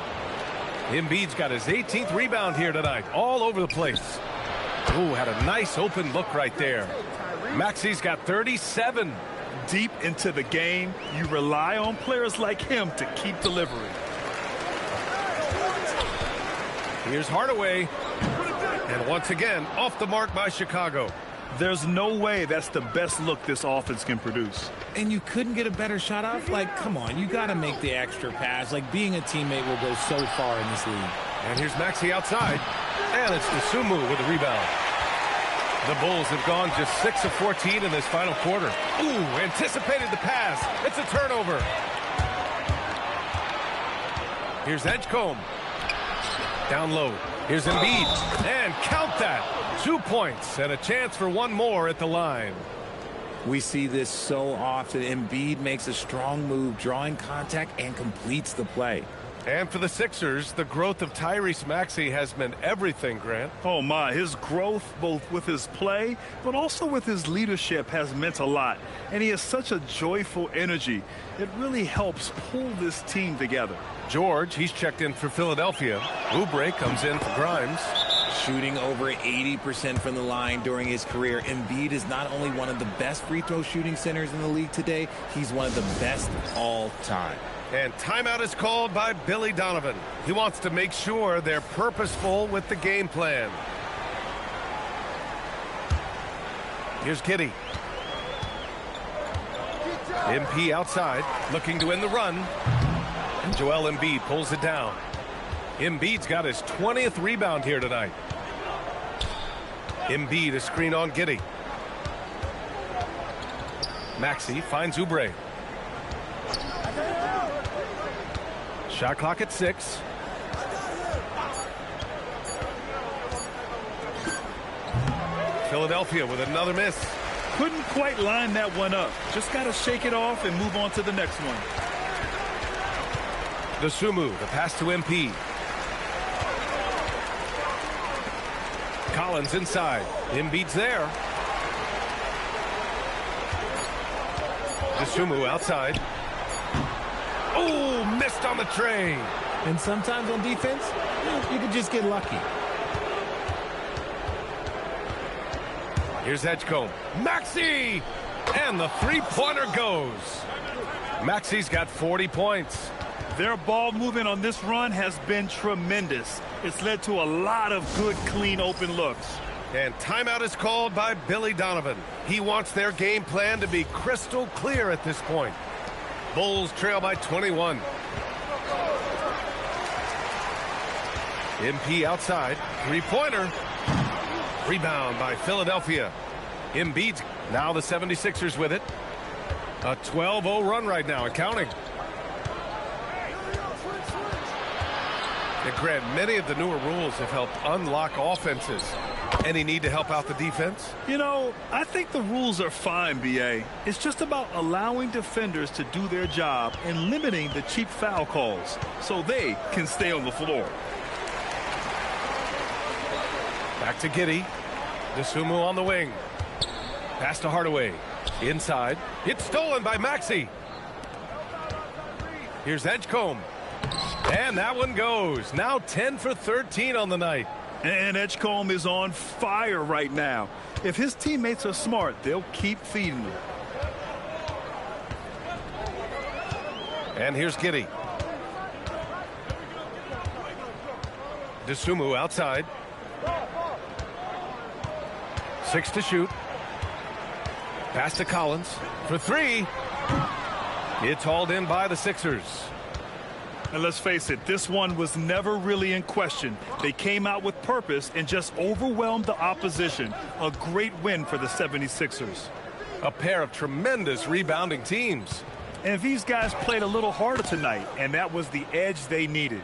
Embiid's got his 18th rebound here tonight, all over the place. Ooh, had a nice open look right there. Maxey's got 37. Deep into the game, you rely on players like him to keep delivering. Here's Hardaway. And once again, off the mark by Chicago. There's no way that's the best look this offense can produce. And you couldn't get a better shot off? Like, come on, you got to make the extra pass. Like, being a teammate will go so far in this league. And here's Maxey outside. And it's DeSumo with the rebound. The Bulls have gone just 6 of 14 in this final quarter. Ooh, anticipated the pass. It's a turnover. Here's Edgecombe. Down low. Here's Embiid. And count that. 2 points and a chance for one more at the line. We see this so often. Embiid makes a strong move, drawing contact, and completes the play. And for the Sixers, the growth of Tyrese Maxey has meant everything, Grant. Oh, my. His growth, both with his play, but also with his leadership, has meant a lot. And he has such a joyful energy. It really helps pull this team together. George, he's checked in for Philadelphia. Oubre comes in for Grimes. Shooting over 80% from the line during his career, Embiid is not only one of the best free throw shooting centers in the league today, he's one of the best all time. And timeout is called by Billy Donovan. He wants to make sure they're purposeful with the game plan. Here's Giddey. MP outside, looking to win the run. Joel Embiid pulls it down. Embiid's got his 20th rebound here tonight. Embiid a screen on Giddey. Maxey finds Oubre. Shot clock at 6. Philadelphia with another miss. Couldn't quite line that one up. Just got to shake it off and move on to the next one. Dosunmu, the pass to MP. Collins inside. Embiid's there. Dosunmu outside. Oh, missed on the tray. And sometimes on defense, you can just get lucky. Here's Edgecombe. Maxey! And the three-pointer goes. Maxey's got 40 points. Their ball movement on this run has been tremendous. It's led to a lot of good, clean, open looks. And timeout is called by Billy Donovan. He wants their game plan to be crystal clear at this point. Bulls trail by 21. MP outside. Three-pointer. Rebound by Philadelphia. Embiid's now the 76ers with it. A 12-0 run right now and counting. And Grant, many of the newer rules have helped unlock offenses. Any need to help out the defense? You know, I think the rules are fine, B.A. It's just about allowing defenders to do their job and limiting the cheap foul calls so they can stay on the floor. Back to Giddey. Dosunmu on the wing. Pass to Hardaway. Inside. It's stolen by Maxey. Here's Edgecombe. And that one goes. Now 10 for 13 on the night. And Edgecombe is on fire right now. If his teammates are smart, they'll keep feeding him. And here's Giddey. Dosunmu outside. 6 to shoot. Pass to Collins for 3. It's hauled in by the Sixers. And let's face it, this one was never really in question. They came out with purpose and just overwhelmed the opposition. A great win for the 76ers. A pair of tremendous rebounding teams. And these guys played a little harder tonight, and that was the edge they needed.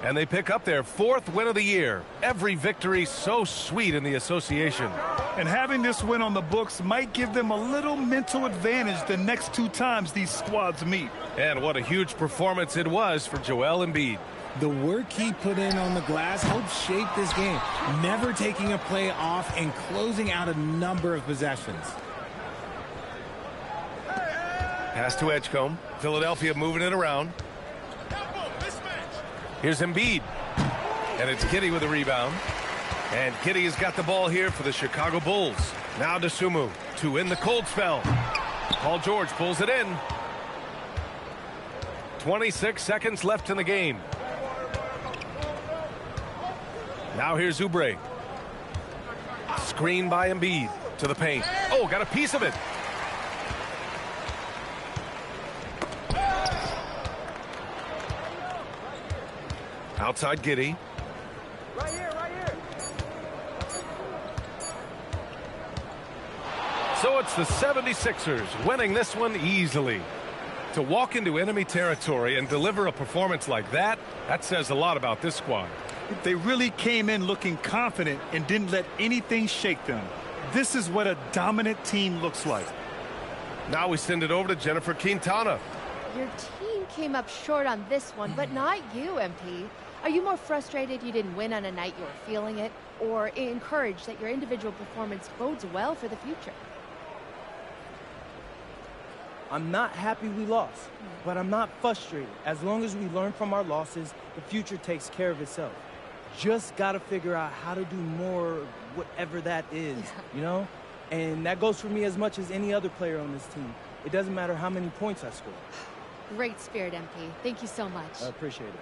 And they pick up their 4th win of the year. Every victory so sweet in the association. And having this win on the books might give them a little mental advantage the next 2 times these squads meet. And what a huge performance it was for Joel Embiid. The work he put in on the glass helped shape this game, never taking a play off and closing out a number of possessions. Pass to Edgecombe. Philadelphia moving it around. Here's Embiid. And it's Giddey with a rebound. And Giddey has got the ball here for the Chicago Bulls. Now Dosunmu to end the cold spell. Paul George pulls it in. 26 seconds left in the game. Now here's Oubre. Screen by Embiid to the paint. Oh, got a piece of it. Outside Giddey. Right here, right here. So it's the 76ers winning this one easily. To walk into enemy territory and deliver a performance like that, that says a lot about this squad. They really came in looking confident and didn't let anything shake them. This is what a dominant team looks like. Now we send it over to Jennifer Quintana. Your team came up short on this one, but not you, MP. Are you more frustrated you didn't win on a night you were feeling it, or encouraged that your individual performance bodes well for the future? I'm not happy we lost, but I'm not frustrated. As long as we learn from our losses, the future takes care of itself. Just got to figure out how to do more, whatever that is, you know? And that goes for me as much as any other player on this team. It doesn't matter how many points I score. Great spirit, MP. Thank you so much. I appreciate it.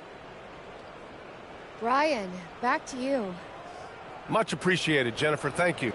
Brian, back to you. Much appreciated, Jennifer. Thank you.